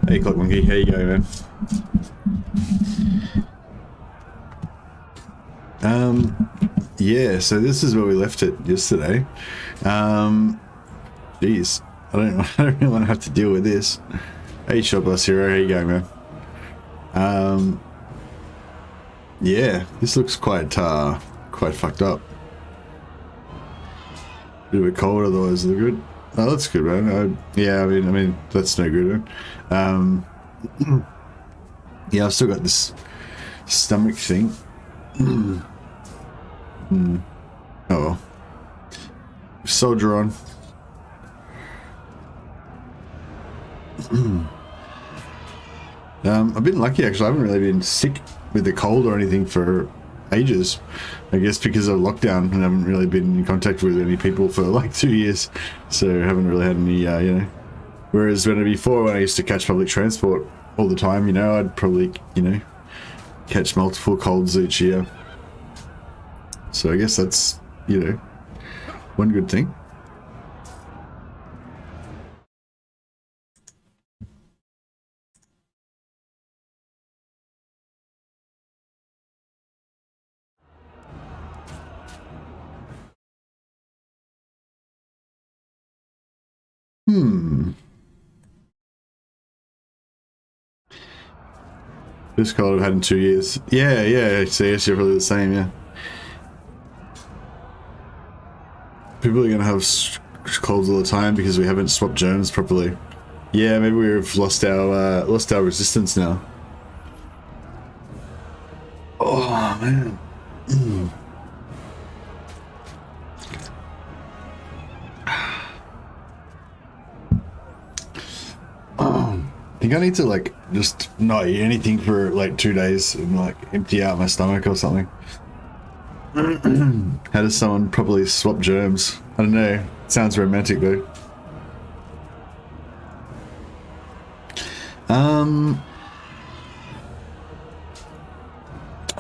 Hey, Clock Monkey, how you going, man? Yeah, so this is where we left it yesterday. Jeez, I don't really want to have to deal with this. Hey, Shop Boss Hero, how you going, man? Yeah, this looks quite fucked up. Bit of a cold, otherwise they're good. Oh, that's good, man. Yeah, I mean, that's no good, man. Yeah, I've still got this stomach thing. Oh well. Soldier on. I've been lucky actually. I haven't really been sick with the cold or anything for ages. I guess because of lockdown, and I haven't really been in contact with any people for like 2 years, so I haven't really had any, you know. Whereas when I used to catch public transport all the time, you know, I'd probably, you know, catch multiple colds each year. So I guess that's, you know, one good thing. This cold I've had in 2 years. Yeah, so yes, you're probably the same, yeah. People are gonna have colds all the time because we haven't swapped germs properly. Yeah, maybe we've lost our resistance now. Oh man. I think I need to like just not eat anything for like 2 days and like empty out my stomach or something. How does someone properly swap germs? I don't know. It sounds romantic though. I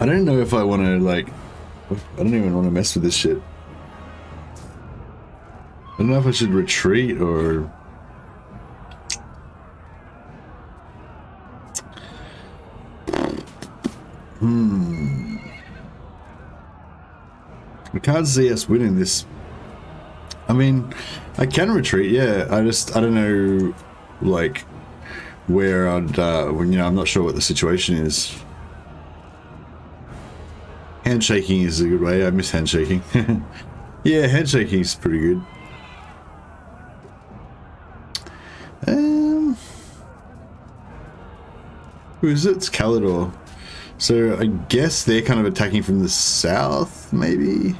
don't know if I want to like. I don't even want to mess with this shit. I don't know if I should retreat or. I can't see us winning this. I mean, I can retreat, yeah. I don't know, like, where I'd, when, you know, I'm not sure what the situation is. Handshaking is a good way. I miss handshaking. Yeah, handshaking is pretty good. Who is it? It's Calidor. So I guess they're kind of attacking from the south, maybe?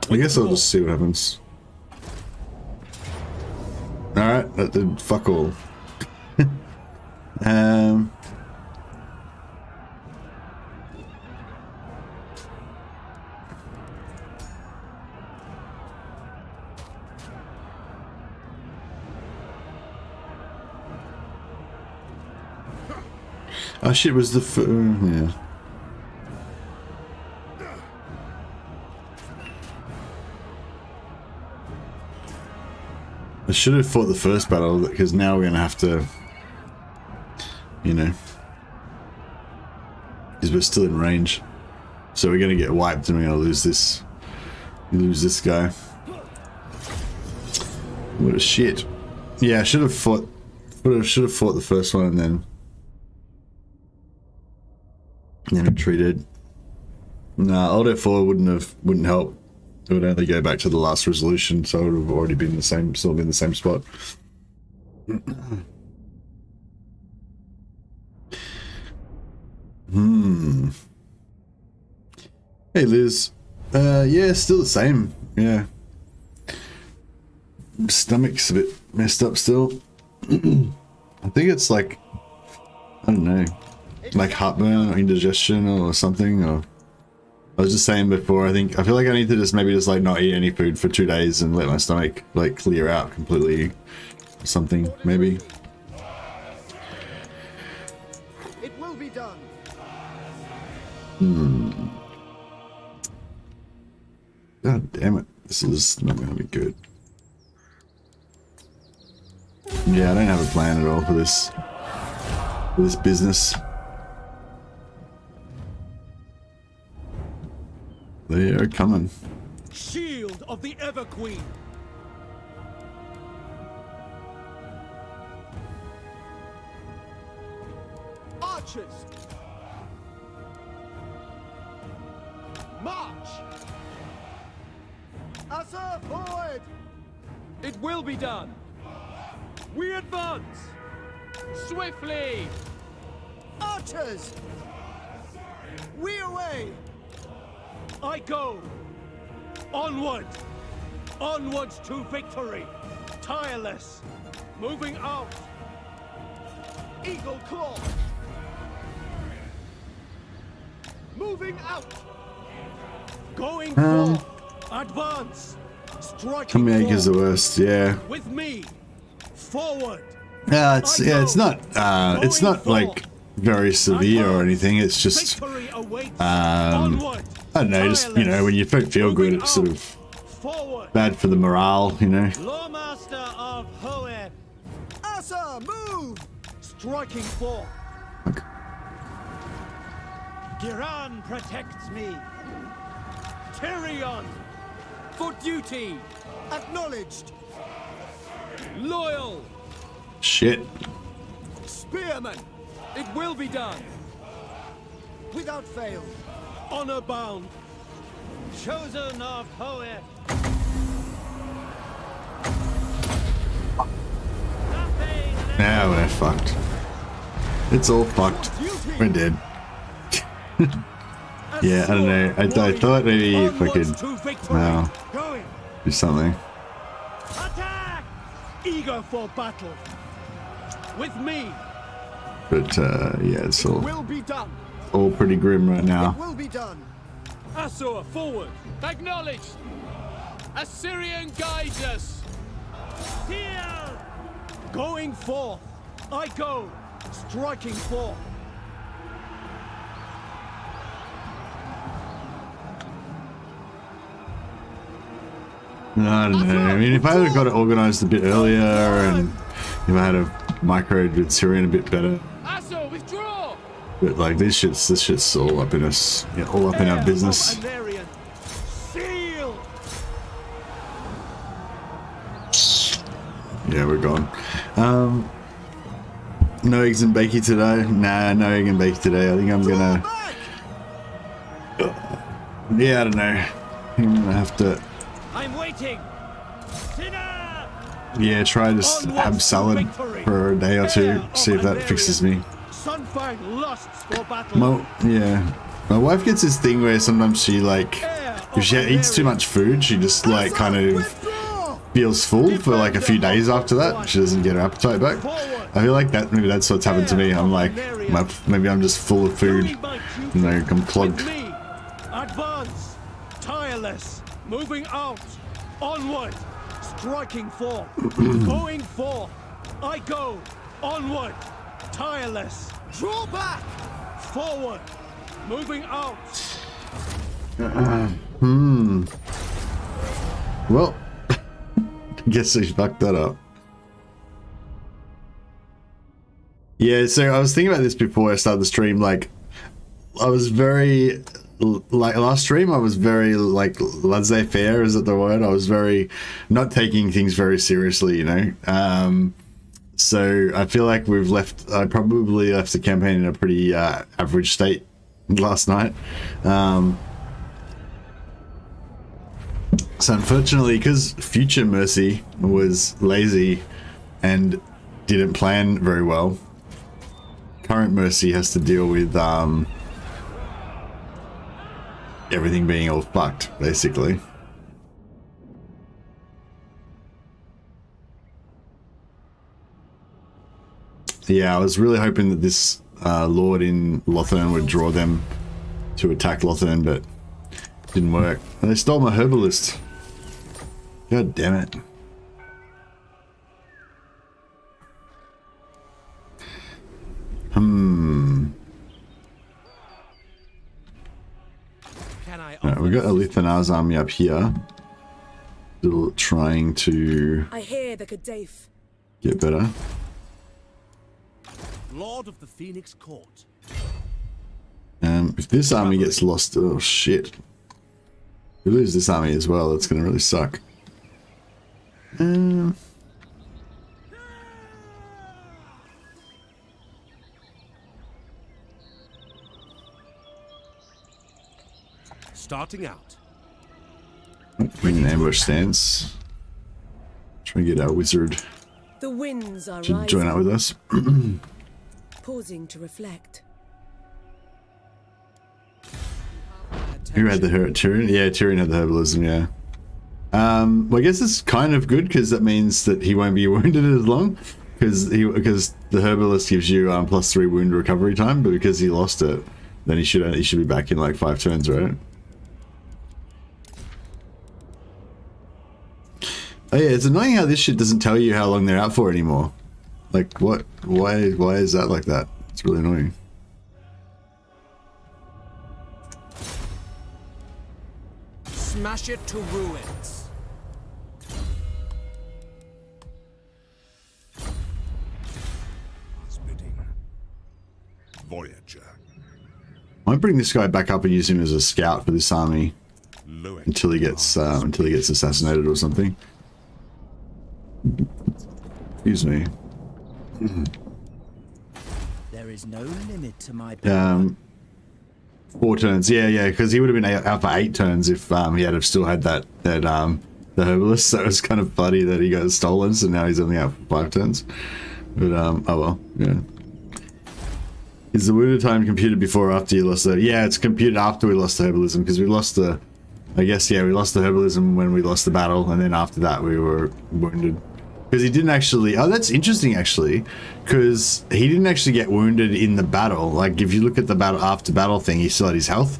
I guess I'll just see what happens. Alright, that did fuck all. Oh shit, was the yeah. I should have fought the first battle because now we're gonna have to, you know, because we're still in range, so we're gonna get wiped and we're gonna lose this. Lose this guy. What a shit. Yeah, I should have fought. Should have fought the first one and then retreated. Nah, Alt F4 wouldn't help. It would only go back to the last resolution, so it would have already been the same, still been the same spot. Hey Liz. Yeah, still the same. Yeah. Stomach's a bit messed up still. I think it's like, I don't know, like heartburn or indigestion or something, or I was just saying before, I feel like I need to just maybe just like not eat any food for 2 days and let my stomach like clear out completely or something, maybe. It will be done. God damn it. This is not going to be good. Yeah, I don't have a plan at all for this business. They are coming. Shield of the Ever Queen. Archers. March. Asa forward. It will be done. We advance. Swiftly. Archers. We away. I go. Onward. Onwards to victory. Tireless. Moving out. Eagle claw. Moving out. Going forth. Advance. Striking Kamiyake is the worst, yeah. with me. Forward. Yeah, it's not like very severe or anything. It's just I don't know, just you know, when you don't feel good, it's sort of bad for the morale, you know. Lawmaster of Hoed. Asa, move. Striking forth. Okay. Giran protects me. Tyrion. For duty. Acknowledged. Loyal. Shit. Spearman. It will be done. Without fail. Honor bound. Chosen of Hoed. Now we're fucked. It's all fucked. We're dead. Yeah, I don't know. I thought maybe if I could do something. Attack! Eager for battle. With me. But yeah, it's all Will be done. all pretty grim right now. Will be done. Asur, forward. Acknowledged. Assyrian guides us. Here. Going forth. I go. Striking forth. No, I don't know. I mean, if I had got it organized a bit earlier, and if I had a microed with Syrian a bit better. Asur, withdraw. But like this shit's all up in us, yeah, all up in our business. Seal. Yeah, we're gone. No eggs and bakey today. Nah, no egg and bakey today. I think I'm gonna. Yeah, I don't know. I'm gonna have to. I'm waiting. Yeah, try to just have salad for a day or two. See if that fixes me. My wife gets this thing where sometimes she like, if she eats too much food, she just like kind of feels full for like a few days after that. She doesn't get her appetite back. I feel like that maybe that's what's happened to me. I'm like, maybe I'm just full of food. You know, I'm clogged. Advance, tireless, moving out, onward, striking forth, going forth. I go, onward, tireless, draw back, forward, moving out. Well, I guess I fucked that up. Yeah, so I was thinking about this before I started the stream. Like, I was very, like last stream, I was very like laissez-faire, is that the word? I was very not taking things very seriously, you know. So I feel like I probably left the campaign in a pretty average state last night. So unfortunately, because Future Mercy was lazy and didn't plan very well, current Mercy has to deal with everything being all fucked, basically. Yeah, I was really hoping that this Lord in Lothern would draw them to attack Lothern, but it didn't work. And they stole my herbalist. God damn it. we got Alith Anar's army up here. Still trying to I hear the Gaddafi. get better. Lord of the Phoenix Court. If this army gets lost, oh shit. If we lose this army as well, it's going to really suck. Starting out. In an ambush stance. Try and get our wizard The winds are to rising. join up with us. Pausing to reflect. Who had the Tyrion? Yeah, Tyrion had the herbalism, yeah. Well, I guess it's kind of good because that means that he won't be wounded as long. Because the herbalist gives you +3 wound recovery time, but because he lost it, then he should be back in like 5 turns, right? Oh yeah, it's annoying how this shit doesn't tell you how long they're out for anymore. Like, what? Why is that like that? It's really annoying. Smash it to ruins. Voyager. I might bring this guy back up and use him as a scout for this army until he gets assassinated or something. Excuse me. There is no limit to my power. 4 turns, yeah, because he would have been out for 8 turns if he had have still had the herbalist. So it was kind of funny that he got stolen, so now he's only out for 5 turns. But oh well, yeah. Is the wounded time computed before or after you lost the? Yeah, it's computed after we lost the herbalism because we lost the. I guess yeah, we lost the herbalism when we lost the battle, and then after that we were wounded. Because he didn't actually. Oh, that's interesting actually, because he didn't actually get wounded in the battle. Like if you look at the battle after battle thing, he still had his health.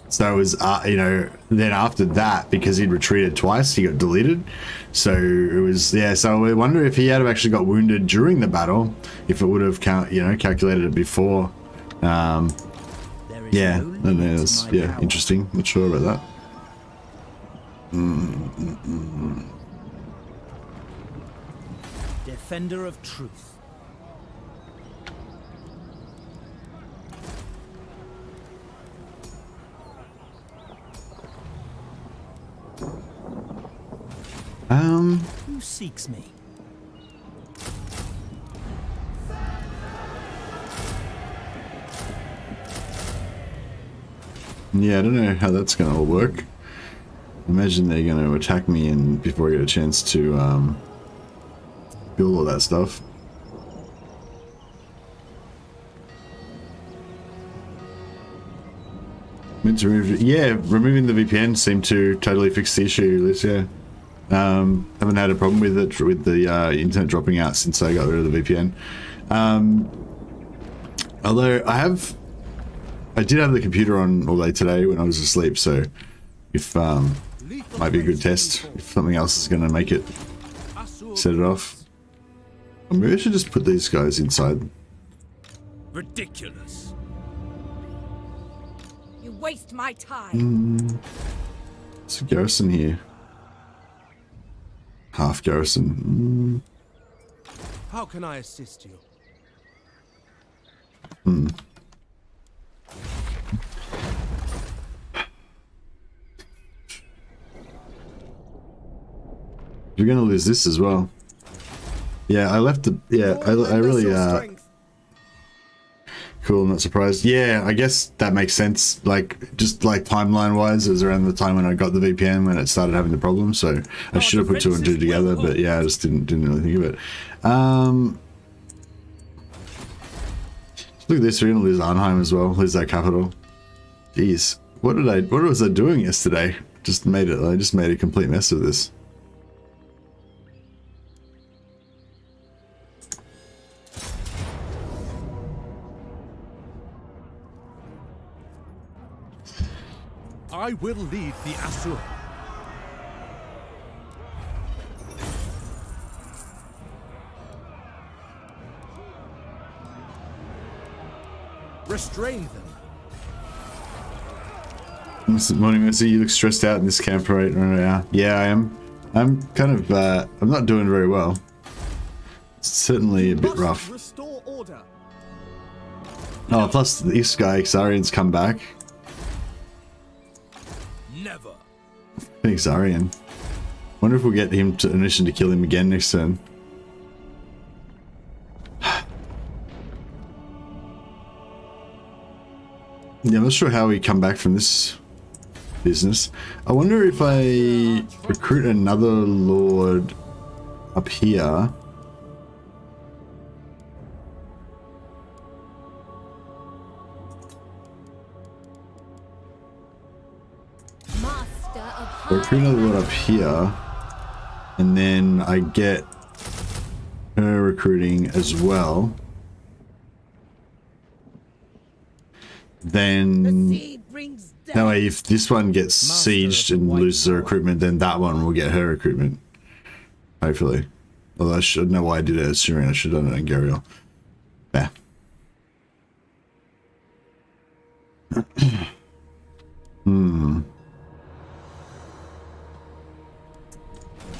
So it was then after that, because he'd retreated twice, he got deleted. So it was So I wonder if he had have actually got wounded during the battle, if it would have calculated it before. Yeah, and it's interesting. Not sure about that. Defender of truth. Who seeks me? Yeah, I don't know how that's gonna all work. Imagine they're gonna attack me and before I get a chance to build all that stuff. Meant to remove, yeah, removing the VPN seemed to totally fix the issue, Liz, yeah. Haven't had a problem with it, with the internet dropping out since I got rid of the VPN. Although I did have the computer on all day today when I was asleep, so if might be a good test if something else is going to make it set it off. Or maybe I should just put these guys inside. Ridiculous. You waste my time. It's a garrison here. Half garrison. How can I assist you? You're gonna lose this as well. Yeah, I left the. Yeah, I really. Cool, not surprised. Yeah, I guess that makes sense. Like, just like timeline wise, it was around the time when I got the VPN when it started having the problem. So I should have put 2 and 2 together, but yeah, I just didn't really think of it. Look at this. We're gonna lose Arnheim as well. Lose that capital. Jeez, what was I doing yesterday? I just made a complete mess of this. I will lead the Asur. Restrain them. Morning, Mercy. You look stressed out in this camp right now. Yeah, I am. I'm kind of, I'm not doing very well. It's certainly a bit rough. Restore order. Oh, plus this guy, Xarian's come back. Never. I think Xarian. Wonder if we'll get him to mission to kill him again next turn. Yeah, I'm not sure how we come back from this business. I wonder if I recruit another lord up here. Recruit another lord up here. And then I get her recruiting as well. Then that way, if this one gets sieged and loses her recruitment, then that one will get her recruitment. Hopefully. Although I should know why I did it as Syrian. I should have done it in Gariel. Yeah.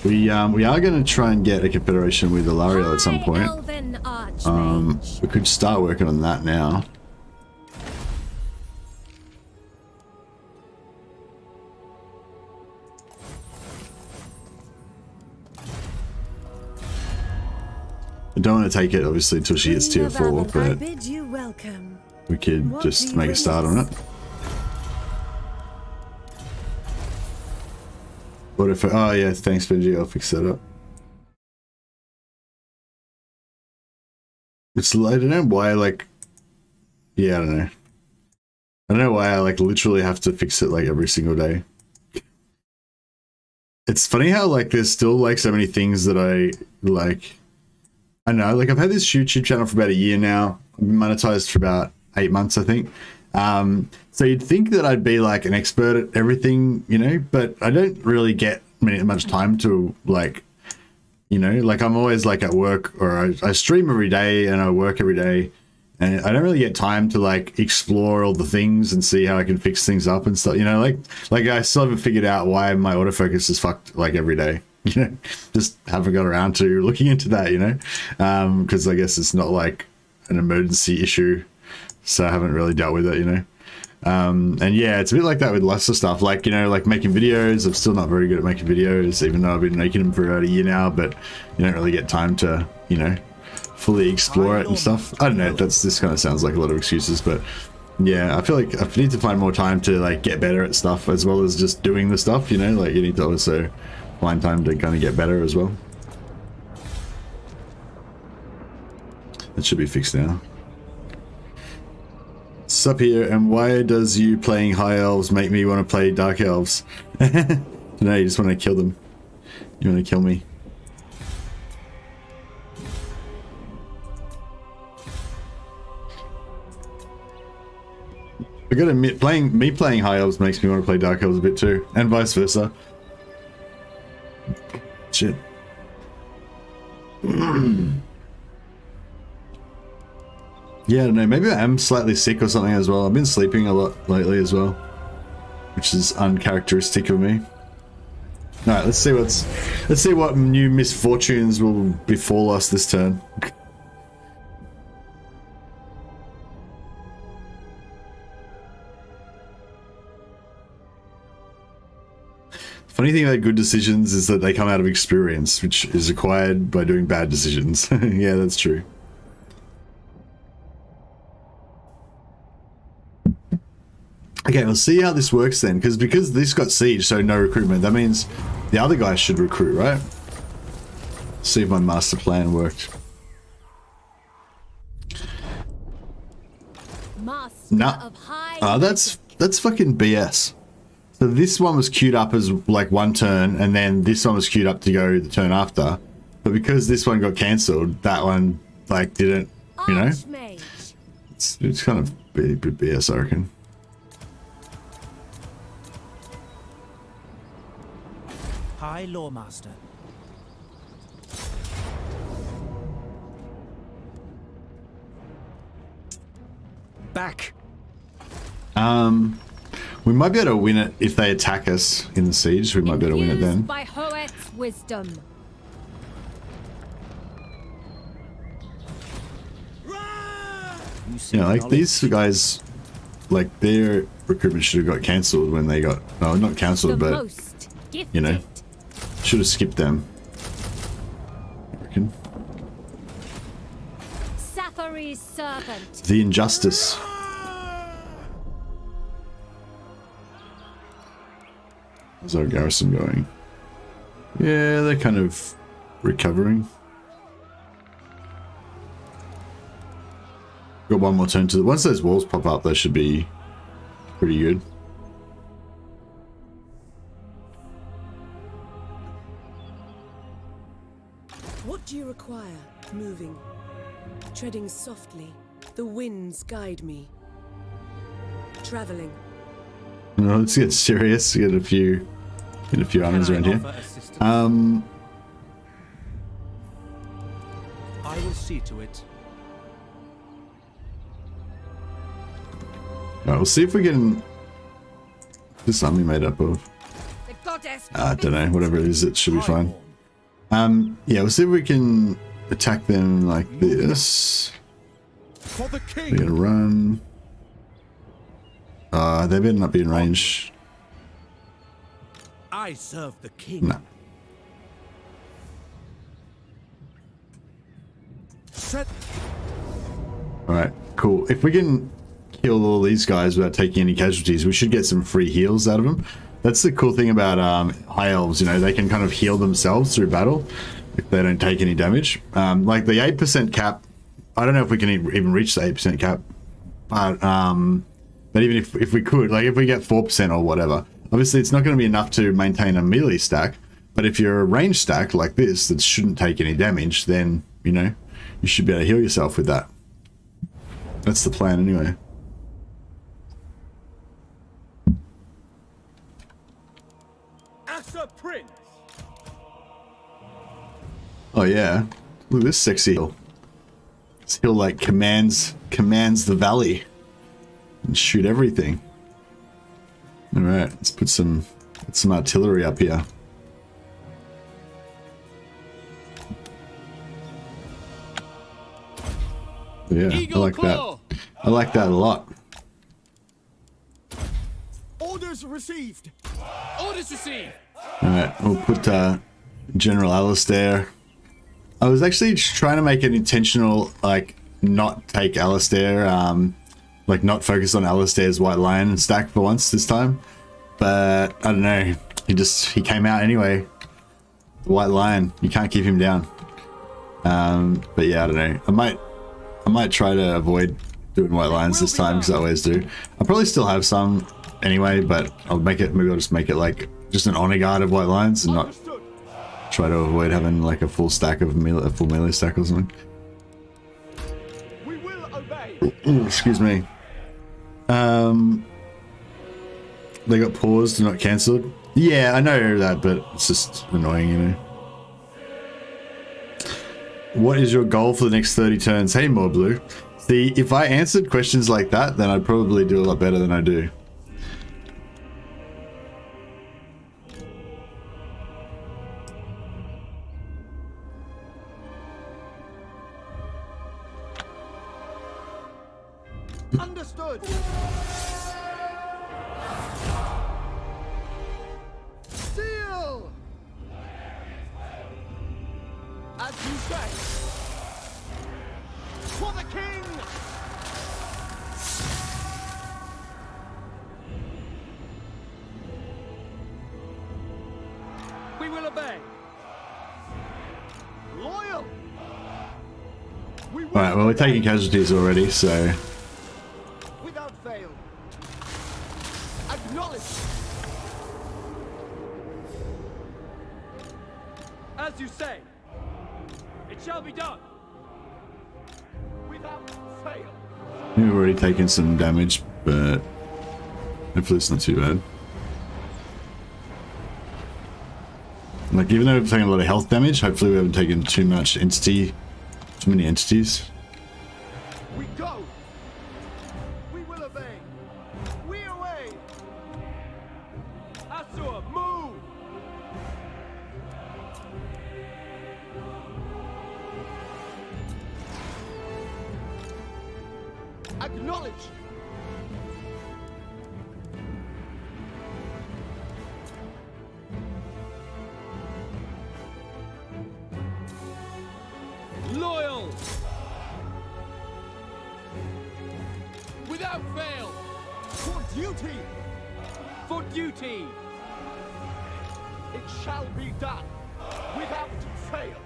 We are going to try and get a confederation with Ilariel at some point. We could start working on that now. I don't want to take it obviously until she gets tier 4, but we could just make a start on it. What if? Oh yeah, thanks Benji. I'll fix that up. It's I don't know why like. Yeah, I don't know. I don't know why I like literally have to fix it like every single day. It's funny how like there's still like so many things that I like. I know, like I've had this YouTube channel for about a year now. I've been monetized for about 8 months, I think. So you'd think that I'd be like an expert at everything, you know, but I don't really get much time to like, you know, like I'm always like at work or I stream every day and I work every day and I don't really get time to like explore all the things and see how I can fix things up and stuff, you know, like I still haven't figured out why my autofocus is fucked like every day. You know, just haven't got around to looking into that, you know, because I guess it's not like an emergency issue, so I haven't really dealt with it, you know. And yeah, it's a bit like that with lots of stuff, like, you know, like making videos. I'm still not very good at making videos, even though I've been making them for about a year now, but you don't really get time to, you know, fully explore it and stuff. I don't know, this kind of sounds like a lot of excuses, but yeah, I feel like I need to find more time to like get better at stuff as well as just doing the stuff, you know, like you need to also find time to kind of get better as well. That should be fixed now. Sup here, and why does you playing high elves make me want to play dark elves? No, you just want to kill them. You want to kill me. I gotta admit, playing high elves makes me want to play dark elves a bit too, and vice versa. Shit. Yeah, I don't know, maybe I am slightly sick or something as well. I've been sleeping a lot lately as well, which is uncharacteristic of me. Alright, let's see what new misfortunes will befall us this turn. Funny thing about good decisions is that they come out of experience, which is acquired by doing bad decisions. Yeah, that's true. Okay, we'll see how this works then, because this got siege, so no recruitment. That means the other guys should recruit, right? See if my master plan worked. Nah. That's fucking BS. So this one was queued up as like one turn, and then this one was queued up to go the turn after. But because this one got cancelled, that one like didn't, you know? It's kind of a bit BS, I reckon. High Lawmaster. Back. We might be able to win it if they attack us in the siege. We might be able to win it then. By Hoeth's wisdom. Yeah, like these guys, like their recruitment should have got cancelled when they got, no, not cancelled, but you know, should have skipped them. I reckon. Safary's servant. The injustice. How's our garrison going? Yeah, they're kind of recovering. Got one more turn to the. Once those walls pop up, they should be pretty good. What do you require? Moving. Treading softly. The winds guide me. Traveling. No, let's get serious. Get a few armies around here. I will see to it. Alright, we'll see if we can. This army made up of. The goddess. I don't know. Whatever it is, it should be fine. Yeah, we'll see if we can attack them like this. For the We're king. gonna run. They better not be in range. I serve the king. No. Set. Alright, cool. If we can kill all these guys without taking any casualties, we should get some free heals out of them. That's the cool thing about high elves, you know, they can kind of heal themselves through battle if they don't take any damage. Like the 8% cap, I don't know if we can even reach the 8% cap, but even if we could, like if we get 4% or whatever, obviously it's not going to be enough to maintain a melee stack, but if you're a range stack like this that shouldn't take any damage, then, you know, you should be able to heal yourself with that. That's the plan anyway. Asa Prince. Oh yeah, look at this sexy hill. This hill like commands the valley and shoot everything. All right, let's put some artillery up here. Yeah, I like that. I like that a lot. Orders received. Orders received. All right, we'll put General Alistair. I was actually trying to make an intentional, like, not take Alistair, like not focus on Alistair's White Lion stack for once this time. But I don't know, he came out anyway. The White Lion, you can't keep him down. But yeah, I don't know. I might try to avoid doing White Lions this time because I always do. I'll probably still have some anyway, but maybe I'll just make it like just an honor guard of White Lions and not try to avoid having like a full stack of a full melee stack or something. We will obey. Ooh, excuse me. They got paused and not cancelled. Yeah, I know that, but it's just annoying, you know. What is your goal for the next 30 turns? Hey, more blue. See, if I answered questions like that, then I'd probably do a lot better than I do. Understood. Seal. As you say. For the king. We will obey. Loyal. We will Alright, well, we're obey. taking casualties already, so... Without fail. Acknowledge. As you say. It shall be done. Without fail. We've already taken some damage, but hopefully it's not too bad. Like, even though we've taken a lot of health damage, hopefully we haven't taken too many entities. We go. We will obey. We away. Acknowledged. Loyal. Without fail. For duty. For duty. It shall be done. Without fail.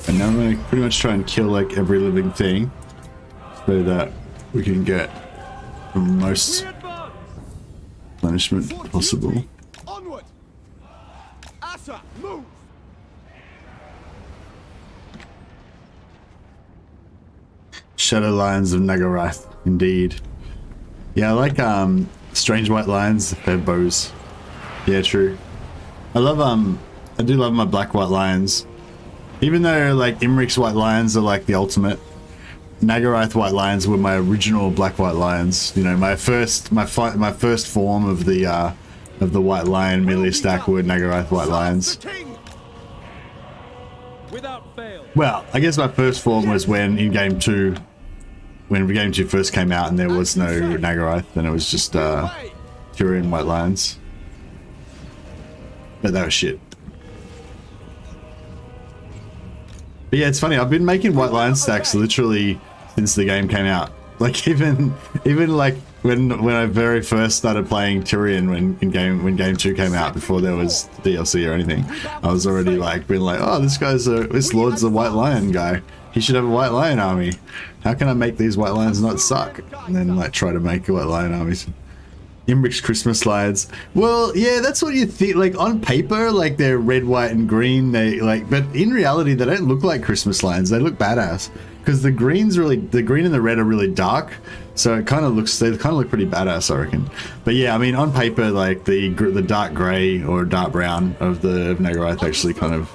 And now I'm going to pretty much try and kill like every living thing so that we can get the most punishment possible. Onward. Asa, move. Shadow Lions of Nagarath, indeed. Yeah, I like Strange White Lions, their bows. Yeah, true. I do love my Black White Lions. Even though like Imric's White Lions are like the ultimate, Nagarath White Lions were my original Black White Lions. You know, my first form of the White Lion melee stack were Nagarath White Lions. Without fail. Well, I guess my first form was when Game 2 first came out and there was no Nagarath, and it was just Turian White Lions. But that was shit. But yeah, it's funny, I've been making White Lion stacks literally since the game came out. Like even like when I very first started playing Tyrion when game 2 came out, before there was DLC or anything, I was already like being like, oh, this Lord's a White Lion guy. He should have a White Lion army. How can I make these White Lions not suck? And then like try to make White Lion armies. Imric's Christmas Lions. Well, yeah, that's what you think. Like on paper, like they're red, white, and green. They like, but in reality, they don't look like Christmas lions. They look badass because the green and the red are really dark. So they kind of look pretty badass, I reckon. But yeah, I mean, on paper, like the dark gray or dark brown of Nagarath actually kind of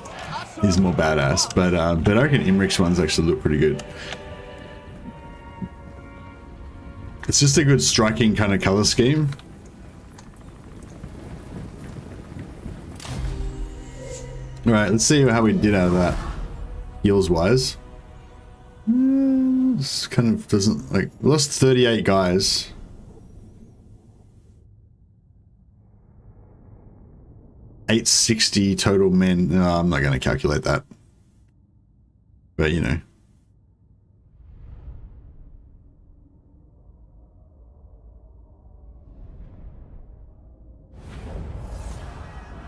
is more badass. But I reckon Imric's ones actually look pretty good. It's just a good striking kind of color scheme. Alright, let's see how we did out of that. Heals wise. This kind of doesn't, like, we lost 38 guys. $860 total men. No, I'm not going to calculate that. But, you know.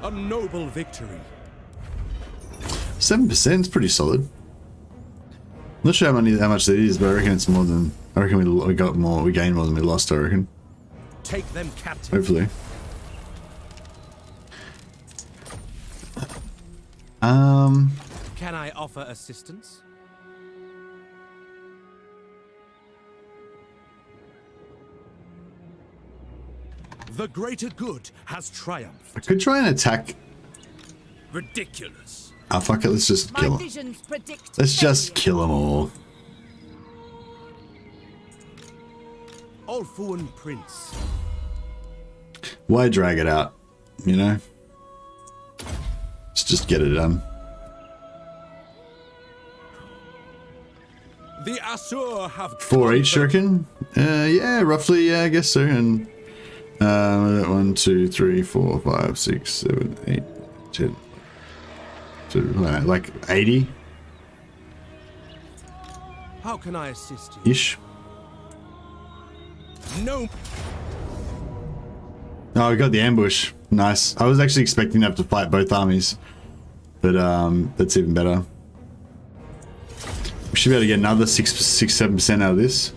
A noble victory. 7% is pretty solid. Not sure how much that is, but I reckon it's more than. I reckon we got more. We gained more than we lost. I reckon. Take them captive. Hopefully. Can I offer assistance? The greater good has triumphed. I could try and attack. Ridiculous. Ah, fuck it. Let's just kill them. Let's just kill them all. Ulfuan Prince. Why drag it out? You know. Let's just get it done. The Asur have 4 each, reckon? Yeah, roughly. Yeah, I guess so. And 1, 2, 3, 4, 5, 6, 7, 8, 10. So, like 80 How can I assist you? ish. No. Oh, we got the ambush. Nice. I was actually expecting to have to fight both armies, but that's even better. We should be able to get another 7% out of this.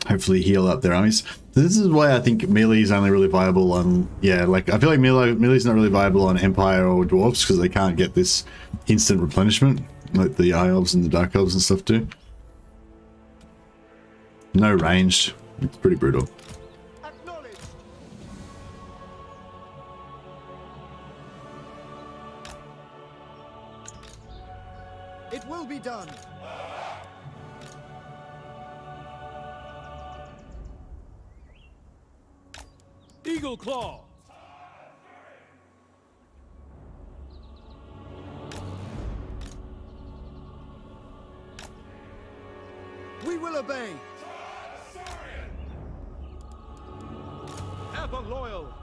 Hopefully heal up their armies. This is why I think melee is only really viable on, yeah, like I feel like melee's not really viable on Empire or Dwarves because they can't get this instant replenishment like the High Elves and the Dark Elves and stuff do. No ranged. It's pretty brutal. Acknowledged. It will be done. Eagle Claw. will obey. Ever loyal.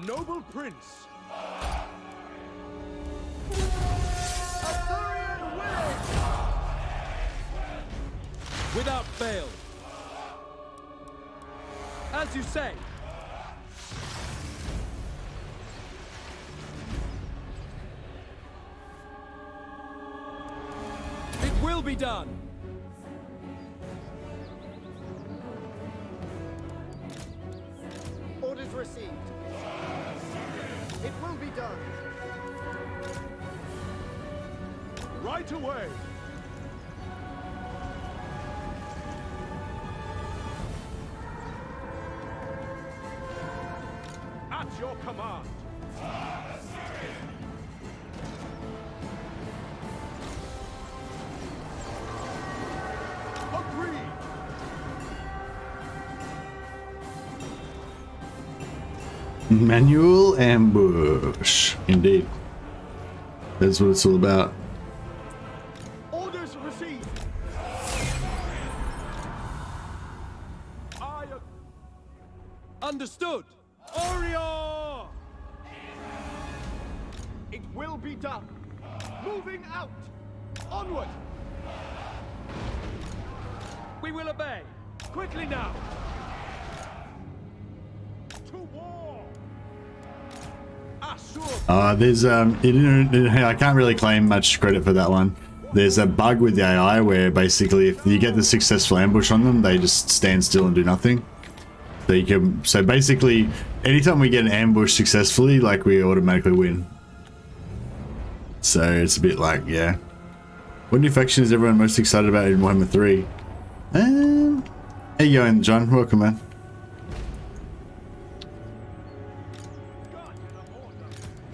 Noble prince. Arthurian will. Without fail. As you say. It will be done. Orders received. It will be done. Right away. At your command. Agreed. Manual ambush. Indeed. That's what it's all about. Orders received. Understood. Orior! It will be done. Moving out. Onward. We will obey. Quickly now. To war. Assur. There's I can't really claim much credit for that one. There's a bug with the AI where basically if you get the successful ambush on them, they just stand still and do nothing. So basically, anytime we get an ambush successfully, like, we automatically win. So it's a bit like, yeah. What new faction is everyone most excited about in Warhammer 3? How you going, John? Welcome, man.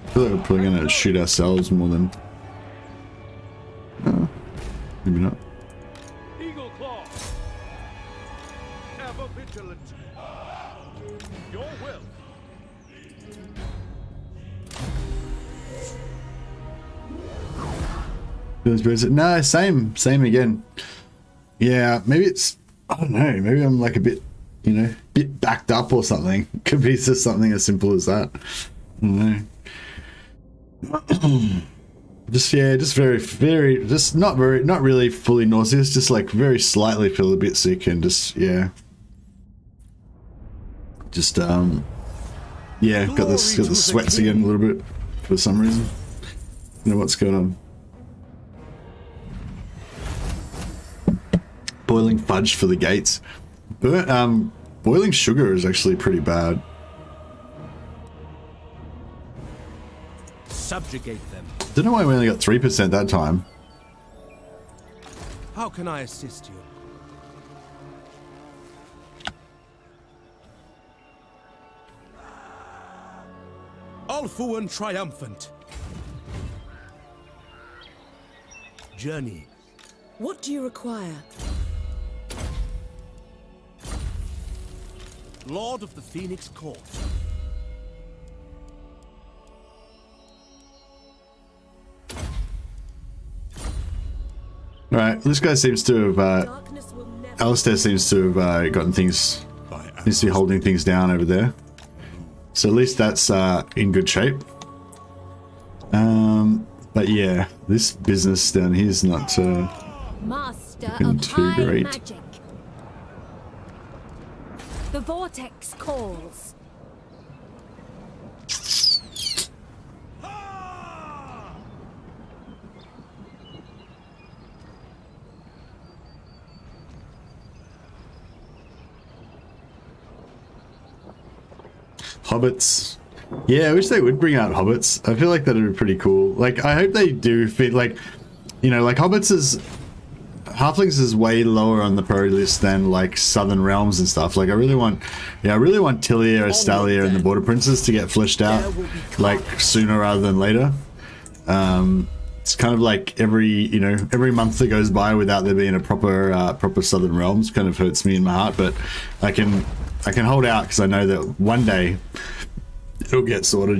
I feel like we're probably gonna shoot ourselves more than... maybe not. Eagle claw. Ever vigilant. Your will. No, same again. Yeah, maybe it's, I don't know, maybe I'm like a bit, bit backed up or something. Could be just something as simple as that. I don't know. Just not really fully nauseous, just like very slightly feel a bit sick and just, yeah. Just, yeah, got the sweats again a little bit for some reason. You know what's going on. Boiling fudge for the gates. Boiling sugar is actually pretty bad. Subjugate them. Don't know why we only got 3% that time. How can I assist you? Alfuan triumphant. Journey. What do you require? Lord of the Phoenix Court. Alright, this guy seems to have, Darkness will never. Alistair seems to have gotten things, seems to be holding things down over there. So at least that's in good shape. But yeah, this business down here is not Master looking of too high great. magic. The vortex calls. Hobbits. Yeah, I wish they would bring out hobbits. I feel like that'd be pretty cool. Like, I hope they do fit, like, like hobbits is... Halflings is way lower on the priority list than, like, Southern Realms and stuff. Like, I really want Tilia, Estalia, and the Border Princes to get fleshed out, like, sooner rather than later. It's kind of like every month that goes by without there being a proper Southern Realms kind of hurts me in my heart, but I can hold out because I know that one day it'll get sorted,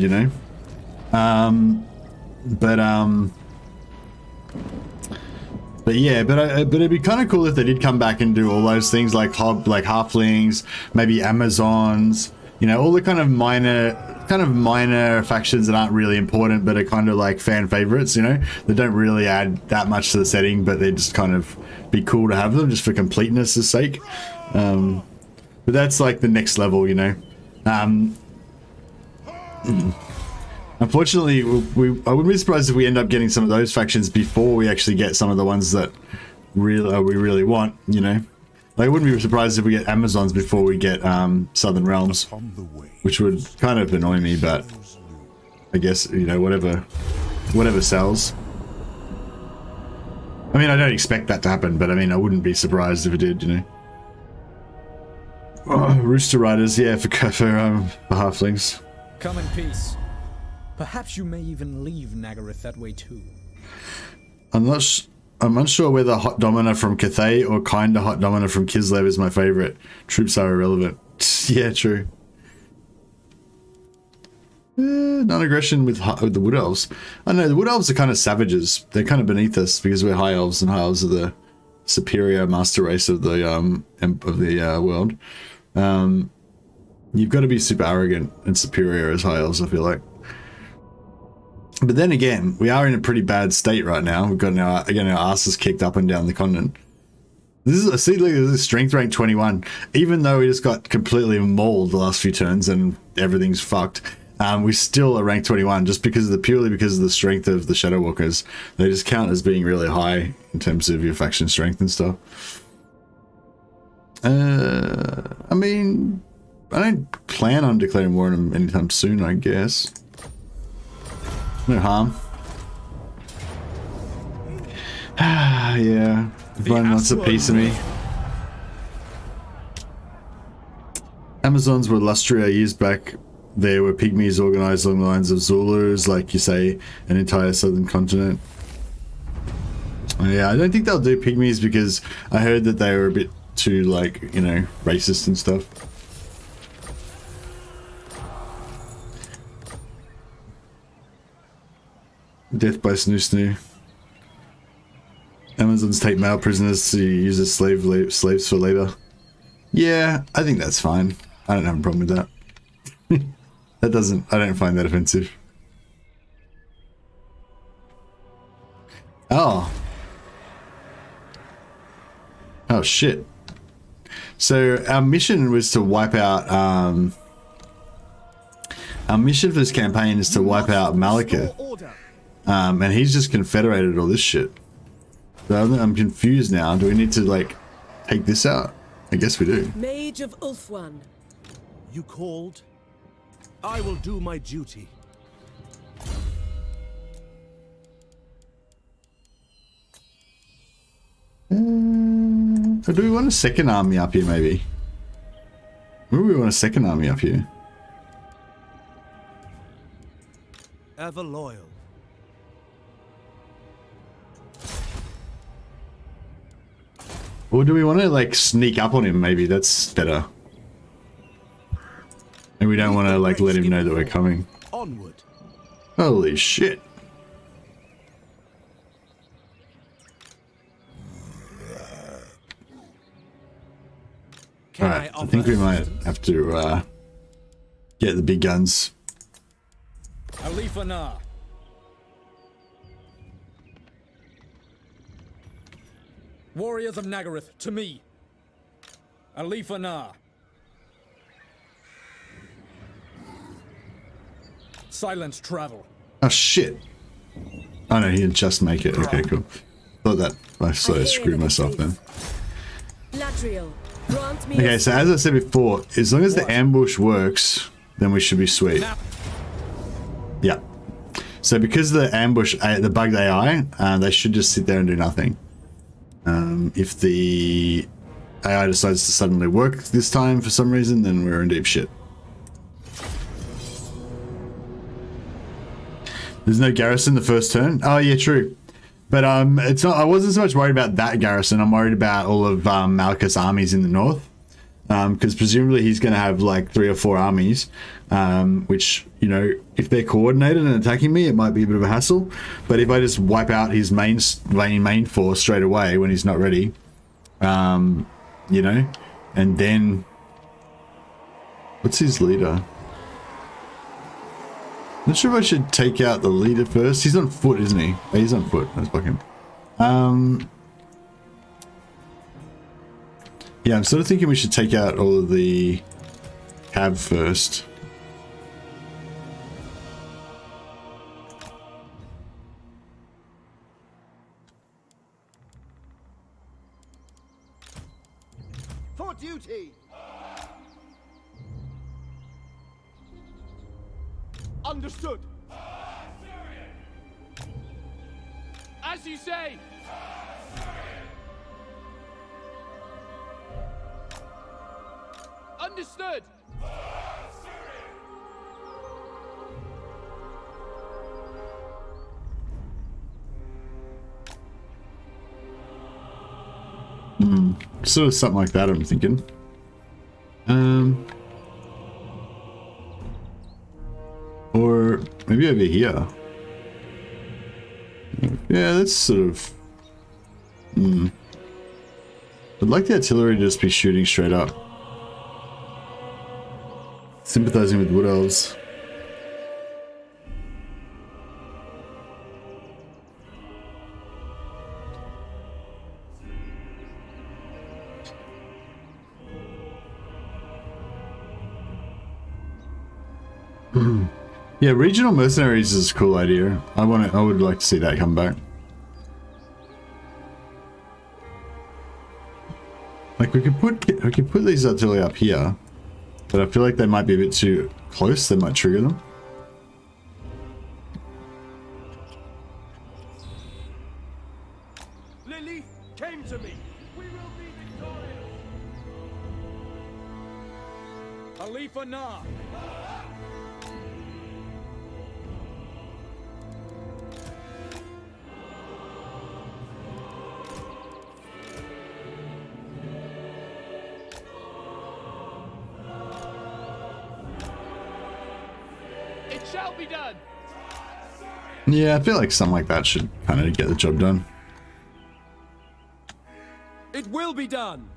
But But yeah, but it'd be kind of cool if they did come back and do all those things like halflings, maybe Amazons, you know, all the kind of minor factions that aren't really important but are kind of like fan favorites, you know, that don't really add that much to the setting, but they just kind of be cool to have them just for completeness' sake. But that's like the next level, you know. Unfortunately, I wouldn't be surprised if we end up getting some of those factions before we actually get some of the ones that we really want, you know. Like, I wouldn't be surprised if we get Amazons before we get Southern Realms, which would kind of annoy me, but I guess, you know, whatever sells. I mean, I don't expect that to happen, but I mean, I wouldn't be surprised if it did, you know. Oh, Rooster Riders, yeah, for halflings. Come in peace. Perhaps you may even leave Nagaroth that way too. I'm unsure whether Hot Domina from Cathay or Kinda Hot Domina from Kislev is my favorite. Troops are irrelevant. Yeah, true. Non-aggression with the Wood Elves. I know the Wood Elves are kind of savages. They're kind of beneath us because we're High Elves, and High Elves are the superior master race of the world. You've got to be super arrogant and superior as High Elves, I feel like. But then again, we are in a pretty bad state right now. We've got our asses kicked up and down the continent. This is strength rank 21. Even though we just got completely mauled the last few turns and everything's fucked, we still are rank 21 just purely because of the strength of the Shadow Walkers. They just count as being really high in terms of your faction strength and stuff. I mean, I don't plan on declaring war on them anytime soon, I guess. No harm. Yeah, everyone wants a piece of me. Amazons were Lustria years back. There were pygmies organized along the lines of Zulus, like you say, an entire southern continent. Yeah, I don't think they'll do pygmies because I heard that they were a bit too, like, you know, racist and stuff. Death by Snoo Snoo. Amazons take male prisoners to use as slaves for labor. Yeah, I think that's fine. I don't have a problem with that. I don't find that offensive. Oh. Oh shit. So our mission was to wipe out, our mission for this campaign is to wipe out Malikith. And he's just confederated all this shit. So I'm confused now. Do we need to, like, take this out? I guess we do. Mage of Ulfwan. You called? I will do my duty. Or do we want a second army up here, maybe? Maybe we want a second army up here. Ever loyal. Or do we want to, like, sneak up on him? Maybe that's better. And we don't want to, like, let him know that we're coming. Onward. Holy shit. Alright, I think we might have to get the big guns. Alith Anar. Warriors of Nagaroth, to me. Alith Anar. Silent travel. Oh shit. Oh no, he didn't just make it. Okay, cool. Thought that I sort of screwed myself then. Ladriel, grant me Okay, so as I said before, as long as the ambush works, then we should be sweet. Yeah. So because the ambush, the bugged AI, they should just sit there and do nothing. If the AI decides to suddenly work this time for some reason, then we're in deep shit. There's no garrison the first turn. Oh yeah, true. But it's not. I wasn't so much worried about that garrison. I'm worried about all of Malekith's armies in the north. because presumably he's going to have like 3 or 4 armies, which, you know, if they're coordinated and attacking me, it might be a bit of a hassle. But if I just wipe out his main force straight away when he's not ready, you know, and then what's his leader? Not sure if I should take out the leader first. He's on foot, isn't he? Oh, he's on foot. Let's block him. Yeah, I'm sort of thinking we should take out all of the cav first. For duty. Understood. As you say. Understood. Sort of something like that, I'm thinking. Or maybe over here. Yeah, that's sort of... I'd like the artillery to just be shooting straight up. Sympathizing with Wood Elves. Yeah, regional mercenaries is a cool idea. I would like to see that come back. Like we could put these artillery up here, but I feel like they might be a bit too close. They might trigger them. Lily came to me. We will be victorious. Alith Anar. It shall be done. Yeah, I feel like something like that should kind of get the job done. It will be done.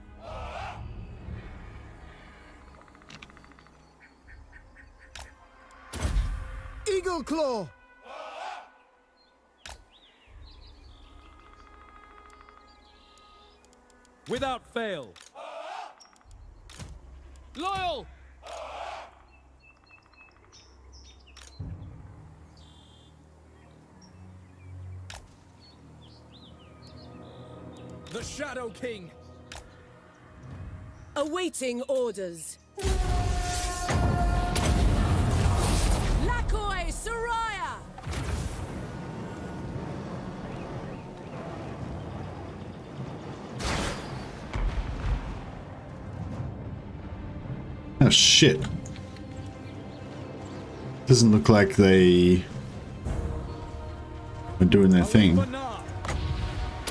Eagle Claw. Without fail. Loyal. The Shadow King. Awaiting orders. Lakoi Soraya! Oh shit. Doesn't look like they are doing their thing.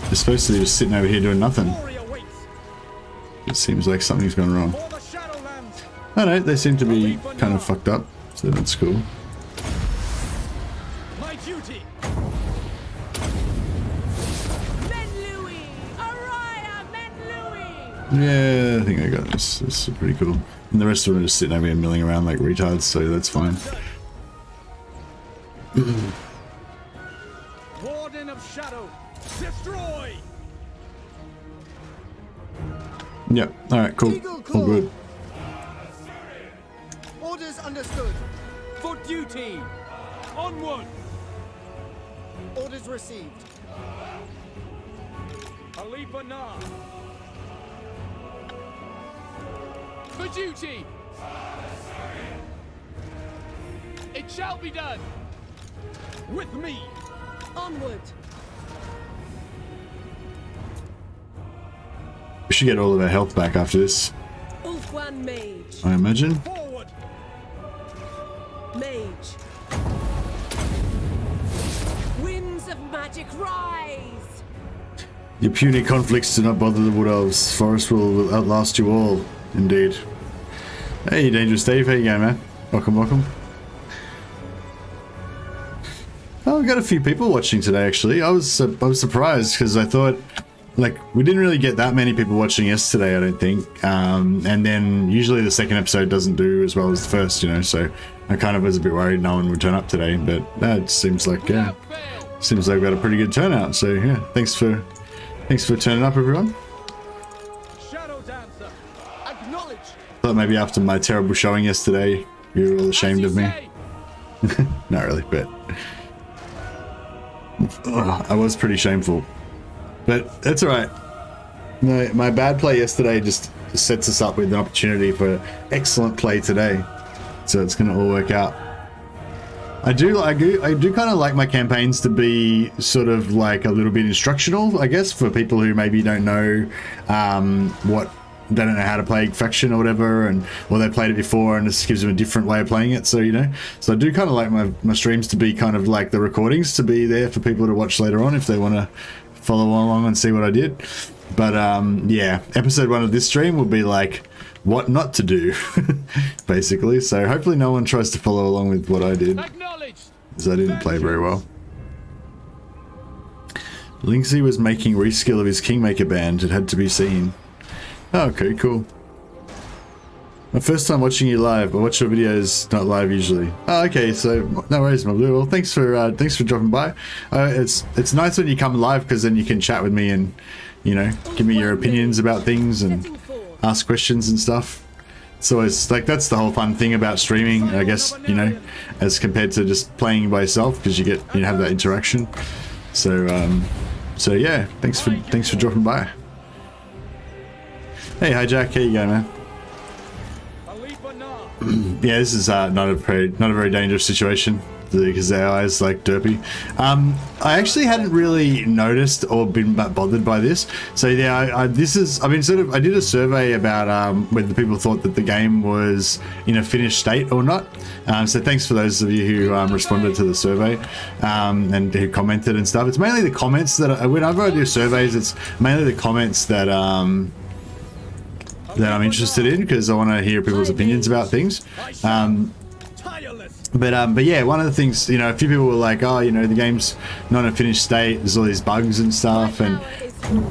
They're supposed to be just sitting over here doing nothing. It seems like something's gone wrong. I know, they seem to be kind of fucked up, so that's cool. My duty. Menlui! Araya Menlui! Yeah, I think I got this. This is pretty cool. And the rest of them are just sitting over here milling around like retards, so that's fine. Warden of Shadow. Destroy! Yep, alright, cool. All good. Orders understood. For duty! Onward! Orders received. Alith Anar! For duty! It shall be done! With me! Onward! We should get all of our health back after this, Ulfwan Mage. I imagine. Forward! Mage. Winds of magic rise! Your puny conflicts do not bother the Wood Elves. Forest will outlast you all. Indeed. Hey, Dangerous Steve, how you going, man? Welcome, welcome. Oh, we got a few people watching today, actually. I was surprised because I thought, like, we didn't really get that many people watching yesterday, I don't think. And then usually the second episode doesn't do as well as the first, you know, so I kind of was a bit worried no one would turn up today, but it seems like, seems like we got a pretty good turnout. So yeah, thanks for turning up, everyone. Shadow Dancer, acknowledge. Thought maybe after my terrible showing yesterday, you were all ashamed of me. Not really, but I was pretty shameful. But that's alright. My bad play yesterday just sets us up with an opportunity for excellent play today. So it's gonna all work out. I do kind of like my campaigns to be sort of like a little bit instructional, I guess, for people who maybe don't know they don't know how to play faction or whatever, or they played it before and this gives them a different way of playing it. So, you know, so I do kind of like my streams to be kind of like the recordings to be there for people to watch later on if they want to follow along and see what I did. But yeah, episode 1 of this stream will be like what not to do, basically. So hopefully no one tries to follow along with what I did, because I didn't play very well. Linksy was making reskill of his Kingmaker band. It had to be seen. Oh, okay, cool. My first time watching you live. I watch your videos not live usually. Oh, okay, so no worries, my blue. Well, thanks for dropping by. It's nice when you come live because then you can chat with me and, you know, give me your opinions about things and ask questions and stuff. So it's like that's the whole fun thing about streaming, I guess, you know, as compared to just playing by yourself, because you have that interaction. So so yeah, thanks for dropping by. Hey, hi Jack, how you going, man? Yeah, this is not a very dangerous situation because the AI is like derpy. I actually hadn't really noticed or been bothered by this. So yeah, I did a survey about whether people thought that the game was in a finished state or not. So thanks for those of you who responded to the survey and who commented and stuff. It's mainly the comments that whenever I do surveys, it's mainly the comments that I'm interested in, because I want to hear people's opinions about things. But yeah, one of the things, you know, a few people were like, oh, you know, the game's not in a finished state, there's all these bugs and stuff, and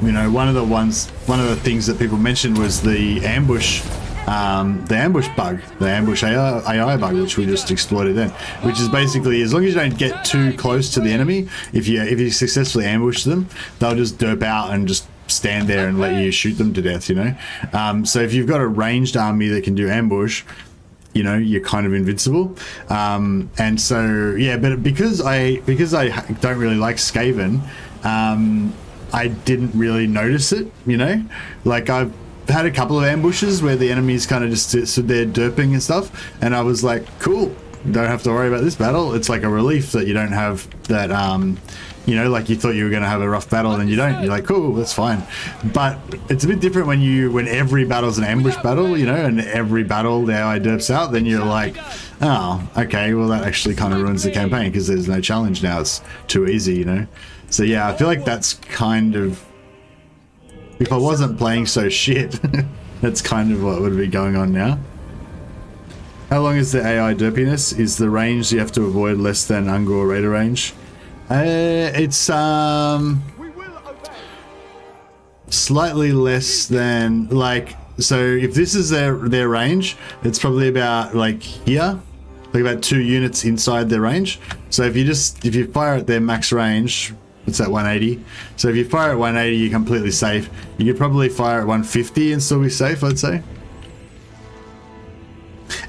you know, one of the things that people mentioned was the ambush bug, the ambush AI bug, which we just exploited then, which is basically, as long as you don't get too close to the enemy, if you successfully ambush them, they'll just derp out and just stand there and let you shoot them to death, you know. So if you've got a ranged army that can do ambush, you know, you're kind of invincible. And so yeah, but because I don't really like Skaven, I didn't really notice it, you know. Like I've had a couple of ambushes where the enemies kind of just stood there derping and stuff, and I was like, cool, don't have to worry about this battle. It's like a relief that you don't have that you know, like you thought you were going to have a rough battle and then you don't. You're like, cool, that's fine. But it's a bit different when every battle's an ambush battle, you know, and every battle the AI derps out, then you're like, oh, okay, well that actually kind of ruins the campaign because there's no challenge now. It's too easy, you know. So yeah, I feel like that's kind of, if I wasn't playing so shit, that's kind of what would be going on now. How long is the AI derpiness? Is the range you have to avoid less than Ungor Raider range? It's slightly less than, like, so if this is their range, it's probably about like here, like about 2 units inside their range. So if you fire at their max range, it's at 180. So if you fire at 180, you're completely safe. You could probably fire at 150 and still be safe, I'd say.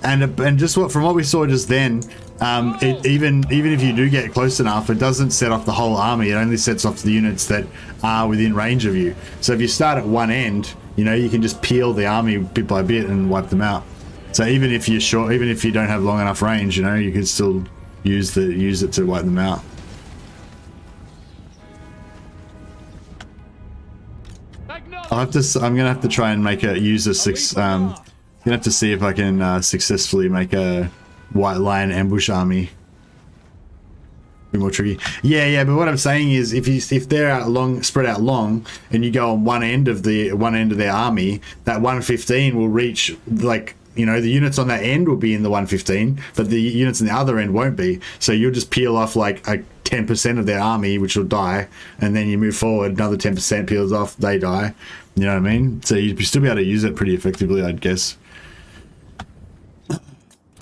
And just from what we saw just then, even if you do get close enough, it doesn't set off the whole army. It only sets off the units that are within range of you. So if you start at one end, you know, you can just peel the army bit by bit and wipe them out. So even if you're short, even if you don't have long enough range, you know, you can still use it to wipe them out. I'm gonna have to try and make gonna have to see if I can successfully make a white lion ambush army. Be more tricky. Yeah, but what I'm saying is, if they're out long, spread out long, and you go on one end of their army, that 115 will reach, like, you know, the units on that end will be in the 115, but the units on the other end won't be. So you'll just peel off like a 10% of their army, which will die, and then you move forward, another 10% peels off, they die. You know what I mean? So you'd still be able to use it pretty effectively, I'd guess.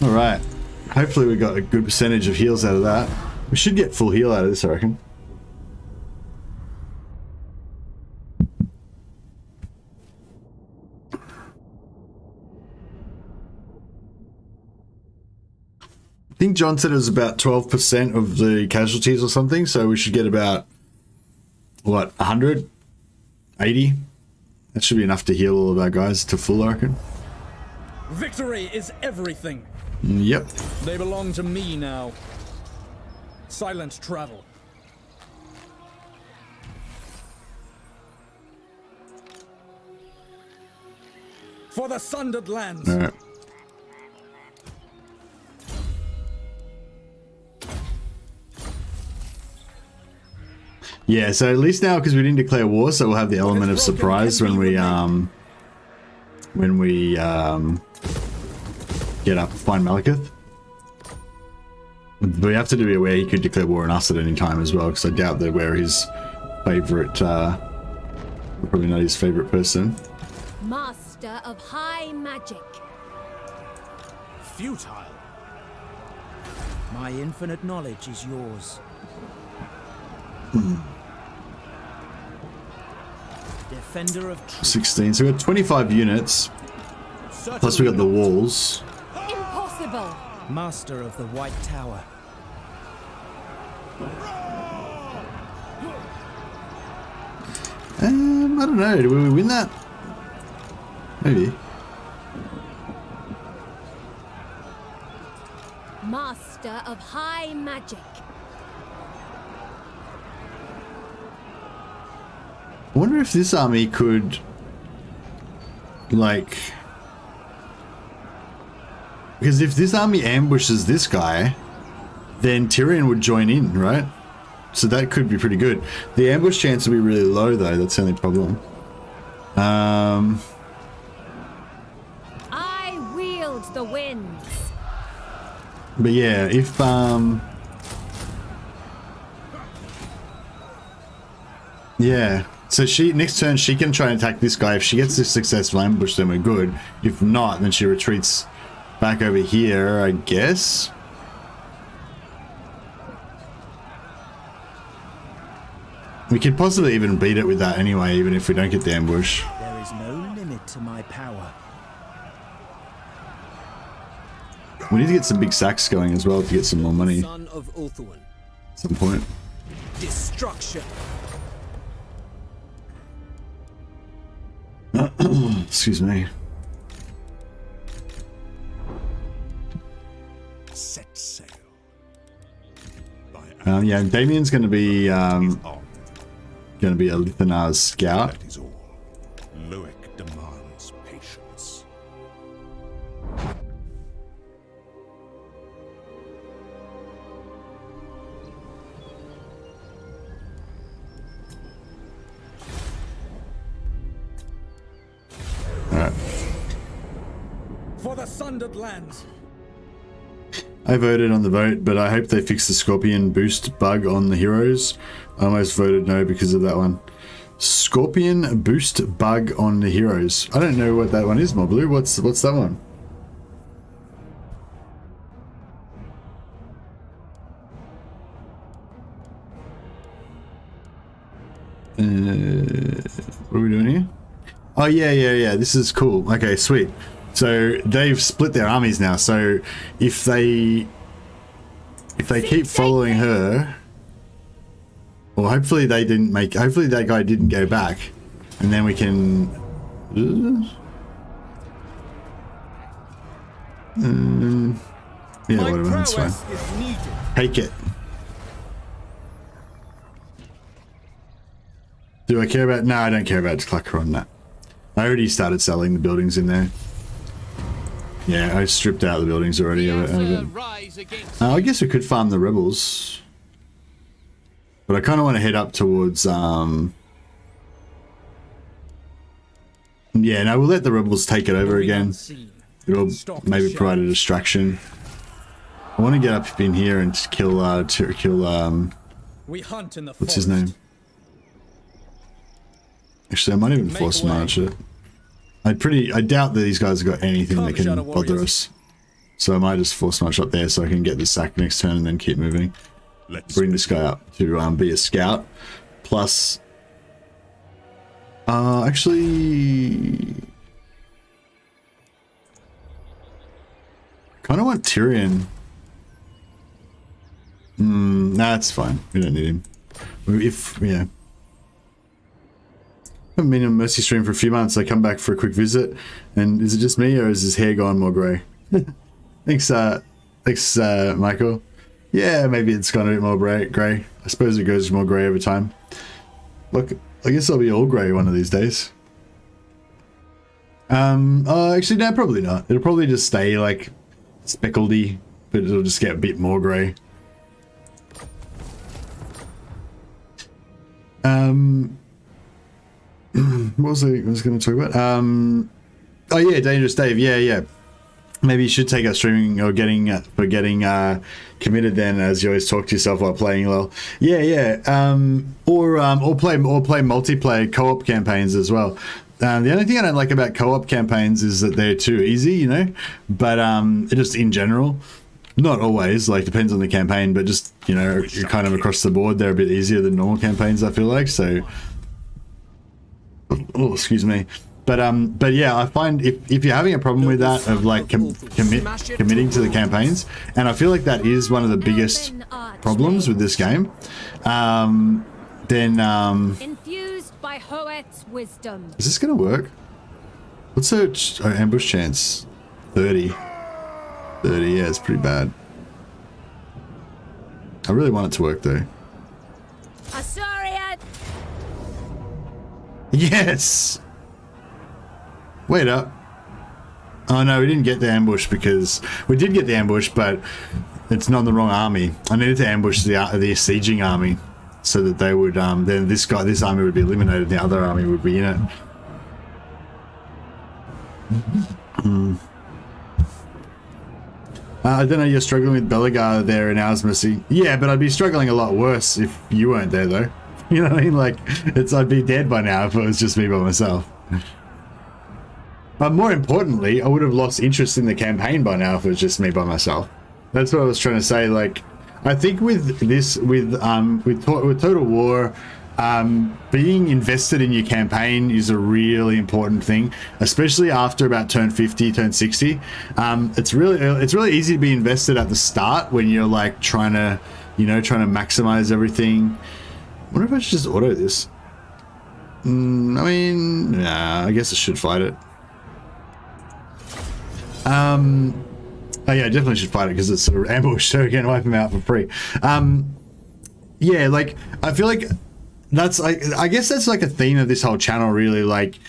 All right. Hopefully we got a good percentage of heals out of that. We should get full heal out of this, I reckon. I think John said it was about 12% of the casualties or something, so we should get about, what, 100? 80? That should be enough to heal all of our guys to full, I reckon. Victory is everything. Yep. They belong to me now. Silent travel. For the sundered lands. All right. Yeah, so at least now, because we didn't declare war, so we'll have the element of surprise when we get up, find Malikith. But we have to be aware he could declare war on us at any time as well, because I doubt that we're his favorite, probably not his favorite person. Master of high magic. Futile. My infinite knowledge is yours. Defender of truth. 16, so we got 25 units, plus we got the walls. Impossible. Master of the White Tower. I don't know, will we win that? Maybe. Master of high magic. I wonder if this army could, like, because if this army ambushes this guy, then Tyrion would join in, right? So that could be pretty good. The ambush chance would be really low, though. That's the only problem. I wield the winds. But yeah, if yeah. So next turn she can try and attack this guy. If she gets this successful ambush, then we're good. If not, then she retreats back over here, I guess. We could possibly even beat it with that anyway, even if we don't get the ambush. There is no limit to my power. We need to get some big sacks going as well to get some more money Son of Ulthuan. at some point. Destruction. Excuse me. Set sail. Yeah, Damien's going to be Alith Anar's scout. That is all. Loic demands patience. Alright. For the sundered lands. I voted on the vote, but I hope they fix the Scorpion boost bug on the heroes. I almost voted no because of that one. Scorpion boost bug on the heroes. I don't know what that one is, Moblu. What's that one? What are we doing here? Oh yeah. This is cool. Okay, sweet. So they've split their armies now. So if they keep following her, well, hopefully they didn't make. Hopefully that guy didn't go back, and then we can. Yeah, whatever. That's fine. Take it. Do I care about? No, I don't care about Clucker on that. I already started selling the buildings in there. Yeah, I stripped out the buildings already. I guess we could farm the rebels. But I kind of want to head up towards yeah, no, we'll let the rebels take it over again. It'll maybe provide a distraction. I want to get up in here and kill We hunt in the what's his name? Actually, I might even force march it. I doubt that these guys have got anything that can bother us. So I might just force march up there so I can get the sack next turn and then keep moving. Bring this guy up to be a scout. Plus, actually, kind of want Tyrion. Nah, it's fine. We don't need him. Yeah. I haven't been on Mercy Stream for a few months. I come back for a quick visit, and is it just me or is his hair gone more grey? Thanks, Michael. Yeah, maybe it's gone a bit more grey. I suppose it goes more grey over time. Look, I guess I'll be all grey one of these days. Actually, no, probably not. It'll probably just stay like speckledy, but it'll just get a bit more grey. What was I going to talk about? Oh yeah, Dangerous Dave. Yeah. Maybe you should take out streaming or getting committed then, as you always talk to yourself while playing LOL. Yeah. Or play multiplayer co-op campaigns as well. The only thing I don't like about co-op campaigns is that they're too easy, you know. But just in general, not always. Like depends on the campaign, but just you're kind of across the board, they're a bit easier than normal campaigns. I feel like so. Oh, excuse me. But yeah, I find if you're having a problem with that of like committing to the campaigns, and I feel like that is one of the biggest problems with this game, then infused by Hoet's wisdom. Is this gonna work? What's her ambush chance? 30. 30. Yeah, it's pretty bad. I really want it to work though. Assyrian. Yes. Wait up. Oh no, we didn't get the ambush because we did get the ambush, but it's not the wrong army. I needed to ambush the sieging army so that they would then this army would be eliminated, the other army would be in it. I don't know, you're struggling with Belagar there in Ausmercy. Yeah, but I'd be struggling a lot worse if you weren't there though. You know what I mean? Like I'd be dead by now if it was just me by myself. But more importantly, I would have lost interest in the campaign by now if it was just me by myself. That's what I was trying to say. Like, I think with this, with Total War, being invested in your campaign is a really important thing, especially after about turn 50, turn 60. It's really easy to be invested at the start when you're like trying to maximize everything. I wonder if I should just auto this. I mean, nah, I guess I should fight it. Oh yeah, I definitely should fight it because it's sort of ambush, so again, wipe him out for free. Yeah, like I feel like that's I guess that's like a theme of this whole channel, really, like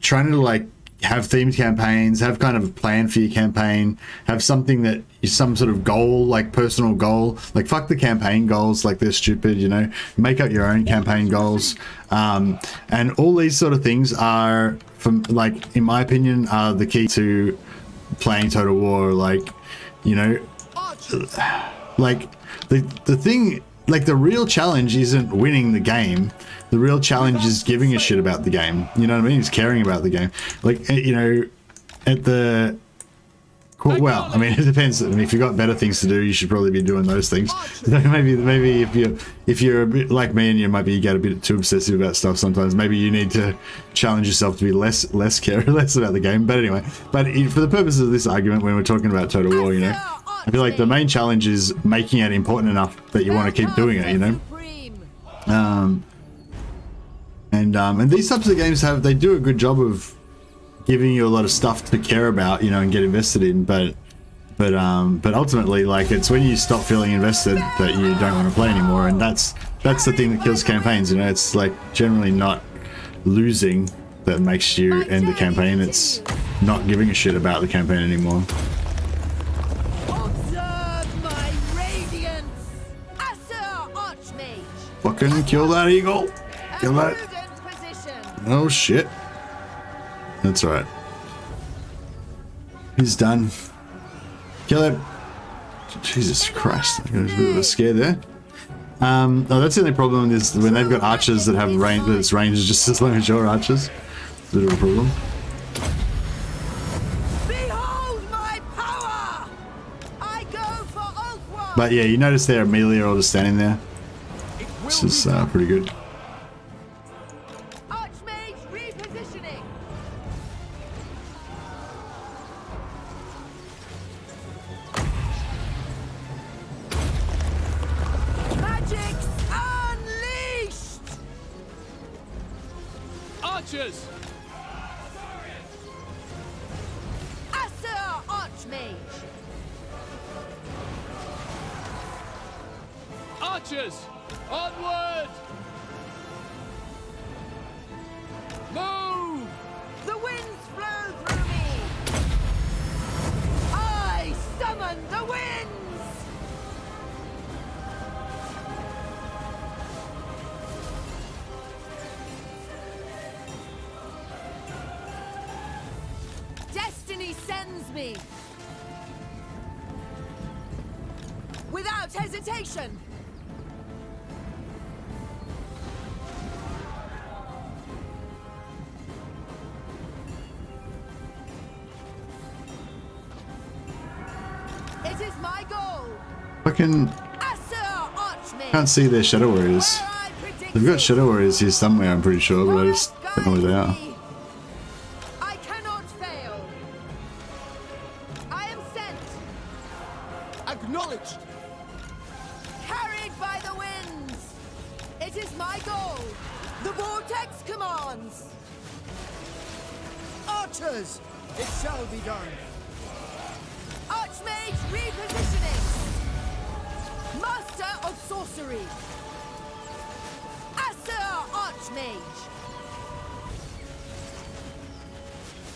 trying to like have themed campaigns, have kind of a plan for your campaign, have something that is some sort of goal, like personal goal. Like fuck the campaign goals, like they're stupid, you know. Make up your own campaign goals, and all these sort of things are, from like in my opinion, are the key to playing Total War. Like, you know, like the thing, like the real challenge isn't winning the game. The real challenge is giving a shit about the game. You know what I mean? It's caring about the game. Like, you know, at the well, I mean, it depends. I mean, if you've got better things to do, you should probably be doing those things. Maybe if you're a bit like me and you get a bit too obsessive about stuff sometimes, maybe you need to challenge yourself to be less about the game. But anyway, for the purposes of this argument, when we're talking about Total War, you know, I feel like the main challenge is making it important enough that you want to keep doing it, you know. And these types of games they do a good job of giving you a lot of stuff to care about, you know, and get invested in, but ultimately, like, it's when you stop feeling invested that you don't want to play anymore, and that's the thing that kills campaigns, you know. It's like generally not losing that makes you end the campaign, it's not giving a shit about the campaign anymore. Observe my radiance, Asur Archmage. Fucking kill that eagle. Kill that. Oh shit. That's alright. He's done. Kill him. Jesus Christ. I was a bit of a scare there. Oh, that's the only problem is when they've got archers that have range, that's range is just as long as your archers. It's a bit of a problem. Behold my power! I go for Oakwall! But yeah, you notice they're immediately all just standing there. This is pretty good. Archmage repositioning! Magic's unleashed! Archers! Asur Archmage! Archers! Onward! Move! The winds flow through me! I summon the winds! Destiny sends me! Without hesitation! It is my goal! Fucking Asur Archmage! can't see their shadow warriors. Where I predicted. They've got shadow warriors here somewhere, I'm pretty sure, but I just don't know where they are. I cannot fail. I am sent, Acknowledged! carried by the winds. It is my goal. The vortex commands. Archers! It shall be done. Archmage repositioning. Master of sorcery. Asur Archmage.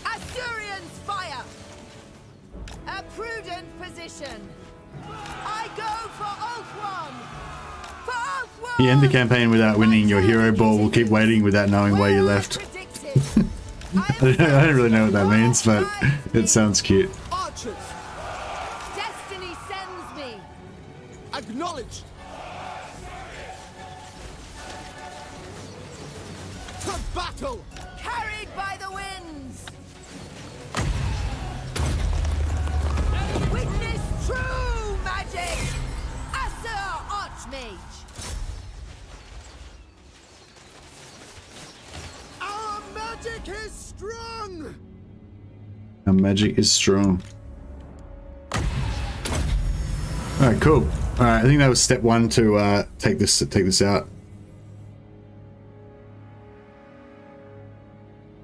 Asturian's fire. A prudent position. I go for Oakwall. For Oakwall. You end the campaign without winning, your hero ball will keep waiting without knowing where you left. I don't really know what that means, but it sounds cute. Archers! Destiny sends me. Acknowledged! To battle! Carried by the winds. Witness true magic. Asur Archmage. Our magic is strong! Our magic is strong. Alright, cool. Alright, I think that was step one to take this out.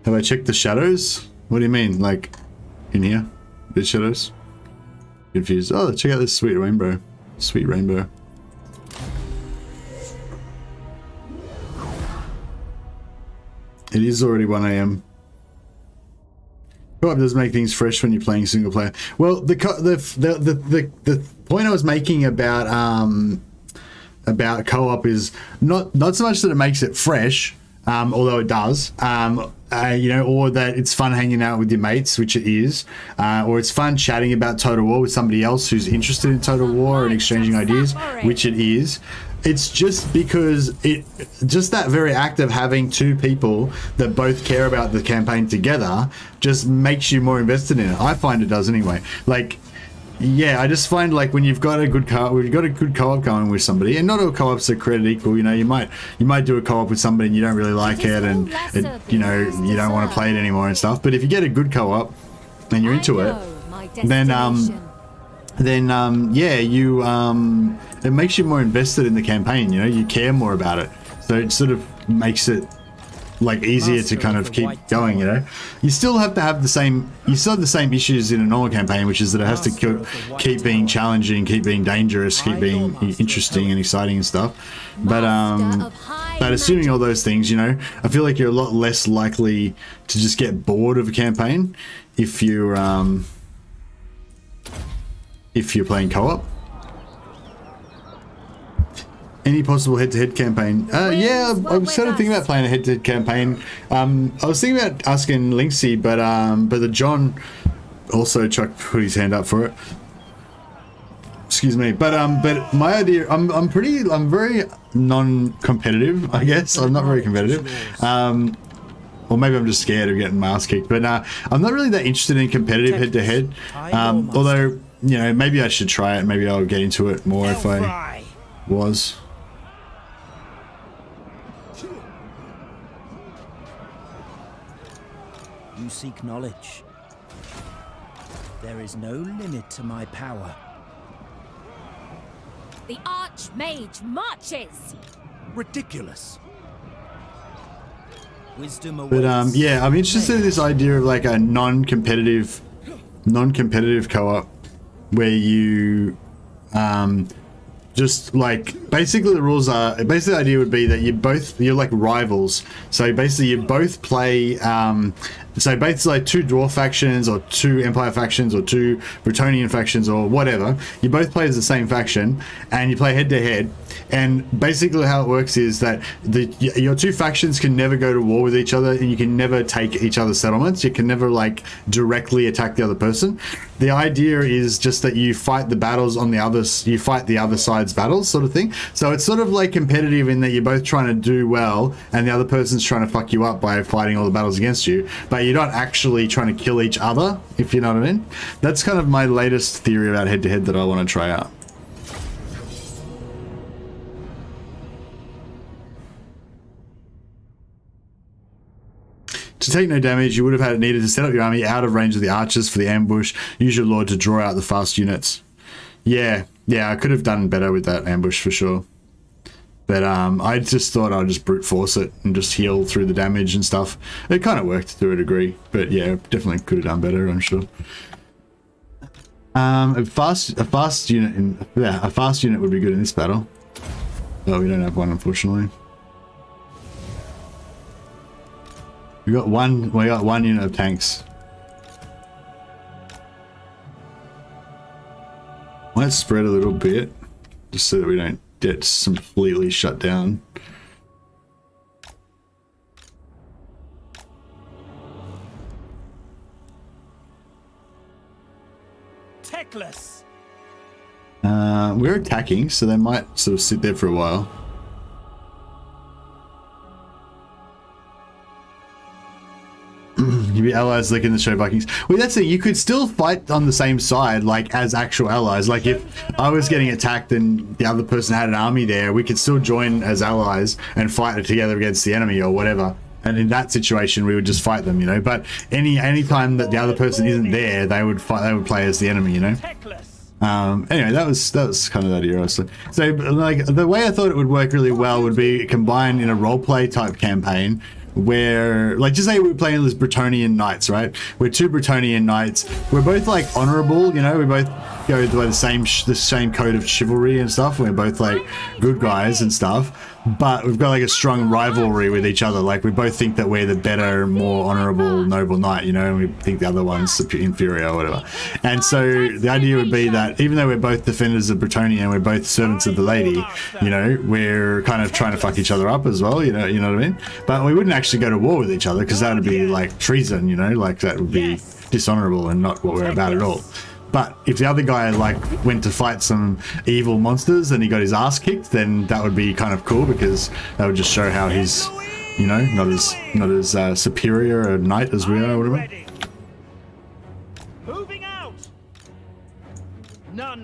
Have I checked the shadows? What do you mean? Like in here? The shadows? Confused. Oh, check out this sweet rainbow. Sweet rainbow. It is already 1 AM. Co-op does make things fresh when you're playing single player. Well, the point I was making about co-op is not so much that it makes it fresh, although it does, you know, or that it's fun hanging out with your mates, which it is, or it's fun chatting about Total War with somebody else who's interested in Total War and exchanging ideas, which it is. It's just because just that very act of having two people that both care about the campaign together just makes you more invested in it. I find it does anyway. Like, yeah, I just find like when you've got a good co-op going with somebody, and not all co-ops are created equal. You know, you might do a co-op with somebody and you don't really like it, and you know you don't want to play it anymore and stuff. But if you get a good co-op and you're into it, then yeah, you it makes you more invested in the campaign. You know, you care more about it, so it sort of makes it like easier to kind of keep going. You know, you still have to have the same issues in a normal campaign, which is that it has to keep being challenging, keep being dangerous, keep being interesting and exciting and stuff. But assuming all those things, you know, I feel like you're a lot less likely to just get bored of a campaign if you're playing co-op. Any possible head-to-head campaign? Yeah, I'm sort of thinking about playing a head-to-head campaign. I was thinking about asking Linksy, but the John also put his hand up for it. Excuse me, but my idea, I'm very non-competitive, I guess. I'm not very competitive. Or maybe I'm just scared of getting my ass kicked. But I'm not really that interested in competitive head-to-head. Although, you know, maybe I should try it. Maybe I'll get into it more if I was. You seek knowledge. There is no limit to my power. The Archmage marches! Ridiculous. Wisdom awaits. But yeah, I'm interested in this idea of like a non-competitive co-op where you just like basically the rules are basically the idea would be that you're like rivals. So basically you both play so basically like 2 dwarf factions or 2 empire factions or 2 Bretonnian factions or whatever. You both play as the same faction and you play head to head. And basically how it works is that your 2 factions can never go to war with each other, and you can never take each other's settlements. You can never like directly attack the other person. The idea is just that you fight the battles on the other side's battles, sort of thing. So it's sort of like competitive in that you're both trying to do well and the other person's trying to fuck you up by fighting all the battles against you, but you're not actually trying to kill each other, if you know what I mean. That's kind of my latest theory about head to head that I want to try out. To take no damage, you would have needed to set up your army out of range of the archers for the ambush. Use your lord to draw out the fast units. Yeah, I could have done better with that ambush for sure. But I just thought I'd just brute force it and just heal through the damage and stuff. It kind of worked to a degree, but yeah, definitely could have done better, I'm sure. A fast unit would be good in this battle. Oh, we don't have one, unfortunately. We got one unit of tanks. Might spread a little bit, just so that we don't get completely shut down. Techless. We're attacking, so they might sort of sit there for a while. You'd be allies like in the show Vikings. Well, that's it. You could still fight on the same side, like as actual allies. Like if I was getting attacked and the other person had an army there, we could still join as allies and fight it together against the enemy or whatever. And in that situation, we would just fight them, you know. But any time that the other person isn't there, they would play as the enemy, you know. Anyway, that was kind of that era. So like the way I thought it would work really well would be combined in a roleplay type campaign. Where, like, just say we're playing as Bretonnian knights, right? We're 2 Bretonnian knights. We're both like honorable, you know. We both go by the same code of chivalry and stuff. We're both like good guys and stuff. But we've got like a strong rivalry with each other. Like we both think that we're the better, more honorable, noble knight, you know, and we think the other one's inferior or whatever. And so the idea would be that even though we're both defenders of Bretonnia and we're both servants of the lady, you know, we're kind of trying to fuck each other up as well, you know what I mean? But we wouldn't actually go to war with each other because that would be like treason, you know, like that would be dishonorable and not what we're about at all. But if the other guy like went to fight some evil monsters and he got his ass kicked, then that would be kind of cool because that would just show how he's, you know, not as superior a knight as we are or whatever.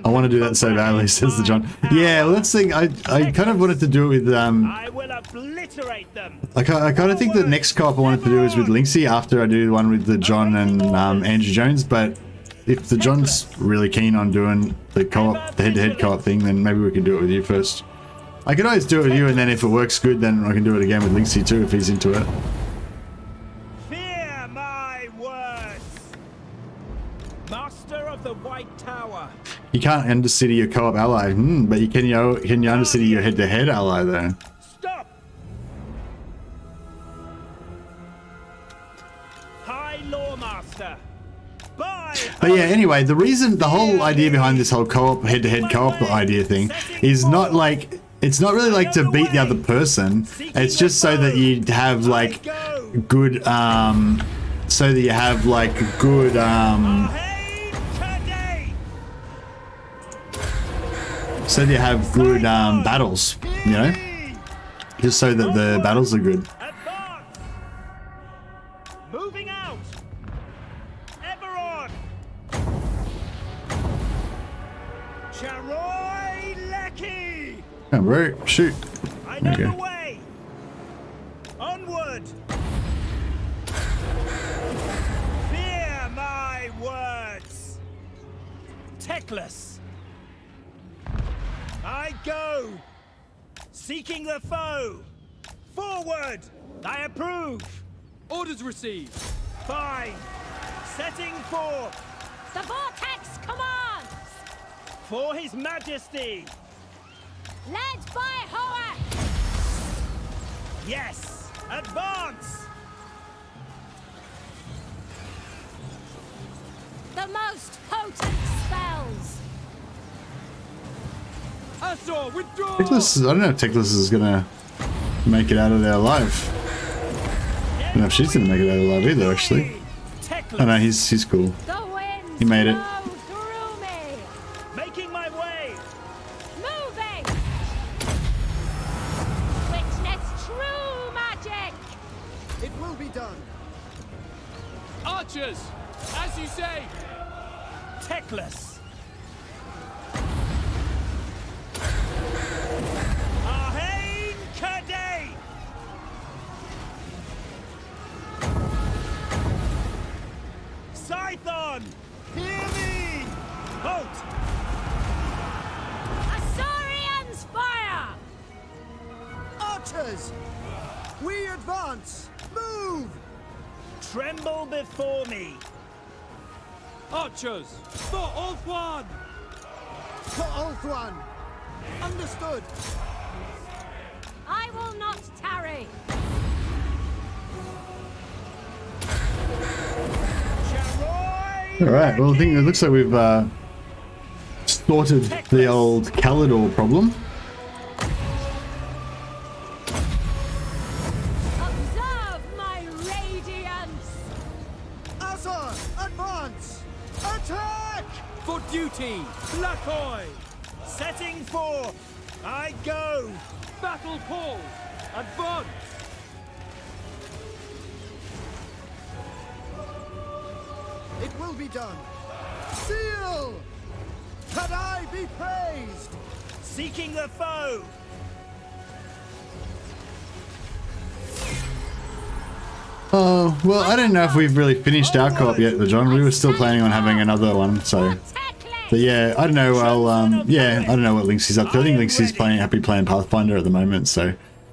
I want to do that so badly, says the John. Yeah, well, that's the thing. I kind of wanted to do it with I will obliterate them. I kind of think the next co-op I wanted to do is with Linksy after I do the one with the John and Andrew Jones, but if the John's really keen on doing the co-op, the head-to-head co-op thing, then maybe we can do it with you first. I could always do it with you, and then if it works good, then I can do it again with Linksy too, if he's into it. Fear my words. Master of the White Tower. You can't undercity your co-op ally, but you can you undercity your head-to-head ally though. Stop. High Lawmaster. But yeah, anyway, the whole idea behind this whole co-op, head-to-head co-op idea thing is not like it's not really like to beat the other person. It's just so that you have like good so that you have like good so that you have good battles, you know, just so that the battles are good. Moving out. Ever on. Come bro, shoot. I know the way. Onward. Fear my words. Teclis. I go. Seeking the foe. Forward. I approve. Orders received. Fine. Setting for. The Vortex commands! For His Majesty. Led by Hoa! Yes! Advance! The most potent spells! Asor, withdraw! Teclis, I don't know if Teclis is gonna make it out of there alive. I don't know if she's gonna make it out alive either, actually. Oh no, he's cool. The winds He made it. blow through me! Making my way! Moving! Witness true magic! It will be done. Archers, as you say. Teclis! Arhain Cathay! Scython! Hear me! Halt! Asaurians fire! Archers! We advance! Move! Tremble before me! Archers, for Old One. For Ulthuan! Understood! I will not tarry! Alright, well I think it looks like we've sorted the old Calidor problem. Observe my radiance! Azor! Advance! Attack! For duty, Blackoi. Setting for! I go! Battle call. Advance. It will be done! Seal! Cathay be praised! Seeking the foe! Oh, well I don't know if we've really finished our co-op yet, John. We were still planning on having another one, so. But yeah, I don't know, yeah, I don't know what Lynxie's up to. I think Lynxie's happy playing Pathfinder at the moment, so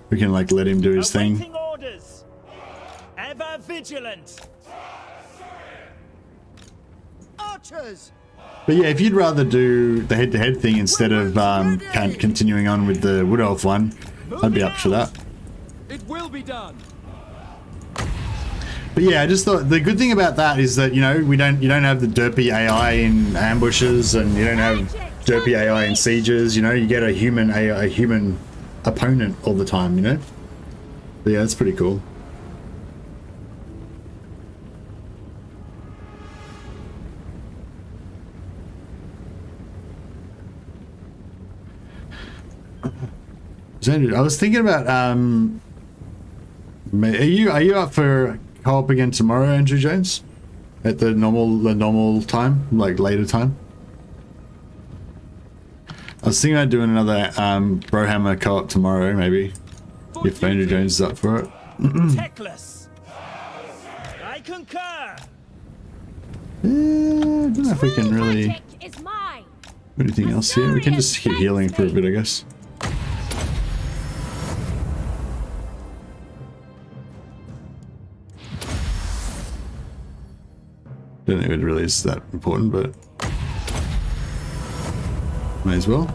we can like let him do his thing. Awaiting orders. Ever vigilant. Archers! But yeah, if you'd rather do the head-to-head thing instead of continuing on with the Wood Elf one, I'd be up for that. It will be done. But yeah, I just thought the good thing about that is that, you know, you don't have the derpy AI in ambushes, and you don't have derpy AI in sieges. You know, you get a human opponent all the time. You know. But yeah, that's pretty cool. I was thinking about are you up for co-op again tomorrow, Andrew Jones? At the normal time, like later time? I was thinking about doing another Warhammer co-op tomorrow, maybe. If Andrew Jones is up for it. Teclis. I concur. I don't know if we can really Magic is mine! do anything else here. We can just keep healing for a bit, I guess. Don't think it really is that important, but may as well.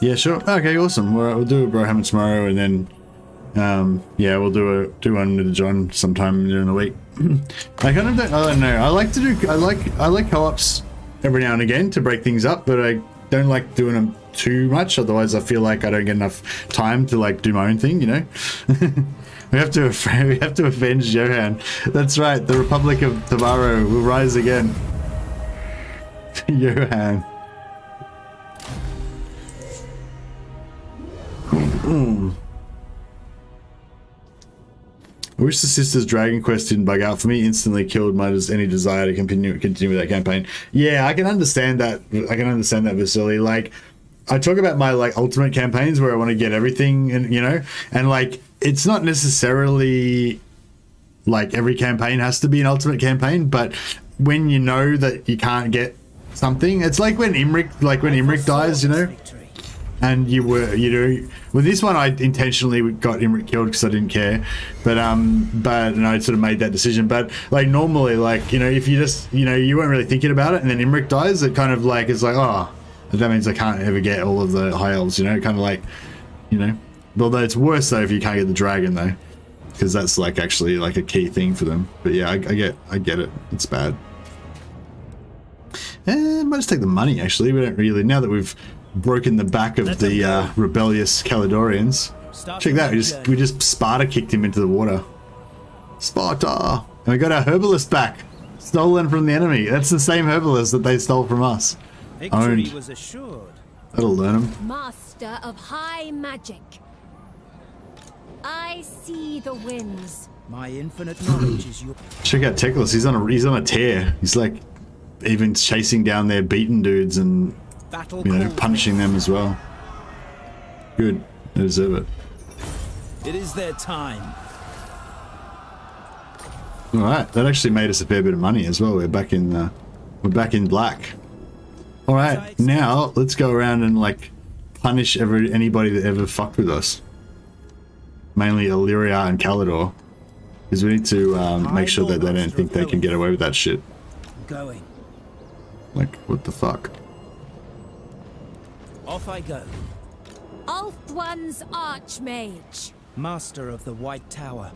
Yeah, sure. Okay, awesome. We'll do a Warhammer tomorrow, and then Yeah, we'll do one with John sometime during the week. I kind of don't know. I like co-ops every now and again to break things up, but I don't like doing them too much. Otherwise, I feel like I don't get enough time to like do my own thing. You know, we have to avenge Johan. That's right. The Republic of Tomorrow will rise again. Johan. I wish the Sisters Dragon Quest didn't bug out for me. Instantly killed my any desire to continue with that campaign. Yeah, I can understand that. I can understand that, Vasily. Like, I talk about my like ultimate campaigns where I want to get everything, and you know, and like it's not necessarily like every campaign has to be an ultimate campaign, but when you know that you can't get something, it's like when Imric dies, you know. And you know, with this one I intentionally got Imric killed because I didn't care, but and I sort of made that decision. But like normally, like, you know, if you just, you know, you weren't really thinking about it, and then Imric dies, it kind of like, it's like, oh, that means I can't ever get all of the high elves, you know, kind of like, you know. Although it's worse though if you can't get the dragon though, because that's like actually like a key thing for them. But yeah, I get it. It's bad. Might just take the money actually. We don't really, now that we've broken the back of the rebellious Caledonians. Check that, we just Sparta kicked him into the water. Sparta! And we got our herbalist back. Stolen from the enemy. That's the same herbalist that they stole from us. Victory was assured. That'll learn him. Master of high magic. I see the winds. My infinite knowledge is your... Check out Teclis, he's on a tear. He's like even chasing down their beaten dudes and, you know, punishing them as well. Good, they deserve it. It is their time. All right, that actually made us a fair bit of money as well. We're back in black. All right, now let's go around and like punish anybody that ever fucked with us. Mainly Illyria and Calidor, because we need to make sure that they don't think they can get away with that shit. Going. Like, what the fuck? Off I go. Ulthuan's Archmage. Master of the White Tower.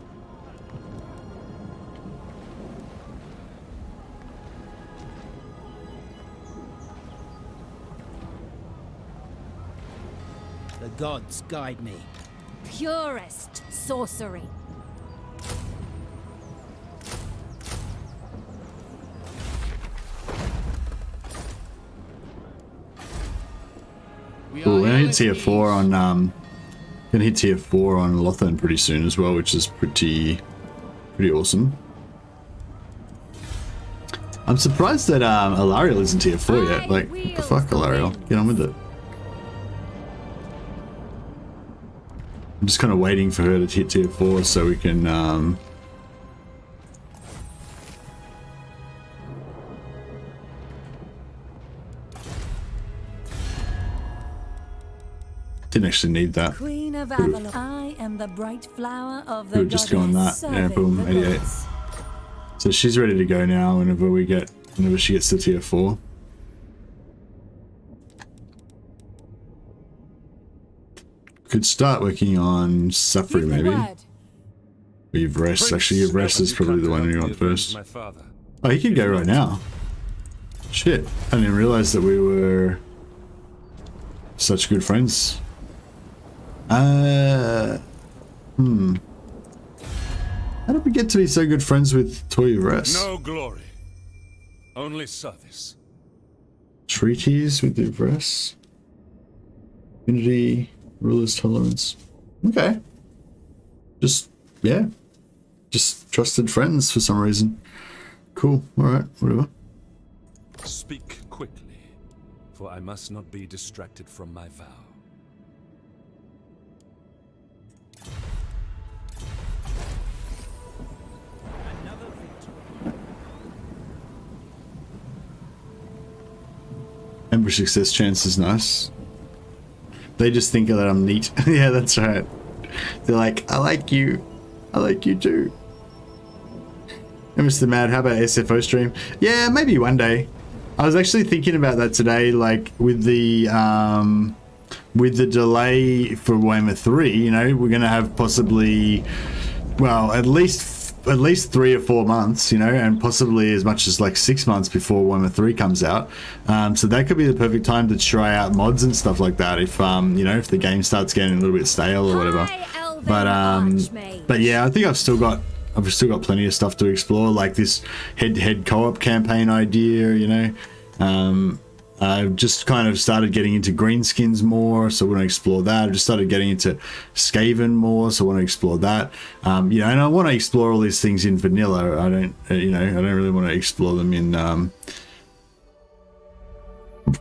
The gods guide me. Purest sorcery. Cool, we're gonna hit tier 4 on Lothern pretty soon as well, which is pretty awesome. I'm surprised that Alariel isn't tier 4 yet. Like, what the fuck, Alariel? Get on with it. I'm just kind of waiting for her to hit tier 4 so we can didn't actually need that. Queen of Avalon. I am the bright flower of the We'll just go on that. Yeah, boom, 88. So she's ready to go now whenever she gets to tier 4. Could start working on Safri maybe. Yvresse. Actually, Yvresse is probably the one you want first. Oh, he can go right now. Shit. I didn't realize that we were such good friends. How did we get to be so good friends with Toy Yvresse? No glory. Only service. Treaties with Yvresse. Unity. Ruler's tolerance. Okay. Just trusted friends for some reason. Cool. Alright, whatever. Speak quickly, for I must not be distracted from my vow. Ambush success chance is nice. They just think that I'm neat. Yeah, that's right. They're like, I like you. I like you too. And Mr. Mad, how about SFO stream? Yeah, maybe one day. I was actually thinking about that today, like with the with the delay for Warhammer 3, you know, we're going to have possibly, well, at least 3 or 4 months, you know, and possibly as much as like 6 months before Warhammer 3 comes out. So that could be the perfect time to try out mods and stuff like that if, you know, if the game starts getting a little bit stale or whatever. But yeah, I think I've still got plenty of stuff to explore, like this head-to-head co-op campaign idea, you know. I've just kind of started getting into greenskins more, so I want to explore that. I've just started getting into Skaven more, so I want to explore that. You know, and I want to explore all these things in vanilla. I don't really want to explore them in,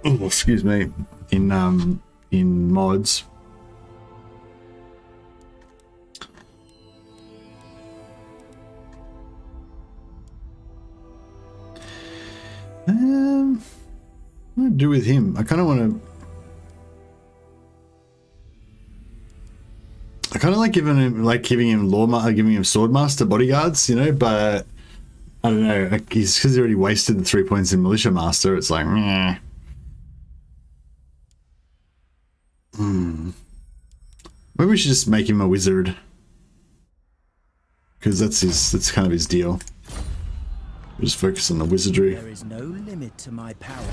excuse me, in mods. What do I do with him? I kind of want to. I kind of like giving him swordmaster bodyguards, you know. But I don't know. Because he already wasted the 3 points in militia master. It's like, meh. Maybe we should just make him a wizard, because that's kind of his deal. Just focus on the wizardry. There is no limit to my power.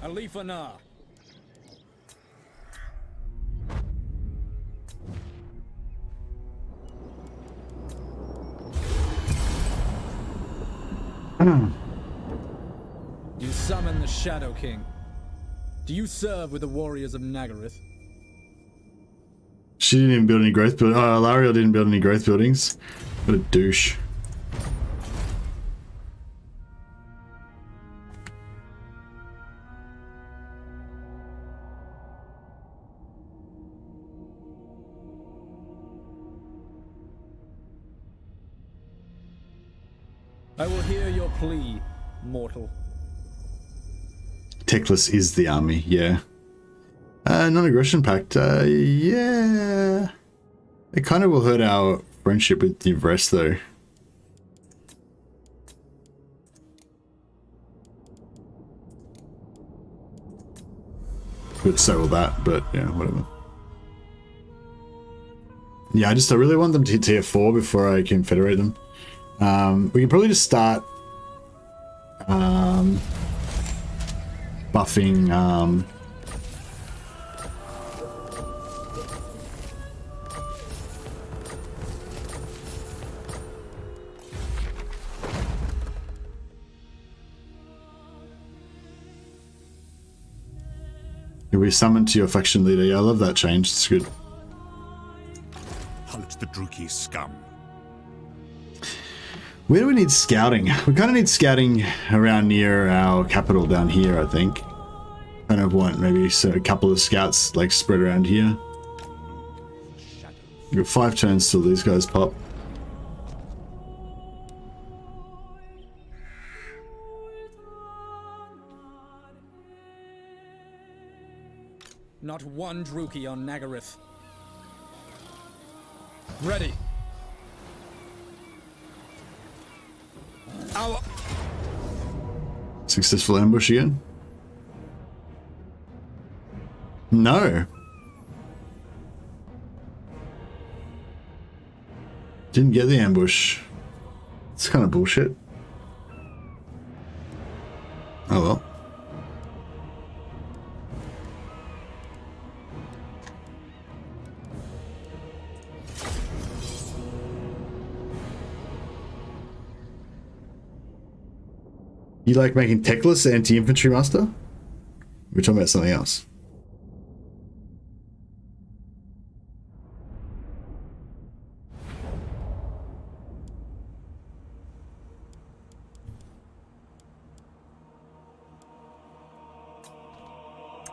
Alith Anar. You summon the Shadow King. Do you serve with the warriors of Nagaryth? She didn't even build any growth buildings. Oh, Lariel didn't build any growth buildings. What a douche. I will hear your plea, mortal. Teclis is the army, yeah. Non-aggression pact, yeah. It kind of will hurt our friendship with the rest, though. But so will that, but yeah, whatever. Yeah, I really want them to hit tier 4 before I confederate them. We can probably just start buffing you'll be summoned to your faction leader. Yeah, I love that change. It's good. Halt the Druki scum. Where do we need scouting? We kind of need scouting around near our capital down here, I think. Kind of want maybe a couple of scouts like spread around here. We've got 5 turns till these guys pop. Not one Druki on Nagaryth. Ready. Our Successful ambush again? No. Didn't get the ambush. It's kind of bullshit. Oh well. You like making Teclis anti-infantry master? We're talking about something else.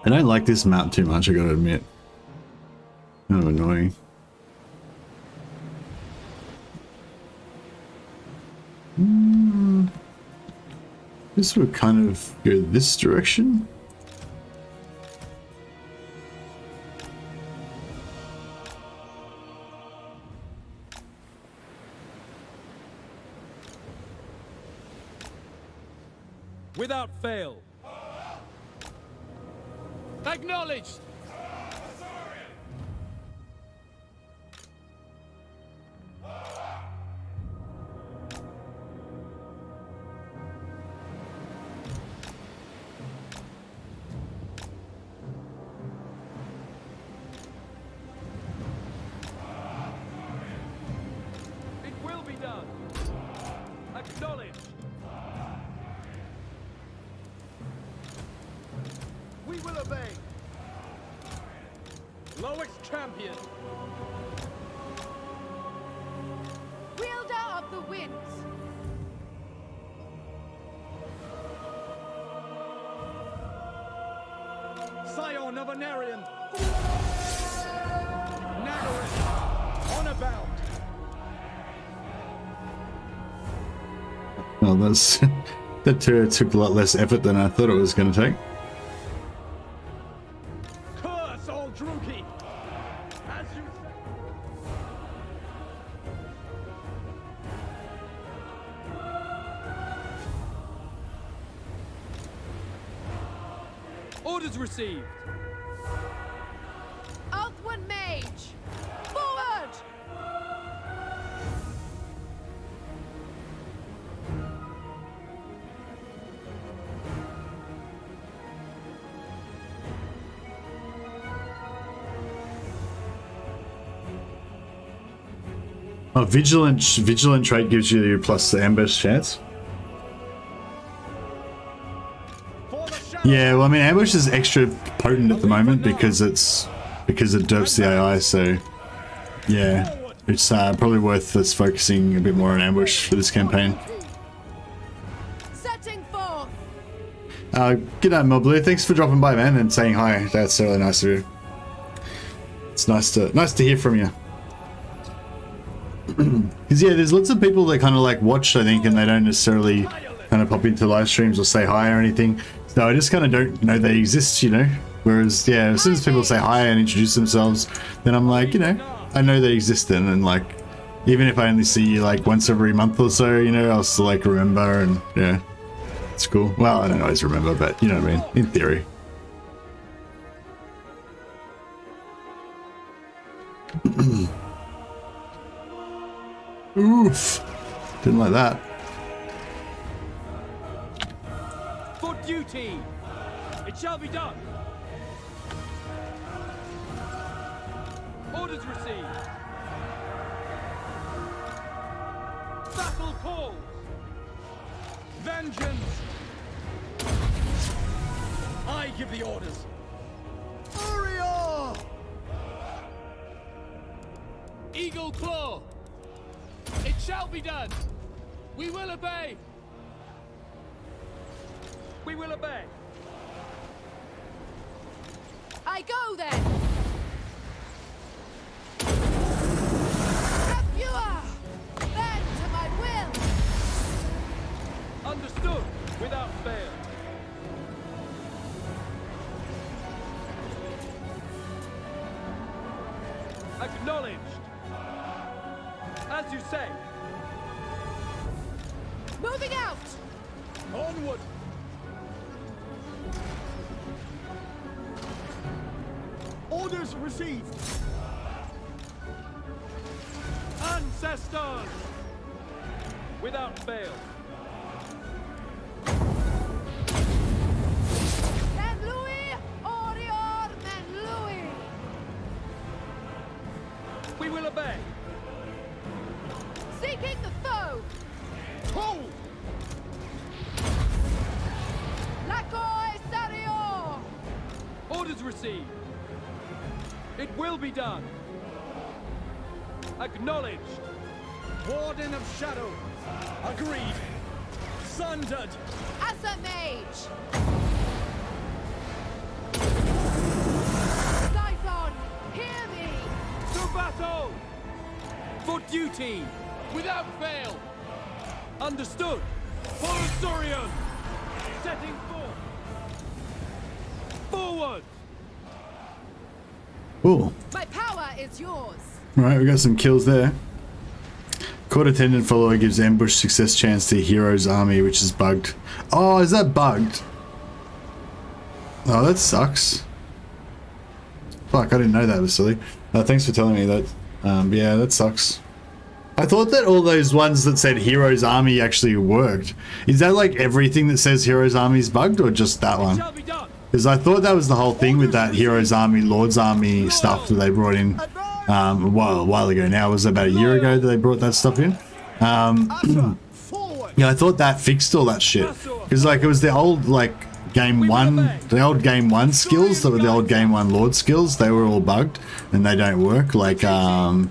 I don't like this map too much, I gotta admit. Kind of annoying. This would kind of go this direction. fail. Acknowledged. It will be done. Acknowledged. We will obey. Lowest champion. Wielder of the winds. Scion of Anarian. Nagarin. On about. Well, that's that took a lot less effort than I thought it was going to take. Curse all Druki. As you say. Orders received. Althwan Mage. Forward! Oh, vigilant trait gives you your plus the ambush chance. Yeah, well, I mean, ambush is extra potent at the moment because it derps the AI. So, yeah, it's probably worth us focusing a bit more on ambush for this campaign. Setting forth. G'day, Moblue. Thanks for dropping by, man, and saying hi. That's really nice of you. It's nice to hear from you. Because yeah, there's lots of people that kind of like watch, I think, and they don't necessarily kind of pop into live streams or say hi or anything. So I just kind of don't know they exist, you know. Whereas yeah, as soon as people say hi and introduce themselves, then I'm like, you know, I know they exist then, and like even if I only see you like once every month or so, you know, I'll still like remember, and yeah, it's cool. Well, I don't always remember, but you know what I mean, in theory. Oof. Didn't like that. For duty. It shall be done. Orders received. Battle calls. Vengeance. I give the orders. Warrior! Eagle Claw. It shall be done. We will obey. We will obey. I go then. Refuah! Bend to my will. Understood without fail. Acknowledged. As you say. Moving out. Onward. Orders received. Ancestors. Without fail. Men Louis, Orior, Men Louis. We will obey. Seeking the foe. Hold. Lakoi Sario. Orders received. It will be done. Acknowledged. Warden of Shadow. Agreed. Sundered. As a mage. Scython, hear me. To battle. For duty. Without fail. Understood. For Azorian. Setting forth. Forward. Cool. My power is yours. Alright, we got some kills there. Court attendant follower gives ambush success chance to hero's army, which is bugged. Oh, is that bugged? Oh, that sucks. Fuck, I didn't know that was silly. Thanks for telling me that. Yeah, that sucks. I thought that all those ones that said Heroes Army actually worked. Is that like everything that says Heroes Army is bugged, or just that one? Because I thought that was the whole thing with that Heroes Army, Lord's Army stuff that they brought in a while ago now. It was about a year ago that they brought that stuff in. Yeah, I thought that fixed all that shit. Because like it was the old like game one skills that were the old game one Lord skills. They were all bugged and they don't work. Like the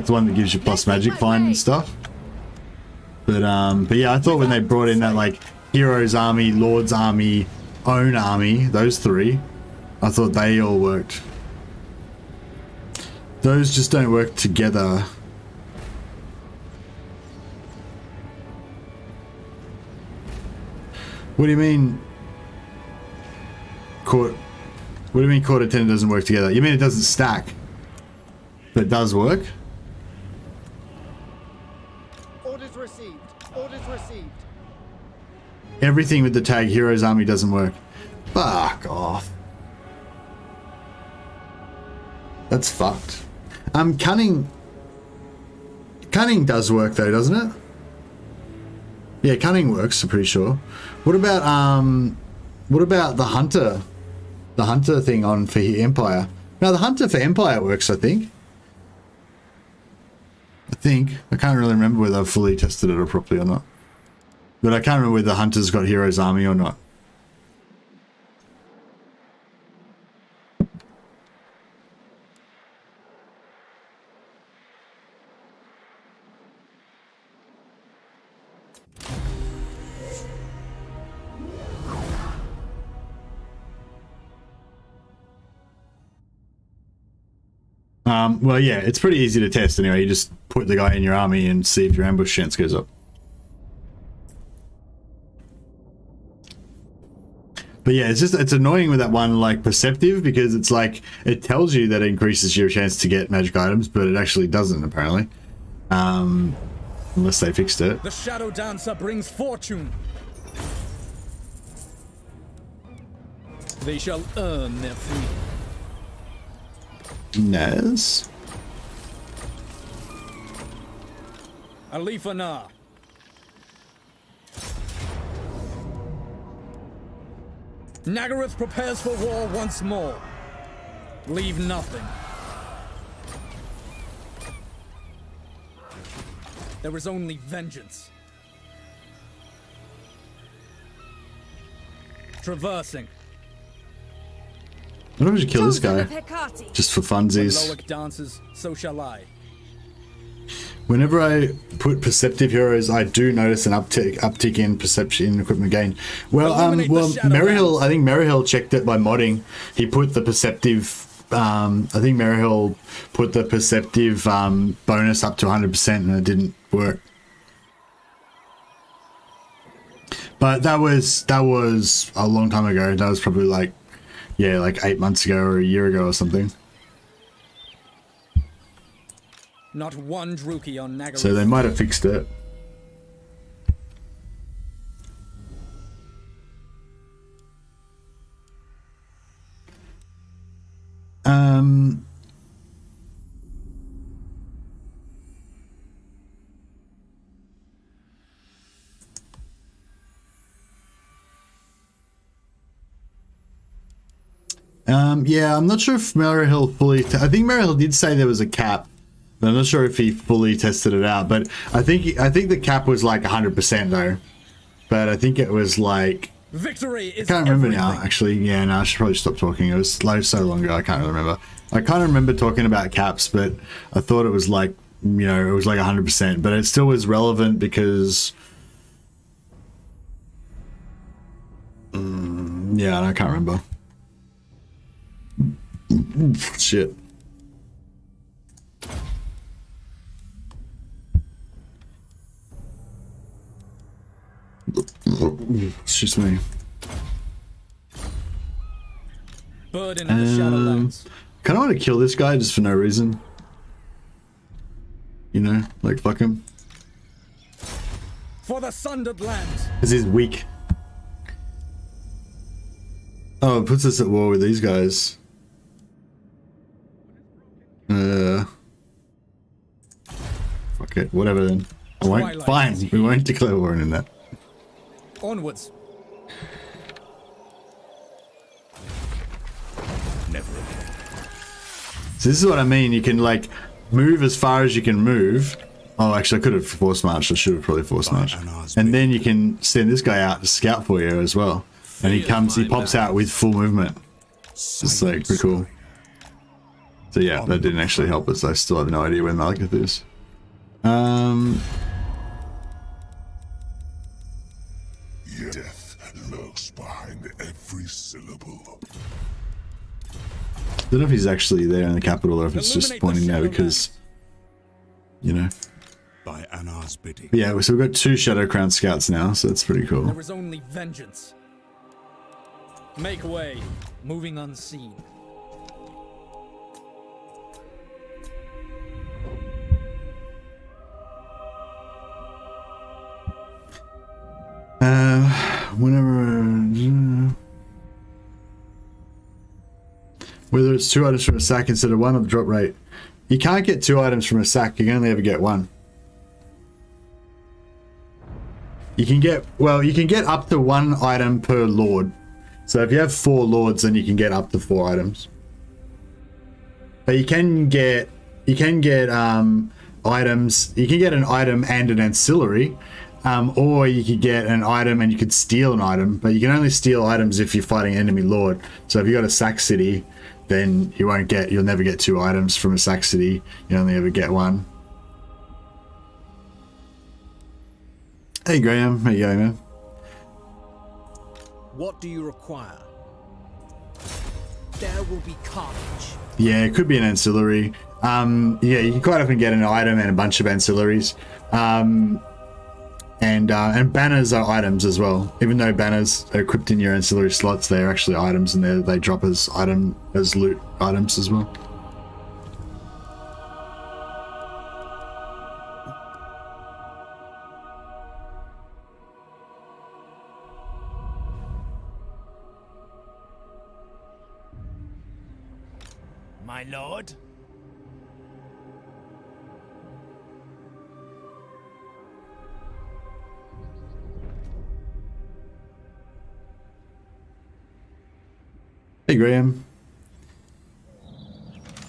one that gives you plus magic find and stuff. But yeah, I thought when they brought in that like Heroes Army, Lord's Army, Own Army, those three, I thought they all worked. Those just don't work together. What do you mean? What do you mean quarter 10 doesn't work together? You mean it doesn't stack, but it does work? Orders received. Orders received. Everything with the tag Heroes Army doesn't work. Fuck off. That's fucked. Cunning does work though, doesn't it? Yeah, cunning works, I'm pretty sure. What about the hunter? The hunter thing on for Empire. Now the hunter for Empire works, I think. I can't really remember whether I've fully tested it or properly or not. But I can't remember whether the hunter's got Heroes Army or not. Well, yeah, it's pretty easy to test anyway. You just put the guy in your army and see if your ambush chance goes up. But yeah, it's annoying with that one, like, perceptive, because it's like, it tells you that it increases your chance to get magic items, but it actually doesn't, apparently. Unless they fixed it. The Shadow Dancer brings fortune. They shall earn their freedom. Nez. Alith Anar. Nagaroth prepares for war once more. Leave nothing. There is only vengeance. Traversing. Why don't we just kill this guy? Just for funsies. When Loic dances, so shall I. Whenever I put perceptive heroes, I do notice an uptick in perception equipment gain. Well, Merrihill, I think Merrihill checked it by modding. He put the perceptive, I think Merrihill put the perceptive bonus up to 100% and it didn't work. But that was a long time ago. That was probably like, yeah, like 8 months ago or a year ago or something. Not one Druki on Nagaroth. So they might have fixed it. Yeah, I'm not sure if Merrihill fully... I think Merrihill did say there was a cap, but I'm not sure if he fully tested it out. But I think the cap was like 100% though. But I think it was like... Victory is I can't remember everything. now, actually. Yeah, no, I should probably stop talking. It was so long ago, I can't really remember. I kind of remember talking about caps, but I thought it was like, you know, it was like 100%. But it still was relevant because... yeah, I can't remember. Shit. It's just me. Burden of the Shadowlands. Kind of want to kill this guy just for no reason. You know, like fuck him. For the Sundered Lands. Because he's weak. Oh, it puts us at war with these guys. Fuck it, whatever then. I won't. Fine, we won't declare war in that. Onwards. Never again. So this is what I mean. You can like move as far as you can move. Oh, actually, I could have force marched. I should have probably force marched. And then you can send this guy out to scout for you as well. And he pops out with full movement. It's like pretty cool. So yeah, that didn't actually help us. I still have no idea where Malikith is. Death lurks behind every syllable. I don't know if he's actually there in the capital or if it's just pointing there because, you know. By Anar's bidding. But yeah, so we've got 2 Shadow Crown scouts now, so that's pretty cool. There is only vengeance. Make way, moving unseen. Whether it's 2 items from a sack instead of 1 of the drop rate. You can't get 2 items from a sack, you can only ever get 1. You can get, well, you can get up to 1 item per lord. So if you have 4 lords, then you can get up to 4 items. But you can get items, you can get an item and an ancillary, or you could get an item and you could steal an item, but you can only steal items if you're fighting enemy lord. So if you got a sack city, then you'll never get 2 items from a sack city. You only ever get 1. Hey Graham, how you going, man? What do you require? There will be carnage. Yeah, it could be an ancillary. Yeah, you can quite often get an item and a bunch of ancillaries. And banners are items as well. Even though banners are equipped in your ancillary slots, they're actually items, and they drop as loot items as well. My lord? Hey Graham.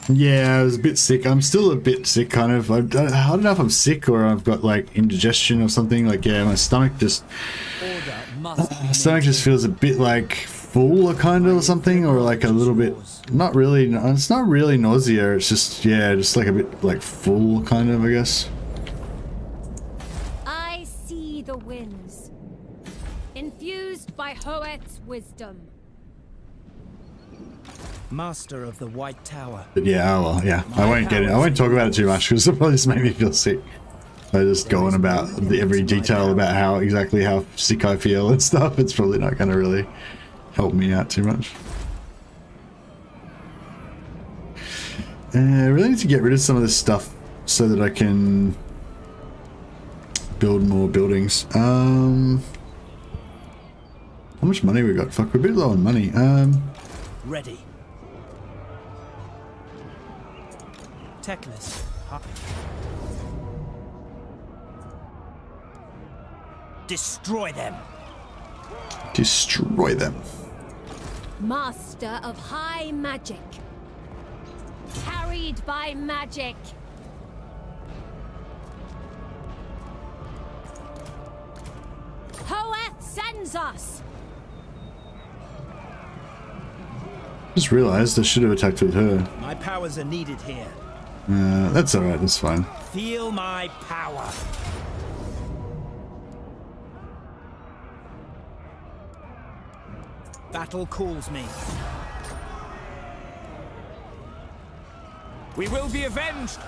Yeah, I was a bit sick. I'm still a bit sick, kind of. I don't know if I'm sick or I've got like indigestion or something. Like, yeah, my stomach just feels a bit like full, kind of, or something, or like a little bit. Not really. It's not really nausea. It's just, yeah, just like a bit like full, kind of, I guess. I see the winds, infused by Hoeth's wisdom. Master of the White Tower. But yeah, well, yeah. I won't talk about it too much because it'll probably just make me feel sick. I just go on about every detail about how sick I feel and stuff. It's probably not going to really help me out too much. I really need to get rid of some of this stuff so that I can build more buildings. How much money we got? Fuck, we're a bit low on money. Ready. Techless. Destroy them. Destroy them. Master of high magic. Carried by magic. Hoeth sends us. Just realized I should have attacked with her. My powers are needed here. That's alright, that's fine. Feel my power. Battle calls me. We will be avenged!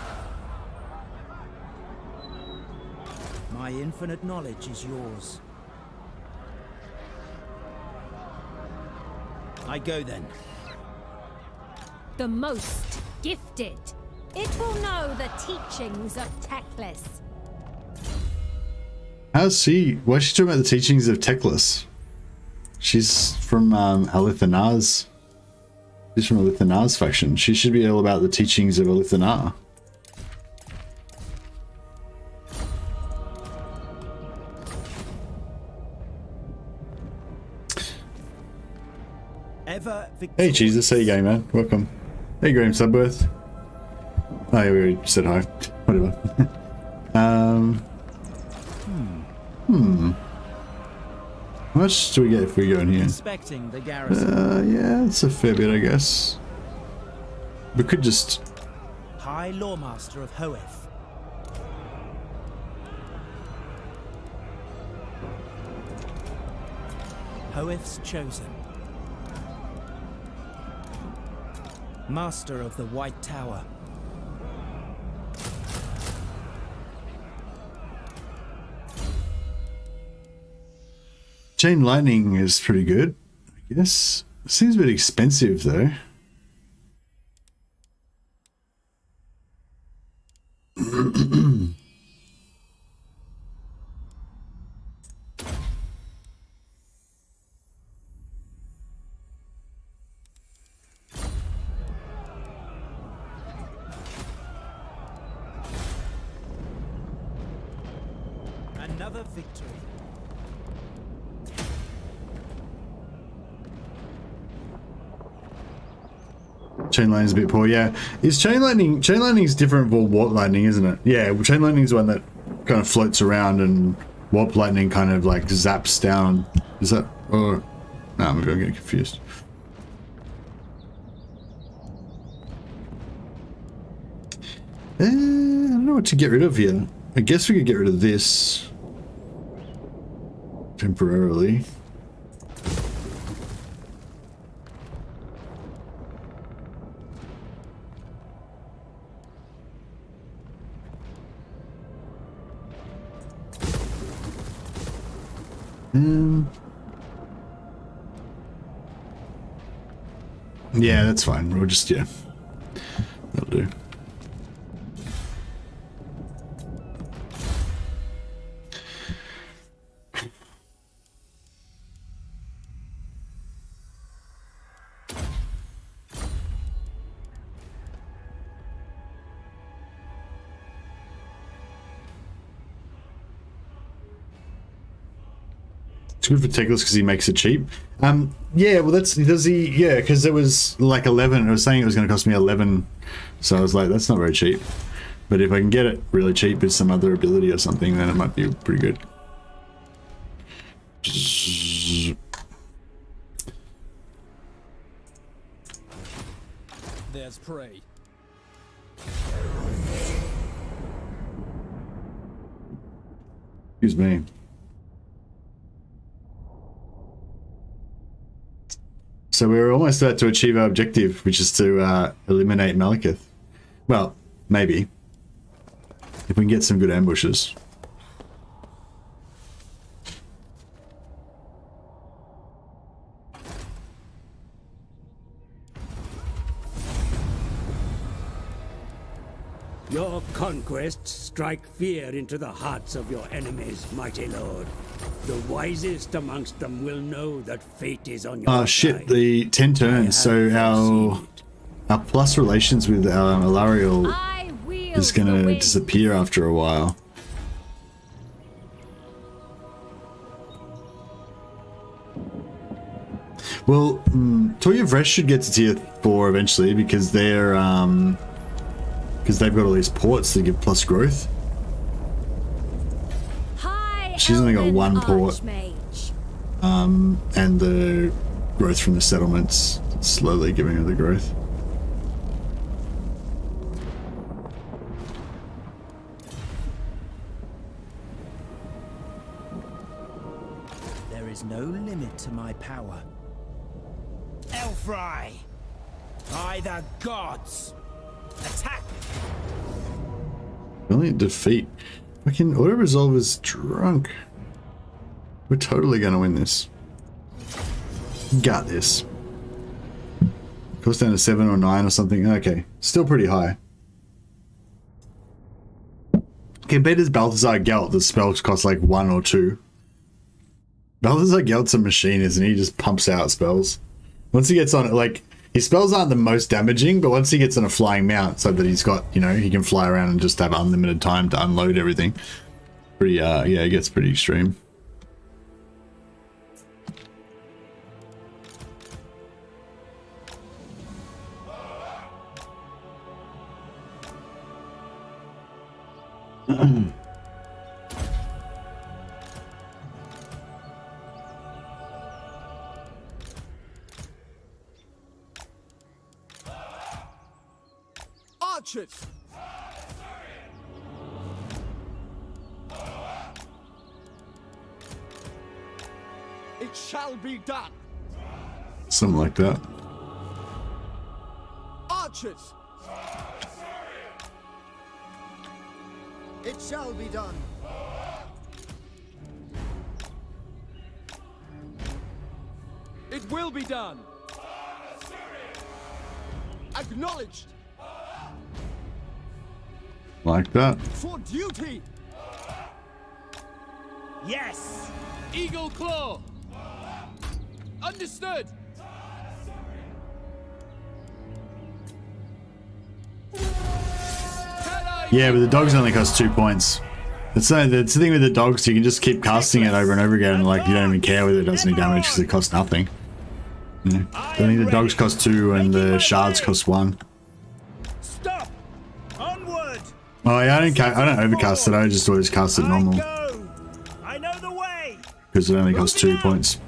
My infinite knowledge is yours. I go then. The most gifted. It will know the teachings of Teclis. Why is she talking about the teachings of Teclis? She's from Alith Anar's. She's from Alith Anar's faction. She should be all about the teachings of Alith Anar. Hey Jesus, how you going, man? Welcome. Hey Graham Subworth. Oh yeah, we already said hi. Whatever. How much do we get if we go in here? Inspecting the garrison. Yeah, it's a fair bit, I guess. We could just... High Lawmaster of Hoeth. Hoeth's chosen. Master of the White Tower. Chain Lightning is pretty good, I guess. Seems a bit expensive though. Another victory. Chain Lightning's a bit poor, yeah. Is Chain Lightning's different from Warp Lightning, isn't it? Yeah, well, Chain Lightning's the one that kind of floats around and Warp Lightning kind of like zaps down. Is that, or, no, maybe I'm getting confused. I don't know what to get rid of here. I guess we could get rid of this temporarily. Yeah, that's fine. We'll just, yeah, that'll do. Good for Techless because he makes it cheap. Yeah, well that's, does he, yeah, because it was like 11, I was saying it was going to cost me 11, so I was like, that's not very cheap. But if I can get it really cheap with some other ability or something, then it might be pretty good. There's prey. Excuse me. So we were almost about to achieve our objective, which is to eliminate Malikith. Well, maybe. If we can get some good ambushes. Your conquests strike fear into the hearts of your enemies, mighty lord. The wisest amongst them will know that fate is on your side. Oh shit, the 10 turns, so our plus relations with Alariel is gonna disappear after a while. Well, Toya Vresh should get to tier 4 eventually because they're because they've got all these ports that give plus growth. She's only got one port, and the growth from the settlements slowly giving her the growth. There is no limit to my power. Elfry! By the gods! Attack! Only defeat. Fucking auto resolve is drunk. We're totally gonna win this. Got this. Goes down to 7 or 9 or something. Okay, still pretty high. Compared to Balthazar Gelt, the spells cost like 1 or 2. Balthazar like Gelt's a machine, isn't he? He just pumps out spells. Once he gets on, like, his spells aren't the most damaging, but once he gets on a flying mount, so that he's got, you know, he can fly around and just have unlimited time to unload everything. Pretty, yeah, it gets pretty extreme. Archers! It shall be done! Something like that. Archers! It shall be done. It will be done! Acknowledged! Like that. For duty! Yes! Eagle Claw! Understood! Yeah, but the dogs only cost 2 points. That's the thing with the dogs, you can just keep casting it over and over again, and like you don't even care whether it does any damage because it costs nothing. Yeah. I think the dogs cost 2 and the shards cost 1. Stop! Onward! Oh yeah, I don't overcast it, I just always cast it normal. I know the way! Because it only costs 2 points.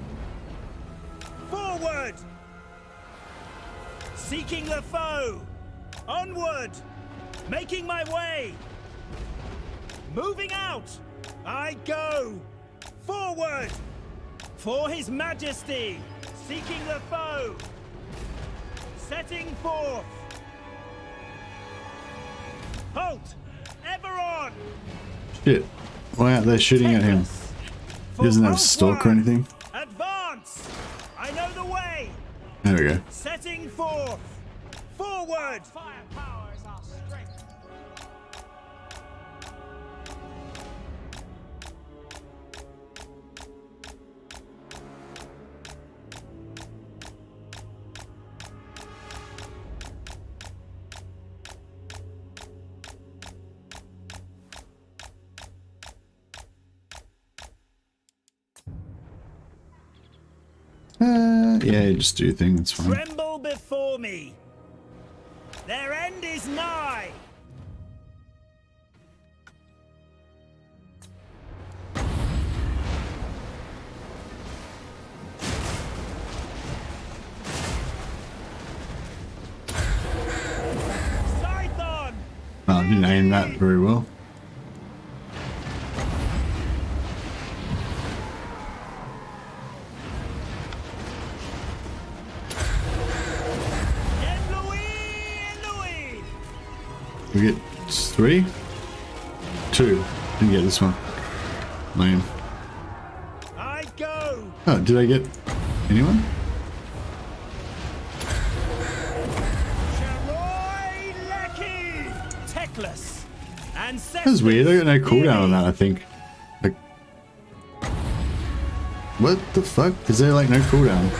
Forward! Seeking the foe! Onward! Making my way! Moving out! I go! Forward! For His Majesty! Seeking the foe! Setting forth! Halt! Ever on! Shit. Why aren't they shooting at him? He doesn't have stalk or anything. Advance! I know the way! There we go. Setting forth! Forward! Firepower is our strength! Yeah, you just do your thing, it's fine. Tremble before me! Their end is nigh! Scython! Oh, I didn't aim that very well. We get 3? 2. Didn't get this one. Lame. I go. Oh, did I get anyone? Techless. And That's weird. I got no cooldown on that, I think. Like, what the fuck? Is there like no cooldown?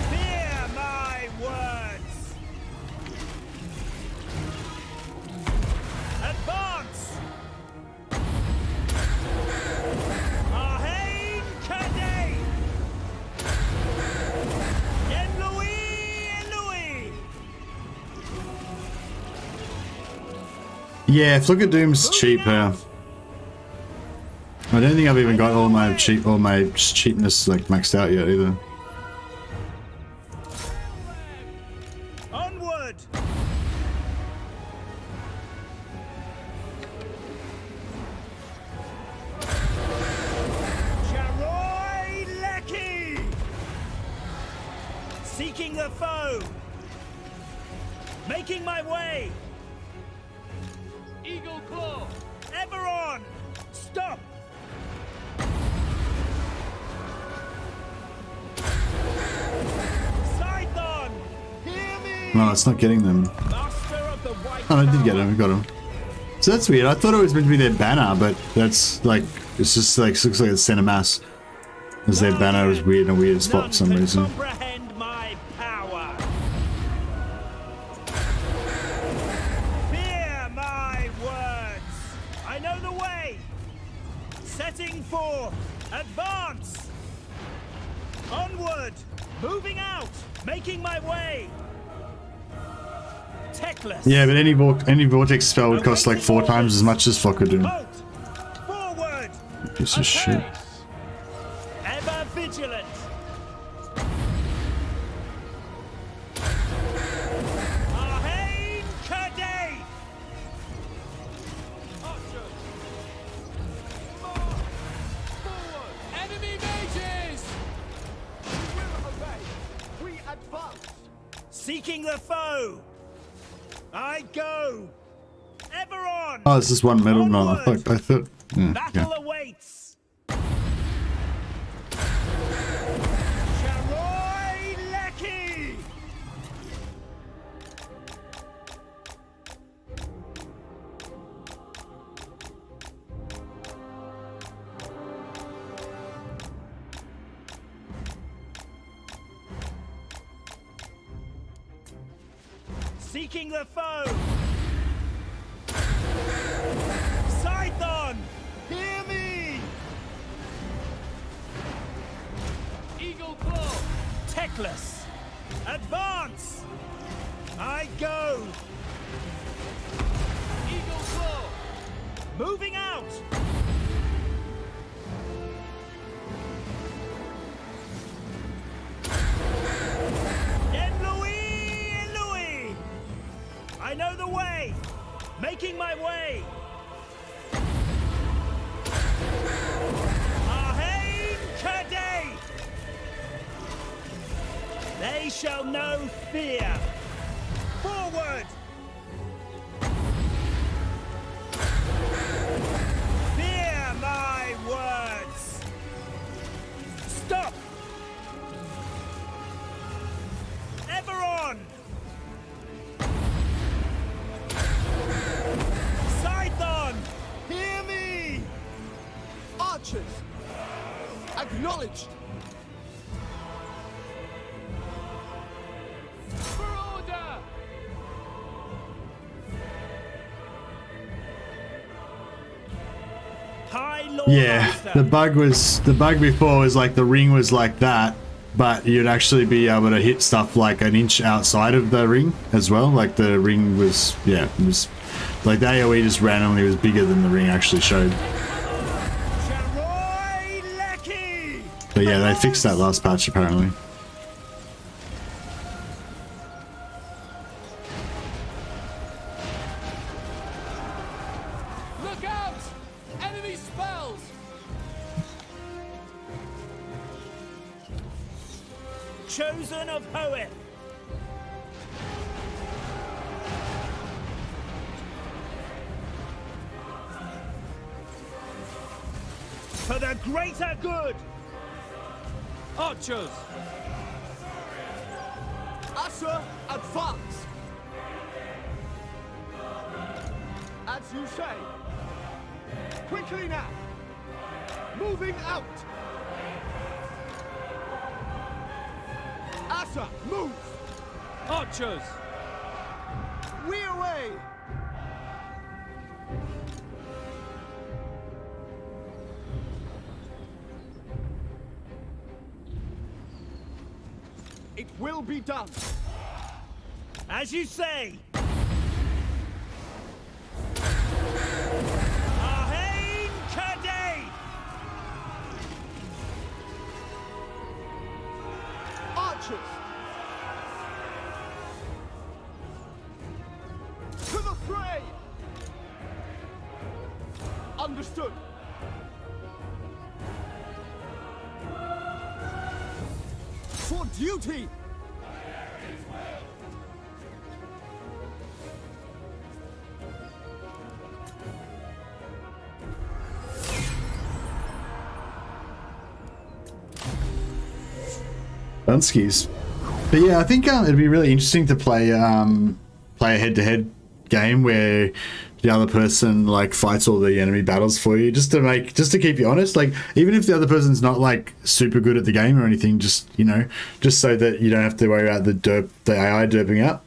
Fear my words. Advance. Arhain Cathay. Yen Louis. Yeah, Flicker Doom's cheap here. I don't think I've even got all my cheapness like maxed out yet either. Onward. Jaroi Leki. Seeking the foe. Making my way. Eagle Claw. Ever on. Stop. Scython. Hear me. No, it's not getting them. Master of the White Oh, I did get him. I got him. So that's weird. I thought it was meant to be their banner, but that's like, it's just like, looks like it's center mass. As their banner was weird in a weird spot for some reason. Comprehend my power. Fear my words. I know the way. Setting forth. Advance. Onward. Moving out. Making my way. Techless. Yeah, but any vortex spell would cost like 4 times as much as Flock would do. Forward. Piece of shit. Ever vigilant. Arhain Cathay. Enemy mages! We will obey. We advance. Seeking the foe. I go. Ever on. Oh, it's just one medal. No, I thought. Yeah, Battle awaits. Leki. Seeking the foe. Scython, hear me. Eagle claw! Techless, advance. I go. Eagle claw! Moving out. Louis. I know the way. Making my way. Arhain Cathay. They shall know fear. Forward. Fear my words. Stop. Ever on. Scython, hear me. Archers. Acknowledged. For order! High Lord Yeah, Master. the bug before was like the ring was like that, but you'd actually be able to hit stuff like an inch outside of the ring as well. Like the ring was, yeah, it was like the AoE just randomly was bigger than the ring actually showed. But yeah, they fixed that last patch apparently. Look out! Enemy spells! Chosen of Hoeth. For the greater good. Archers! Asher, advance. As you say. Quickly now. Moving out. Asher, move. Archers! We away. It will be done. As you say. Arhain Cathay. Archers. To the fray. Understood. For duty. Dunskies. But yeah, I think it'd be really interesting to play play a head-to-head game where the other person like fights all the enemy battles for you, just to keep you honest. Like, even if the other person's not like super good at the game or anything, just, you know, just so that you don't have to worry about the AI derping out.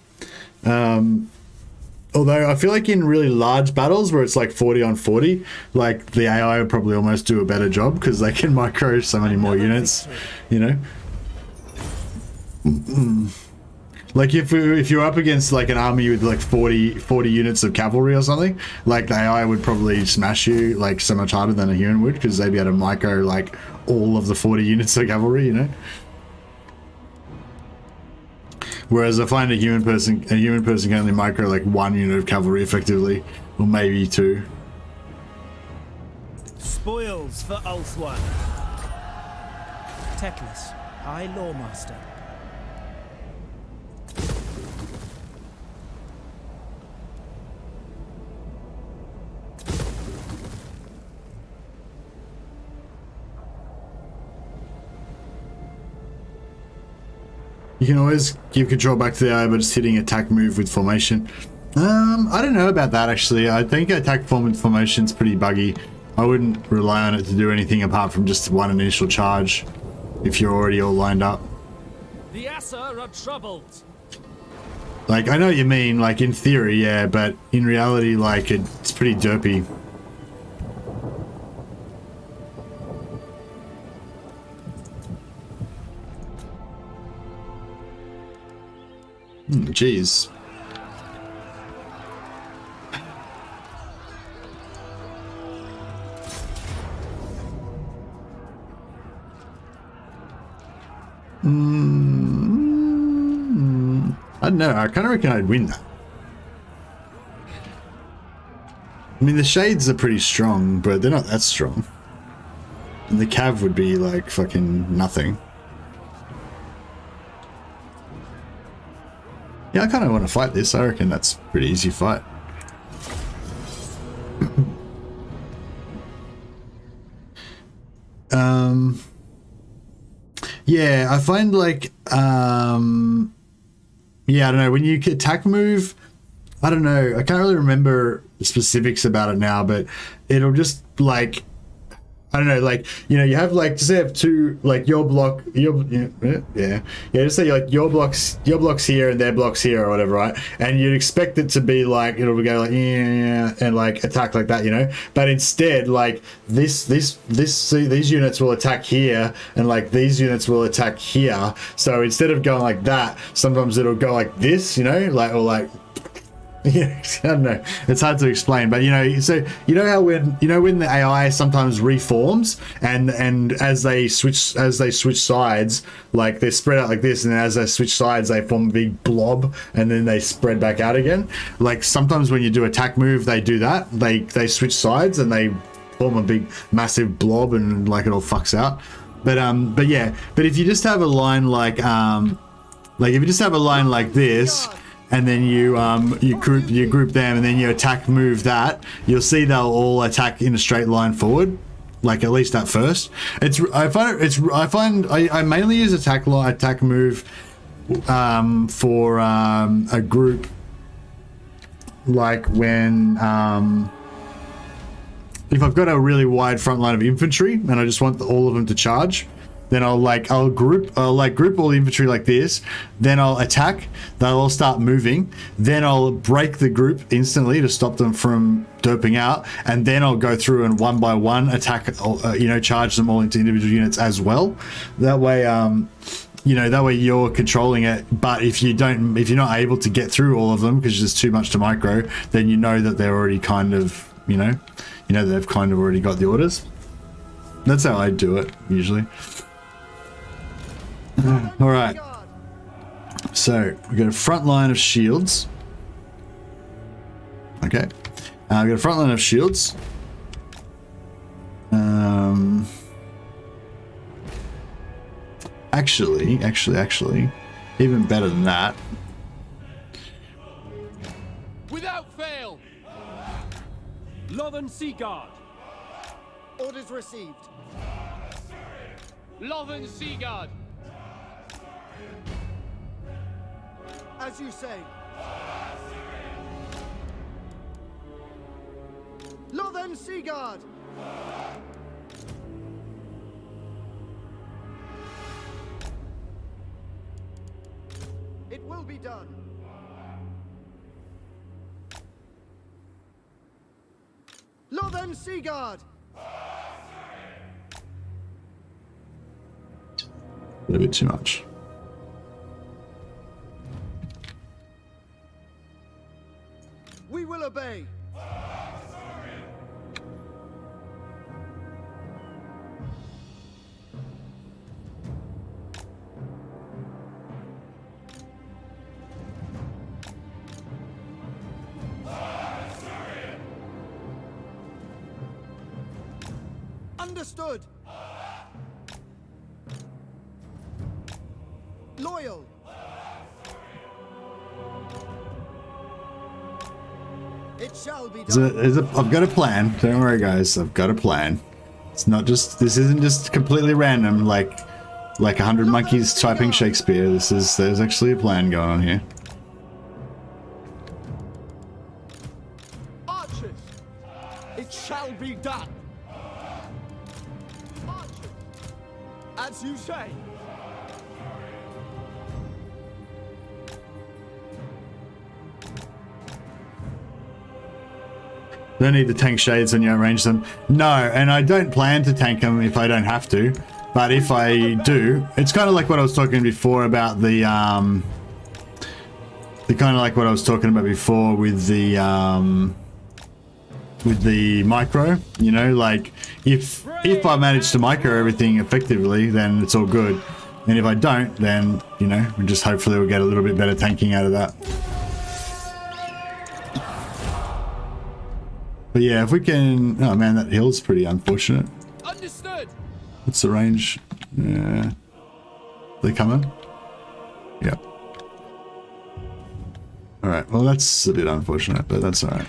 Although I feel like in really large battles where it's like 40 on 40, like the AI would probably almost do a better job because they can micro so many more units, you know. Like if you're up against like an army with like 40 units of cavalry or something, like the AI would probably smash you like so much harder than a human would, because they'd be able to micro like all of the 40 units of cavalry, you know. Whereas I find a human person can only micro like 1 unit of cavalry effectively, or maybe 2. Spoils for Ulthwan. Teclis, High Lawmaster. You can always give control back to the AI by just hitting attack move with formation. I don't know about that actually. I think attack form with formation's pretty buggy. I wouldn't rely on it to do anything apart from just one initial charge if you're already all lined up. The Asur are troubled. Like, I know what you mean, like in theory, yeah, but in reality, like it's pretty derpy. Jeez. I don't know. I kind of reckon I'd win that. I mean, the shades are pretty strong, but they're not that strong. And the cav would be like fucking nothing. Yeah, I kind of want to fight this. I reckon that's a pretty easy fight. Yeah, I find like, yeah, I don't know, when you attack move, I don't know, I can't really remember the specifics about it now, but it'll just like, I don't know, like, you know, you have like, just say you have two, like your block, just say like your blocks here and their blocks here or whatever, right? And you'd expect it to be like, it'll go like, yeah, and like attack like that, you know? But instead, like these units will attack here and like these units will attack here. So instead of going like that, sometimes it'll go like this, you know, like, or like, yeah, I don't know. It's hard to explain, but you know, so you know how when the AI sometimes reforms and as they switch sides, like they're spread out like this, and then as they switch sides, they form a big blob, and then they spread back out again. Like sometimes when you do attack move, they do that. They switch sides and they form a big massive blob, and like it all fucks out. But yeah, but if you just have a line like if you just have a line like this. And then you group them, and then you attack move that, you'll see they'll all attack in a straight line forward, like at least at first. I mainly use attack move for a group, like when if I've got a really wide front line of infantry and I just want all of them to charge, then I'll group all the infantry like this, then I'll attack, they'll all start moving, then I'll break the group instantly to stop them from derping out, and then I'll go through and one by one attack, charge them all into individual units as well. That way, that way you're controlling it. But if you're not able to get through all of them because there's too much to micro, then you know that they're already kind of, they've kind of already got the orders. That's how I do it usually. All right, so we've got a front line of shields. Okay, we've got a front line of shields. Actually, even better than that. Without fail, Lothern Seaguard. Orders received. Lothern Seaguard. As you say. Lothen Seaguard! It will be done. Lothen Seaguard! A little bit too much. We will obey. Understood. Loyal. It shall be done. I've got a plan. Don't worry, guys. I've got a plan. It's not just. This isn't just completely random, like 100 monkeys typing Shakespeare. There's actually a plan going on here. Archers, it shall be done. Archers, as you say. Don't need to tank shades when you arrange them. No, and I don't plan to tank them if I don't have to. But if I do, it's kind of like what I was talking before about the kind of like what I was talking about before with the micro. You know, like if I manage to micro everything effectively, then it's all good. And if I don't, then you know, just hopefully we'll get a little bit better tanking out of that. But yeah, if we can... Oh man, that hill's pretty unfortunate. Understood. What's the range? Yeah. They coming? Yep. Alright, well that's a bit unfortunate, but that's alright.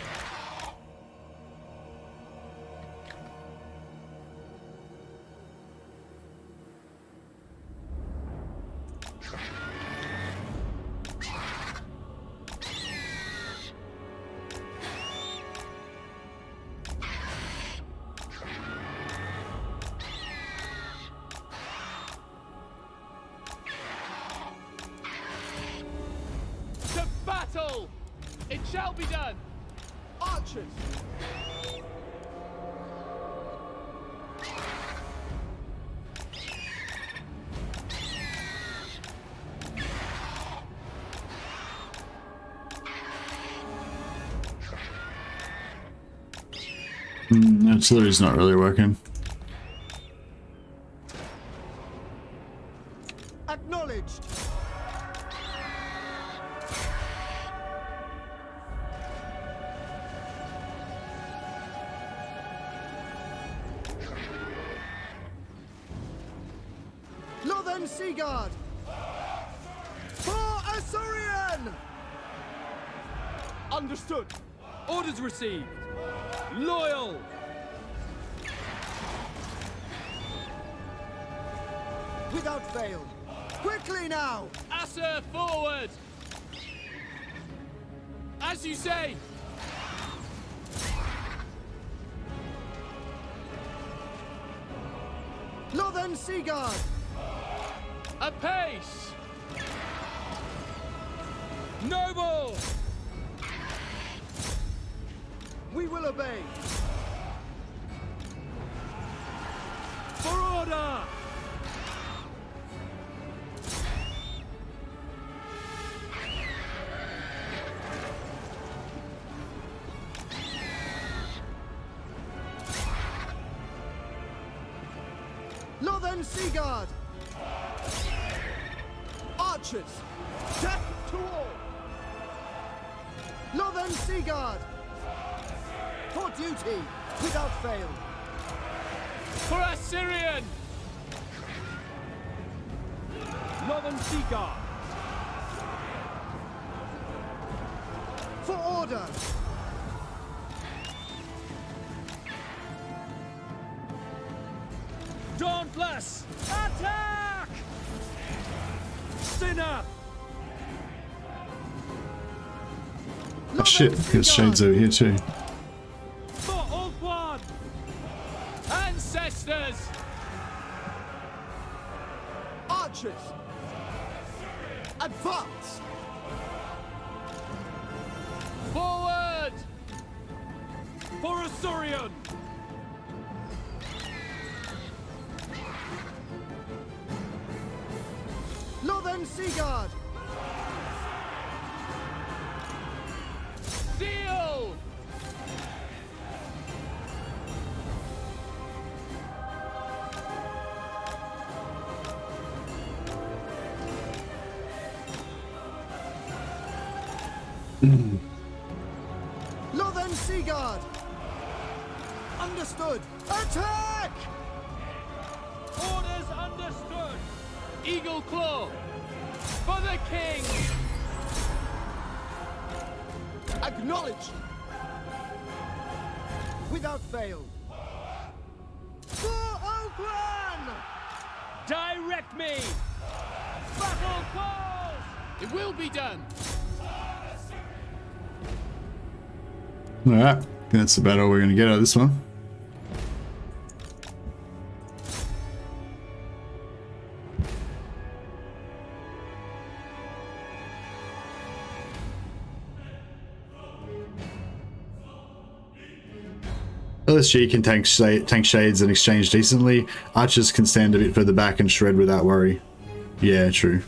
It shall be done! Archers! Artillery's not really working. Acknowledged! Lothen Seaguard! For Assyrian! Understood. Orders received. Loyal. Without fail. Quickly now! Asser forward! As you say! Lothen Seaguard! Apace! Noble! We will obey! For order! Lothen Seaguard! Archers! Death to all! Lothen Seaguard! For duty, without fail! For Assyrian! Lothen Seaguard! For order! Dauntless! Attack! Sinner! Oh shit, there's shades over here too. For all Advance! Forward! For Asturion! Northern Seaguard! Seal! Northern Seaguard! Understood! Attack! Orders understood! Eagle Claw! For the King! Acknowledged! Without fail! For Oakland! Direct me! Battle calls! It will be done! Alright, that's about all we're going to get out of this one. LSG can tank shades and exchange decently. Archers can stand a bit further back and shred without worry. Yeah, true.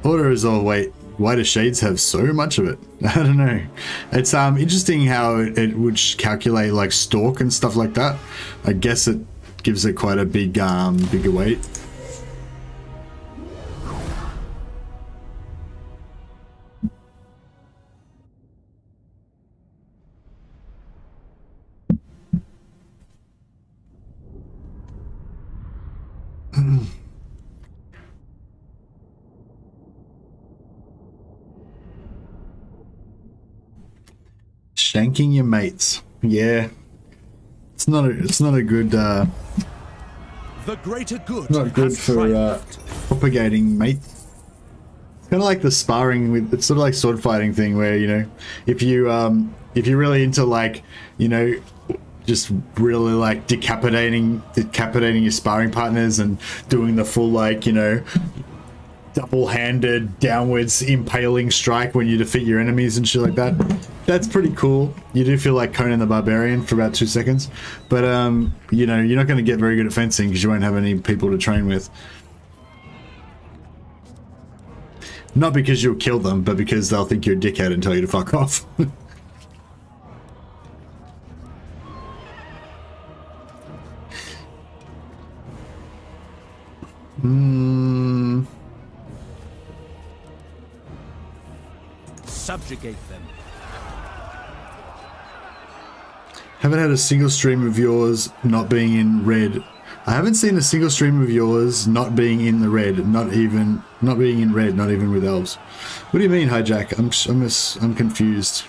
Order is all wait. Why do shades have so much of it? I don't know. It's interesting how it would calculate like stalk and stuff like that. I guess it gives it quite a big bigger weight. Shanking your mates. Yeah. It's not a good the greater good. Not good for propagating mates. It's kind of like the sparring with, it's sort of like sword fighting thing where, you know, if you're really into like, you know, just really like decapitating your sparring partners and doing the full like, you know, double-handed downwards impaling strike when you defeat your enemies and shit like that. That's pretty cool. You do feel like Conan the Barbarian for about 2 seconds, but you know, you're not going to get very good at fencing because you won't have any people to train with. Not because you'll kill them, but because they'll think you're a dickhead and tell you to fuck off. Subjugate them. Haven't had a single stream of yours not being in red. I haven't seen a single stream of yours not being in the red, not being in red, not even with elves. What do you mean, Hijack? I'm confused.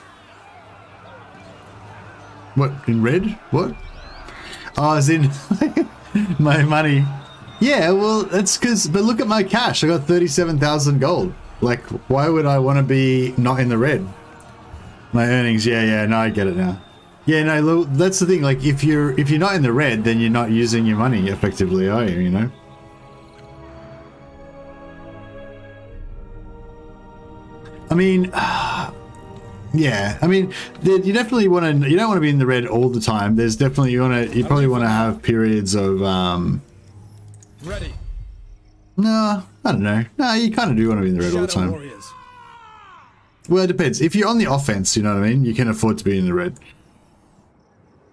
What, in red? What? Oh, as in my money. Yeah, well, that's because, but look at my cash. I got 37,000 gold. Like, why would I want to be not in the red? My earnings, yeah, no, I get it now. Yeah, no, that's the thing. Like, if you're not in the red, then you're not using your money effectively, are you? You know. I mean, yeah. I mean, you definitely want to. You don't want to be in the red all the time. There's definitely you probably want to have periods of Ready. No, I don't know. No, you kind of do want to be in the red all the time. Warriors. Well, it depends. If you're on the offense, you know what I mean? You can afford to be in the red.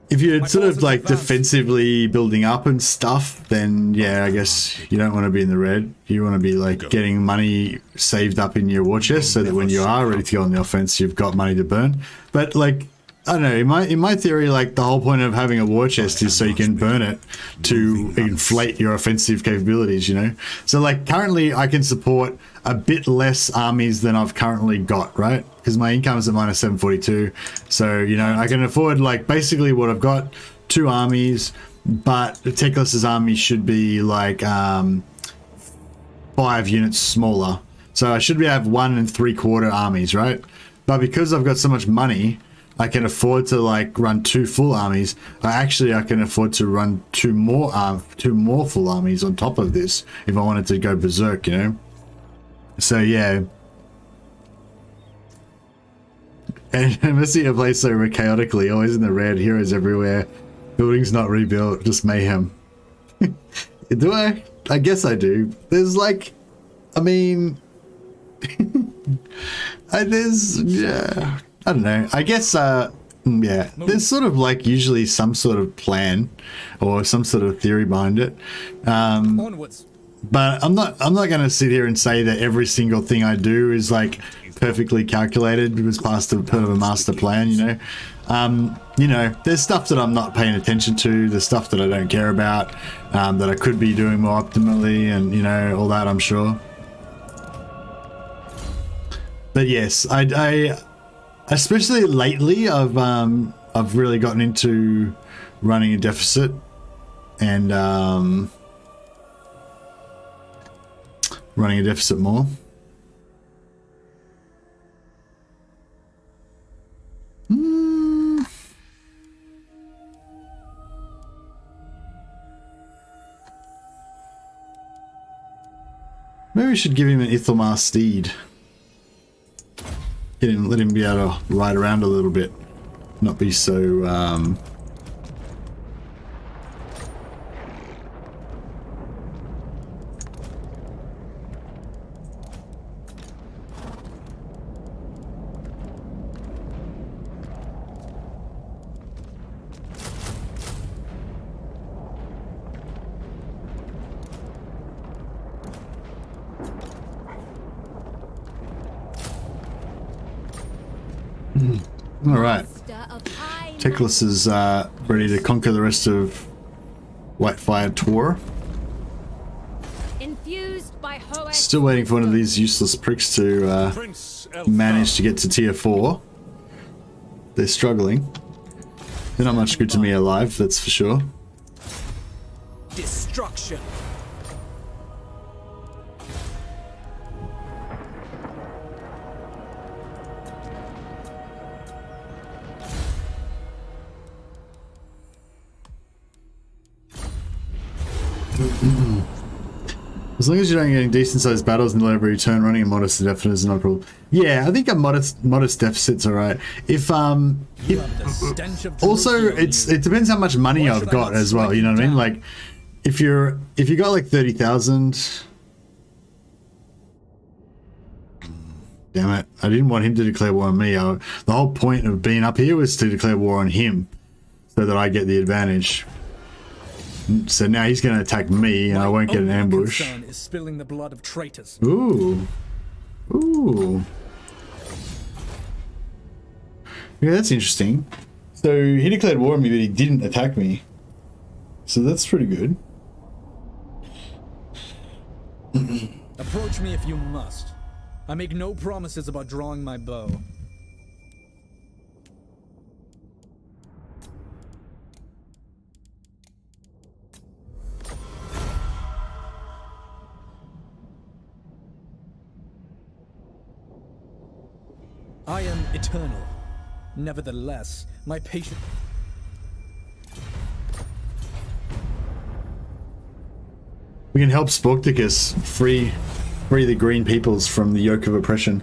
If you're sort of like defensively building up and stuff, then yeah, I guess you don't want to be in the red. You want to be like getting money saved up in your war chest so that when you are ready to go on the offense, you've got money to burn. But like, I don't know, in my theory, like the whole point of having a war chest is so you can burn it to inflate your offensive capabilities, you know? So like currently I can support a bit less armies than I've currently got, right? Because my income is at minus 742. So, you know, I can afford like basically what I've got, 2 armies, but Teclis's army should be like 5 units smaller. So I should have 1 3/4 armies, right? But because I've got so much money, I can afford to like run 2 full armies. I can afford to run 2 more full armies on top of this if I wanted to go berserk, you know. So yeah. And Messia plays so chaotically, always in the red, heroes everywhere, buildings not rebuilt, just mayhem. Do I? I guess I do. There's like, I mean, there's, yeah, I don't know. I guess, yeah, there's sort of like usually some sort of plan or some sort of theory behind it. Onwards. But I'm not going to sit here and say that every single thing I do is like perfectly calculated. It was part of a master plan, you know. You know, there's stuff that I'm not paying attention to, there's stuff that I don't care about, that I could be doing more optimally, and you know, all that, I'm sure. But yes, I especially lately I've really gotten into running a deficit and running a deficit more. Maybe we should give him an Ithamar steed. Let him be able to ride around a little bit, not be so all right. Teclis is ready to conquer the rest of Whitefire Tor. Still waiting for one of these useless pricks to manage to get to tier 4. They're struggling. They're not much good to me alive, that's for sure. Destruction. As long as you don't get any decent sized battles and let every turn, running a modest deficit is not a problem. Yeah, I think a modest deficit's alright. If also it depends how much money I've got as well, you know what I mean? Like if you got like 30,000. Damn it. I didn't want him to declare war on me. The whole point of being up here was to declare war on him so that I get the advantage. So now he's going to attack me, and I won't get an ambush. Is spilling the blood of traitors. Ooh, ooh. Yeah, that's interesting. So he declared war on me, but he didn't attack me. So that's pretty good. Approach me if you must. I make no promises about drawing my bow. I am eternal. Nevertheless, my patience... We can help Sporticus free the green peoples from the yoke of oppression.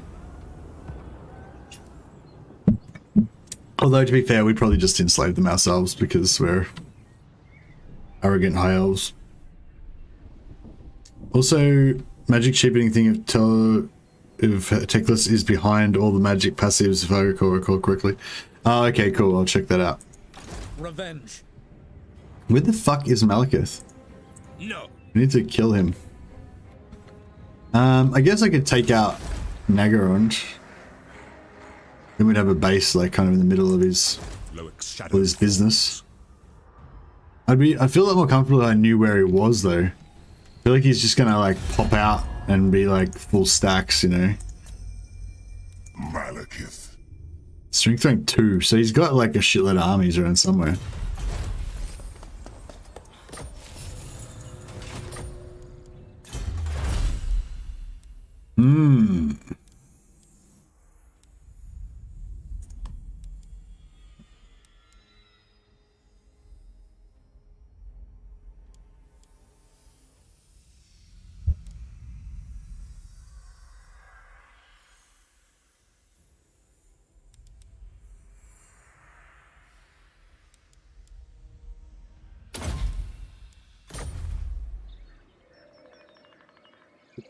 Although, to be fair, we probably just enslaved them ourselves because we're arrogant high elves. Also, magic cheapening thing if Teclis is behind all the magic passives, if I recall correctly. Oh, okay, cool. I'll check that out. Revenge. Where the fuck is Malekith? No. We need to kill him. I guess I could take out Nagarond. Then we'd have a base like kind of in the middle of his business. I'd feel a lot more comfortable if I knew where he was though. I feel like he's just gonna like pop out and be like full stacks, you know. Malekith. Strength rank 2, so he's got like a shitload of armies around somewhere.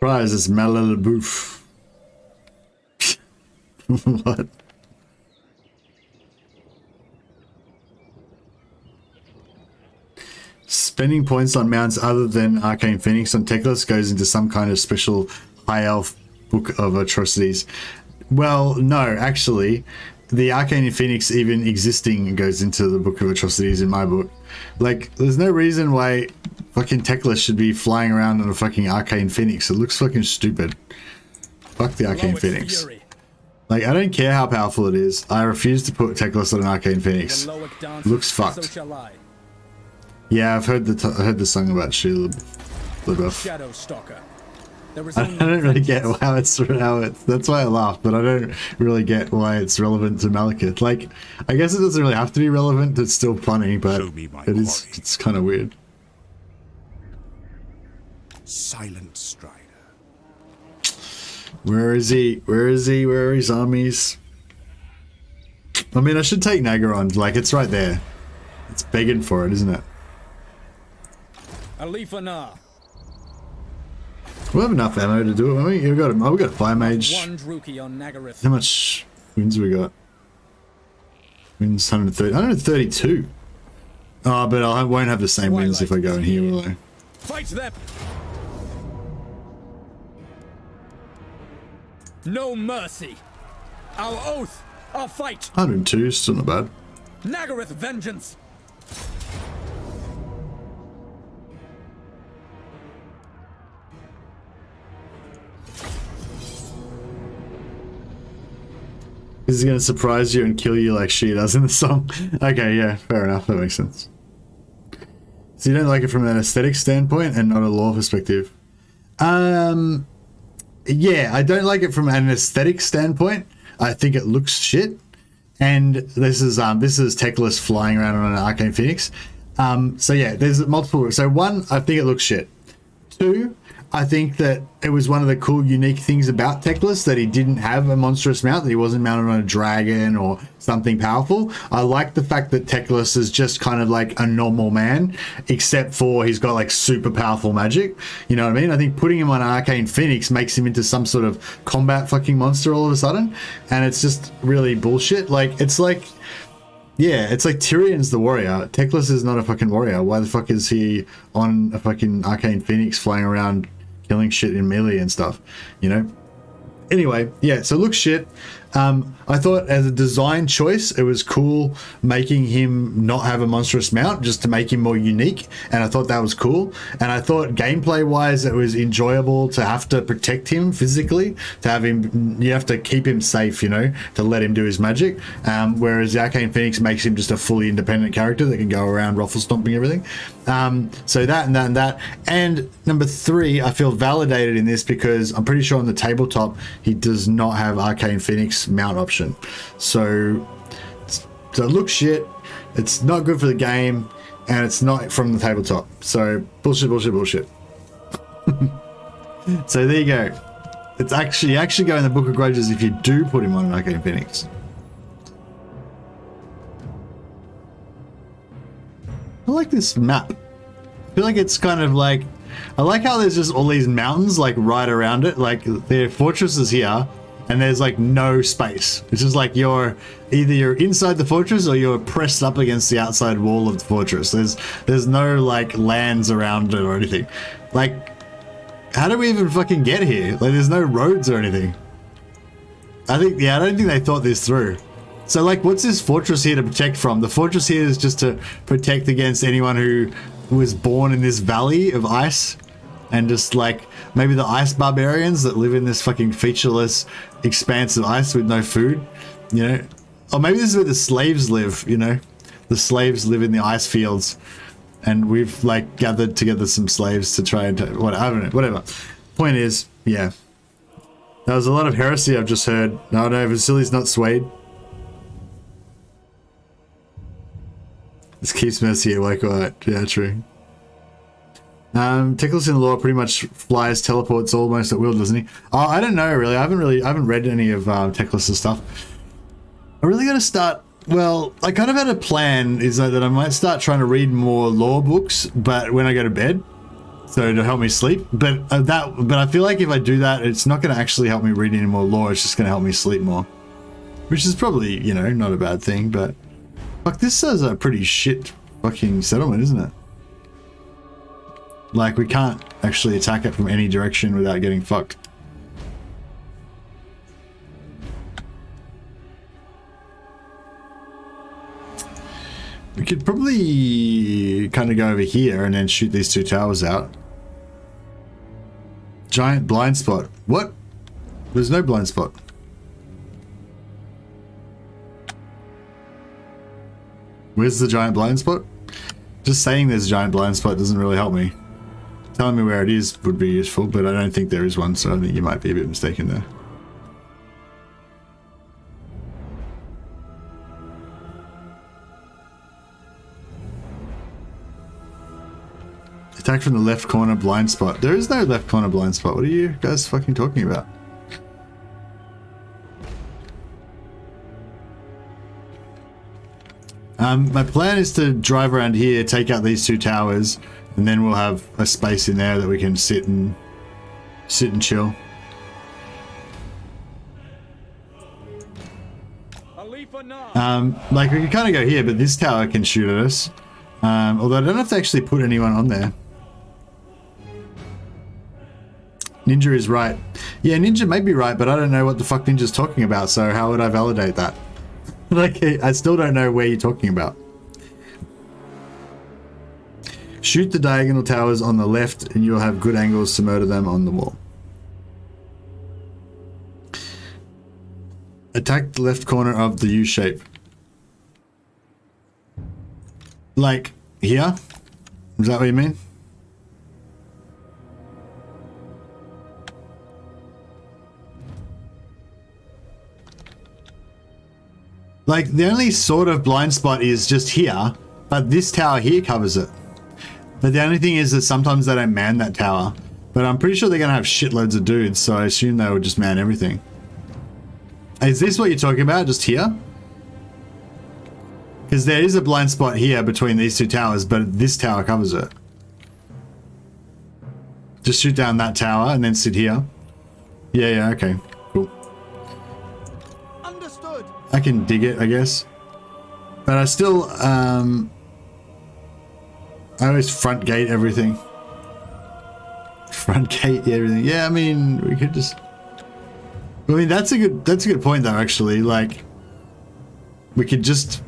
Prize is Malalabouf. What? Spending points on mounts other than Arcane Phoenix on Teclis goes into some kind of special high elf book of atrocities. Well, no, actually, the Arcane Phoenix even existing goes into the book of atrocities in my book. Like, there's no reason why fucking Teclis should be flying around on a fucking Arcane Phoenix. It looks fucking stupid. Fuck the Arcane Phoenix. Like, I don't care how powerful it is. I refuse to put Teclis on an Arcane Phoenix. Looks fucked. Yeah, I've heard the song about Sheila LaBeouf. Shadow Stalker. I don't really get how it's that's why I laughed, but I don't really get why it's relevant to Malekith. Like, I guess it doesn't really have to be relevant. It's still funny, but it's kind of weird. Silent Strider. Where is he? Where is he? Where are his armies? I mean, I should take Nagaron. Like, it's right there. It's begging for it, isn't it? Alith Anar. We'll have enough ammo to do it. We've got a fire mage. One Druki on Nagaryth. How much wins we got? Wins 130, 132. Oh, but I won't have the same wins if I go in here, will I? Fight them. No mercy. Our oath. Our fight. 102, still not bad. Nagaryth vengeance. This is going to surprise you and kill you like she does in the song. Okay, yeah, fair enough. That makes sense. So you don't like it from an aesthetic standpoint and not a lore perspective? Yeah, I don't like it from an aesthetic standpoint. I think it looks shit. And this is Teclis flying around on an Arcane Phoenix. So yeah, there's multiple. So one, I think it looks shit. Two, I think that it was one of the cool, unique things about Teclis that he didn't have a monstrous mount, that he wasn't mounted on a dragon or something powerful. I like the fact that Teclis is just kind of like a normal man, except for he's got like super powerful magic. You know what I mean? I think putting him on Arcane Phoenix makes him into some sort of combat fucking monster all of a sudden, and it's just really bullshit. Like, it's like... Yeah, it's like Tyrion's the warrior. Teclis is not a fucking warrior. Why the fuck is he on a fucking Arcane Phoenix flying around killing shit in melee and stuff, you know? Anyway, yeah, so it looks shit. I thought as a design choice, it was cool making him not have a monstrous mount, just to make him more unique, and I thought that was cool. And I thought gameplay wise, it was enjoyable to have to protect him physically, to have him, you have to keep him safe, you know, to let him do his magic. Whereas the Arcane Phoenix makes him just a fully independent character that can go around ruffle stomping everything. So that and that and that. And number three, I feel validated in this because I'm pretty sure on the tabletop he does not have Arcane Phoenix mount option. So it looks shit, it's not good for the game, and it's not from the tabletop. So bullshit. So there you go. It's actually go in the Book of Grudges if you do put him on an Arcane Phoenix. I like this map. I feel like it's kind of like, I like how there's just all these mountains like right around it. Like there are fortresses here, and there's like no space. It's just like you're inside the fortress or you're pressed up against the outside wall of the fortress. There's no like lands around it or anything. Like, how do we even fucking get here? Like, there's no roads or anything. I don't think they thought this through. So like, what's this fortress here to protect from? The fortress here is just to protect against anyone who was born in this valley of ice, and just like maybe the ice barbarians that live in this fucking featureless expanse of ice with no food, you know? Or maybe this is where the slaves live, you know? The slaves live in the ice fields, and we've like gathered together some slaves to try and I don't know, whatever. Point is, yeah, there was a lot of heresy I've just heard. No, Vasily's not swayed. This keeps Mercy awake, alright. Yeah, true. Teclis in the lore pretty much flies, teleports almost at will, doesn't he? Oh, I don't know, really. I haven't read any of Teclis' stuff. I really got to start. Well, I kind of had a plan, is that I might start trying to read more lore books, but when I go to bed. So to help me sleep, but I feel like if I do that, it's not going to actually help me read any more lore. It's just going to help me sleep more, which is probably, you know, not a bad thing. But fuck, this is a pretty shit fucking settlement, isn't it? Like we can't actually attack it from any direction without getting fucked. We could probably kind of go over here and then shoot these two towers out. Giant blind spot. What? There's no blind spot. Where's the giant blind spot? Just saying there's a giant blind spot doesn't really help me. Telling me where it is would be useful, but I don't think there is one, so I think you might be a bit mistaken there. Attack from the left corner blind spot. There is no left corner blind spot. What are you guys fucking talking about? My plan is to drive around here, take out these two towers, and then we'll have a space in there that we can sit and chill. Like we can kind of go here, but this tower can shoot at us. Although I don't have to actually put anyone on there. Ninja is right. Yeah, Ninja may be right, but I don't know what the fuck Ninja's talking about, so how would I validate that? Like, I still don't know where you're talking about. Shoot the diagonal towers on the left and you'll have good angles to murder them on the wall. Attack the left corner of the U shape. Like, here? Is that what you mean? Like, the only sort of blind spot is just here, but this tower here covers it. But the only thing is that sometimes they don't man that tower. But I'm pretty sure they're going to have shitloads of dudes, so I assume they would just man everything. Is this what you're talking about, just here? Because there is a blind spot here between these two towers, but this tower covers it. Just shoot down that tower and then sit here. Yeah, okay. Cool. Understood. I can dig it, I guess. But I still, I always front gate everything. Front gate everything. Yeah, I mean, we could just... I mean, that's a good point, though, actually. Like, we could just...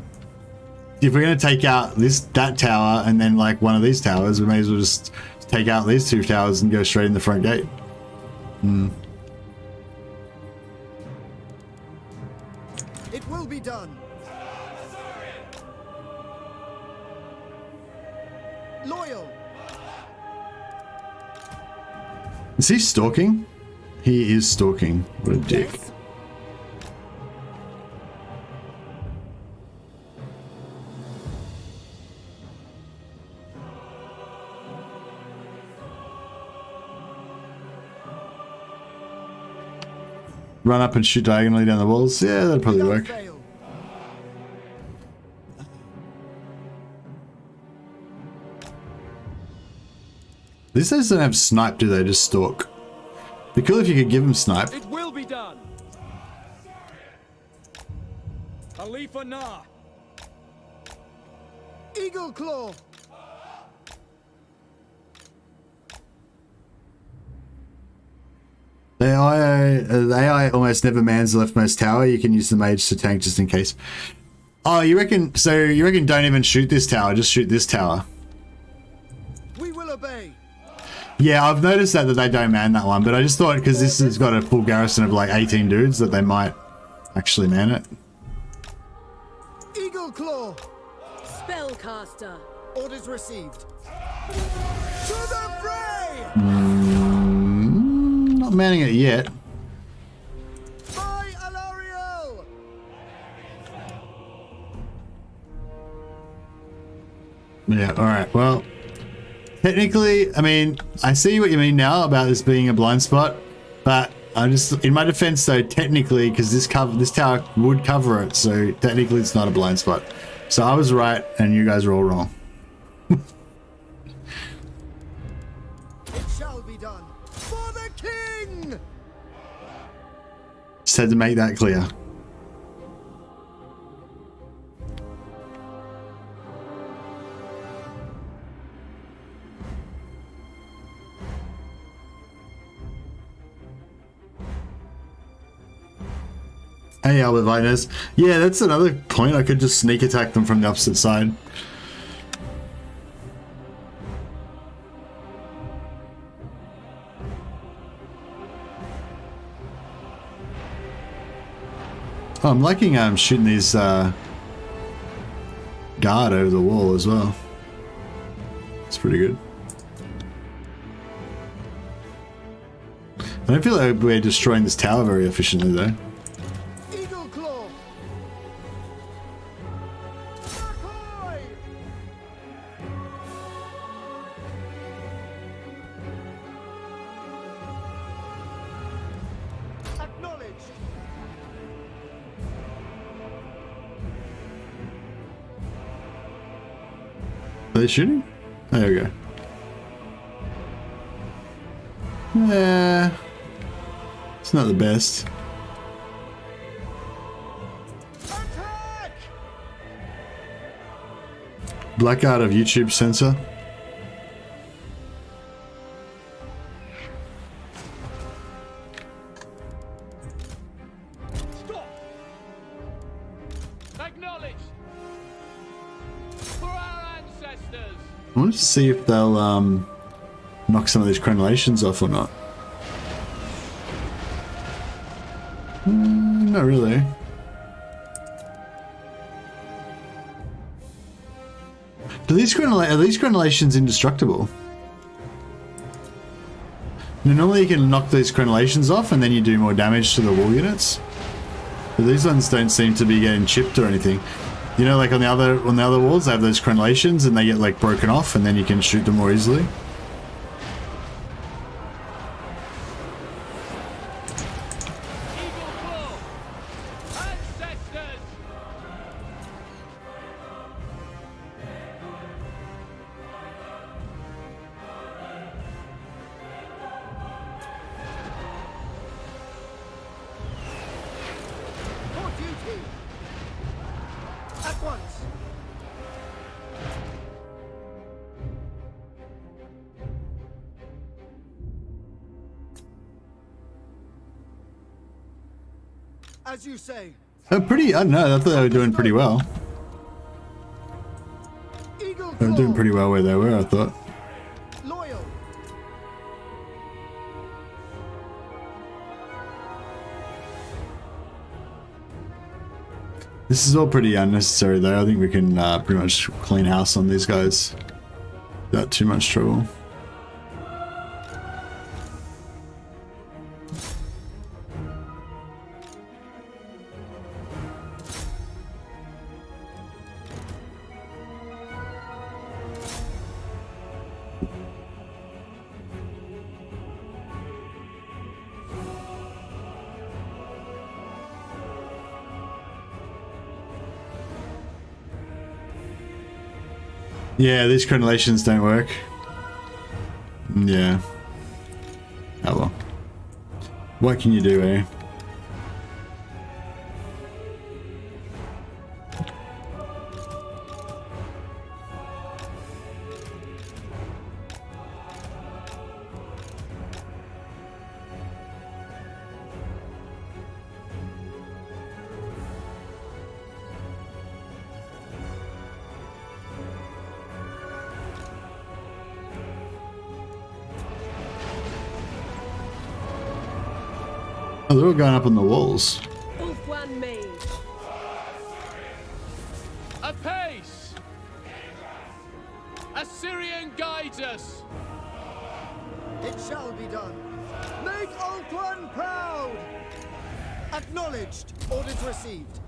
If we're going to take out that tower and then, like, one of these towers, we may as well just take out these two towers and go straight in the front gate. It will be done. Loyal. Is he stalking? He is stalking. What a dick. Yes. Run up and shoot diagonally down the walls. Yeah, that'd probably work. Fail. These guys don't have snipe, do they? Just stalk. Be cool if you could give them snipe. It will be done. Alith Anar. Eagle claw. The AI almost never mans the leftmost tower. You can use the mage to tank just in case. Oh, you reckon? So you reckon don't even shoot this tower, just shoot this tower? We will obey. Yeah, I've noticed that they don't man that one, but I just thought because this has got a full garrison of like 18 dudes that they might actually man it. Eagle claw. Spellcaster. Orders received. To the fray. Not manning it yet. By Alariel. Yeah, alright, well, technically, I mean, I see what you mean now about this being a blind spot, but I just, in my defense though, technically, because this tower would cover it, so technically it's not a blind spot. So I was right, and you guys are all wrong. be done. For the king! Just had to make that clear. Hey, Albert Viners. Yeah, that's another point. I could just sneak attack them from the opposite side. Oh, I'm liking shooting these guard over the wall as well. It's pretty good. I don't feel like we're destroying this tower very efficiently though. Eagle claw. Ahoy! Acknowledged. Are they shooting? Oh, there we go. Yeah. It's not the best. Attack! Blackout of YouTube sensor. Stop! Acknowledged! For our ancestors! I wanted to see if they'll knock some of these crenellations off or not. Not really. Are these crenellations indestructible? Now, normally you can knock these crenellations off and then you do more damage to the wall units. But these ones don't seem to be getting chipped or anything. You know, like on the other walls, they have those crenellations and they get like broken off and then you can shoot them more easily. As you say. I don't know, I thought they were doing pretty well. They were doing pretty well where they were, I thought. Loyal. This is all pretty unnecessary though. I think we can pretty much clean house on these guys without too much trouble. Yeah, these crenellations don't work. Yeah. Oh well. What can you do, eh? Oh, they're all going up on the walls. Ulfwan made. Apace! Assyrian guides us! It shall be done. Make Ulfwan proud! Acknowledged. Orders received.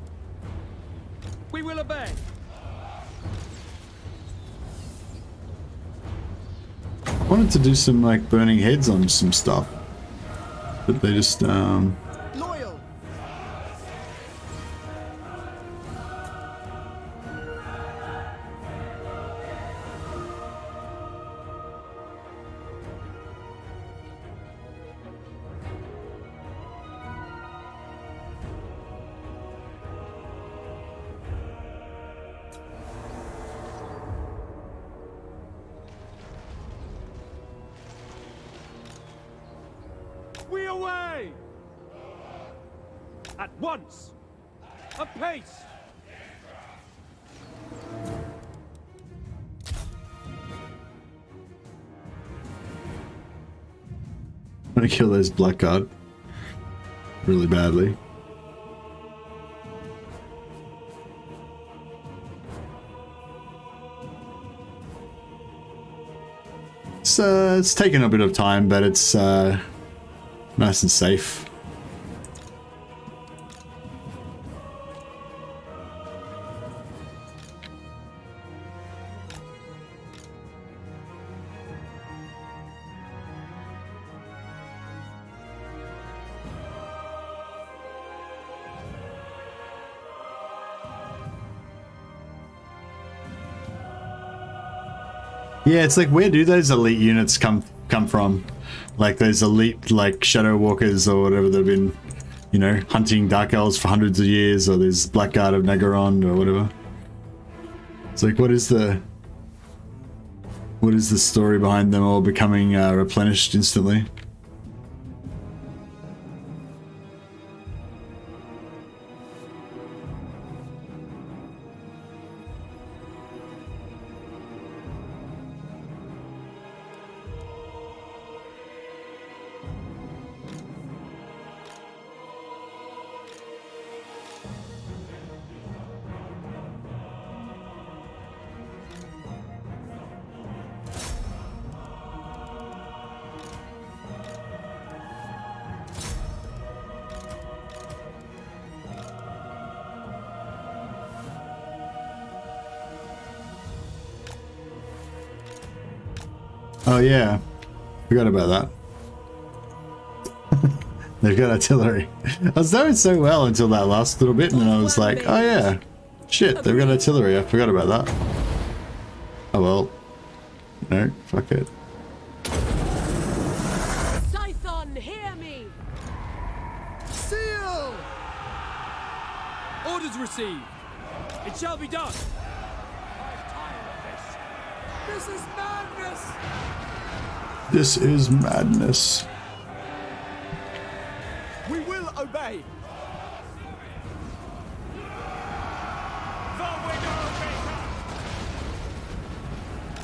We will obey. I wanted to do some like burning heads on some stuff, but they just Loyal. At once! Apace! I'm gonna kill those blackguard really badly. It's taken a bit of time, but it's nice and safe. Yeah, it's like, where do those elite units come from? Like those elite, like Shadow Walkers or whatever that have been, you know, hunting Dark Elves for hundreds of years, or there's Blackguard of Nagaron or whatever. It's like, what is the story behind them all becoming replenished instantly? Oh yeah, forgot about that. They've got artillery. I was doing so well until that last little bit, and then I was like, oh yeah, shit, they've got artillery. I forgot about that. Oh well. No, fuck it. Scython, hear me! Seal! Orders received! It shall be done! This is madness! This is madness. We will obey!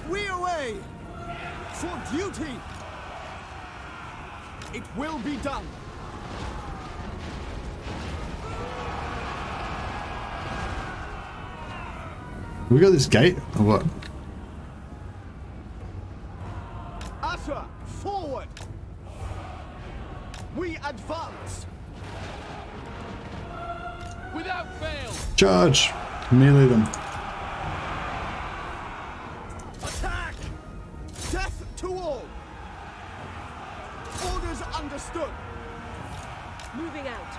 We away! For duty! It will be done! We got this gate or what? Utter forward! We advance! Without fail! Charge! Melee them. Attack! Death to all! Orders understood! Moving out.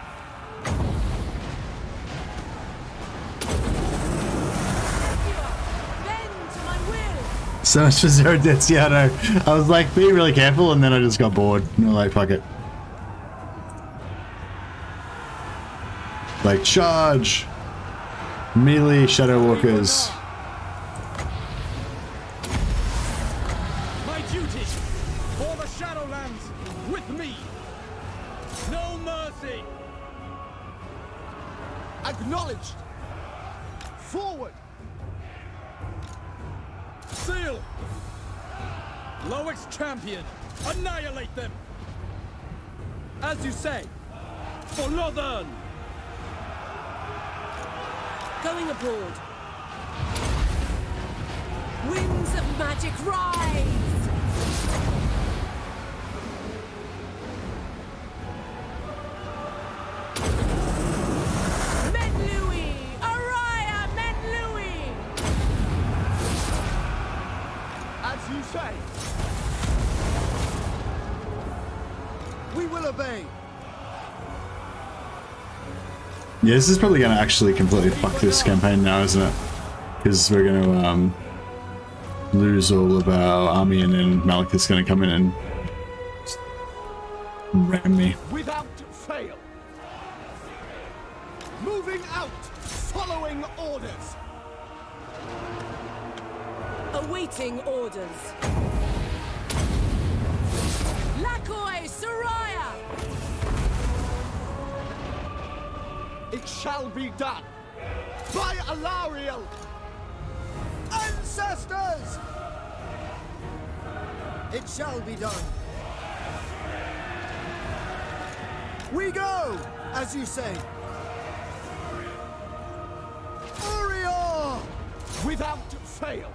Bend to my will. So much for 0 deaths, yeah, I know. I was like being really careful and then I just got bored. And I'm like, fuck it. Like, charge! Melee Shadow Walkers. My duty! For the Shadowlands! With me! No mercy! Acknowledged! Forward! Seal! Lowick's champion! Annihilate them! As you say! For Northern! Going abroad. Winds of magic rise! Men Louis! Araya Men Louis! As you say! We will obey! Yeah, this is probably going to actually completely fuck this campaign now, isn't it? Because we're going to lose all of our army and then Malikith's going to come in and ram me. Without fail! Moving out! Following orders! Awaiting orders. Lakoi Soraya! It shall be done. By Alariel! Ancestors! It shall be done. We go, as you say. Orior! Without fail.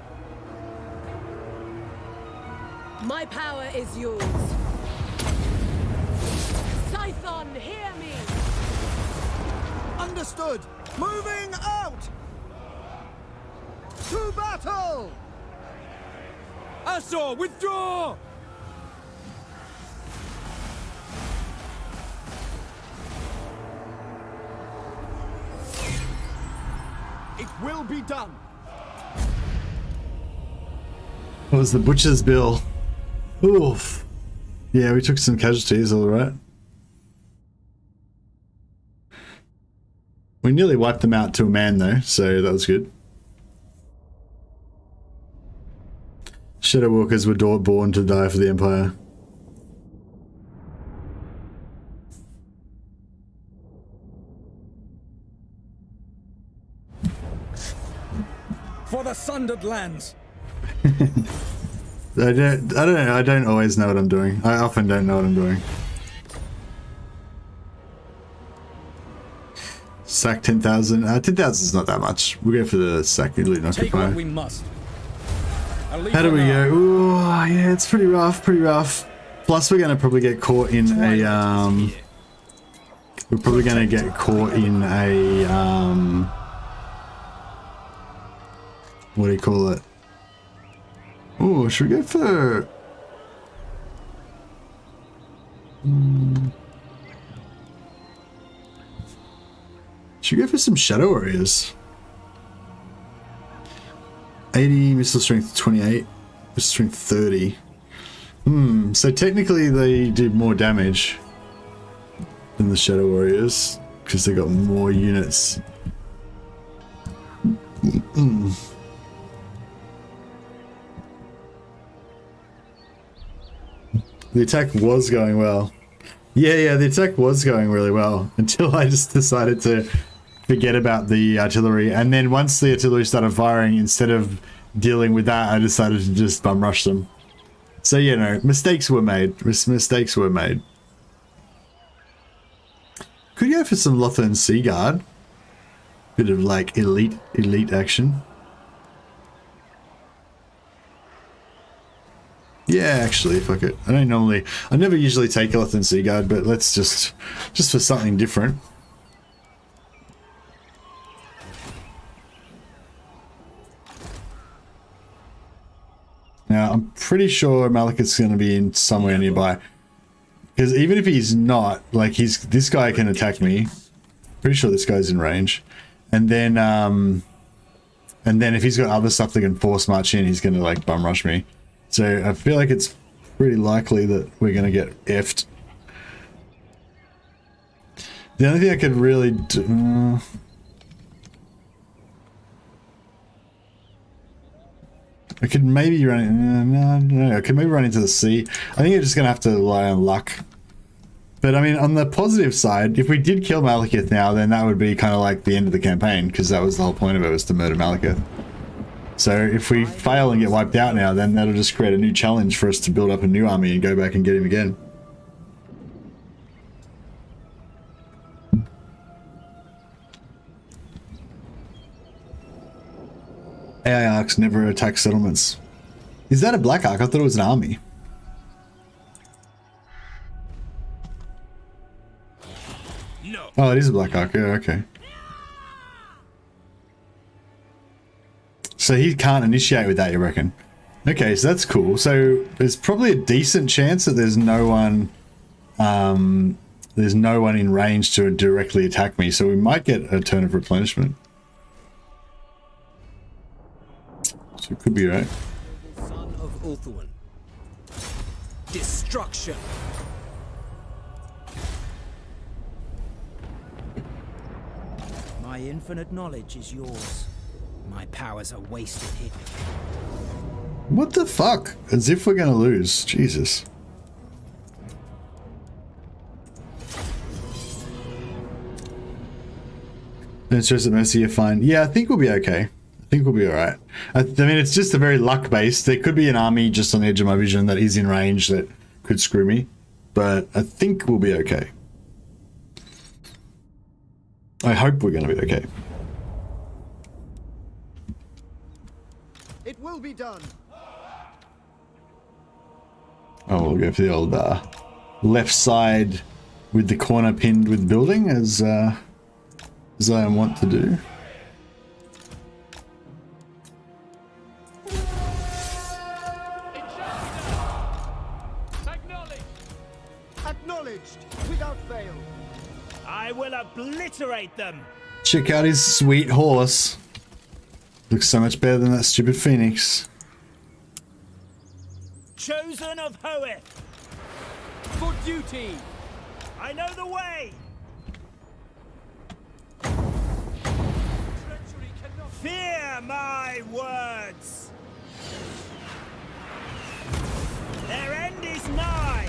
My power is yours. Scython, hear me! Understood. Moving out! To battle! Asor, withdraw! It will be done. What was the butcher's bill? Oof. Yeah, we took some casualties, alright. We nearly wiped them out to a man though, so that was good. Shadow Walkers were born to die for the Empire. For the sundered lands. I don't know, I don't always know what I'm doing. I often don't know what I'm doing. Sack 10,000. 10,000 is not that much. We'll go for the sack. Take what we must. How do we go? Ooh, yeah, it's pretty rough, pretty rough. Plus, we're gonna probably get caught in a we're probably gonna get caught in a what do you call it? Oh, should we go for? Should we go for some Shadow Warriors? 80, missile strength 28, missile strength 30. So technically they do more damage than the Shadow Warriors because they got more units. The attack was going well. Yeah, the attack was going really well until I just decided to forget about the artillery, and then once the artillery started firing, instead of dealing with that, I decided to just bum rush them. So you know, mistakes were made. Mistakes were made. Could go for some Lothern Sea Guard. Bit of like elite action. Yeah, actually, fuck it. I never usually take Alith Sea Guard, but let's just for something different. Now, I'm pretty sure Malikith's going to be in somewhere nearby. Because even if he's not, like, this guy can attack me. Pretty sure this guy's in range. And then if he's got other stuff that can force march in, he's going to, like, bum rush me. So I feel like it's pretty likely that we're going to get effed. The only thing I could really do... I could maybe run... no, I could maybe run into the sea. I think you're just going to have to rely on luck. But I mean, on the positive side, if we did kill Malekith now, then that would be kind of like the end of the campaign, because that was the whole point of it, was to murder Malekith. So if we fail and get wiped out now, then that'll just create a new challenge for us to build up a new army and go back and get him again. AI arcs never attack settlements. Is that a black arc? I thought it was an army. No. Oh, it is a black arc. Yeah, okay. So he can't initiate with that, you reckon? Okay, so that's cool. So there's probably a decent chance that there's no one in range to directly attack me. So we might get a turn of replenishment. So it could be right. Son of Ulthuan. Destruction. My infinite knowledge is yours. My powers are wasted here. What the fuck? As if we're gonna lose. Jesus. Don't stress at Mercy, you're fine. Yeah, I think we'll be okay. I think we'll be alright. I mean, it's just a very luck based. There could be an army just on the edge of my vision that is in range that could screw me. But I think we'll be okay. I hope we're going to be okay. It will be done. Oh, we'll go for the old left side with the corner pinned with building as I want to do. Acknowledged without fail. I will obliterate them. Check out his sweet horse. Looks so much better than that stupid phoenix. Chosen of Hoeth. For duty. I know the way. Fear my words. Their end is nigh.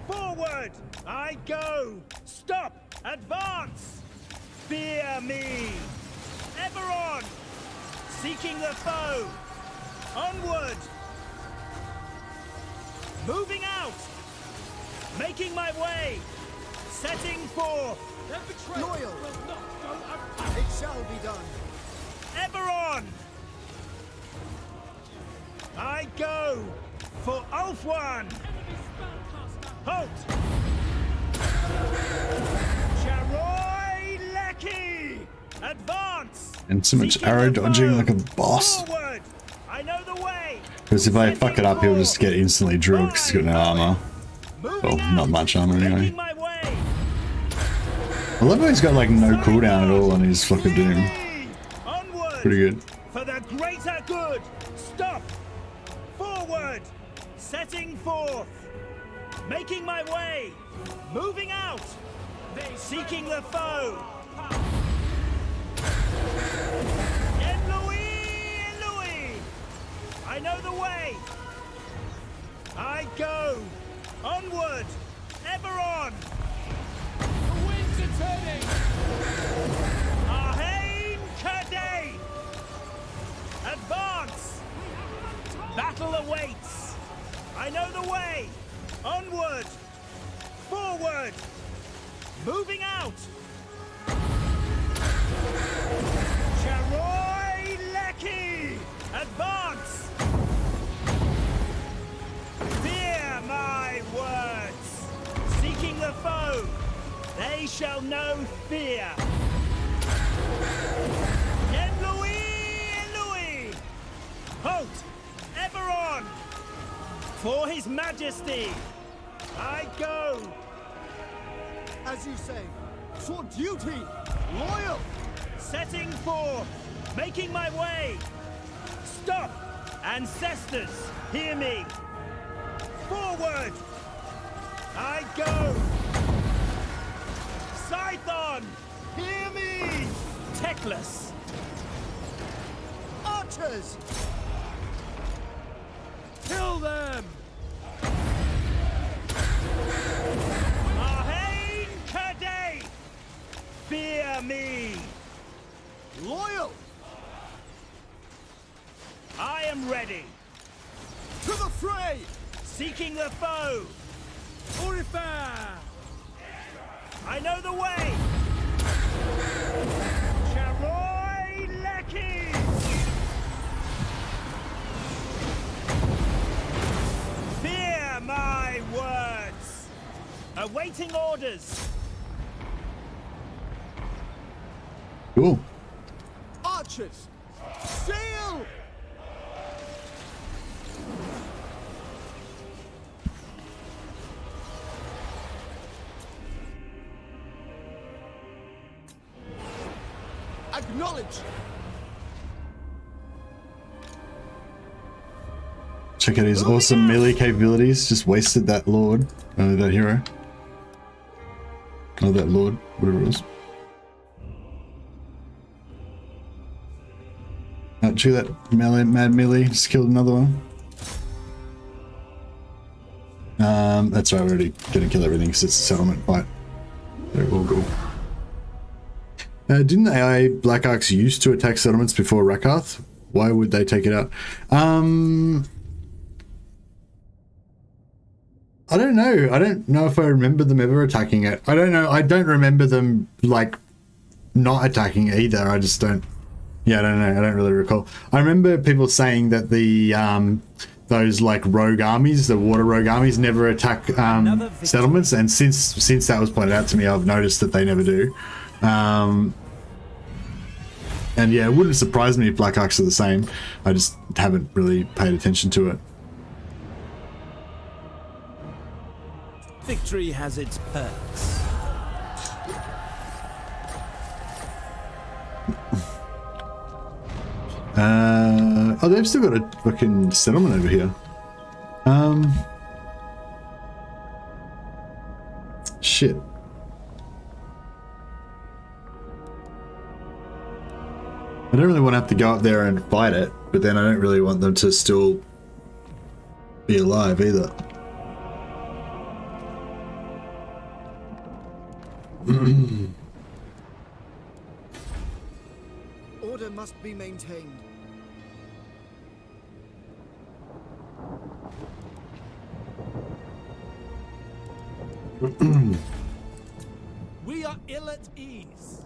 Forward. I go. Stop. Advance. Fear me. Ever on. Seeking the foe. Onward. Moving out. Making my way. Setting forth. Loyal. It shall be done. Ever on. I go. For Ulfwan. Halt. Charoi Leki. Advance. And so much arrow dodging like a boss. Forward. I know the way. Because if I fuck it up, he'll just get instantly drilled because he's got no armor. Well, not much armor anyway. I love how he's got like no cooldown at all on his Flock of Doom. Pretty good. For the greater good. Stop. Forward. Setting forth. Making my way. Moving out. Seeking the foe. En Louis. I know the way. I go. Onward. Ever on. The winds are turning. Arhain Cathay. Advance. Battle awaits. I know the way. Onward. Forward. Moving out. Charoi Leki. Advance. Fear my words. Seeking the foe. They shall know fear. En Louis. Halt. Ever on. For his majesty. I go. As you say. For duty. Loyal. Setting forth. Making my way. Stop. Ancestors, hear me. Forward. I go. Scython, hear me. Teclis. Archers. Kill them. Arhain Cathay. Fear me. Loyal. I am ready. To the fray. Seeking the foe. Orifar. I know the way. Charoi Leki. Fear my words. Awaiting orders. Cool. Archers. Sail. Acknowledge. Check out his awesome melee capabilities. Just wasted that lord. That hero. Oh, that lord. Whatever it was. Check that mad melee. Just killed another one. That's right. We're already gonna kill everything because it's a settlement fight. They're all cool. Didn't the AI Black Arcs used to attack settlements before Rakarth? Why would they take it out? I don't know. I don't know if I remember them ever attacking it. I don't know. I don't remember them, like, not attacking either. I just don't... Yeah, I don't know. I don't really recall. I remember people saying that the those, like, rogue armies, the water rogue armies, never attack settlements, and since that was pointed out to me, I've noticed that they never do. And yeah, it wouldn't surprise me if Black Arcs are the same. I just haven't really paid attention to it. Victory has its perks. Oh, they've still got a fucking settlement over here. Shit. I don't really want to have to go up there and fight it, but then I don't really want them to still be alive either. Order must be maintained. We are ill at ease.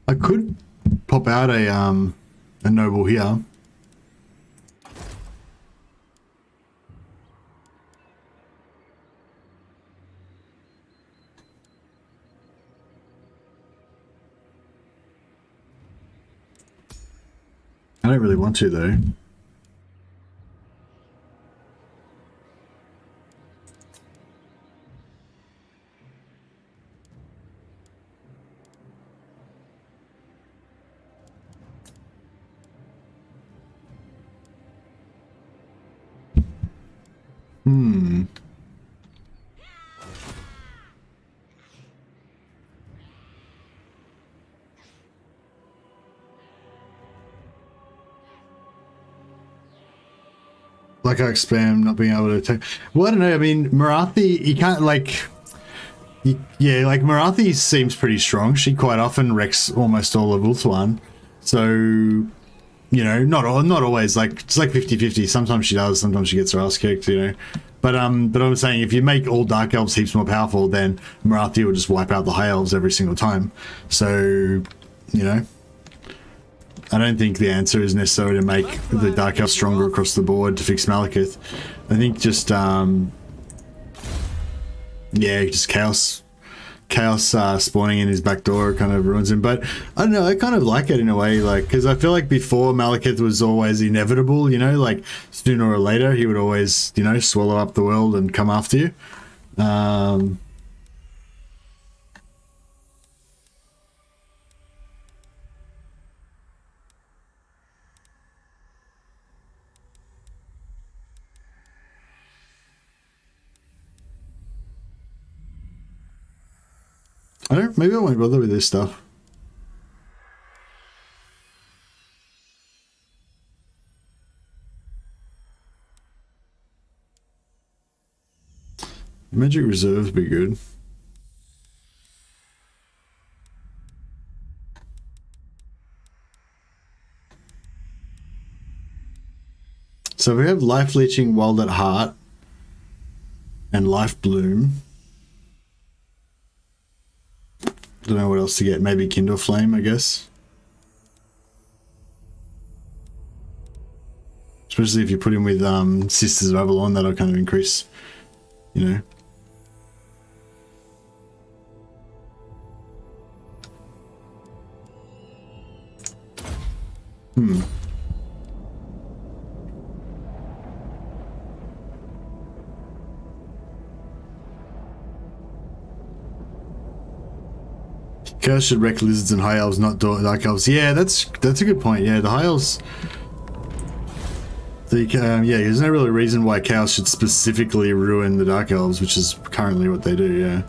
I could pop out a noble here. I don't really want to though. Black Arc spam, not being able to attack. Well, I don't know. I mean, Marathi, you can't like... Yeah, like Marathi seems pretty strong. She quite often wrecks almost all of Ulthuan. So, you know, not always. Like, it's like 50-50. Sometimes she does, sometimes she gets her ass kicked, you know. But I'm saying if you make all Dark Elves heaps more powerful, then Marathi will just wipe out the High Elves every single time. So, you know, I don't think the answer is necessarily to make the Dark Elves stronger across the board to fix Malekith. I think just, yeah, just chaos spawning in his back door kind of ruins him. But I don't know, I kind of like it in a way, like, because I feel like before Malekith was always inevitable, you know, like sooner or later he would always, you know, swallow up the world and come after you. Maybe I won't bother with this stuff. Magic reserves be good. So we have life leeching, wild at heart, and life bloom. Don't know what else to get. Maybe Kindle Flame, I guess. Especially if you put him with Sisters of Avalon, that'll kind of increase, you know. Chaos should wreck lizards and high elves, not dark elves. Yeah, that's a good point. Yeah, the high elves. Yeah, there's no really reason why Chaos should specifically ruin the dark elves, which is currently what they do. Yeah.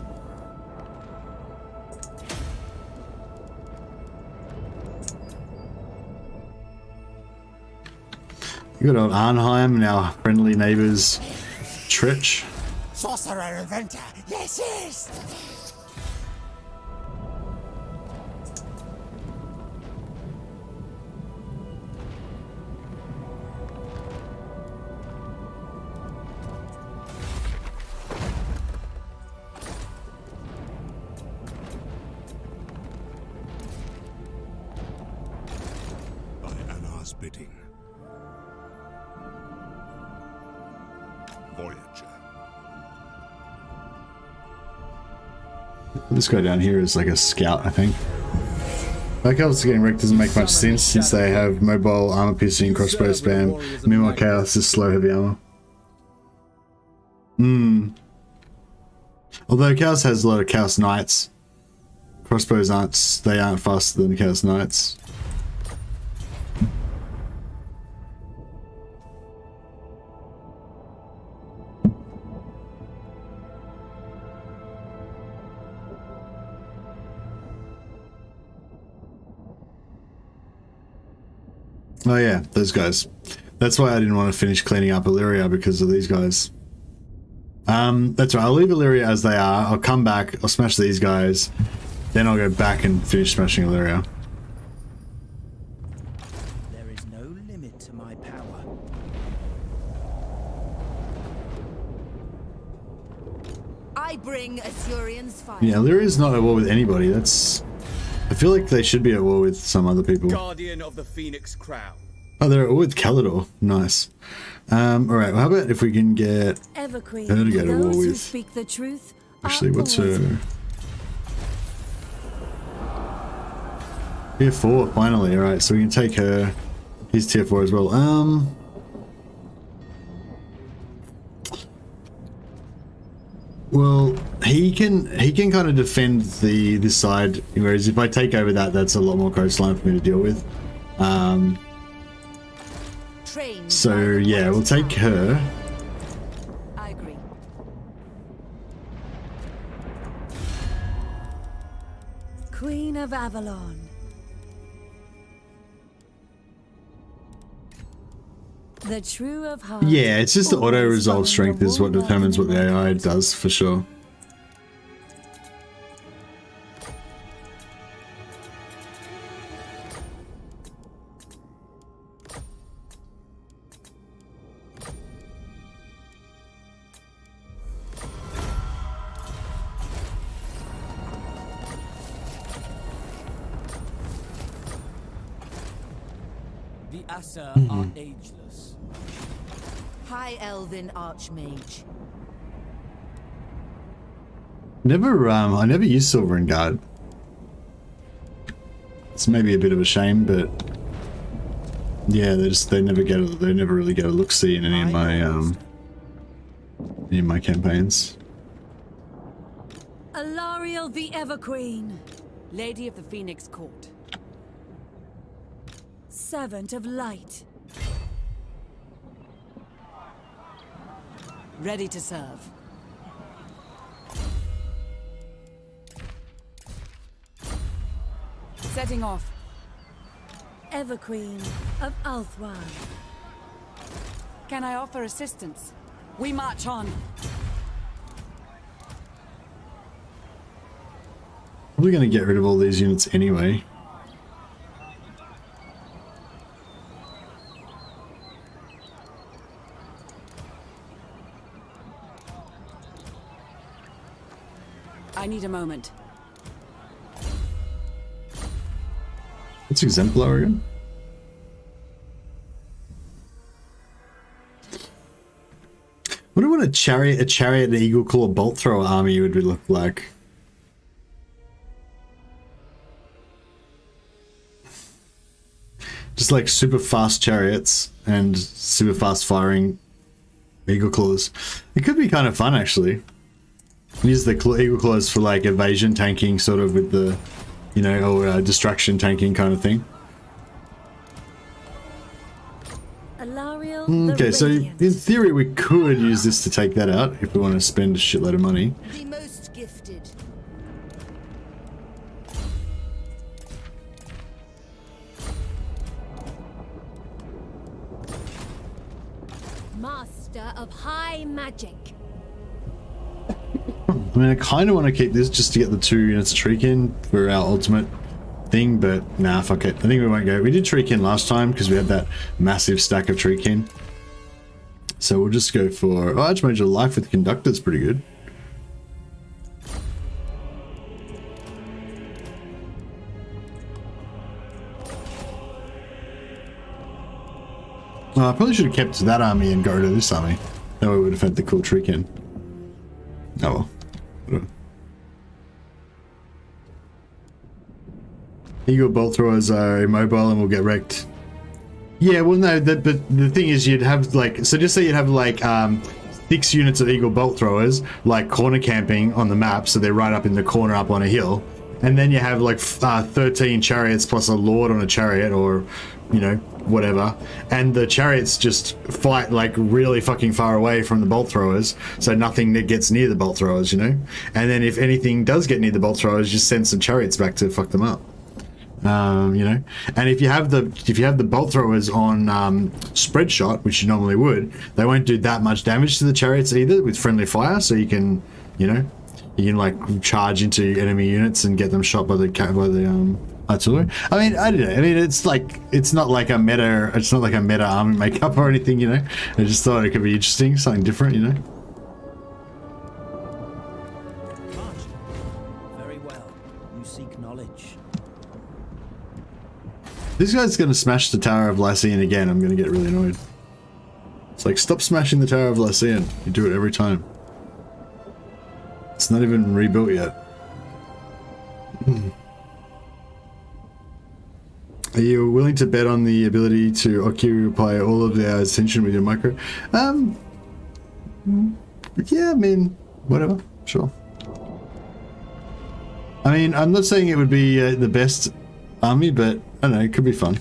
You got old Arnheim and our friendly neighbours, Tretch. Sorcerer Inventor, yes! By Anar's bidding. Voyager. This guy down here is like a scout, I think. Dark elves getting wrecked doesn't make much sense since they have mobile, armor piercing, crossbow spam. Meanwhile, Chaos is slow, heavy armor. Although Chaos has a lot of Chaos Knights. Crossbows aren't faster than Chaos Knights. Oh yeah, those guys. That's why I didn't want to finish cleaning up Illyria, because of these guys. That's right, I'll leave Illyria as they are. I'll come back, I'll smash these guys, then I'll go back and finish smashing Illyria. There is no limit to my power. I bring Assyrian's fire. Yeah, Illyria's not at war with anybody. That's... I feel like they should be at war with some other people. Guardian of the Phoenix Crown. Oh, they're at war with Calidor. Nice. Alright, well, how about if we can get Everqueen, her to go to war those who with... speak the truth Actually, are what's always her... Tier 4, finally. Alright, so we can take her. He's tier 4 as well. Well, he can kind of defend this side, whereas if I take over that, that's a lot more coastline for me to deal with. So yeah, we'll take her. I agree. Queen of Avalon. The true of heart. Yeah, it's just the auto-resolve strength is what determines what the AI does, for sure. The Asa are ageless. High Elven Archmage. I never used Silver and Guard. It's maybe a bit of a shame, but yeah, they never really get a look-see in any of my campaigns. Alariel the Everqueen. Lady of the Phoenix Court. Servant of light. Ready to serve. Setting off. Everqueen of Althwan. Can I offer assistance? We march on. Probably going to get rid of all these units anyway. I need a moment. What's Exemplar again? I wonder what a chariot, an eagle claw, bolt thrower army would look like. Just like super fast chariots and super fast firing eagle claws. It could be kind of fun actually. Use the eagle claws for like evasion tanking, sort of with the you know, or distraction tanking kind of thing. Okay, so in theory we could use this to take that out if we want to spend a shitload of money. The most gifted. Master of high magic. I mean, I kind of want to keep this just to get the 2 units of Treekin for our ultimate thing, but nah, fuck it. I think we won't go. We did Treekin last time because we had that massive stack of Treekin. So we'll just go for... Oh, Archmage Life with Conductor's pretty good. I probably should have kept that army and go to this army. That way we would have had the cool Treekin. Oh well. Whatever. Eagle bolt throwers are immobile and will get wrecked. Yeah, well no, but the thing is you'd have like, so just say you'd have like 6 units of Eagle bolt throwers like corner camping on the map, so they're right up in the corner up on a hill, and then you have like 13 chariots plus a lord on a chariot, or you know, whatever, and the chariots just fight like really fucking far away from the bolt throwers, so nothing that gets near the bolt throwers, you know, and then if anything does get near the bolt throwers, just send some chariots back to fuck them up. You know, and if you have the bolt throwers on spread shot, which you normally would, they won't do that much damage to the chariots either with friendly fire, so you can, you know, you can like charge into enemy units and get them shot by the artillery. I mean, I don't know. I mean, it's not like a meta army makeup or anything, you know. I just thought it could be interesting, something different, you know. Very well. You seek knowledge. This guy's gonna smash the Tower of Lycian again. I'm gonna get really annoyed. It's like, stop smashing the Tower of Lycian. You do it every time. It's not even rebuilt yet. Are you willing to bet on the ability to occupy all of their attention with your micro? Yeah, I mean, whatever, sure. I mean, I'm not saying it would be the best army, but I don't know, it could be fun.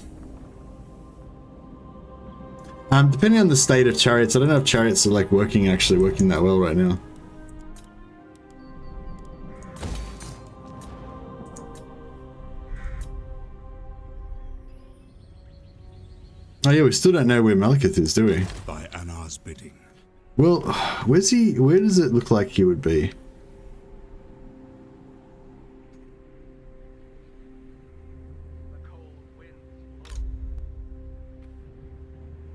Depending on the state of chariots, I don't know if chariots are like actually working that well right now. Oh yeah, we still don't know where Malikith is, do we? By Anar's bidding. Well, where's he? Where does it look like he would be?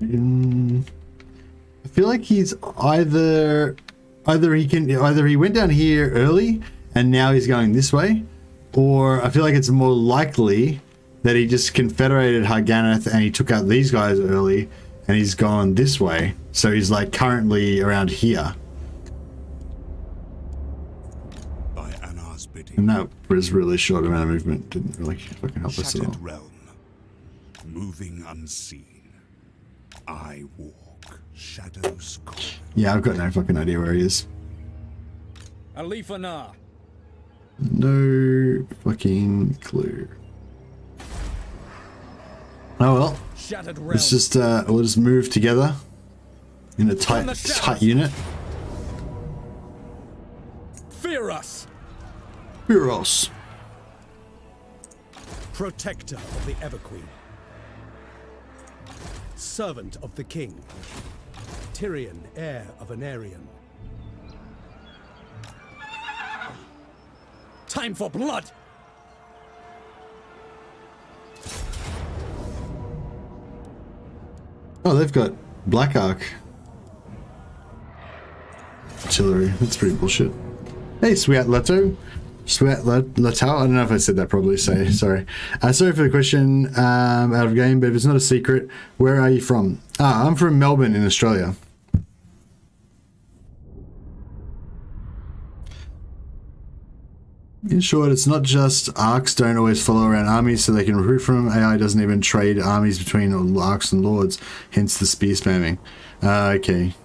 I feel like he's either he went down here early and now he's going this way, or I feel like it's more likely that he just confederated Harganeth and he took out these guys early and he's gone this way. So he's like currently around here. By Anar's bidding. And that was really short amount of movement. Didn't really fucking help us at all. Realm. Moving unseen. I walk. Shadows call. Yeah, I've got no fucking idea where he is. Alith Anar. No fucking clue. Oh well, let's just we'll just move together in a tight unit. Fear us. Fear us. Protector of the Everqueen. Servant of the King. Tyrion, heir of Anarion. Time for blood! Oh, they've got Black Arc artillery. That's pretty bullshit. Hey, Sweat Leto. Sweat Leto. I don't know if I said that properly, so sorry. Sorry for the question, out of game, but if it's not a secret, where are you from? I'm from Melbourne in Australia. In short, it's not just arcs don't always follow around armies so they can recruit from them. AI doesn't even trade armies between arcs and lords, hence the spear spamming. Okay.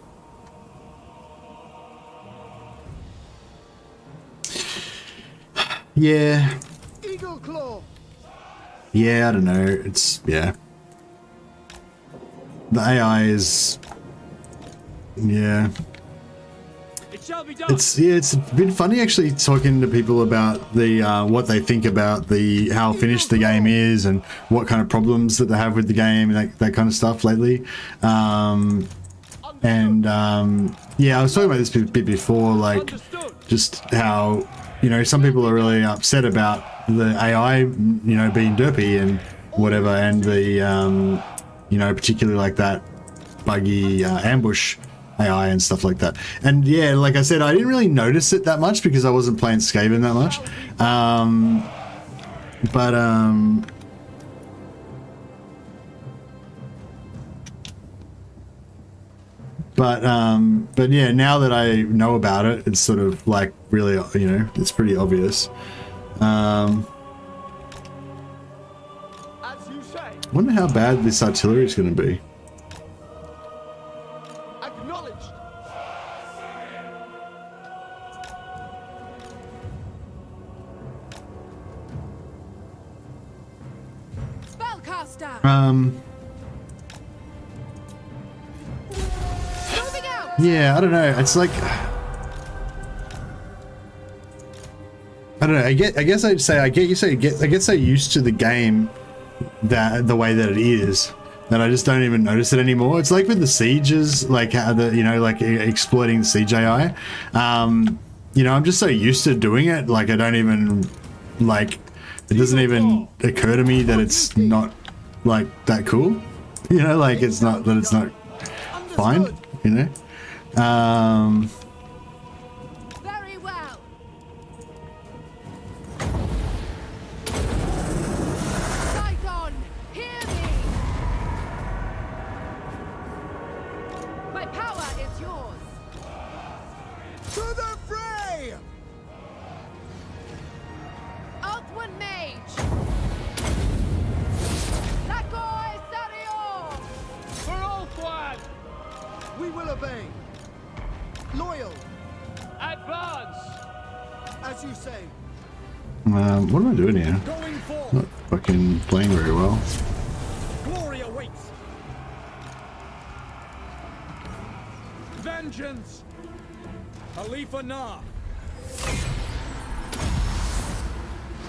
Yeah. Eagle Claw. yeah, I don't know. It's, yeah. The AI is, yeah. It shall be done. It's been funny actually talking to people about the what they think about the how finished the game is and what kind of problems that they have with the game and that kind of stuff lately. Yeah, I was talking about this bit before, like just how, you know, some people are really upset about the AI, you know, being derpy and whatever, and the you know, particularly like that buggy ambush AI and stuff like that. And yeah, like I said, I didn't really notice it that much because I wasn't playing Skaven that much. But yeah, now that I know about it, it's sort of like really, you know, it's pretty obvious. I wonder how bad this artillery is going to be. Acknowledged. Spellcaster. Moving out. Yeah, I don't know. It's like, I don't know. I guess I'd say I get so used to the game that the way that it is that I just don't even notice it anymore. It's like with the sieges, like how the, you know, like exploiting the siege AI. You know, I'm just so used to doing it. Like I don't even like. It doesn't even occur to me that it's not like that cool. You know, like it's not that it's not fine. You know. Very well. Saigon, hear me. My power is yours. To the fray! Outward mage. Lakoi Sario. For Ulthuan! We will obey. Loyal, Advance! as you say. What am I doing here? Going forth! Not fucking playing very well. Glory awaits! Vengeance! Alith Anar!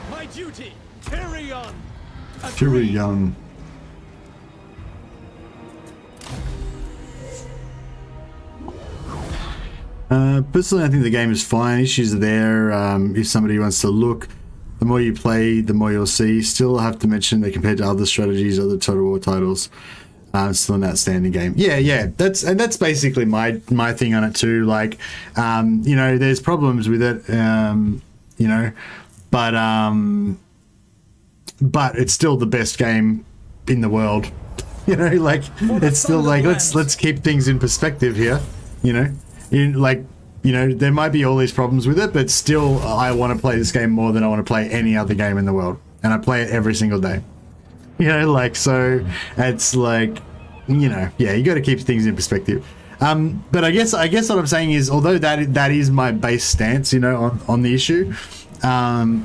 My duty! Tyrion! Tyrion. Personally, I think the game is fine. Issues are there. If somebody wants to look, the more you play, the more you'll see. Still, I have to mention that compared to other strategies, other Total War titles, it's still an outstanding game. Yeah. That's basically my thing on it too. Like, you know, there's problems with it. You know, but it's still the best game in the world. You know, like it's still like let's keep things in perspective here. You know. You know, there might be all these problems with it, but still I want to play this game more than I want to play any other game in the world. And I play it every single day. You know, like, so it's like, you know, yeah, you got to keep things in perspective. But I guess what I'm saying is, although that is my base stance, you know, on the issue, I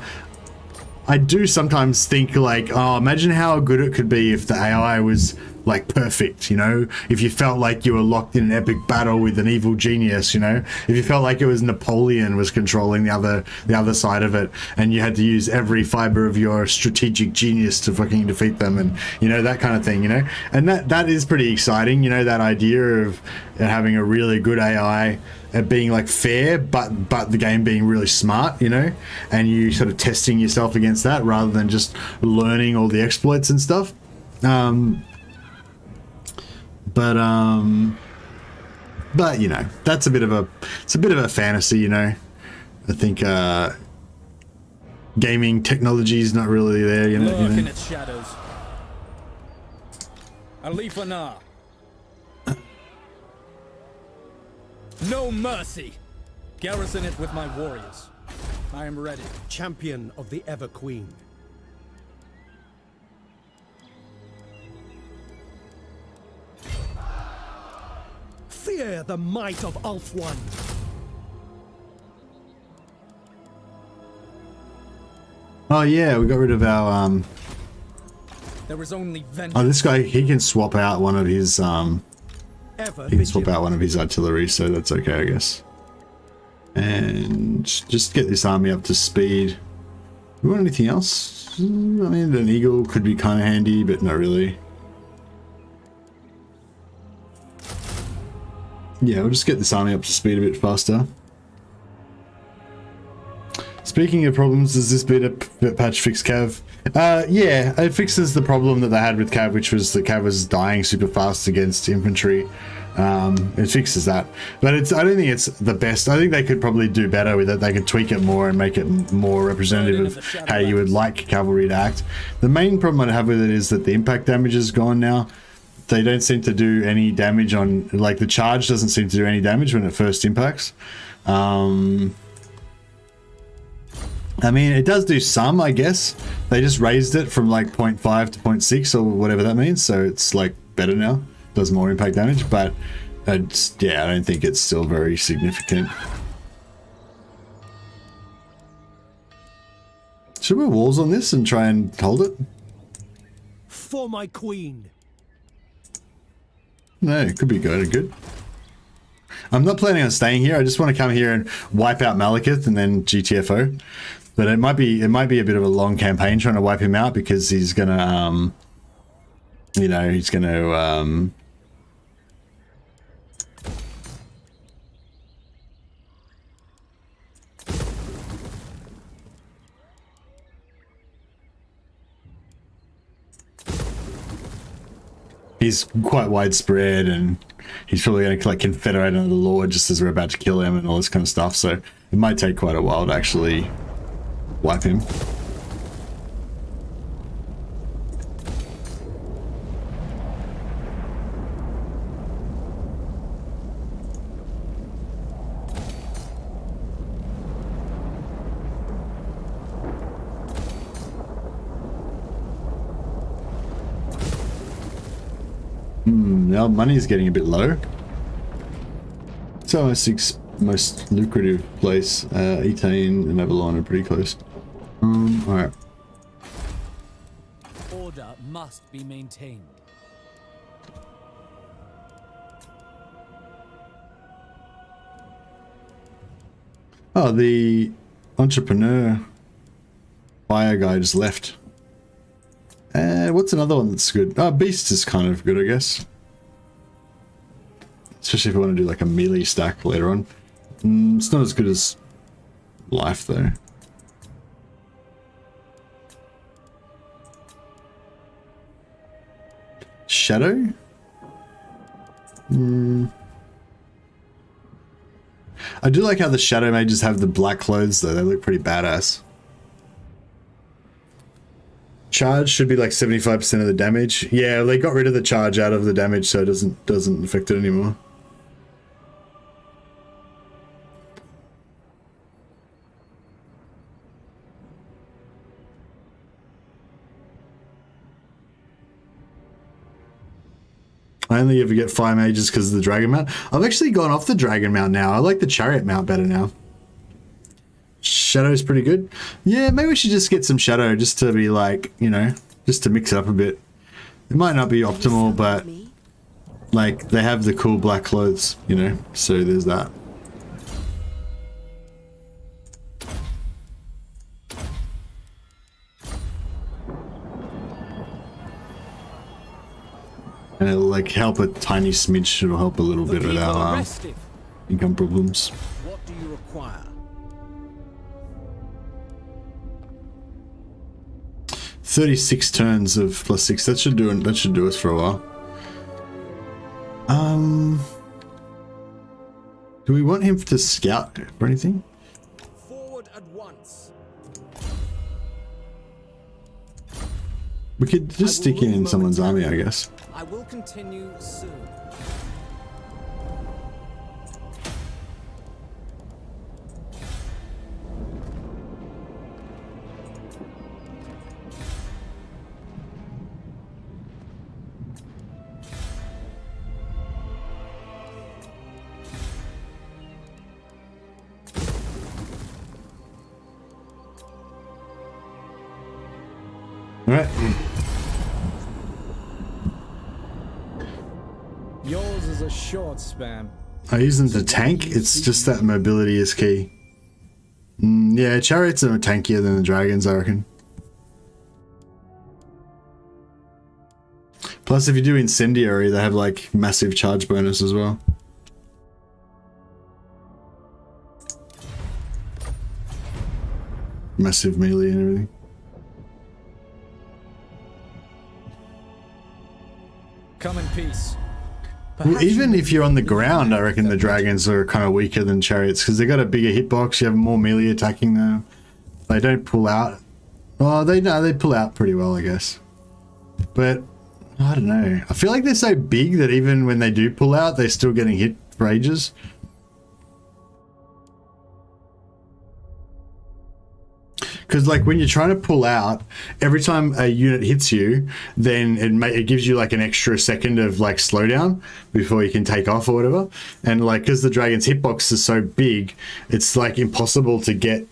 do sometimes think like, oh, imagine how good it could be if the AI was like perfect, you know, if you felt like you were locked in an epic battle with an evil genius, you know, if you felt like it was Napoleon was controlling the other side of it and you had to use every fiber of your strategic genius to fucking defeat them, and you know, that kind of thing, you know, and that is pretty exciting, you know, that idea of having a really good AI being like fair, but the game being really smart, you know, and you sort of testing yourself against that rather than just learning all the exploits and stuff. But you know, it's a bit of a fantasy, you know. I think gaming technology is not really there, you know. Lurk in its shadows. Alith Anar. No mercy. Garrison it with my warriors. I am ready. Champion of the Ever Queen. Fear the might of Ulthuan. Oh yeah, we got rid of our There is only vengeance. Oh, this guy, he can swap out one of his Ever he can swap out one of his artillery, so that's okay, I guess. And just get this army up to speed. Do we want anything else? I mean, an eagle could be kind of handy, but not really. Yeah, we'll just get this army up to speed a bit faster. Speaking of problems, does this beta patch fix Cav? Yeah, it fixes the problem that they had with Cav, which was the Cav was dying super fast against infantry. It fixes that, but I don't think it's the best. I think they could probably do better with it. They could tweak it more and make it more representative of how you would like cavalry to act. The main problem I have with it is that the impact damage is gone now. They don't seem to do any damage on, like, the charge doesn't seem to do any damage when it first impacts. I mean, it does do some, I guess. They just raised it from like 0.5 to 0.6 or whatever that means, so it's like better now. Does more impact damage, but it's, yeah, I don't think it's still very significant. Should we put walls on this and try and hold it? For my queen. No, it could be good. I'm not planning on staying here. I just want to come here and wipe out Malekith and then GTFO. But it might be a bit of a long campaign trying to wipe him out, because he's gonna you know, he's gonna he's quite widespread, and he's probably going to like confederate another lord just as we're about to kill him and all this kind of stuff, so it might take quite a while to actually wipe him. Now money's getting a bit low. It's our most lucrative place. Etain and Avalon are pretty close. Alright. Order must be maintained. Oh, the entrepreneur fire guy just left. What's another one that's good? Oh, Beast is kind of good, I guess. Especially if I want to do like a melee stack later on. It's not as good as Life, though. Shadow? I do like how the Shadow Mages have the black clothes, though. They look pretty badass. Charge should be like 75% of the damage. Yeah, they got rid of the charge out of the damage, so it doesn't affect it anymore. I only ever get fire mages because of the dragon mount. I've actually gone off the dragon mount now. I like the chariot mount better now. Shadow's pretty good. Yeah, maybe we should just get some shadow just to be like, you know, just to mix it up a bit. It might not be optimal, but like they have the cool black clothes, you know, so there's that. And it'll like help a tiny smidge. It'll help a little bit with our income problems. What do you require? 36 turns of +6. That should do us for a while. Do we want him to scout or anything? Forward at once. We could just stick in someone's army, I guess. I will continue soon. All right. short span. I using the tank. It's just that mobility is key. Yeah, chariots are tankier than the dragons, I reckon. Plus, if you do incendiary, they have like massive charge bonus as well. Massive melee and everything. Come in peace. Well, even if you're on the ground, I reckon the dragons are kind of weaker than chariots because they got a bigger hitbox. You have more melee attacking them. They don't pull out. Well, they pull out pretty well, I guess. But I don't know. I feel like they're so big that even when they do pull out, they're still getting hit for ages. Because like when you're trying to pull out, every time a unit hits you, then it gives you like an extra second of like slowdown before you can take off or whatever. And like because the dragon's hitbox is so big, it's like impossible to get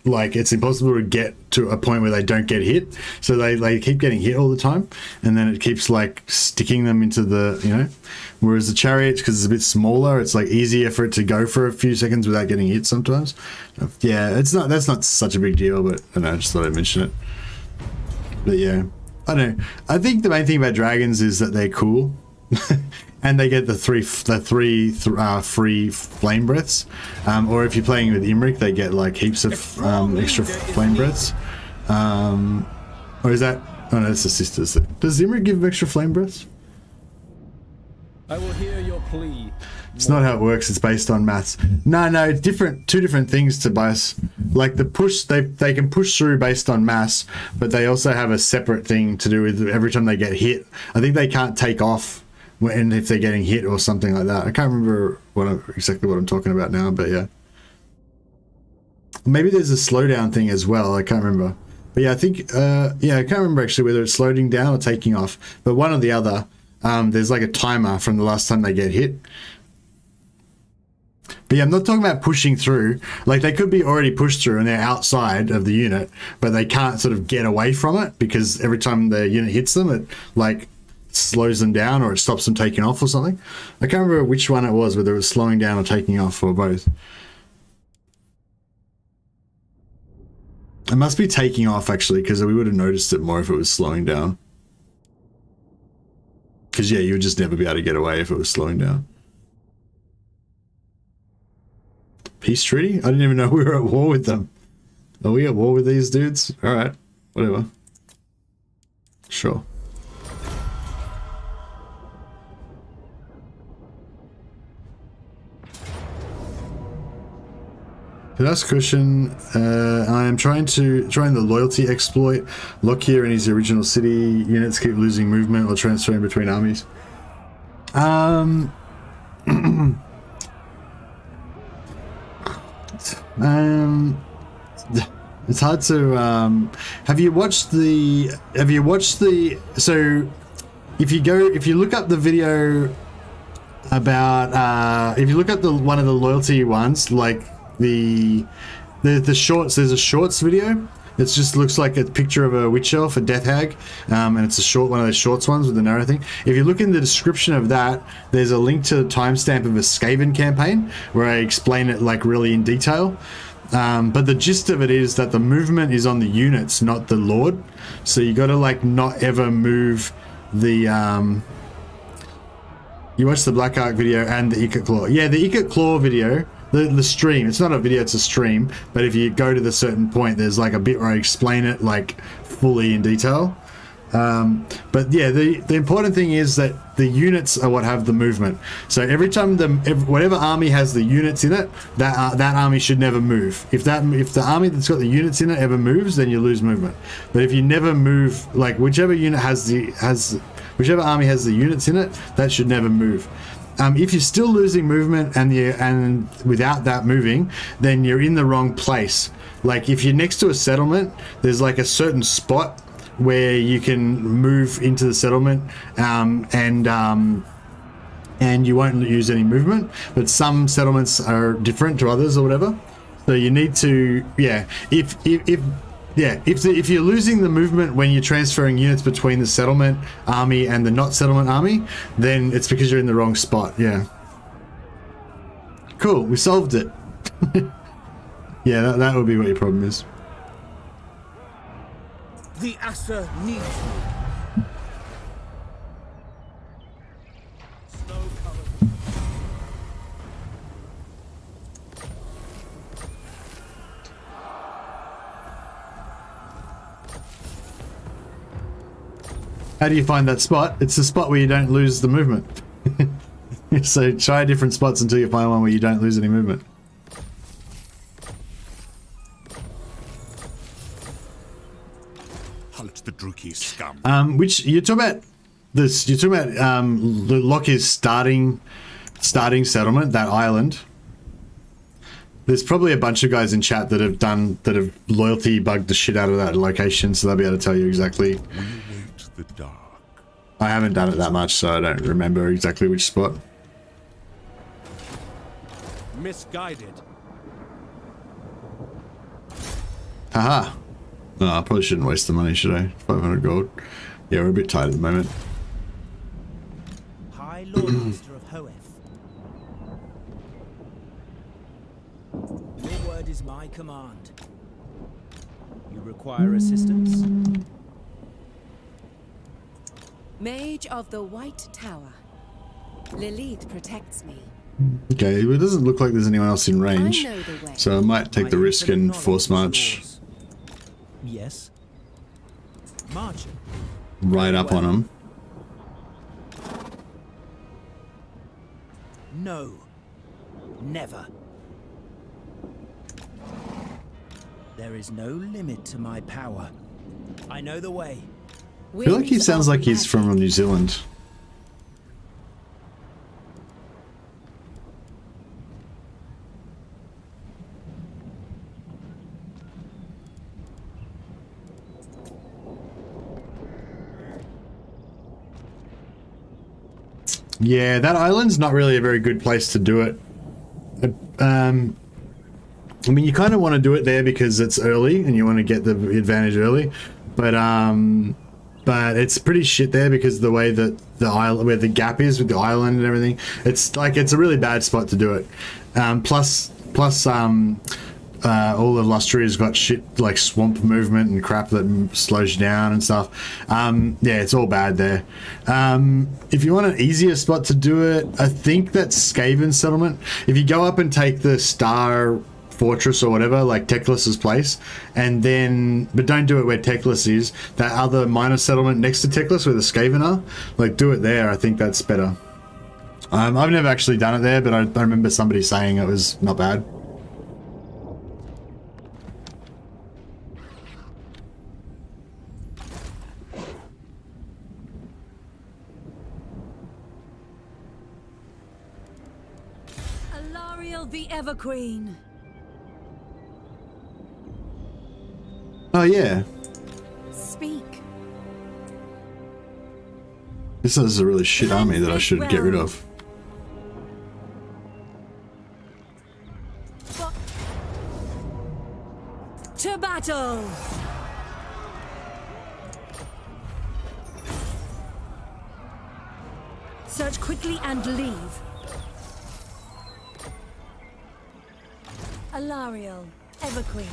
to a point where they don't get hit. So they keep getting hit all the time, and then it keeps like sticking them into the, you know. Whereas the chariots, because it's a bit smaller, it's like easier for it to go for a few seconds without getting hit sometimes. Yeah, that's not such a big deal, but I don't know, I just thought I'd mention it. But yeah, I don't know. I think the main thing about dragons is that they're cool. And they get the three free flame breaths, or if you're playing with Imric, they get like heaps of extra flame breaths. Or is that? Oh no, it's the sisters. Does Imric give extra flame breaths? I will hear your plea. It's not how it works. It's based on maths. No, it's different. Two different things, Tobias. Like the push, they can push through based on mass, but they also have a separate thing to do with every time they get hit. I think they can't take off when if they're getting hit or something like that. I can't remember exactly what I'm talking about now, but yeah. Maybe there's a slowdown thing as well. I can't remember. But yeah, I think I can't remember actually whether it's slowing down or taking off. But one or the other. There's like a timer from the last time they get hit. But yeah, I'm not talking about pushing through. Like they could be already pushed through and they're outside of the unit, but they can't sort of get away from it because every time the unit hits them, it like slows them down or it stops them taking off or something. I can't remember which one it was, whether it was slowing down or taking off or both. It must be taking off actually, because we would have noticed it more if it was slowing down. Because yeah, you would just never be able to get away if it was slowing down. Peace treaty? I didn't even know we were at war with them. Are we at war with these dudes? Alright, whatever. Sure. Last question. I am trying the loyalty exploit. Lockyer in his original city. Units keep losing movement or transferring between armies. It's hard to. Have you watched the? So, if you look up the video about, if you look up one of the loyalty ones, like. The shorts, there's a shorts video. It just looks like a picture of a witch elf, a death hag, and it's a one of those shorts ones with the narrow thing. If you look in the description of that, there's a link to the timestamp of a Skaven campaign where I explain it like really in detail. But the gist of it is that the movement is on the units, not the lord. So you got to like not ever move the. You watch the Black Ark video and the Ikit Claw. Yeah, the Ikit Claw video. The stream, it's not a video, it's a stream, but if you go to the certain point, there's like a bit where I explain it like fully in detail. But yeah, the important thing is that the units are what have the movement. So every time whatever army has the units in it, that army should never move. If the army that's got the units in it ever moves, then you lose movement. But if you never move, like whichever army has the units in it, that should never move. If you're still losing movement and without that moving, then you're in the wrong place. Like if you're next to a settlement, there's like a certain spot where you can move into the settlement and you won't use any movement. But some settlements are different to others or whatever. So you need to, yeah. If Yeah, if you're losing the movement when you're transferring units between the settlement army and the not settlement army, then it's because you're in the wrong spot. Yeah. Cool, we solved it. Yeah, that would be what your problem is. The Asa needs me. Snow covered. How do you find that spot? It's the spot where you don't lose the movement. So try different spots until you find one where you don't lose any movement. Hunt the Druki scum. Which you're talking about this? You're talking about Lockie's starting settlement, that island. There's probably a bunch of guys in chat that have loyalty bugged the shit out of that location, so they'll be able to tell you exactly. We await the dark. I haven't done it that much, so I don't remember exactly which spot. Misguided. Haha. No, I probably shouldn't waste the money, should I? 500 gold. Yeah, we're a bit tight at the moment. High Lord Master of Hoeth. Your word is my command. You require assistance? Mage of the White Tower. Lilith protects me. Okay, it doesn't look like there's anyone else in range, I know the way. so I might take the risk and force march Yes. Marching. right up on them. No. Never. There is no limit to my power. I know the way. I feel like he sounds like he's from New Zealand. Yeah, that island's not really a very good place to do it. I mean, you kind of want to do it there because it's early and you want to get the advantage early, but it's pretty shit there because of the way that the island, where the gap is with the island and everything, it's a really bad spot to do it. Plus, all of Lustria's got shit like swamp movement and crap that slows you down and stuff. Yeah, it's all bad there. If you want an easier spot to do it, I think that's Skaven settlement. If you go up and take the Star Fortress or whatever, like Teclis's place, and then, but don't do it where Teclis is, that other minor settlement next to Teclis where the Skaven are, like do it there. I think that's better. I've never actually done it there, but I remember somebody saying it was not bad. The Everqueen. Oh yeah. Speak. This is a really shit army that I should get rid of. To battle. Search quickly and leave. Alariel, Everqueen.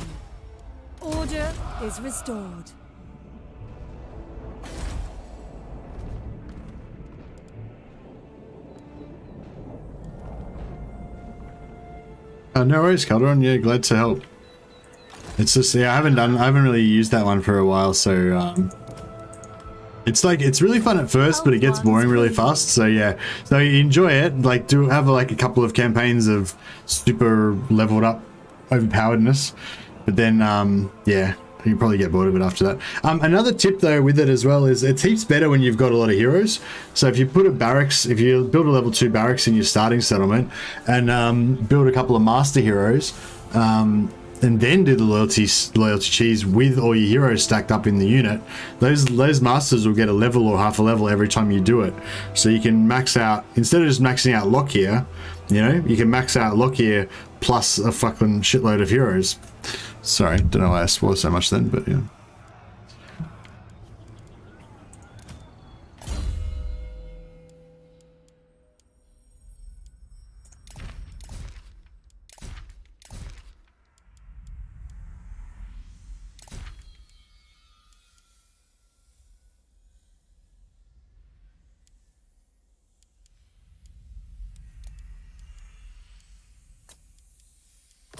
Order is restored. No worries, Calderon. Yeah, glad to help. It's just, yeah, I haven't really used that one for a while, so it's like, it's really fun at first, but it gets boring really fast. So yeah, so you enjoy it. Like, do have like a couple of campaigns of super leveled up overpoweredness, but then yeah, you probably get bored of it after that. Another tip though with it as well is it's heaps better when you've got a lot of heroes. So if you put a barracks, if you build a level 2 barracks in your starting settlement and build a couple of master heroes, and then do the loyalty cheese with all your heroes stacked up in the unit, those masters will get a level or half a level every time you do it. So you can max out, instead of just maxing out Lockyer, you know, you can max out Lockyer plus a fucking shitload of heroes. Sorry, don't know why I swore so much then, but yeah.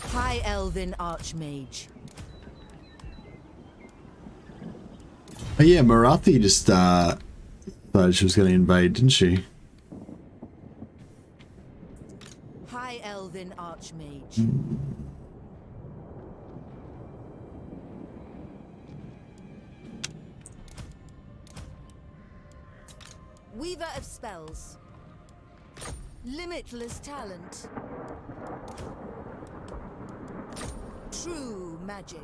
High Elven Archmage. Oh yeah, Marathi just thought she was going to invade, didn't she? High Elven Archmage. Weaver of spells. Limitless talent. True magic.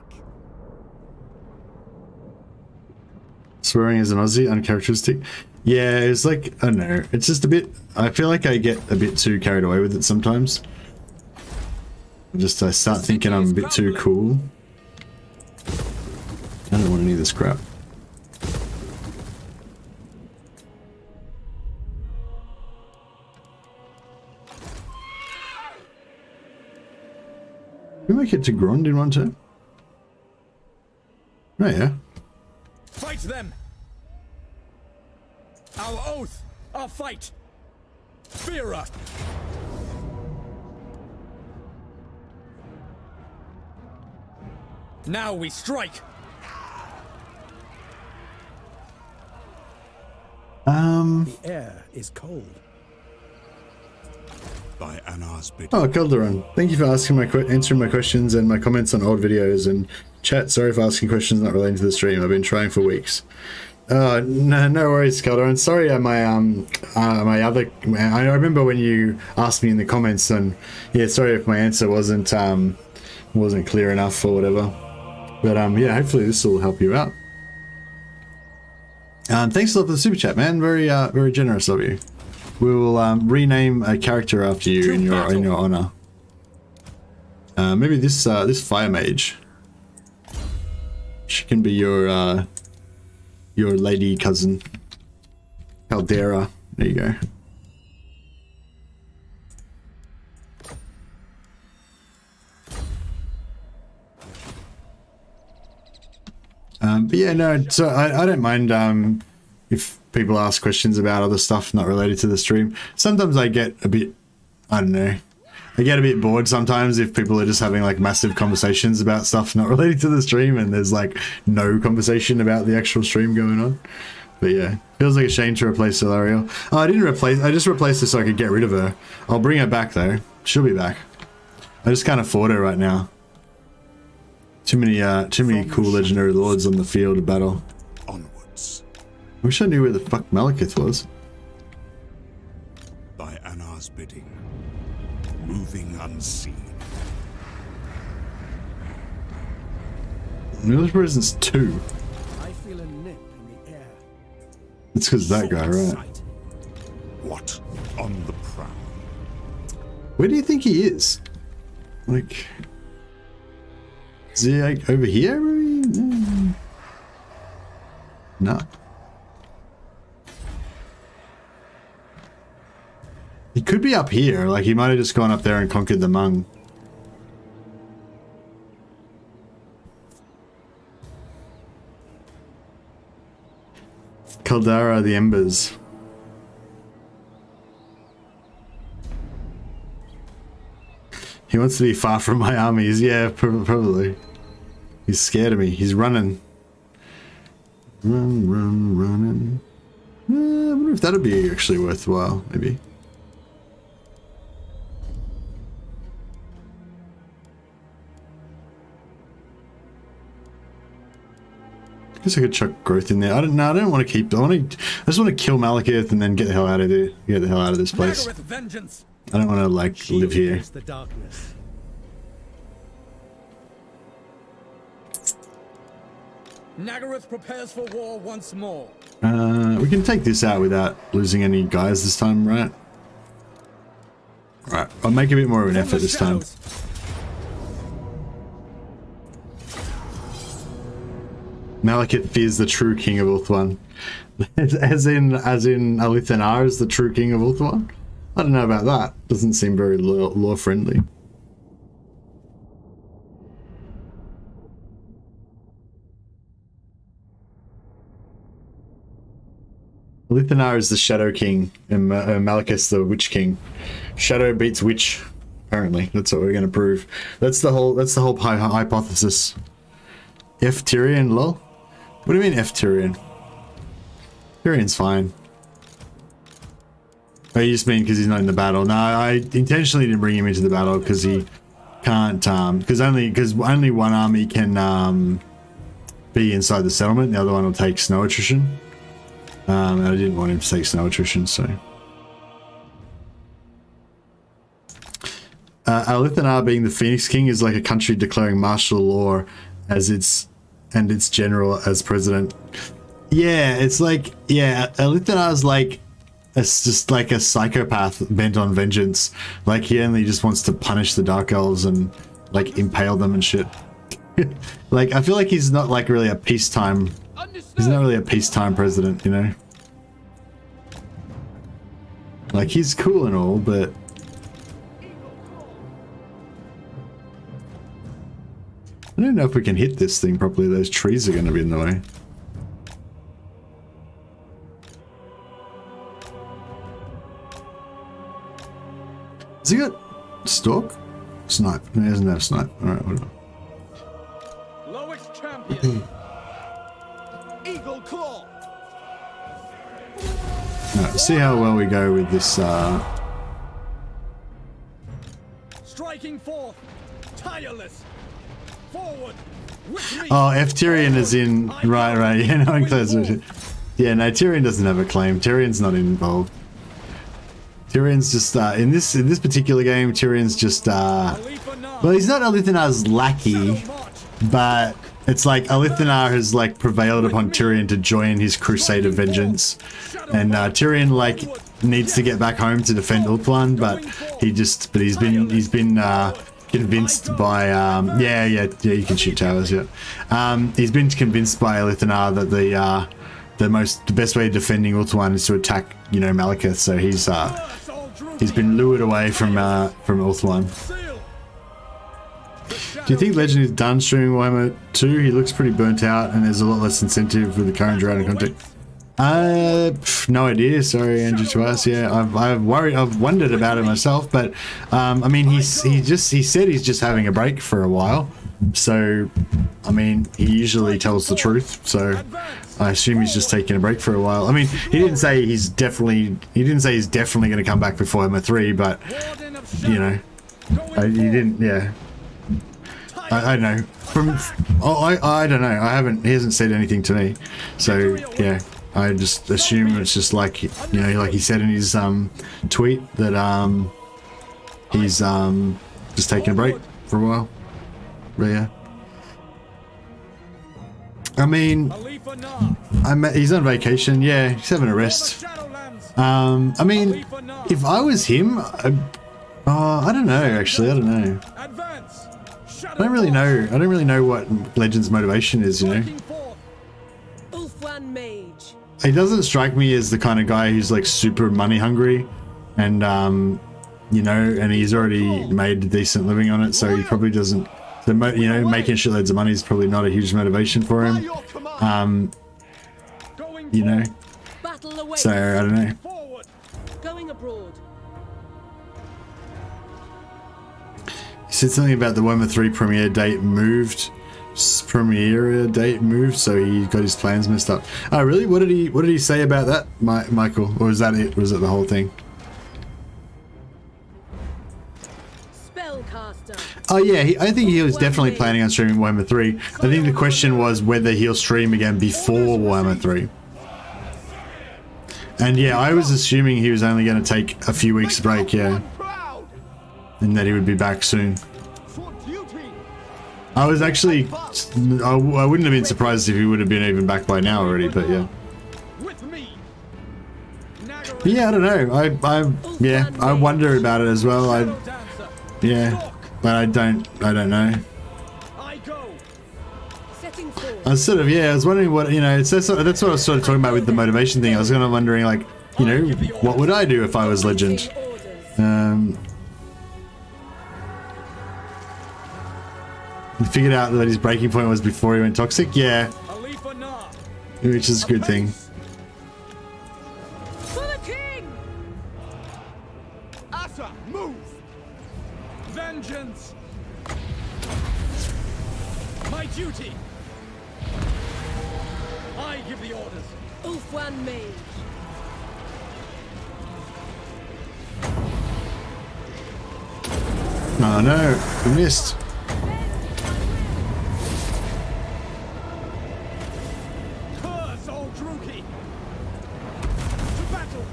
Swearing as an Aussie, uncharacteristic. Yeah, it's like, I don't know, it's just a bit, I feel like I get a bit too carried away with it sometimes. I start thinking I'm a bit too cool. I don't want any of this crap. Can we make it to Grond in one turn? Oh yeah. Fight them! Our oath! Our fight! Fira! Now we strike! The air is cold. By Anar's bidding. Oh, Calderon, thank you for asking answering my questions and my comments on old videos and chat. Sorry for asking questions not relating to the stream. I've been trying for weeks. No worries, Calderon. Sorry, my other. I remember when you asked me in the comments, and yeah, sorry if my answer wasn't clear enough or whatever. But yeah, hopefully this will help you out. Thanks a lot for the super chat, man. Very generous of you. We will rename a character after you in your honor. Maybe this fire mage. She can be your lady cousin, Caldera. There you go. But yeah, no. So I don't mind if people ask questions about other stuff not related to the stream. Sometimes I get a bit, I don't know, I get a bit bored sometimes if people are just having like massive conversations about stuff not related to the stream and there's like no conversation about the actual stream going on. But yeah, feels like a shame to replace Solariel. Oh, I just replaced her so I could get rid of her. I'll bring her back though. She'll be back. I just can't afford her right now. Too many cool legendary lords on the field of battle. I wish I knew where the fuck Malikith was. By Anar's bidding, moving unseen. Military presence 2. I feel a nip in the air. It's because that guy, right? What on the prowl? Where do you think he is? Like, is he like over here? Maybe? No. He could be up here, like he might have just gone up there and conquered the Hmong. Caldera the Embers. He wants to be far from my armies, yeah, probably. He's scared of me, he's running. Running. I wonder if that'd be actually worthwhile, maybe. I guess I could chuck growth in there. I don't want to keep. I just want to kill Malekith and then get the hell out of there. Get the hell out of this place. I don't want to like live here. The darkness. Nagaroth prepares for war once more. We can take this out without losing any guys this time, right? Right. I'll make a bit more of an effort this time. Malekith is the true king of Ulthuan. as in Alith Anar is the true king of Ulthuan? I don't know about that. Doesn't seem very lore friendly. Alith Anar is the Shadow King, and Malikith the Witch King. Shadow beats Witch, apparently. That's what we're going to prove. That's the whole hypothesis. F Tyrion, lol. What do you mean F Tyrion? Tyrion's fine. Oh, you just mean because he's not in the battle? No, I intentionally didn't bring him into the battle because he can't. Because only one army can be inside the settlement. The other one will take snow attrition. And I didn't want him to take snow attrition, so. Alith Anar being the Phoenix King is like a country declaring martial law as its general as president. Yeah, it's like, yeah, Alith Anar's like, it's just like a psychopath bent on vengeance. Like he only just wants to punish the Dark Elves and like impale them and shit. Like I feel like he's not like really a peacetime. He's not really a peacetime president, you know? Like, he's cool and all, but... I don't know if we can hit this thing properly. Those trees are going to be in the way. Has he got stalk? Snipe. No, he doesn't have snipe. Alright, whatever. Lowest champion. Eagle claw. Alright, see how well we go with this, Striking forth. Tireless. Forward. Oh, F Tyrion is in... Right, yeah, no, I'm close. Yeah, no, Tyrion doesn't have a claim. Tyrion's not involved. Tyrion's just, in this particular game, Tyrion's just, well, he's not Alith Anar's lackey, but it's like Alith Anar has, like, prevailed upon Tyrion to join his crusade of vengeance. And, Tyrion, like, needs to get back home to defend Ulthuan, but he's been convinced by, yeah, you can shoot towers, yeah. He's been convinced by Alith Anar that the best way of defending Ulthuan is to attack, you know, Malekith, so he's been lured away from Ulthuan. Do you think Legend is done streaming Warhammer 2? He looks pretty burnt out and there's a lot less incentive with the current drought and content. No idea, sorry Andrew to us. Yeah, I've wondered about it myself, but I mean he said he's just having a break for a while. So I mean he usually tells the truth, so I assume he's just taking a break for a while. I mean, he didn't say he's definitely going to come back before Warhammer 3, but you know, he didn't. Yeah, I don't know. I don't know. He hasn't said anything to me, so yeah. I just assume it's just like, you know, like he said in his tweet that he's just taking a break for a while. But yeah. I mean, he's on vacation. Yeah, he's having a rest. I mean, if I was him, I don't know. Actually, I don't know. I don't really know. I don't really know what Legend's motivation is. You know. He doesn't strike me as the kind of guy who's like super money hungry, and you know, and he's already made a decent living on it, so he probably doesn't. You know, making shitloads of money is probably not a huge motivation for him. You know, so I don't know. Going abroad. He said something about the Warhammer 3 premiere date moved. So he got his plans messed up. Oh really? What did he say about that, Michael? Or was that it? Was it the whole thing? Spellcaster. Oh yeah, I think he was definitely planning on streaming Warhammer 3. I think the question was whether he'll stream again before Warhammer 3. And yeah, I was assuming he was only going to take a few weeks break, yeah. And that he would be back soon. I was actually, I wouldn't have been surprised if he would have been even back by now already, but yeah. Yeah, I don't know. I wonder about it as well. Yeah, but I don't know. Setting forward. I was sort of, yeah, I was wondering what, you know, that's what I was sort of talking about with the motivation thing. I was kind of wondering, like, you know, what would I do if I was Legend? He figured out that his breaking point was before he went toxic, yeah. Alith Anar. Which is a good thing. For the king! Asa, move! Vengeance. My duty. I give the orders. Ulfwan Mage. Oh no, we missed. Curse all Druki. To battle.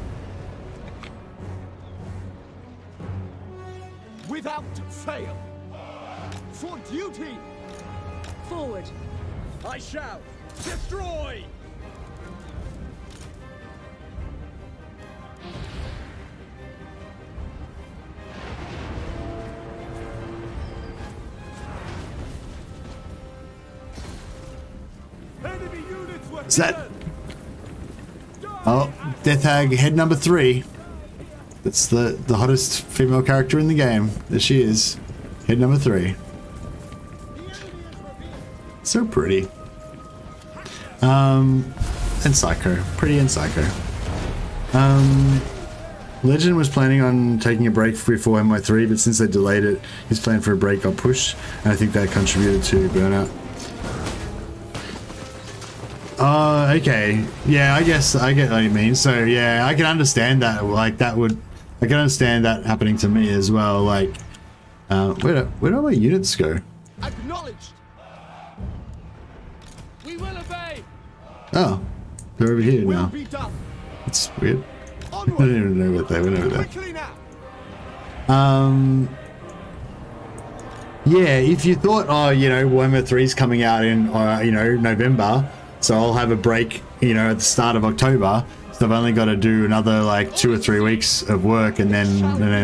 Without fail! For duty! Forward. I shall destroy. Enemy units were Is that... Oh, Death Hag, head number 3. That's the hottest female character in the game. There she is. Head number 3. So pretty. And Psycho. Pretty and Psycho. Legend was planning on taking a break before MY3, but since they delayed it, his plan for a break got pushed, and I think that contributed to burnout. Oh, okay. Yeah, I guess I get what you mean. So yeah, I can understand that. Like that would, I can understand that happening to me as well. Like, where do all my units go? acknowledged. We will obey. Oh, they're over here now. Be done. It's weird. I don't even know what they went over there. Quickly now. Yeah, if you thought, oh, you know, Warhammer 3's coming out in, you know, November, so I'll have a break, you know, at the start of October, so I've only got to do another, like, 2 or 3 weeks of work, and then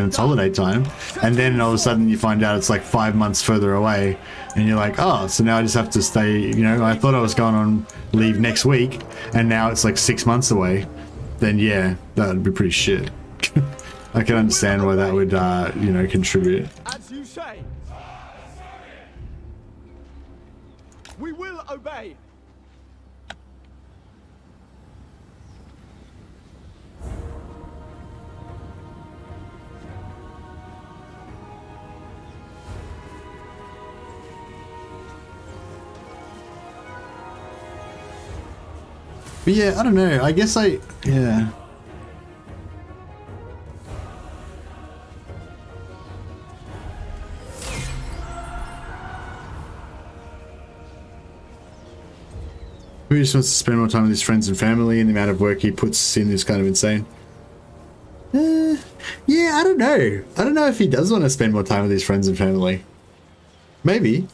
it's holiday time, and then all of a sudden you find out it's, like, 5 months further away, and you're like, oh, so now I just have to stay, you know, I thought I was going on leave next week, and now it's, like, 6 months away, then, yeah, that would be pretty shit. I can understand why that would, you know, contribute. As you say. We will obey. But yeah, I don't know. I guess yeah. He just wants to spend more time with his friends and family, and the amount of work he puts in is kind of insane. Yeah, I don't know. I don't know if he does want to spend more time with his friends and family. Maybe.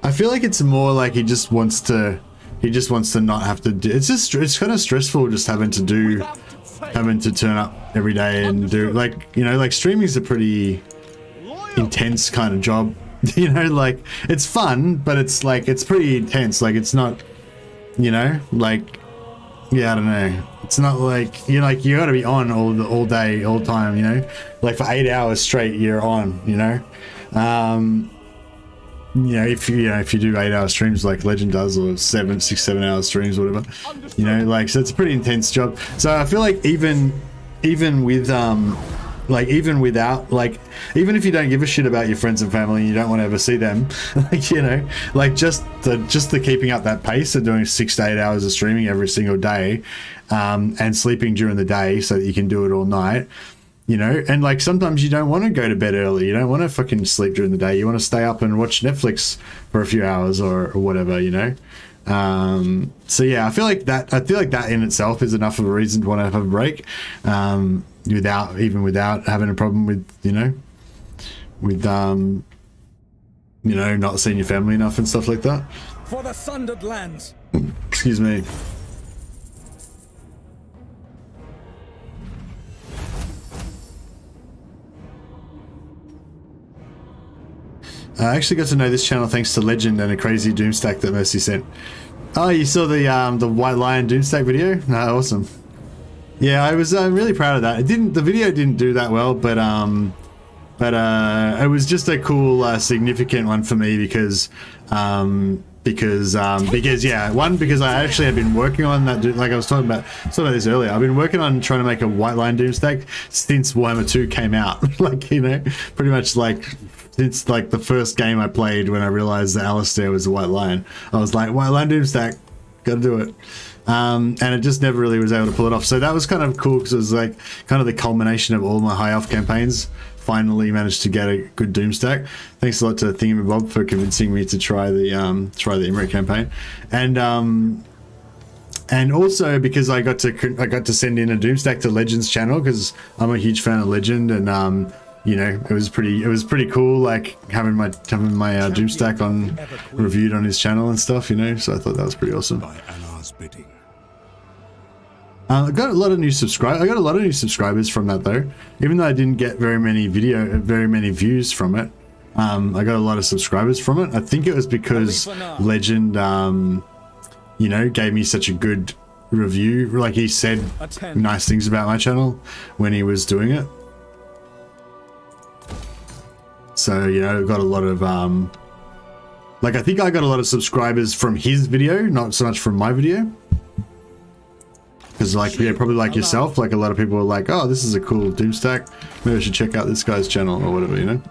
I feel like it's more like he just wants to not have to do, it's kind of stressful just having to turn up every day and do, like, you know, like streaming's a pretty intense kind of job. You know, like, it's fun, but it's like, it's pretty intense. Like, it's not, you know, like, yeah, I don't know. It's not like, you gotta be on all day, all time, you know, like for 8 hours straight, you're on, you know. You know, if you do 8 hour streams like Legend does, or 6, 7 hour streams, or whatever, you know, like, so it's a pretty intense job. So I feel like even with like, even without, like, even if you don't give a shit about your friends and family and you don't want to ever see them, like, you know, like, just the keeping up that pace of doing 6 to 8 hours of streaming every single day, and sleeping during the day so that you can do it all night, you know, and like, sometimes you don't want to go to bed early, you don't want to fucking sleep during the day, you want to stay up and watch Netflix for a few hours or whatever, you know. So yeah, I feel like that in itself is enough of a reason to want to have a break, without having a problem with, you know, not seeing your family enough and stuff like that. For the sundered lands. Excuse me. I actually got to know this channel thanks to Legend and a crazy Doomstack that Mercy sent. Oh, you saw the White Lion Doomstack video? No, awesome. Yeah, I was really proud of that. The video didn't do that well, but it was just a cool, significant one for me because yeah, one, because I actually have been working on that, like I was talking about this earlier. I've been working on trying to make a White Lion Doomstack since Warhammer 2 came out. Like, you know, pretty much like since like the first game I played when I realized that Alistair was a White Lion. I was like, White Lion Doomstack, gotta do it. And it just never really was able to pull it off. So that was kind of cool because it was like kind of the culmination of all my High Elf campaigns. Finally managed to get a good Doomstack. Thanks a lot to Thingamabob for convincing me to try the Imrit campaign, and also because I got to send in a Doomstack to Legends channel because I'm a huge fan of Legend, and you know, it was pretty cool, like having my Doomstack on reviewed on his channel and stuff, you know. So I thought that was pretty awesome. By Anar's bidding. I got a lot of new subscribers from that though. Even though I didn't get very many views from it, I got a lot of subscribers from it. I think it was because Legend, you know, gave me such a good review. Like he said nice things about my channel when he was doing it. So, you know, got a lot of like I think I got a lot of subscribers from his video, not so much from my video. Because like, yeah, probably like yourself, like a lot of people are like, oh, this is a cool Doomstack, maybe I should check out this guy's channel or whatever, you know.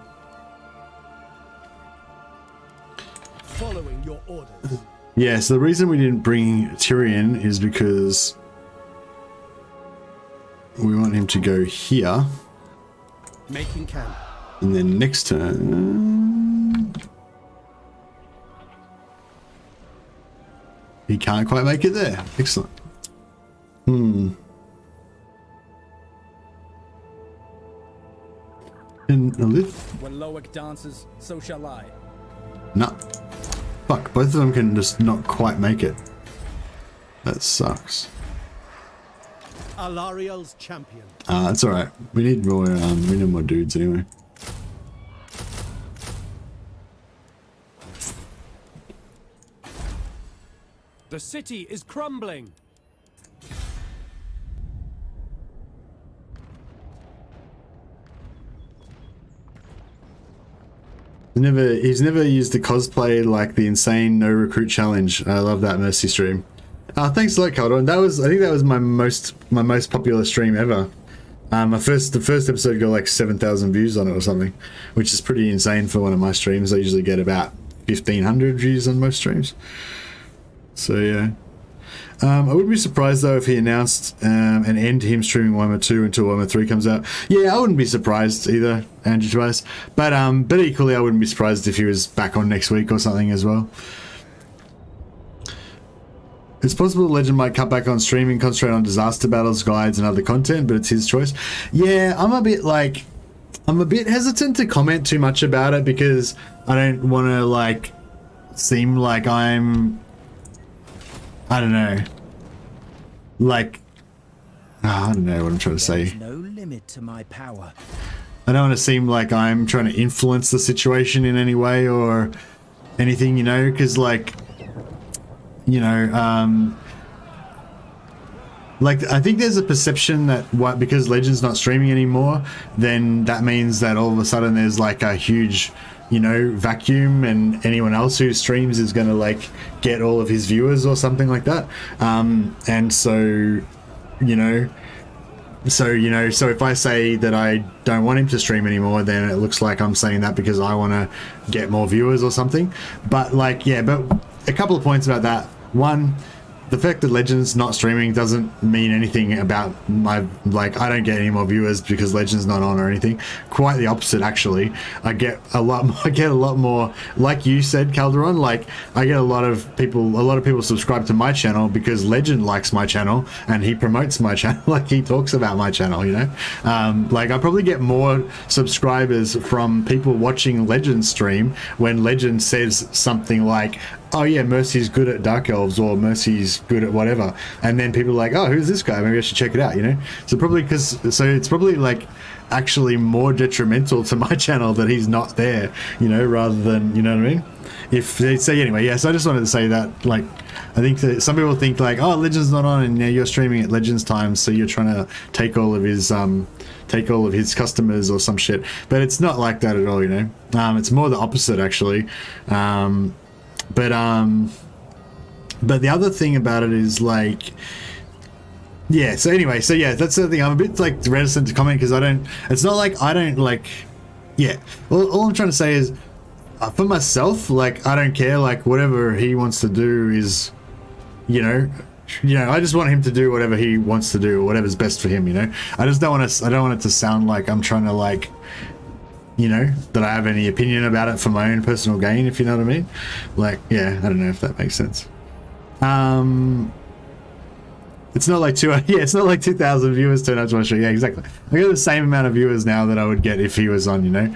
Following your orders. Yeah, so the reason we didn't bring Tyrion is because we want him to go here. Making camp. And then next turn he can't quite make it there. Excellent. And Alith? When Loic dances, so shall I. Nah. Fuck, both of them can just not quite make it. That sucks. Alariel's champion. That's alright. We need more dudes anyway. The city is crumbling. He's never used the cosplay like the insane no recruit challenge. I love that Mercy stream. Thanks a lot, Calderon. I think that was my most popular stream ever. The first episode got like 7,000 views on it or something, which is pretty insane for one of my streams. I usually get about 1,500 views on most streams. So yeah. I wouldn't be surprised though if he announced an end to him streaming Warhammer 2 until Warhammer 3 comes out. Yeah, I wouldn't be surprised either, Andrew Tobias. But equally I wouldn't be surprised if he was back on next week or something as well. It's possible Legend might cut back on streaming, concentrate on disaster battles, guides and other content, but it's his choice. Yeah, I'm a bit hesitant to comment too much about it because I don't want to like seem like I'm, I don't know. Like, I don't know what I'm trying to say. There's no limit to my power. I don't want to seem like I'm trying to influence the situation in any way or anything, you know, because like, you know, like I think there's a perception that because Legend's not streaming anymore, then that means that all of a sudden there's like a huge, you know, vacuum and anyone else who streams is going to like get all of his viewers or something like that. And so if I say that I don't want him to stream anymore, then it looks like I'm saying that because I want to get more viewers or something. But like, yeah, but a couple of points about that. One, the fact that Legends not streaming doesn't mean anything about my, like, I don't get any more viewers because Legends not on or anything. Quite the opposite, actually. I get a lot more, like you said, Calderon, like, I get a lot of people subscribe to my channel because Legend likes my channel and he promotes my channel, like he talks about my channel, you know? Like, I probably get more subscribers from people watching Legend stream when Legend says something like, oh yeah, Mercy's good at Dark Elves, or Mercy's good at whatever, and then people are like, oh, who's this guy? Maybe I should check it out, you know. So it's probably like actually more detrimental to my channel that he's not there, you know, rather than, you know what I mean. If they say anyway, yes, I just wanted to say that, like, I think that some people think like, oh, Legends not on, and you're streaming at Legends time, so you're trying to take all of his customers or some shit. But it's not like that at all, you know. It's more the opposite actually. But the other thing about it is like, yeah. So anyway, so yeah, that's the thing. I'm a bit like reticent to comment because it's not like I don't like. Yeah. All I'm trying to say is, for myself, like, I don't care, like, whatever he wants to do is, you know, I just want him to do whatever he wants to do, or whatever's best for him, you know. I don't want it to sound like I'm trying to, like, you know, that I have any opinion about it for my own personal gain, if you know what I mean. Like, yeah, I don't know if that makes sense. It's not like it's not like 2,000 viewers turn up to my show. Yeah, exactly. I get the same amount of viewers now that I would get if he was on, you know.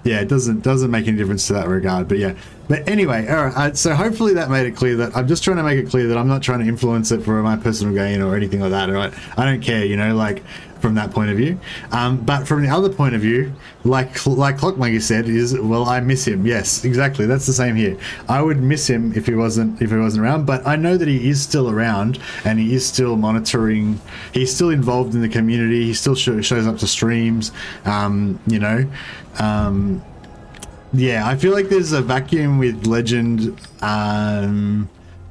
Yeah, it doesn't make any difference to that regard. But yeah. But anyway, all right. So hopefully that made it clear that I'm just trying to make it clear that I'm not trying to influence it for my personal gain or anything like that. All right. I don't care, you know, like, from that point of view. But from the other point of view, like Clockmonkey said, is, well, I miss him. Yes, exactly. That's the same here. I would miss him if he wasn't around, but I know that he is still around and he is still monitoring. He's still involved in the community. He still shows up to streams, you know. Yeah, I feel like there's a vacuum with Legend,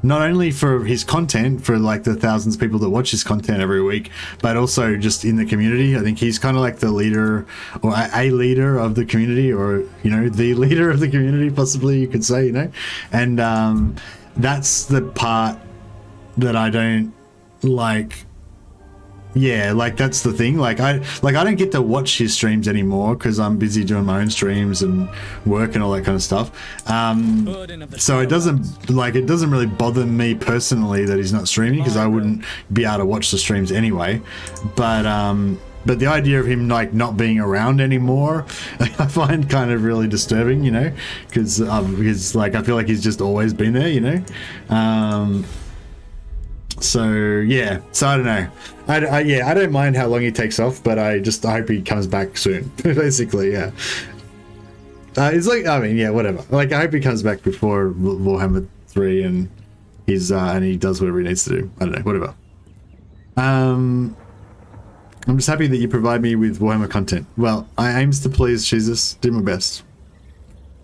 not only for his content, for like the thousands of people that watch his content every week, but also just in the community. I think he's kind of like the leader, or a leader of the community, or, you know, the leader of the community, possibly you could say, you know. And that's the part that I don't like. Yeah, like, that's the thing. Like I don't get to watch his streams anymore because I'm busy doing my own streams and work and all that kind of stuff. So it doesn't really bother me personally that he's not streaming, because I wouldn't be able to watch the streams anyway. But the idea of him, like, not being around anymore, I find kind of really disturbing, you know, because like, I feel like he's just always been there, you know. So yeah, so I don't know. I don't mind how long he takes off, but I hope he comes back soon. Basically, yeah. It's like, I mean, yeah, whatever. Like, I hope he comes back before Warhammer 3 and he does whatever he needs to do. I don't know, whatever. I'm just happy that you provide me with Warhammer content. Well, I aims to please Jesus, do my best.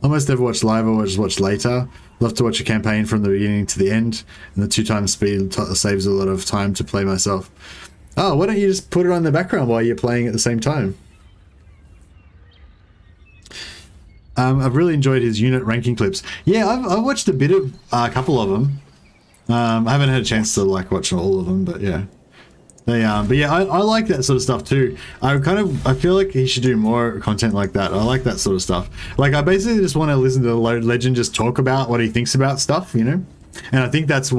Almost never watch live, or just watch later. Love to watch a campaign from the beginning to the end, and the 2x speed saves a lot of time to play myself. Oh, why don't you just put it on the background while you're playing at the same time? I've really enjoyed his unit ranking clips. Yeah, I've watched a couple of them. I haven't had a chance to, like, watch all of them, but yeah. But yeah, I like that sort of stuff too. I feel like he should do more content like that. I like that sort of stuff. Like, I basically just want to listen to Legend just talk about what he thinks about stuff, you know. And I think that's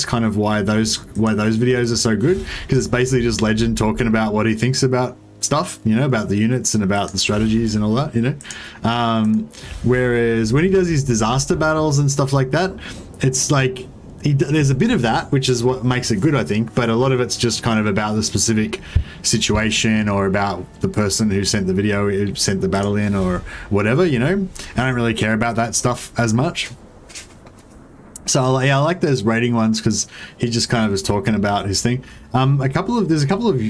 kind of why those videos are so good, because it's basically just Legend talking about what he thinks about stuff, you know, about the units and about the strategies and all that, you know. Whereas when he does his disaster battles and stuff like that, it's like, there's a bit of that, which is what makes it good, I think, but a lot of it's just kind of about the specific situation, or about the person who sent the video, who sent the battle in, or whatever, you know. I don't really care about that stuff as much. So yeah, I like those rating ones because he just kind of is talking about his thing. There's a couple of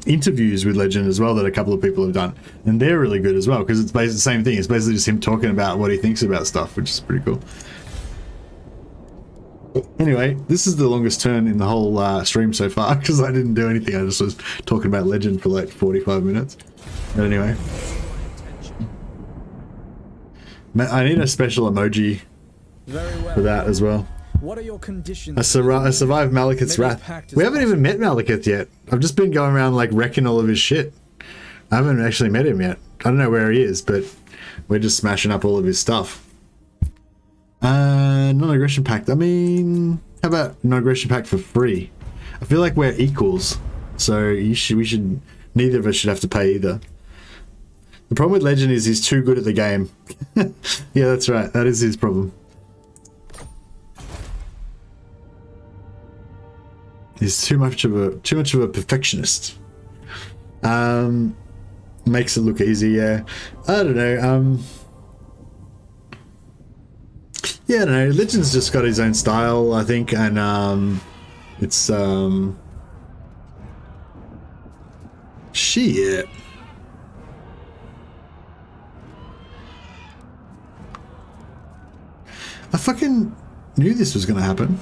interviews with Legend as well that a couple of people have done, and they're really good as well, because it's basically the same thing. It's basically just him talking about what he thinks about stuff, which is pretty cool. Anyway, this is the longest turn in the whole stream so far, because I didn't do anything. I just was talking about Legend for like 45 minutes. But anyway, I need a special emoji for that as well. What are your conditions? I survived Malikith's wrath. We haven't even met Malikith yet. I've just been going around like wrecking all of his shit. I haven't actually met him yet. I don't know where he is, but we're just smashing up all of his stuff. Non-aggression pact. I mean, how about non-aggression pact for free? I feel like we're equals, so neither of us should have to pay either. The problem with Legend is he's too good at the game. Yeah, that's right. That is his problem. He's too much of a perfectionist. Makes it look easy, yeah. I don't know. Yeah, I don't know. Legends just got his own style, I think, and it's shit. I fucking knew this was gonna happen.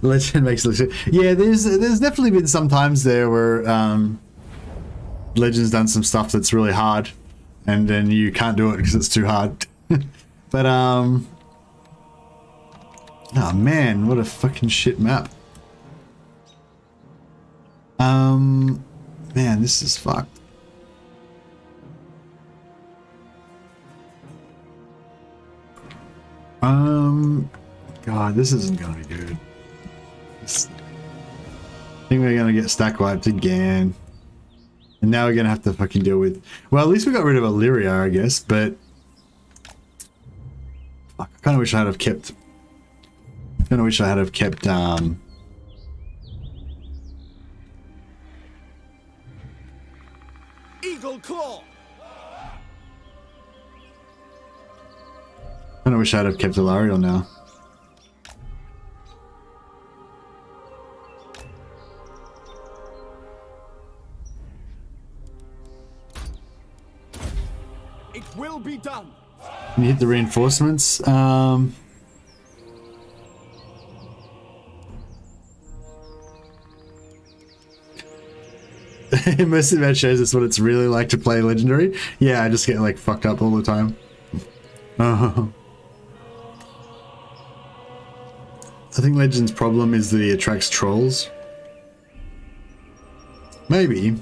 Legend makes it look. Yeah, there's definitely been some times there where Legend's done some stuff that's really hard, and then you can't do it because it's too hard. But oh man, what a fucking shit map. Man, this is fucked. God, this isn't gonna be good. I think we're gonna get stack wiped again. And now we're gonna have to fucking deal with... Well, at least we got rid of Illyria, I guess, but... Fuck, I kinda wish I had have kept... Eagle Claw! I wish I'd have kept Ilariel now. It will be done. Can you hit the reinforcements? Most of that shows us what it's really like to play Legendary. Yeah, I just get like fucked up all the time. I think Legend's problem is that he attracts trolls. Maybe.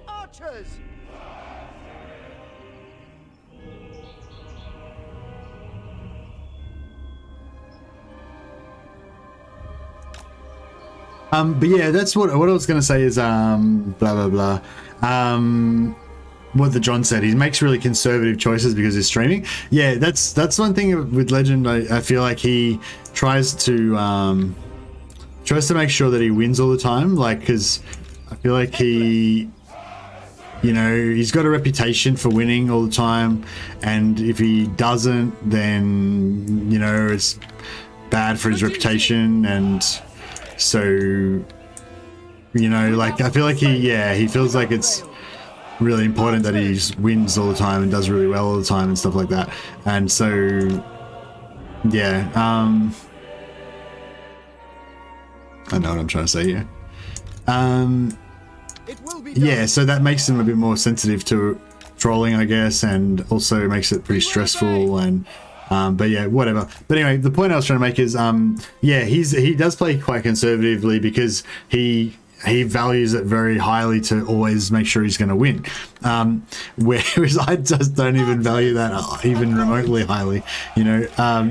Archers! But yeah, that's what I was gonna say is blah blah blah. What the John said, he makes really conservative choices because he's streaming. Yeah, that's one thing with Legend. I feel like he tries to make sure that he wins all the time, like, because I feel like he, you know, he's got a reputation for winning all the time, and if he doesn't, then, you know, it's bad for his reputation. And so, you know, like, I feel like he feels like it's really important that he wins all the time and does really well all the time and stuff like that. And so, yeah, I know what I'm trying to say here. Yeah, so that makes him a bit more sensitive to trolling, I guess, and also makes it pretty stressful. And but yeah, whatever. But anyway, the point I was trying to make is, yeah, he does play quite conservatively because he values it very highly to always make sure he's going to win. Whereas I just don't even value that even remotely highly. You know,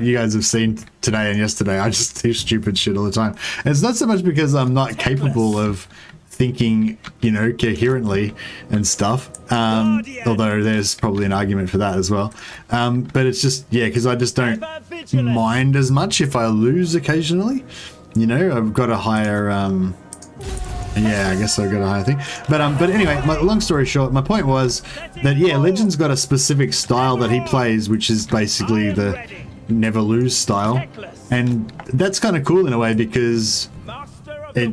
you guys have seen today and yesterday, I just do stupid shit all the time. And it's not so much because I'm not capable of thinking, you know, coherently and stuff. Although there's probably an argument for that as well. But it's just, yeah, because I just don't mind as much if I lose occasionally. You know, I've got a higher... yeah, I guess I got a higher thing. But anyway, long story short, my point was that, yeah, Legend's got a specific style that he plays, which is basically the never lose style. And that's kind of cool in a way because it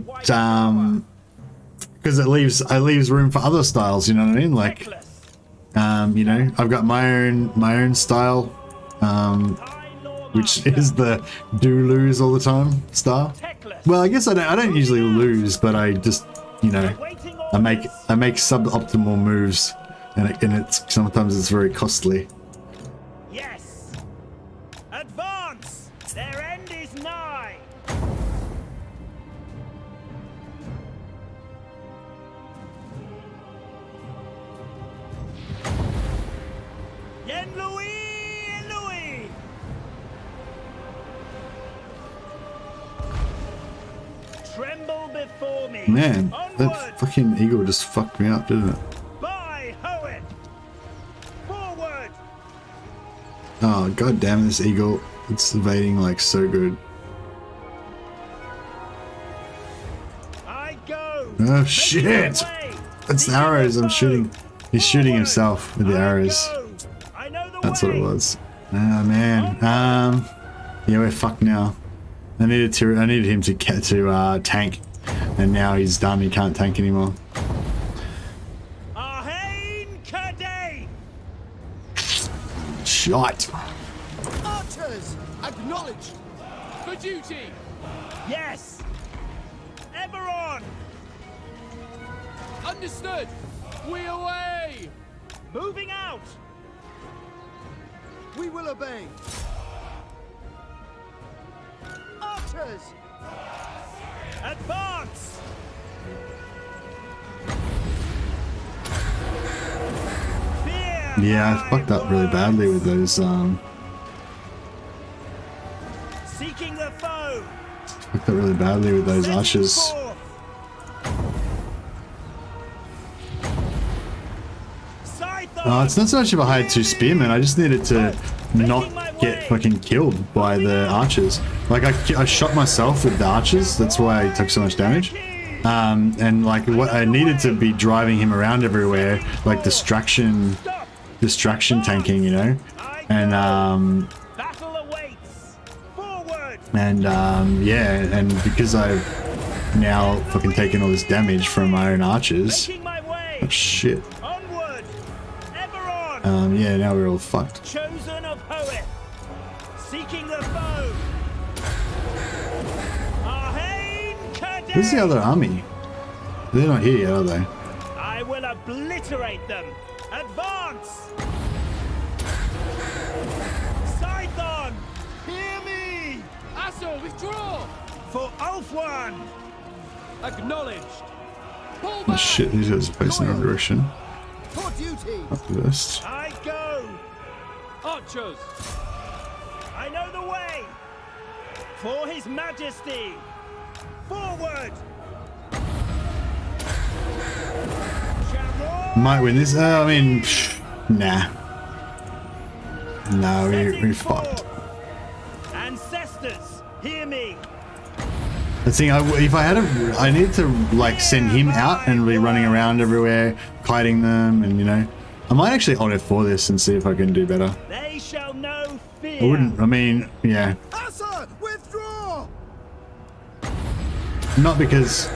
leaves room for other styles, you know what I mean? Like, you know, I've got my own style, which is the do lose all the time style. Well, I guess I don't usually lose, but I just, you know, I make suboptimal moves, and it's sometimes it's very costly. Yes. Advance. Their end is nigh. Yen Louis. Tremble before me. Man, Onward. that fucking eagle just fucked me up, didn't it? By Hoet. Forward. Oh, god damn this eagle. It's evading like so good. I go. Oh shit! That's the arrows I'm shooting. He's shooting himself with the arrows. That's what it was. Oh man. Yeah, we're fucked now. I needed him to get to tank, and now he's done. He can't tank anymore. Cathay. Shot. Archers, acknowledged. For duty. Yes. Ever on. Understood. We away. Moving out. We will obey. Archers. Advance. Yeah, I fucked up really badly with those. Seeking the foe. Fucked up really badly with those archers. It's not so much if I had 2 spearmen, I just needed to not get fucking killed by the archers. Like, I shot myself with the archers, that's why I took so much damage. And like, what I needed to be driving him around everywhere, like distraction tanking, you know? And, yeah, and because I've now fucking taken all this damage from my own archers. Oh shit. Yeah, now we're all fucked. Chosen of Hoet. Seeking the foe. Where's the other army? They're not here yet, are they? I will obliterate them. Advance. Scython. Hear me. Assault, withdraw. For Ulfwan. Acknowledged. Pull Oh back. shit, these guys are facing the wrong direction. For duty. Up this. I go. Archers. I know the way. For His Majesty. Forward. Might win this. I mean, nah. No, we fucked. Ancestors, hear me. The thing, if I had I need to like send him out and be running around everywhere, kiting them, and you know, I might actually on F4 this and see if I can do better. They shall know fear. I wouldn't. I mean, yeah. Asa, withdraw. Not because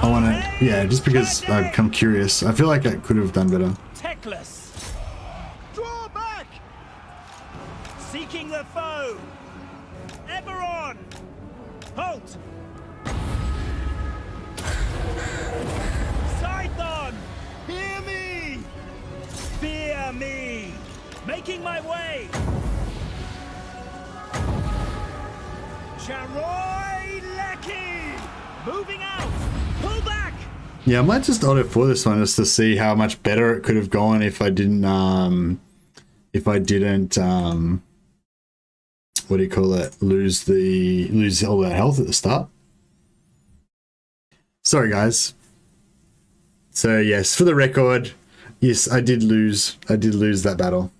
I want to. Yeah, just because I'm curious. I feel like I could have done better. Techless. Draw back. Seeking the foe. Ever on. Halt. Scython. Hear me. Fear me. Making my way. Charoy Leki. Moving out. Pull back. Yeah, I might just auto for this one just to see how much better it could have gone if I didn't what do you call it? Lose all that health at the start. Sorry guys. So yes, for the record, yes, I did lose that battle.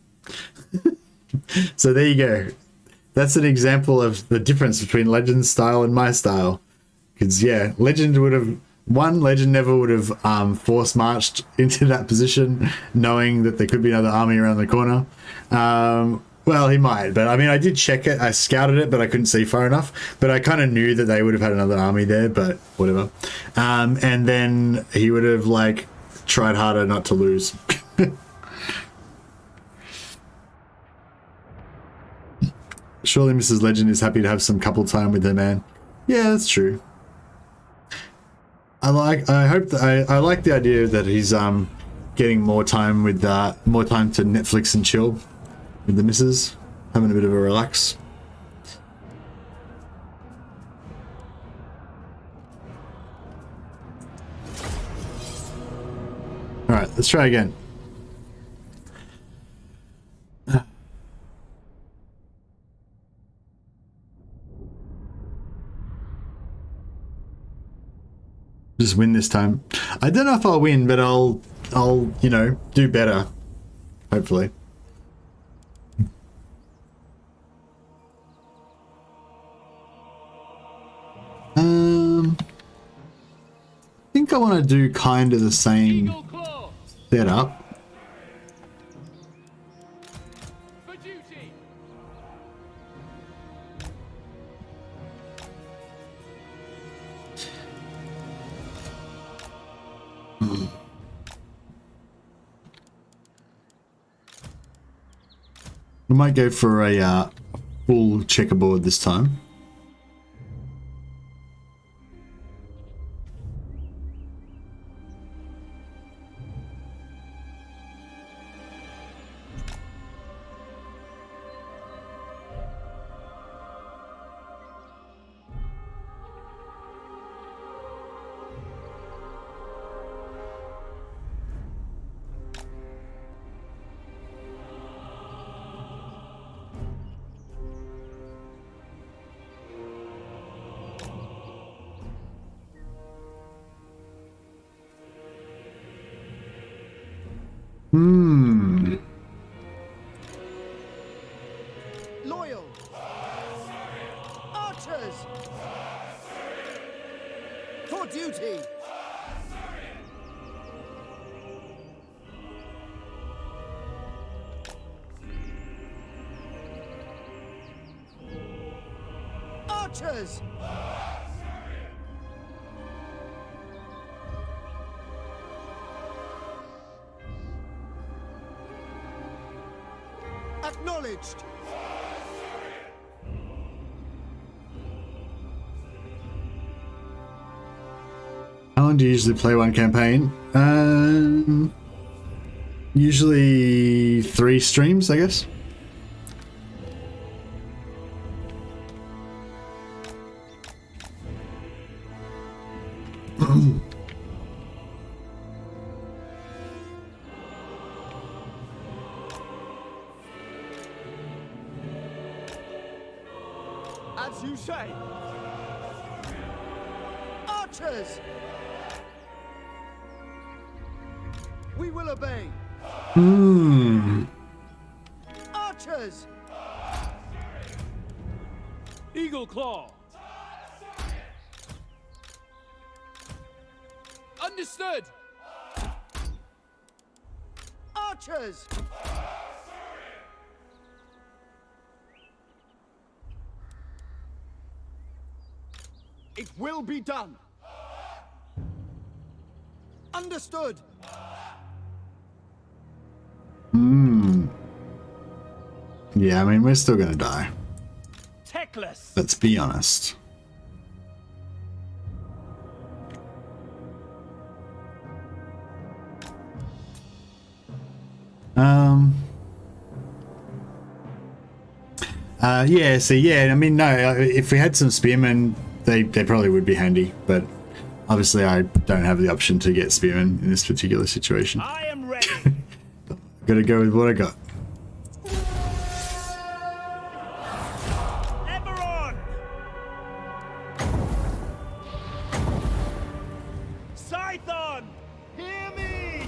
So there you go. That's an example of the difference between Legend's style and my style. Because yeah, Legend never would have force marched into that position knowing that there could be another army around the corner. Well, he might, but I mean, I did check it. I scouted it, but I couldn't see far enough. But I kind of knew that they would have had another army there, but whatever. And then he would have like tried harder not to lose. Surely Mrs. Legend is happy to have some couple time with her man. Yeah, that's true. I like the idea that he's getting more time to Netflix and chill with the missus, having a bit of a relax. All right, let's try again. Just win this time. I don't know if I'll win, but I'll you know, do better. Hopefully. I think I want to do kind of the same setup. I might go for a full checkerboard this time. Loyal. Archers. For duty. Archers. Acknowledged. How long do you usually play one campaign? Usually 3 streams, I guess. As you say. Archers. We will obey. Archers. Eagle Claw. Understood. Archers. It will be done. Understood. Yeah, I mean, we're still gonna die. Techless. Let's be honest. Yeah, so yeah, I mean, no, if we had some spearmen, they probably would be handy, but obviously I don't have the option to get spearmen in this particular situation. I am ready. Gotta go with what I got. Ever on. Scython. Hear me.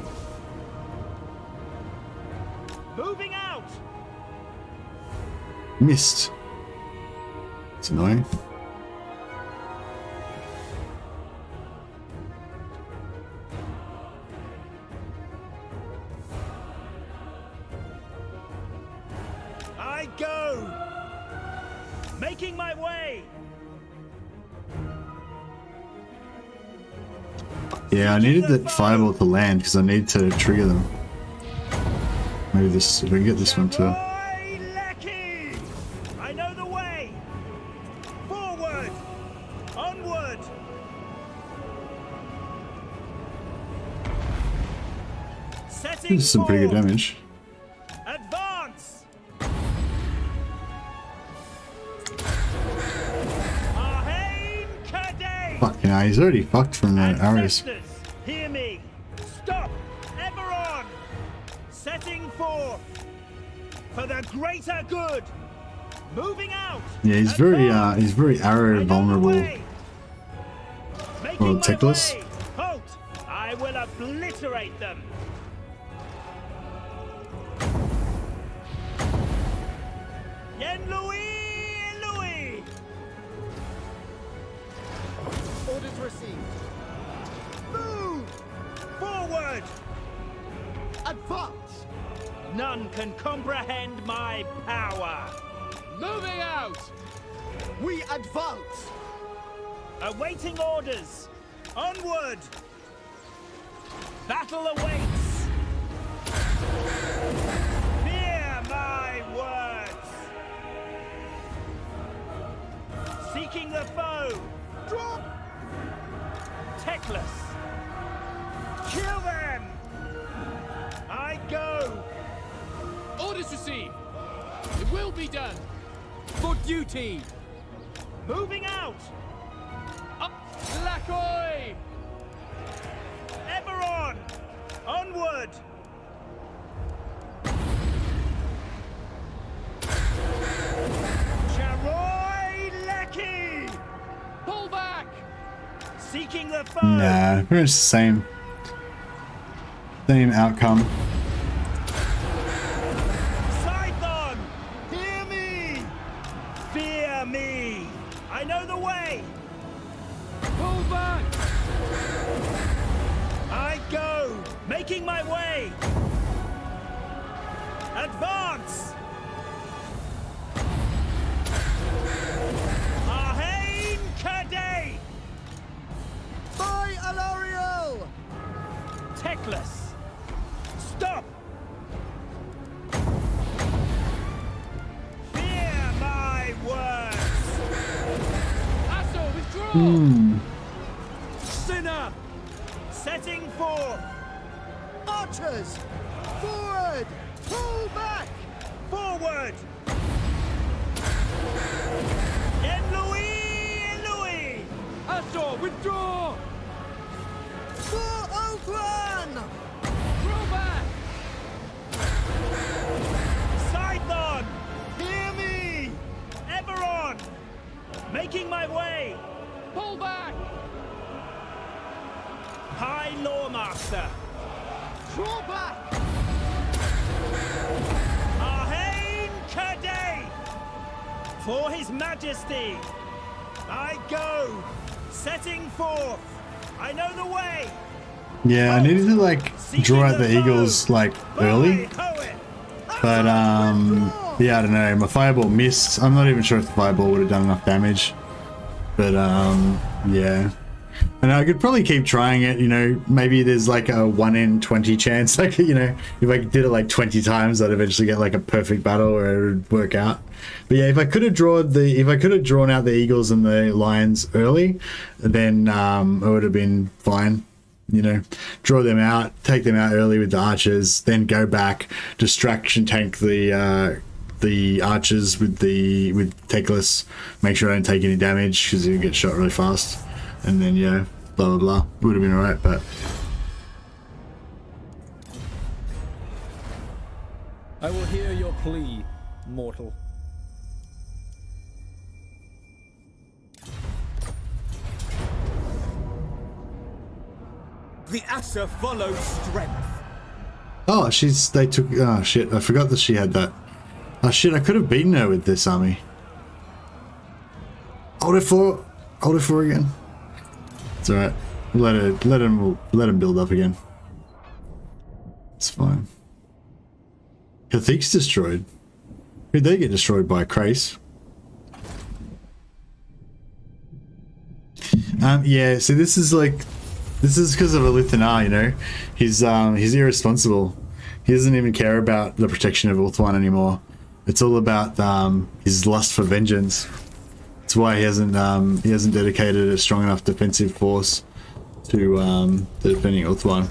Moving out. Missed. It's annoying. I go. Making my way. Yeah, I needed that fireball to land because I need to trigger them. Maybe this, if we can get this one too. I know the way. Forward. Onward. Setting This is some pretty good forth. damage. Advance. Cathay. Fucking hell, he's already fucked from the arrows. Ancestors, hear me. Stop. Ever on. Setting forth. For the greater good. Moving out. Yeah, he's very arrow vulnerable. Making Well, my Techless. way. Obliterate them! Yen Louis! Orders received. Move! Forward! Advance! None can comprehend my power! Moving out! We advance! Awaiting orders! Onward! Battle awaits! Fear my words! Seeking the foe! Drop! Techless! Kill them! I go! Orders received! It will be done! For duty! Moving out! Up! Lacoy! Ever on! Onward! Charoy Lecky! Pull back! Seeking the foe! Nah, pretty much the same outcome. Scython! Hear me! Fear me! I know the way! Pull back! I go! Making my way! Advance! Arhain Cathay! By Alariel! Techless! Stop! Fear my words! Asso, withdraw! Sinner! Setting forth! Archers! Forward! Pull back! Forward! Yen Louis! Asso, withdraw! For Oakland! Draw back! Scython! Hear me! Ever on! Making my way! Pull back! High Lawmaster! Draw back! Arhain Cathay! For His Majesty! I go! Setting forth! I know the way! Yeah, I needed to like draw out the eagles like early, but yeah, I don't know. My fireball missed. I'm not even sure if the fireball would have done enough damage, but yeah. And I could probably keep trying it, you know, maybe there's like a 1 in 20 chance, like, you know, if I did it like 20 times, I'd eventually get like a perfect battle where it would work out. But yeah, if I could have drawn out the eagles and the lions early, then it would have been fine. You know, draw them out, take them out early with the archers, then go back, distraction tank the archers with Techless, make sure I don't take any damage because you get shot really fast. And then, yeah, blah, blah, blah. Would have been alright, but... I will hear your plea, mortal. The Assa follows strength. Oh, they took... Oh, shit, I forgot that she had that. Oh, shit, I could have beaten her with this army. Hold F4 again. It's alright. Let him build up again. It's fine. Cathay's destroyed. Who'd they get destroyed by? Crace? Yeah, so this is because of Alith Anar, you know? He's irresponsible. He doesn't even care about the protection of Ulthuan anymore. It's all about his lust for vengeance. That's why he hasn't dedicated a strong enough defensive force to defending Ulthuan.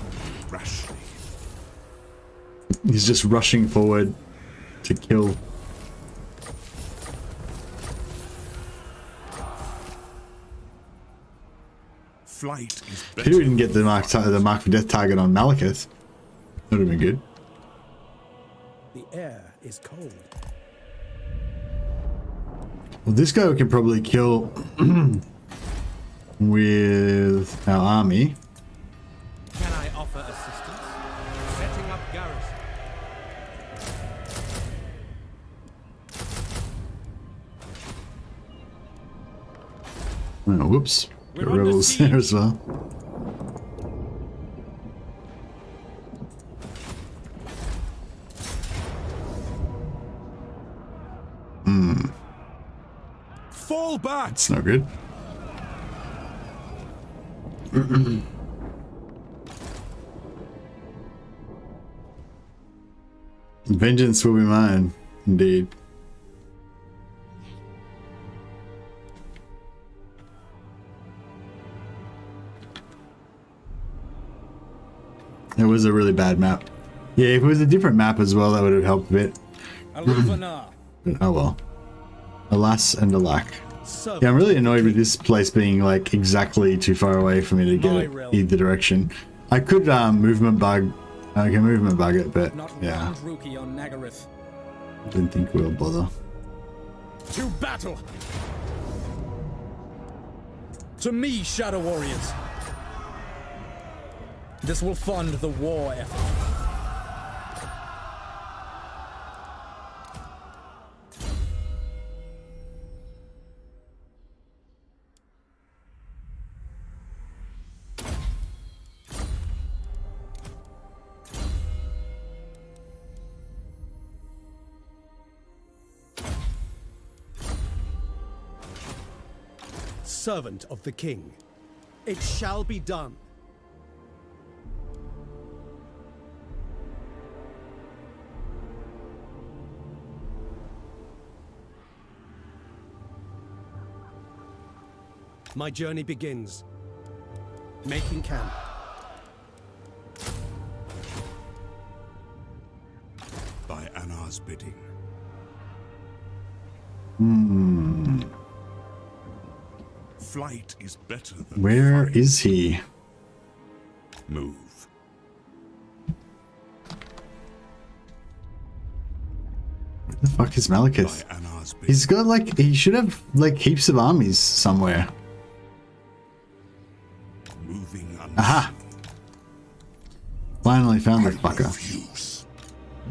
He's just rushing forward to kill. Flight is If he didn't get the mark for death target on Malikith, that would have been good. The air is cold. Well, this guy we can probably kill with our army. Can I offer Oh, whoops. Got We're under rebels siege. there as well. Fall back! It's no good. Vengeance will be mine, indeed. It was a really bad map. Yeah, if it was a different map as well, that would have helped a bit. Alith Anar. But oh well. Alas and alack. Yeah, I'm really annoyed with this place being like exactly too far away for me to get it either direction. I could movement bug. I can movement bug it, but yeah, Rookie on Nagareth. didn't think we'll bother. To battle! To me, Shadow Warriors. This will fund the war effort. Servant of the king, it shall be done. My journey begins. Making camp. By Anar's bidding. Flight is better than Where fight. is he? Move. Where the fuck is Malikith? By Anar's bidding. He's got like, he should have like heaps of armies somewhere. Moving Aha! Finally found the fucker.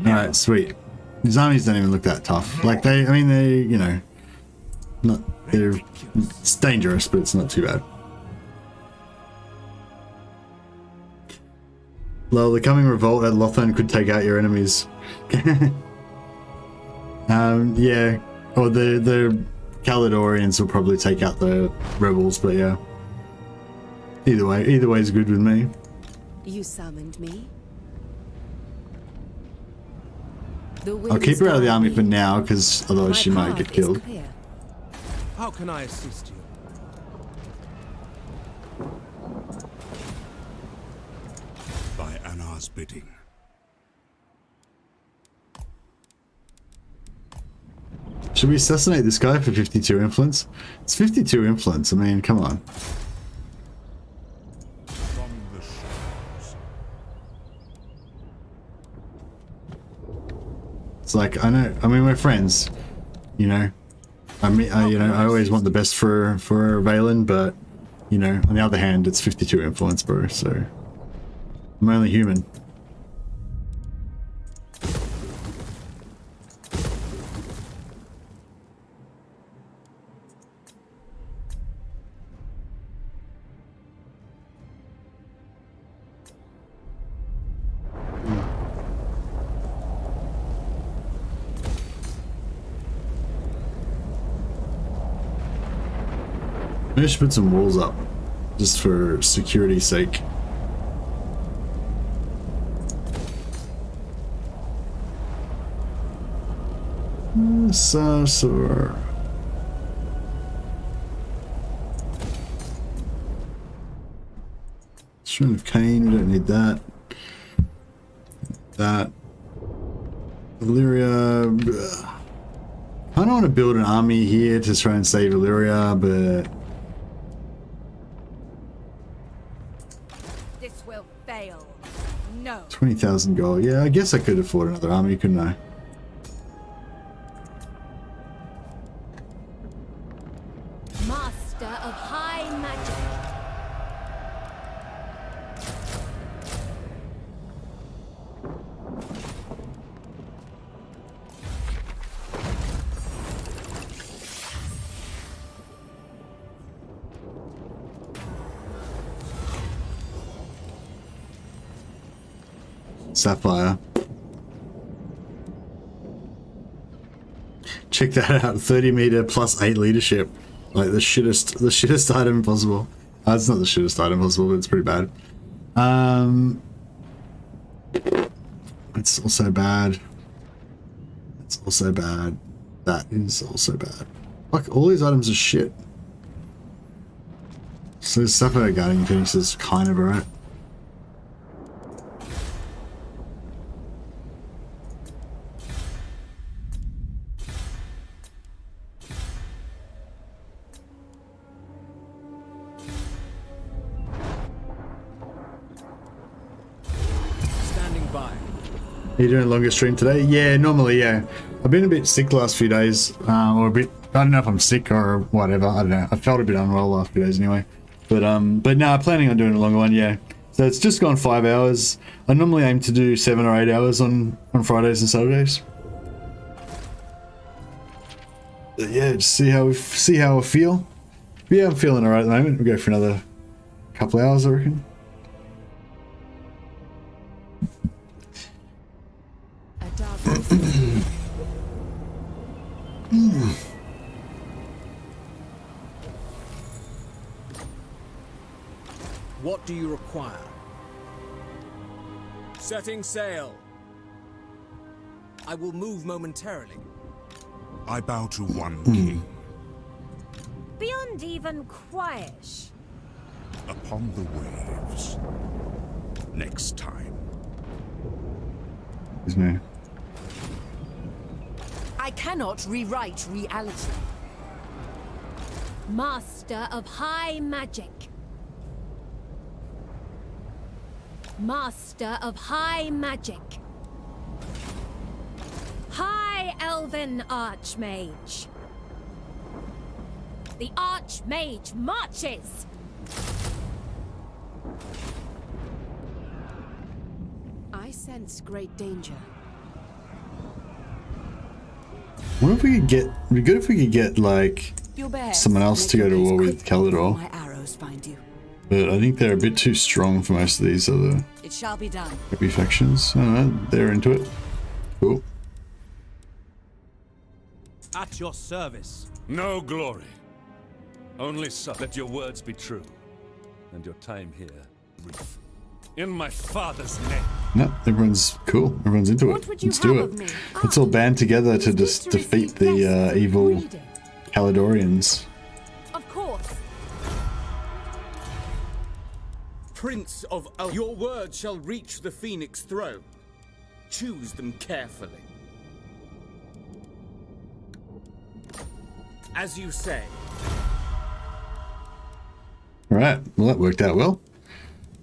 Alright, sweet. His armies don't even look that tough. Like they, I mean they, you know, not, they're, it's dangerous, but it's not too bad. Lol, the coming revolt at Lothern could take out your enemies. Yeah, or the Caledorians will probably take out the rebels, but yeah. Either way is good with me. You summoned me? I'll keep her out of the army for now, because otherwise she might get killed. How can I assist you? By Anar's bidding. Should we assassinate this guy for 52 influence? It's 52 influence, I mean, come on. From the shadows. It's like, I know, I mean, we're friends, you know. I mean, I always want the best for Valen, but, you know, on the other hand, it's 52 influence, bro, so I'm only human. Maybe I should put some walls up, just for security's sake. Sorcerer. Shrine of Cain, we don't need that. That. Illyria. I don't want to build an army here to try and save Illyria, but This will fail. No. 20,000 gold. Yeah, I guess I could afford another army, couldn't I? Master of high magic. Sapphire. Check that out, 30 meter plus 8 leadership. Like the shittest item possible. It's not the shittest item possible, but it's pretty bad. It's also bad. It's also bad. That is also bad. Fuck, all these items are shit. So Sapphire Guarding Phoenix is kind of alright. Are you doing a longer stream today? Yeah, normally, yeah. I've been a bit sick the last few days, or a bit, I don't know if I'm sick or whatever, I don't know. I felt a bit unwell the last few days anyway. But no, I'm planning on doing a longer one, yeah. So it's just gone 5 hours. I normally aim to do 7 or 8 hours on Fridays and Saturdays. But yeah, just see how I feel. But yeah, I'm feeling alright at the moment. We'll go for another couple hours, I reckon. What do you require? Setting sail. I will move momentarily. I bow to one king. Beyond even quiet. Upon the waves. Next time. Excuse me. I cannot rewrite reality. Master of high magic. Master of high magic. High Elven Archmage. The Archmage marches! I sense great danger. I wonder if we could get, it'd be good if we could get like someone else to go to war with Calidor. My arrows find you. But I think they're a bit too strong for most of these other It shall be done. happy factions. I don't know, they're into it. Cool. At your service. No glory. Only let your words be true, and your time here brief. In my father's name. No, everyone's cool. Everyone's into it. Let's do it. Let's all band together to just defeat the evil Calidorians. Of course. Prince of your words shall reach the Phoenix throne. Choose them carefully. As you say. Alright, well that worked out well.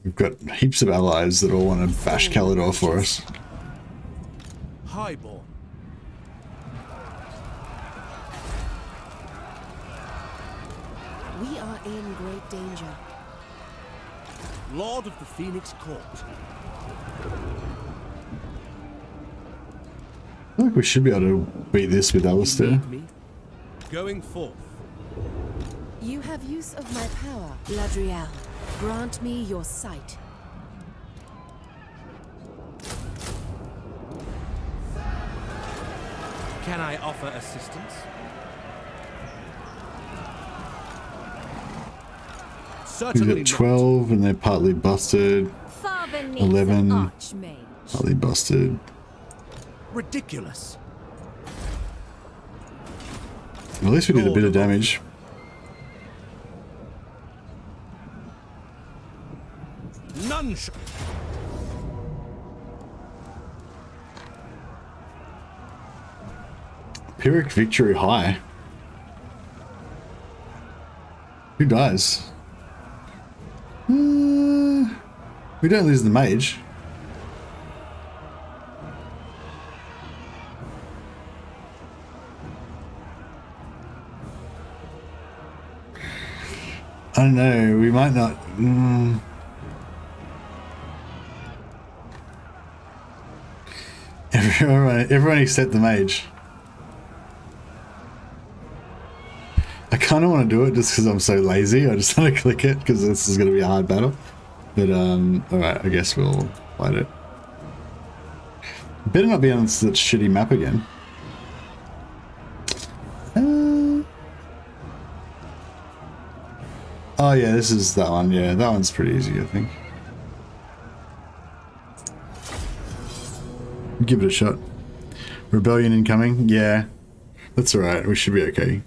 We've got heaps of allies that all want to bash Calidor for us. Highborn. We are in great danger. Lord of the Phoenix Court. I feel like we should be able to beat this with Alistair. Going forth. You have use of my power, Ladriel. Grant me your sight. Can I offer assistance? We've got 12 and they're partly busted. 11 partly busted. Ridiculous. At least we did a bit of damage. None. Pyrrhic victory high. Who dies? We don't lose the mage. I don't know, we might not... Everyone except the mage. I kind of want to do it just because I'm so lazy. I just want to click it because this is going to be a hard battle. But alright, I guess we'll fight it. Better not be on that shitty map again. Oh yeah, this is that one. Yeah, that one's pretty easy, I think. Give it a shot. Rebellion incoming. Yeah, that's alright. We should be okay.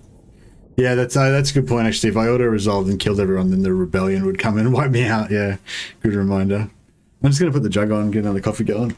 Yeah, that's a good point actually. If I auto-resolved and killed everyone, then the rebellion would come and wipe me out. Yeah, good reminder. I'm just gonna put the jug on, get another coffee going.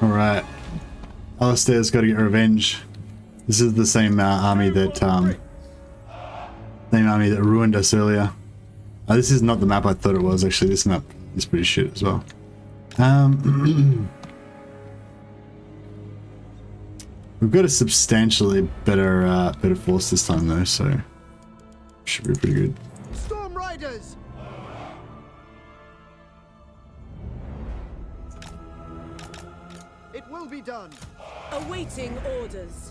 Alright. Alistair's got to get revenge. This is the same army that ruined us earlier. This is not the map I thought it was actually. This map is pretty shit as well. We've got a substantially better force this time though, so should be pretty good. Storm Riders! It will be done. Awaiting orders.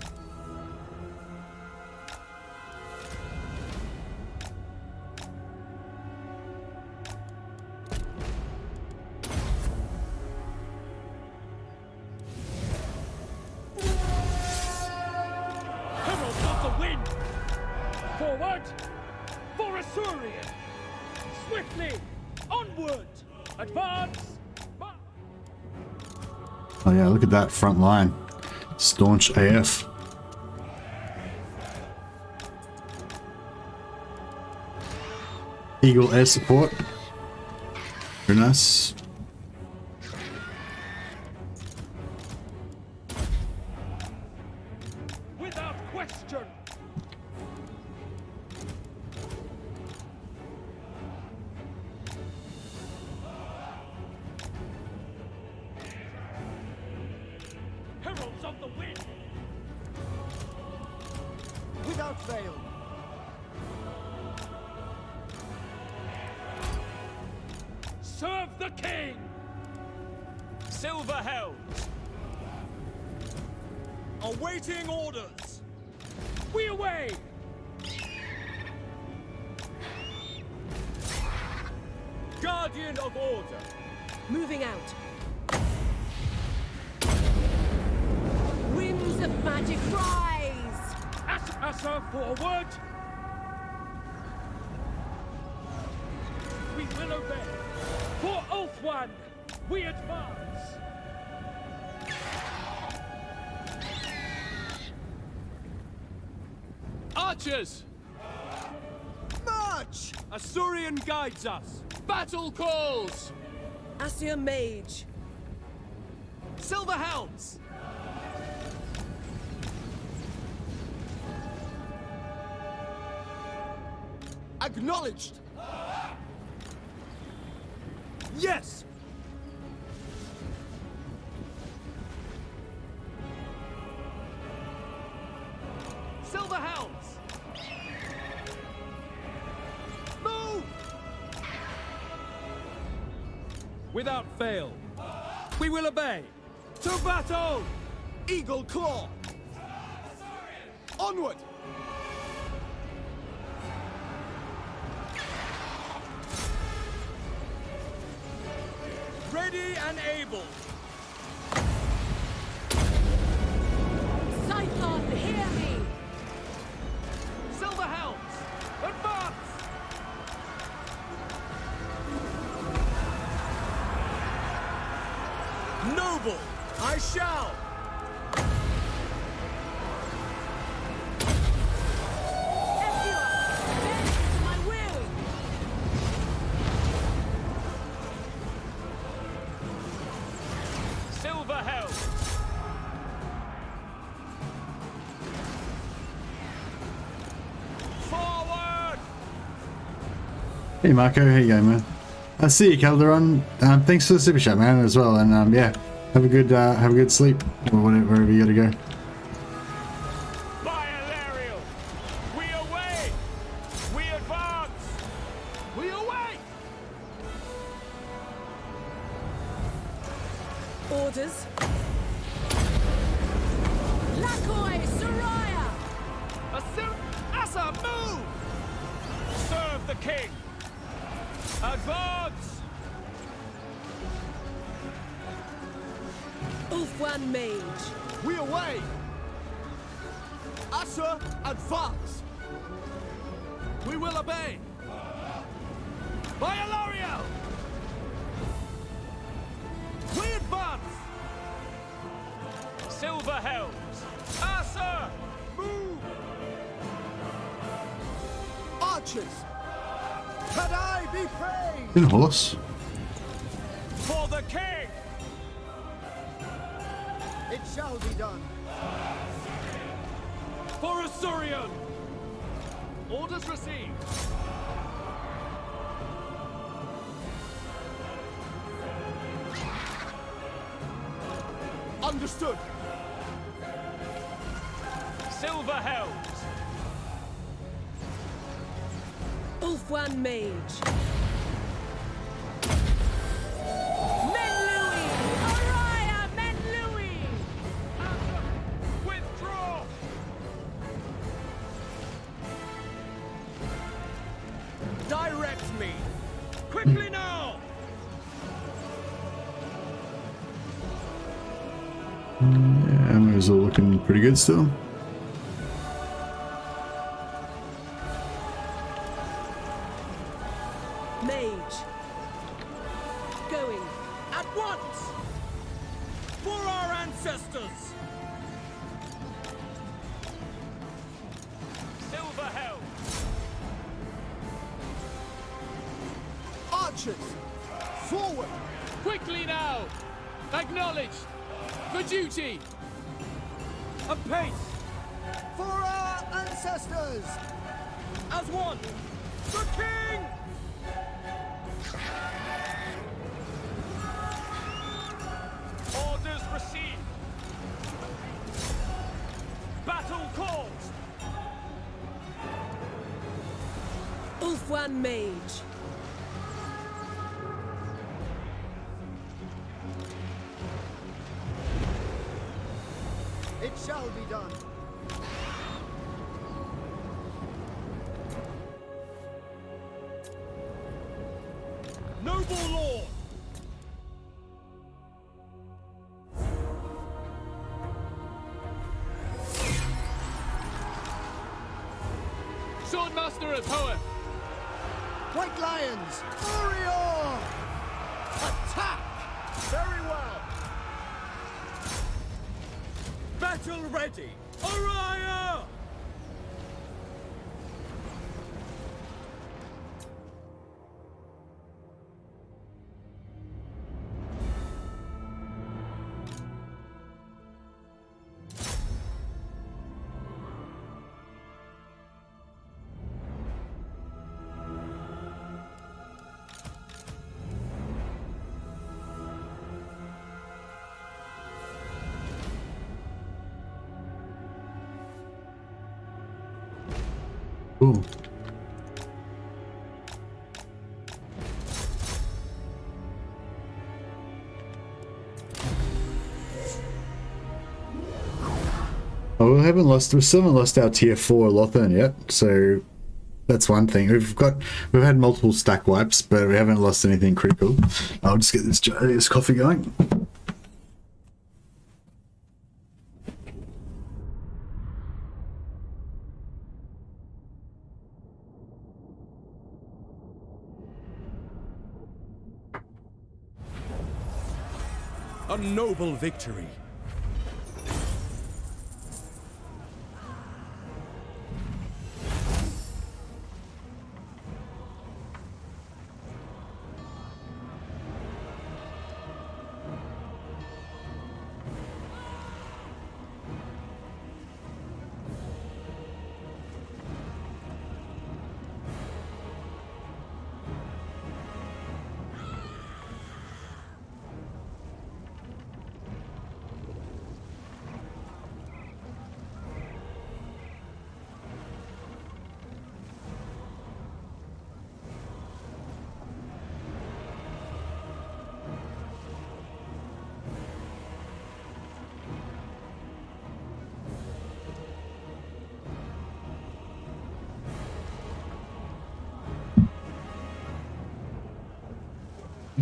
Heralds of the wind! Forward! For Assyrian! Swiftly! Onward! Advance! Oh yeah, look at that front line. Staunch AF. Eagle air support. Very nice. Without question! Heralds of the wind! Without fail. Serve the king! Silver Helms! Awaiting orders! We away! Guardian of order! Moving out. Winds of magic rise! Asa forward! We will obey! For Ulthuan, we advance! Archers! March! Assyrian guides us! Battle calls! Asir Mage. Silver Helms! Acknowledged! Yes! Silver Helms! Move! Without fail, we will obey! To battle! Eagle Claw! Onward! Ready and able! Scython, hear me! Silver I shall! My will! Silver Hell! Forward! Hey Marco, how you going, man? I see you, Calderon. Thanks for the super chat, man, as well. And yeah, have a good sleep or wherever you gotta go. By Alariel! We away! We advance! We await! Orders. Lakoi, Soraya! Asa, move! Serve the king! Advance! Ulfwan Mage. We away! Asa, advance! We will obey! By Alariel! We advance! Silver Helms! Asa! Move! Archers! Cathay be praised! In horse. For the king! It shall be done. For Asurion! Orders received! Understood. Silver Helms! Ulfwan Mage. Menlui! Araya Menlui! Withdraw! Direct me! Quickly now! Yeah, ammo's all looking pretty good still. Mage. Going. At once! For our ancestors! Silver Helms! Archers! Forward! Quickly now! Acknowledged! For duty! Apace! For our ancestors! As one! The king! Orders received! Battle calls! Ulfwan Mage. It shall be done. Noble Lord! Swordmaster of Hoeth! White Lions! Warrior! Attack! Very well! Battle ready! Araya! Ooh. Oh, we haven't lost. We still haven't lost our tier 4 Lothern yet, so that's one thing. We've had multiple stack wipes, but we haven't lost anything critical. I'll just get this coffee going. A noble victory.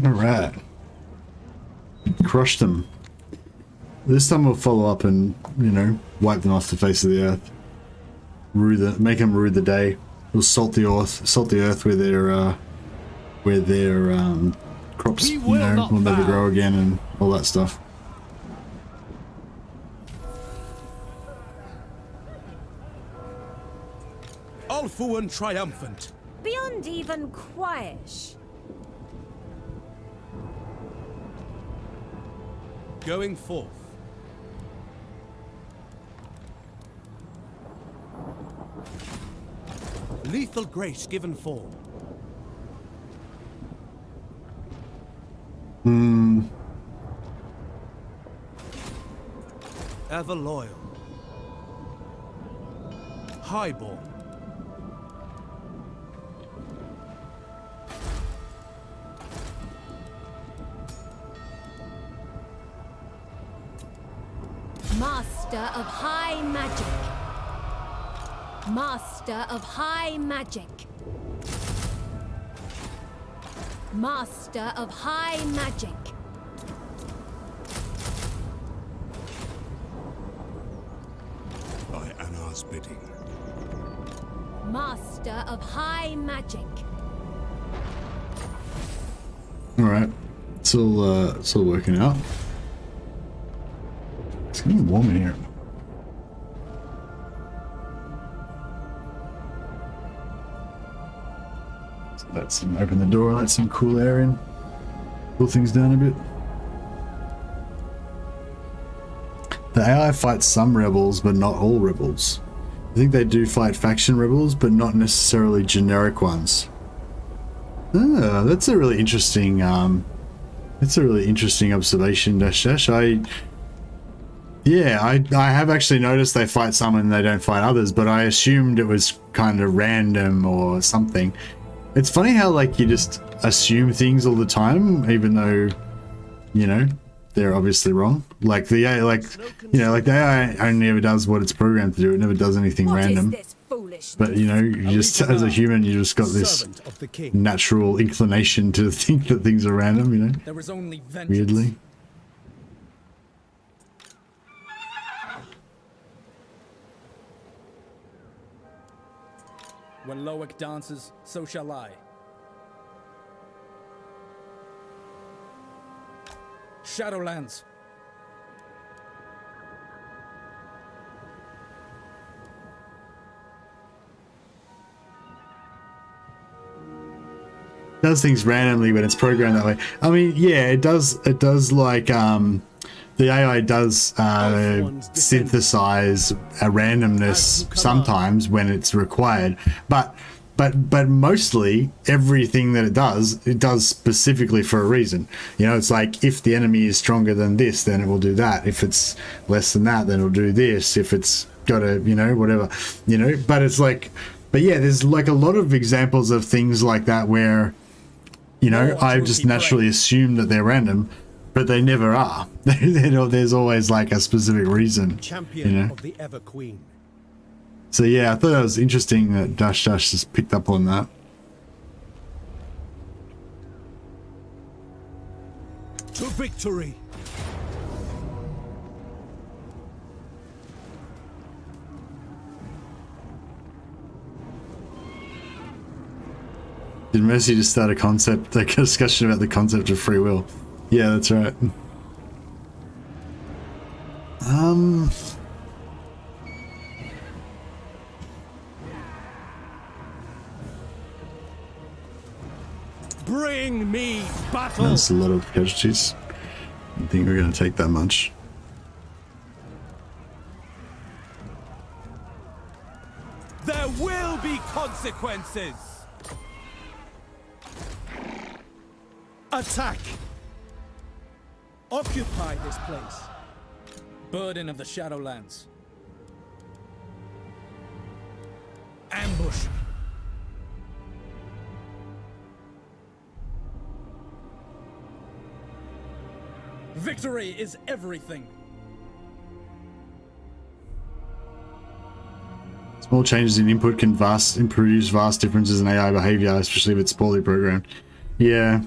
Alright. Crushed them. This time we'll follow up and, you know, wipe them off the face of the earth. Make them rue the day. We'll salt the earth where their crops, you know, will never grow again and all that stuff. Ulfuan triumphant. Beyond even quietish. Going forth. Lethal grace given form. Ever loyal. Highborn. Master of high magic. Master of high magic. Master of high magic. By Anar's bidding. Master of high magic. Alright. It's all working out. It's getting warm in here. So let's open the door, let some cool air in. Cool things down a bit. The AI fights some rebels, but not all rebels. I think they do fight faction rebels, but not necessarily generic ones. Ah, that's a really interesting observation, Dash Dash. I have actually noticed they fight some and they don't fight others, but I assumed it was kind of random or something. It's funny how, like, you just assume things all the time, even though, you know, they're obviously wrong. Like the AI, the AI only ever does what it's programmed to do. It never does anything random. But, you know, you just, as a human, you just got this natural inclination to think that things are random, you know? There is only vengeance. Weirdly. When Loic dances, so shall I. Shadowlands. Does things randomly when it's programmed that way. I mean, yeah, it does like the AI does synthesize a randomness sometimes when it's required, but mostly everything that it does specifically for a reason. You know, it's like, if the enemy is stronger than this, then it will do that. If it's less than that, then it'll do this. If it's got a, you know, whatever, you know, but it's like, but yeah, there's like a lot of examples of things like that where, you know, I just naturally assume that they're random, but they never are. There's always like a specific reason, Champion, you know. of the Ever Queen. So yeah, I thought that was interesting that Dash Dash just picked up on that. To victory. Did Mercy just start a discussion about the concept of free will? Yeah, that's right. Bring me battle. That's a lot of casualties. I don't think we're going to take that much. There will be consequences. Attack. Occupy this place. Burden of the Shadowlands. Ambush. Victory is everything. Small changes in input can produce vast differences in AI behavior, especially if it's poorly programmed. Yeah.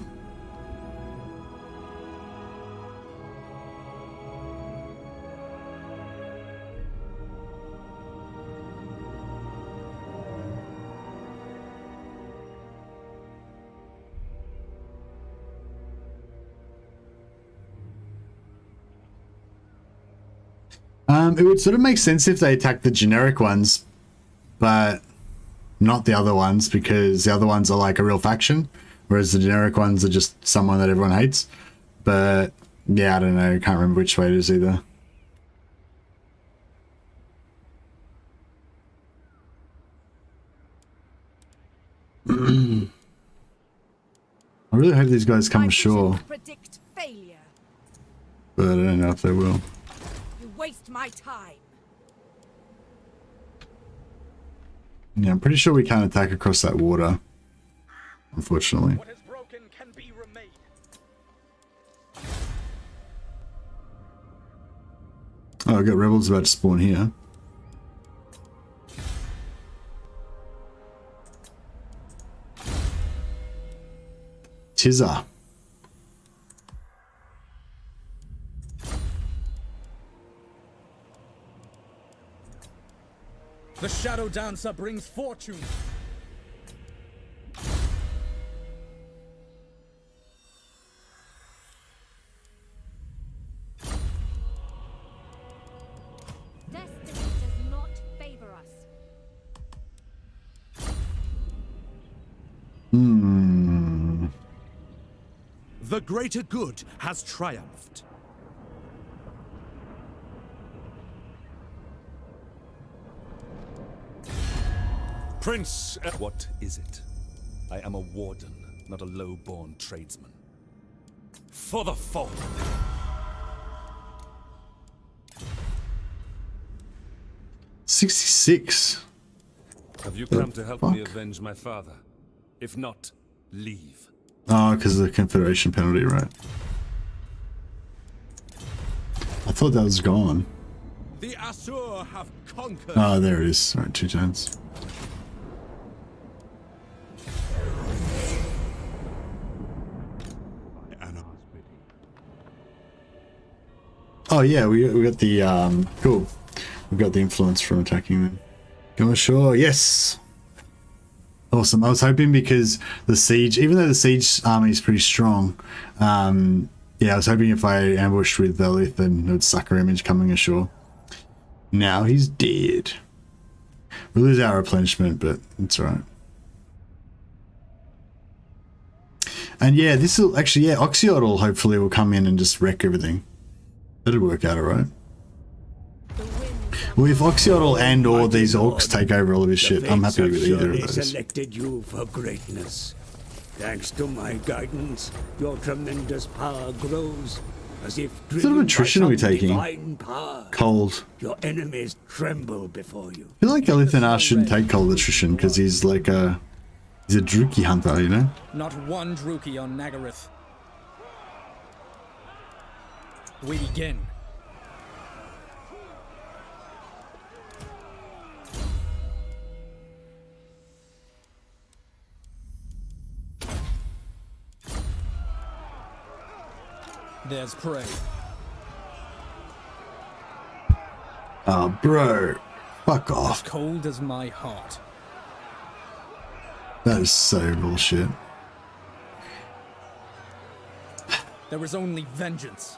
It would sort of make sense if they attacked the generic ones, but not the other ones, because the other ones are like a real faction, whereas the generic ones are just someone that everyone hates. But yeah, I don't know. I can't remember which way it is either. I really hope these guys come ashore, Predict failure. but I don't know if they will. You waste my time. Yeah, I'm pretty sure we can't attack across that water, unfortunately. What is broken can be remade. Oh, I've got rebels about to spawn here. Tizza. The Shadow Dancer brings fortune. Destiny does not favor us. The greater good has triumphed. Prince, what is it? I am a warden, not a low-born tradesman. For the foe! 66. Have you come to help me avenge my father? If not, leave. Oh, because of the Confederation penalty, right? I thought that was gone. The Asur have conquered. Oh, there it is. All right, 2 turns. Oh yeah, we got the cool. We got the influence from attacking them. Go ashore, yes. Awesome. I was hoping because the siege, even though the siege army is pretty strong, yeah, I was hoping if I ambushed with Alith, then it would sucker image coming ashore. Now he's dead. We lose our replenishment, but it's alright. And yeah, this will actually, yeah, Oxyotl hopefully will come in and just wreck everything. That'll work out alright. Well, if Oxyotl and or these orcs take over all of his shit, I'm happy with either of those. Selected you for greatness. Thanks to my guidance, your tremendous power grows as if What sort of attrition are we taking? Cold. Your enemies tremble before you. I feel like Alith Anar shouldn't take cold attrition because he's like a Druki hunter, you know? Not one Druki on Nagaryth. We begin. There's prey. Oh, bro. Fuck off. As cold as my heart. That is so bullshit. There is only vengeance.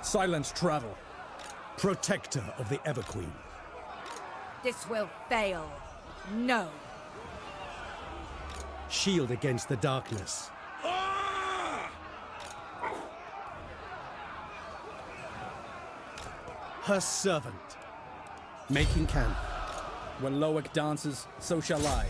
Silent travel. Protector of the Everqueen. This will fail. No. Shield against the darkness. Her servant. Making camp. When Loic dances, so shall I.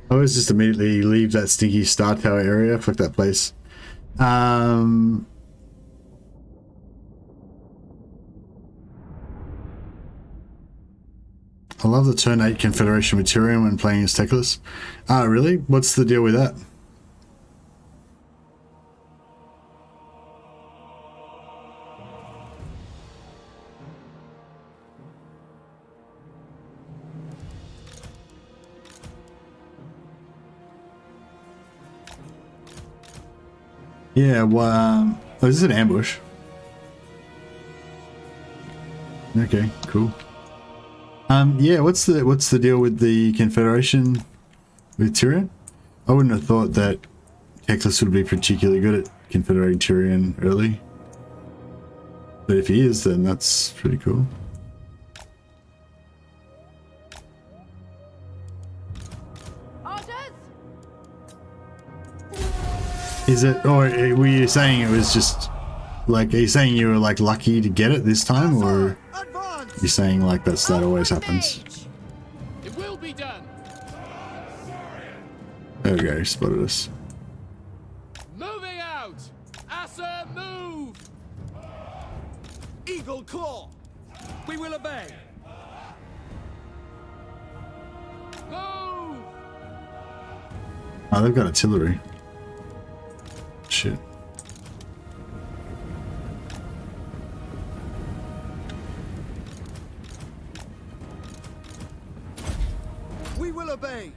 I always just immediately leave that stinky Star Tower area. Fuck that place. I love the turn 8 Confederation Material when playing as Teclis. Ah, really? What's the deal with that? Yeah, well, oh, is this an ambush? Okay, cool. Yeah, what's the deal with the Confederation with Tyrion? I wouldn't have thought that Teclis would be particularly good at confederating Tyrion early. But if he is, then that's pretty cool. Is it, or were you saying it was just, like, are you saying you were, like, lucky to get it this time, or are you saying, like, that always happens? It will be done. There we go, he spotted us. Moving out. Asa, move. Eagle Claw. We will obey. Move. Oh, they've got artillery. Shit. We will obey.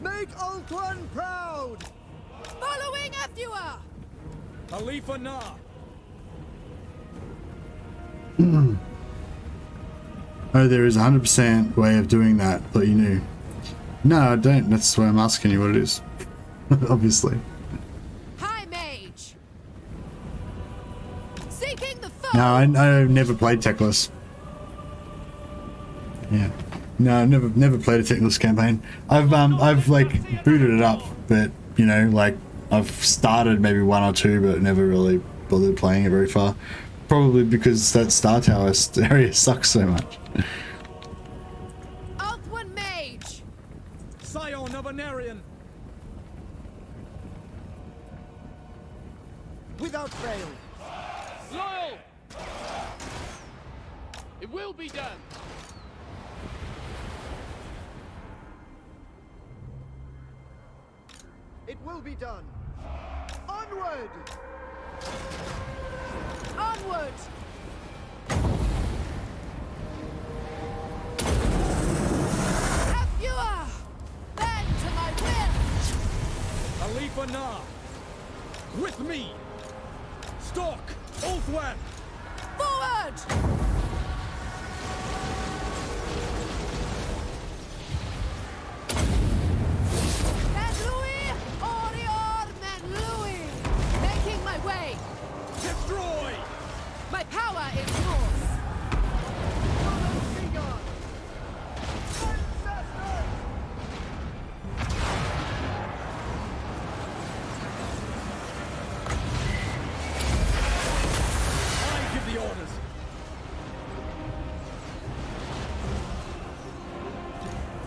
Make Ultron proud. Following Afua. Alith Anar. Oh, there is a 100% way of doing that, but you knew. No, I don't. That's why I'm asking you what it is. Obviously. High Mage. Seeking the foe. No, I've never played Teclis. Yeah. No, I've never played a Teclis campaign. I've like booted it up, but you know, like I've started maybe one or two, but never really bothered playing it very far. Probably because that Star Tower area sucks so much. Althwan Mage. Scion of Anarian. Without fail. Loyal. It will be done. It will be done. Onward. Onward. Afua. Bend to my will. Alith Anar. With me. Stalk. Ulthwan. Forward. Menlui, Orior Menlui. Making my way. Destroy. My power is yours. I give the orders.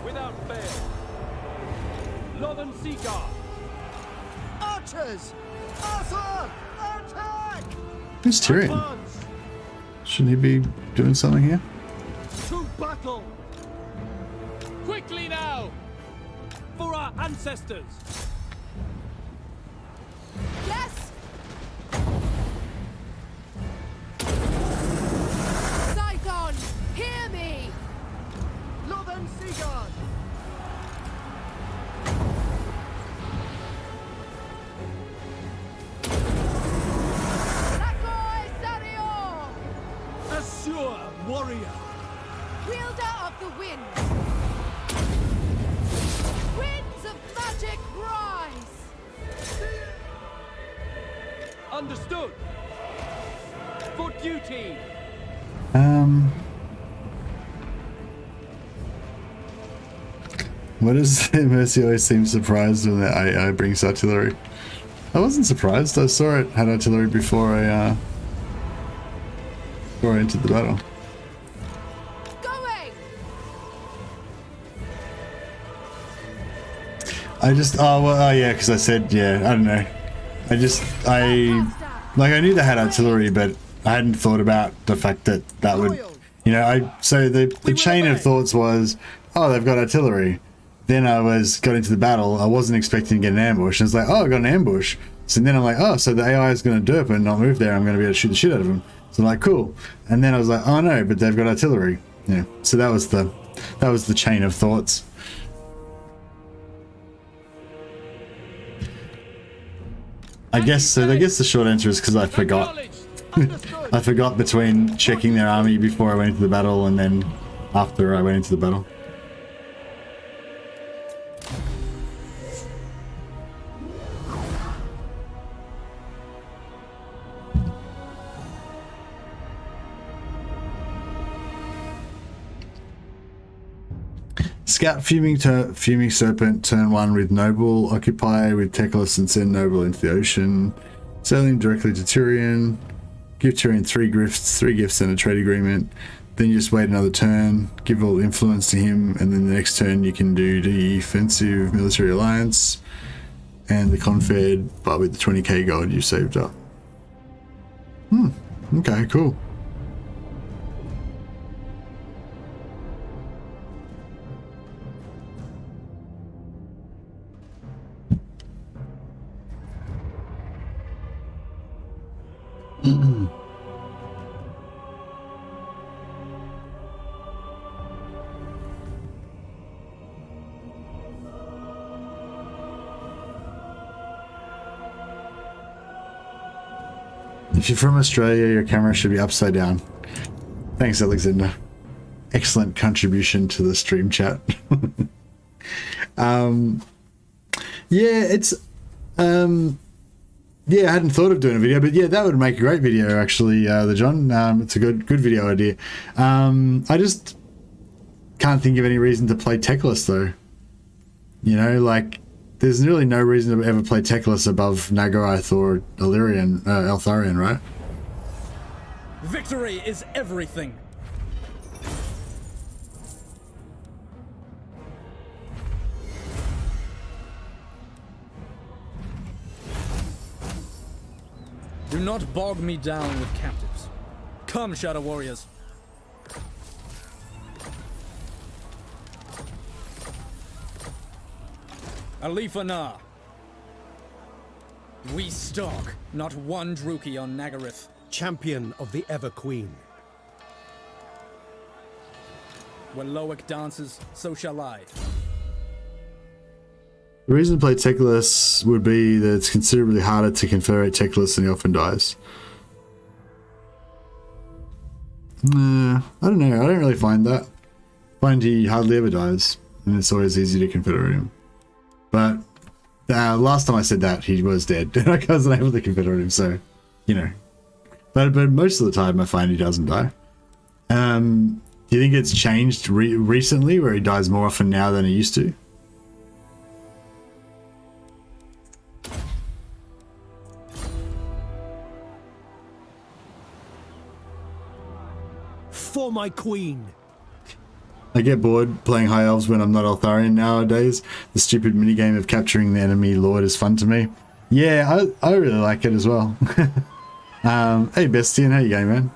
Without fail. Lothern Seaguard. Archers. Asa, attack. Who's Tyrion? Shouldn't he be doing something here? To battle. Quickly now. For our ancestors. Yes. Saigon, hear me. Lothern Seaguard. Assure, warrior. Wielder of the winds. Winds of magic rise. Understood. For duty. What is Mercy always seems surprised when the AI brings artillery? I wasn't surprised. I saw it had artillery before I entered the battle. Going. I just yeah, because I said yeah. I don't know. I knew they had artillery, but I hadn't thought about the fact that would, you know. So the chain of thoughts was, oh, they've got artillery. Then I got into the battle. I wasn't expecting to get an ambush. And it's like, oh, I got an ambush. So then I'm like, oh, so the AI is going to derp and not move there. I'm going to be able to shoot the shit out of them. So I'm like, cool. And then I was like, oh no, but they've got artillery. Yeah. So that was the chain of thoughts. I guess the short answer is because I forgot. I forgot between checking their army before I went into the battle and then after I went into the battle. Scout Fuming Serpent, turn 1 with Noble, occupy with Teclis and send Noble into the ocean. Sailing directly to Tyrion, give Tyrion 3 gifts and a trade agreement. Then you just wait another turn, give all influence to him, and then the next turn you can do the Defensive Military Alliance and the Confed, but with the 20k gold you saved up. Okay, cool. If you're from Australia, your camera should be upside down. Thanks, Alexander. Excellent contribution to the stream chat. Yeah, it's yeah, I hadn't thought of doing a video, but yeah, that would make a great video actually, the John. It's a good video idea. I just can't think of any reason to play Teclis though. You know, like there's really no reason to ever play Teclis above Nagarath or Illyrian, Eltharion, right? Victory is everything. Do not bog me down with captives. Come, Shadow Warriors. Alith Anar. We stalk, not one Druki on Nagarath. Champion of the Ever Queen. When Loic dances, so shall I. The reason to play Teclis would be that it's considerably harder to confederate Teclis and he often dies. I don't know. I don't really find that. I find he hardly ever dies, and it's always easy to confederate him. But last time I said that, he was dead, and I wasn't able to confederate him, so, you know. But most of the time, I find he doesn't die. Do you think it's changed recently, where he dies more often now than he used to? For my queen. I get bored playing High Elves when I'm not Eltharion nowadays. The stupid minigame of capturing the enemy lord is fun to me. Yeah, I really like it as well. Hey Bestian, how you going, man?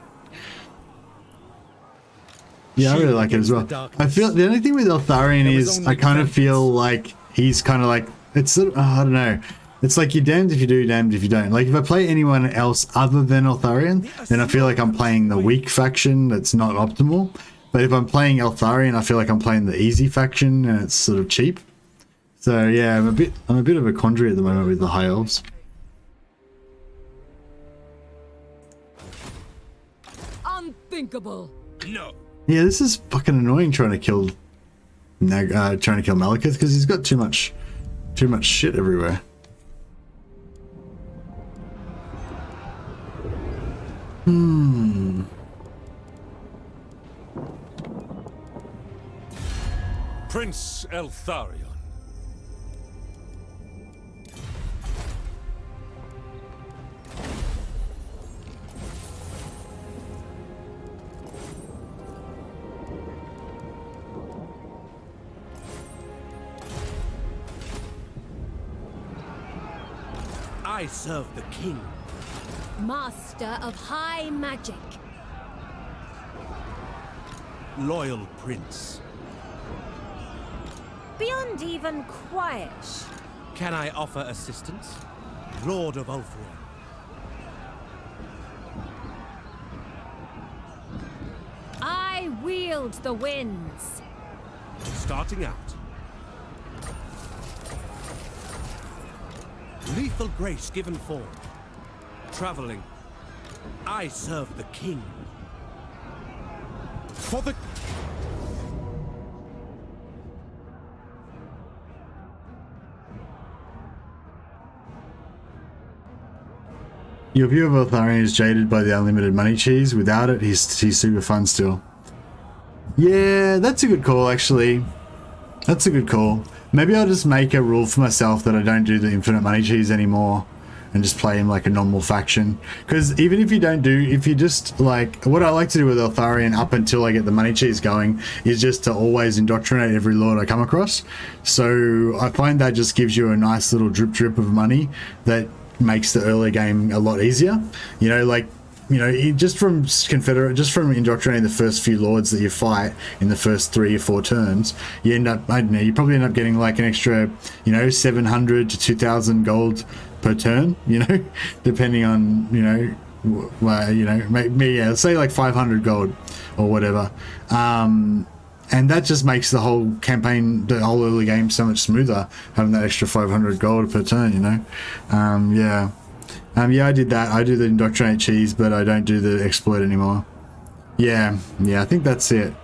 Yeah, I really like it as well. I feel the only thing with Eltharion is I kind of feel like he's kind of like, it's sort of, I don't know. It's like you're damned if you do, damned if you don't. Like if I play anyone else other than Eltharion, then I feel like I'm playing the weak faction that's not optimal. But if I'm playing Eltharion, I feel like I'm playing the easy faction and it's sort of cheap. So yeah, I'm a bit of a quandary at the moment with the High Elves. Unthinkable. No. Yeah, this is fucking annoying trying to kill Malekith because he's got too much shit everywhere. Prince Eltharion. I serve the king. Master of high magic. Loyal prince. Beyond even quiet. Can I offer assistance? Lord of Ulthuan. I wield the winds. Starting out. Lethal grace given form. Traveling. I serve the king. For the... Your view of Eltharion is jaded by the unlimited money cheese. Without it, he's super fun still. Yeah, that's a good call, actually. That's a good call. Maybe I'll just make a rule for myself that I don't do the infinite money cheese anymore and just play him like a normal faction. Because even if you don't do, if you just like, what I like to do with Eltharion up until I get the money cheese going is just to always indoctrinate every lord I come across. So I find that just gives you a nice little drip of money that makes the early game a lot easier. You know, like, you know, just from indoctrinating the first few lords that you fight in the first 3 or 4 turns, you end up, I don't know, you probably end up getting like an extra, you know, 700 to 2,000 gold per turn, you know, depending on, you know, maybe, yeah, let's say like 500 gold or whatever. And that just makes the whole campaign, the whole early game so much smoother, having that extra 500 gold per turn, you know? Yeah, I did that. I do the indoctrinate cheese, but I don't do the exploit anymore. Yeah, I think that's it.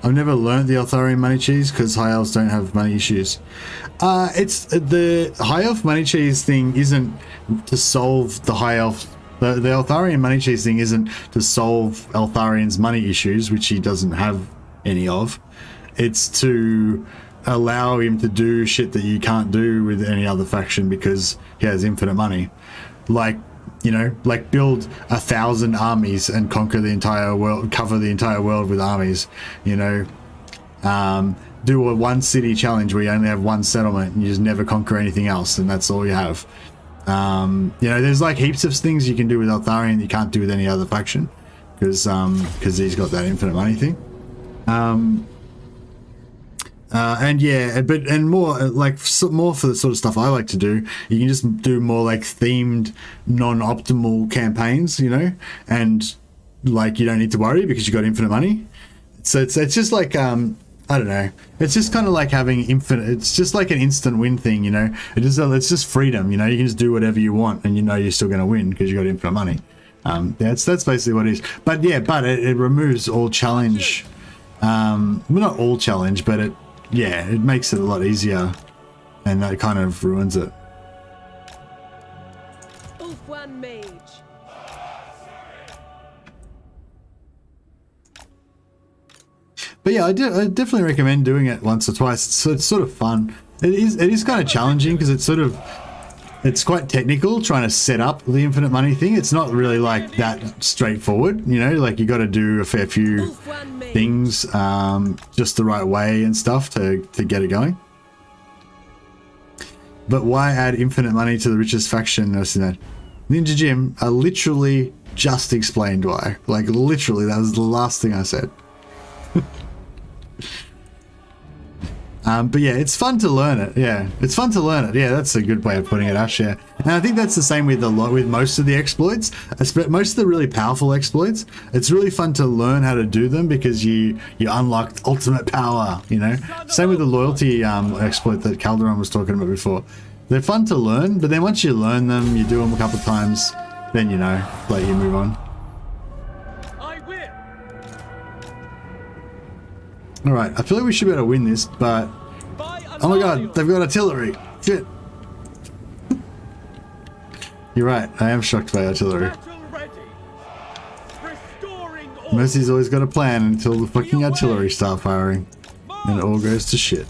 I've never learned the Eltharion money cheese because high elves don't have money issues. It's the high elf money cheese thing isn't to solve the high elf. The Eltharion money cheese thing isn't to solve Eltharion's money issues, which he doesn't have any of. It's to allow him to do shit that you can't do with any other faction because he has infinite money. Like, you know, like build 1,000 armies and conquer the entire world, cover the entire world with armies, you know. Do a 1 city challenge where you only have 1 settlement and you just never conquer anything else, and that's all you have. You know, there's like heaps of things you can do with Eltharion that you can't do with any other faction because he's got that infinite money thing. And yeah, and more like more for the sort of stuff I like to do. You can just do more like themed, non-optimal campaigns, you know, and like you don't need to worry because you got infinite money. So it's just like I don't know. It's just kind of like having infinite. It's just like an instant win thing, you know. It's just freedom, you know. You can just do whatever you want, and you know you're still going to win because you got infinite money. That's basically what it is. But yeah, it removes all challenge. Well, not all challenge, but it makes it a lot easier, and that kind of ruins it. Ulfwan Mage. But yeah, I definitely recommend doing it once or twice. It's sort of fun. It is kind of challenging because it's quite technical trying to set up the infinite money thing. It's not really like that straightforward, you know, like you got to do a fair few things just the right way and stuff to get it going. But why add infinite money to the richest faction? Ninja Jim, I literally just explained why. Like literally, that was the last thing I said. But yeah, it's fun to learn it. Yeah, it's fun to learn it. Yeah, that's a good way of putting it, Ash. Yeah, and I think that's the same with most of the exploits, most of the really powerful exploits. It's really fun to learn how to do them because you unlock ultimate power. You know, same with the loyalty exploit that Calderon was talking about before. They're fun to learn, but then once you learn them, you do them a couple of times, then you know, like you move on. Alright, I feel like we should be able to win this, but... Oh my god, they've got artillery! Shit! You're right, I am shocked by artillery. Mercy's always got a plan until the fucking artillery start firing. And it all goes to shit.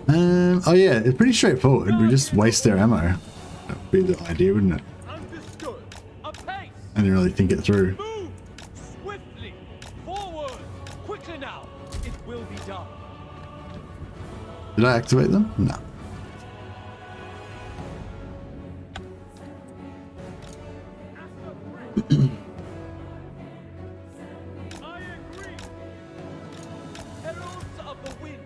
Oh yeah, it's pretty straightforward. We just waste their ammo. That would be the idea, wouldn't it? I didn't really think it through. Move swiftly forward, quickly now. It will be done. Did I activate them? No. I agree. Heralds of the wind.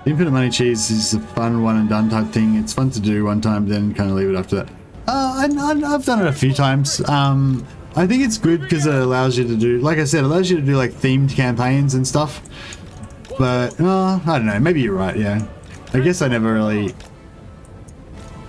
Infinite money cheese is a fun one and done type thing. It's fun to do one time, then kind of leave it after that. I've done it a few times. I think it's good because it allows you to do, like I said, it allows you to do like themed campaigns and stuff. But I don't know. Maybe you're right. Yeah. I guess I never really.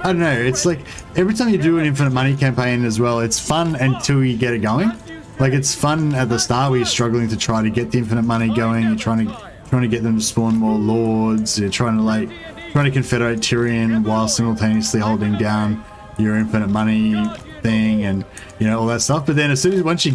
I don't know. It's like every time you do an infinite money campaign as well, it's fun until you get it going. Like it's fun at the start where you're struggling to try to get the infinite money going. You're trying to get them to spawn more lords. You're trying to confederate Tyrion while simultaneously holding down your infinite money thing, and you know, all that stuff. But then as soon as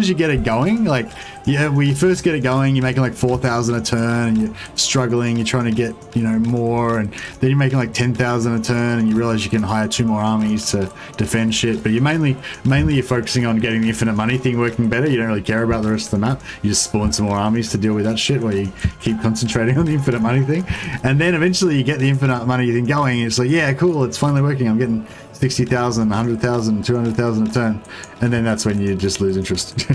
you get it going, like when you first get it going, you're making like 4,000 a turn and you're struggling, you're trying to get, you know, more, and then you're making like 10,000 a turn and you realize you can hire 2 more armies to defend shit. But you're mainly you're focusing on getting the infinite money thing working better. You don't really care about the rest of the map. You just spawn some more armies to deal with that shit while you keep concentrating on the infinite money thing. And then eventually you get the infinite money thing going and it's like, yeah, cool, it's finally working. I'm getting 60,000, 100,000, 200,000 a turn, and then that's when you just lose interest.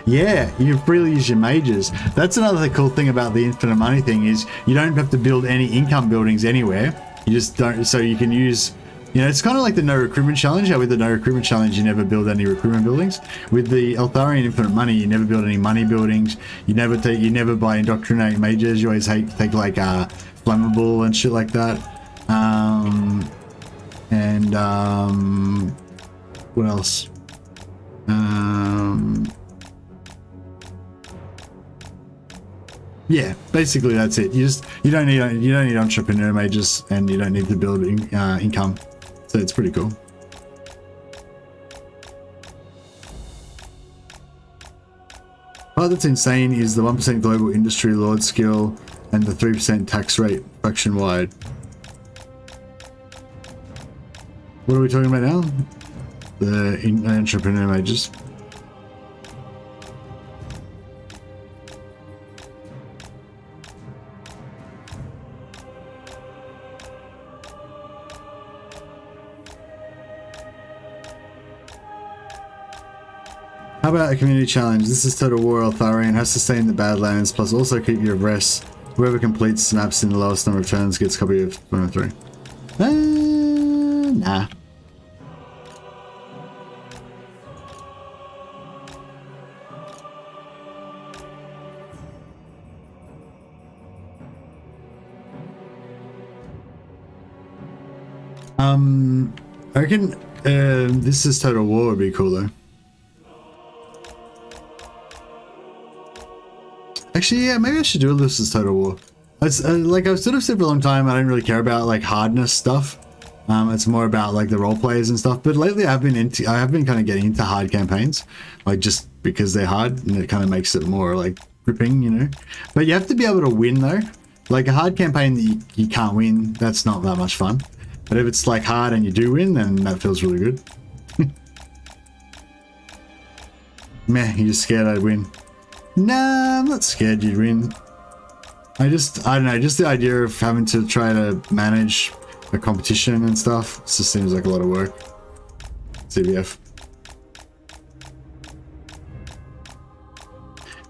Yeah, you can freely use your mages. That's another cool thing about the infinite money thing is you don't have to build any income buildings anywhere. You just don't, so you can use, you know, it's kind of like the no recruitment challenge. How with the no recruitment challenge you never build any recruitment buildings. With the Eltharion infinite money you never build any money buildings. You never buy indoctrinate mages. You always take like flammable and shit like that. What else? Yeah, basically that's it. You don't need entrepreneur mages, and you don't need to build income. So it's pretty cool. Part that's insane is the 1% global industry lord skill and the 3% tax rate faction wide. What are we talking about now? The entrepreneur mages. How about a community challenge? This is Total War Eltharion, has to stay in the Badlands, plus also keep your rest. Whoever completes maps in the lowest number of turns gets a copy of 103. Nah. I reckon this is Total War would be cool though. Actually, yeah, maybe I should do this as Total War. It's like I've sort of said for a long time, I don't really care about like hardness stuff. It's more about like the role players and stuff. But lately, I have been kind of getting into hard campaigns, like just because they're hard and it kind of makes it more like gripping, you know. But you have to be able to win though. Like a hard campaign that you can't win, that's not that much fun. But if it's like hard and you do win, then that feels really good. Meh, you're just scared I'd win. Nah, I'm not scared you'd win. I don't know, just the idea of having to try to manage a competition and stuff just seems like a lot of work. CBF.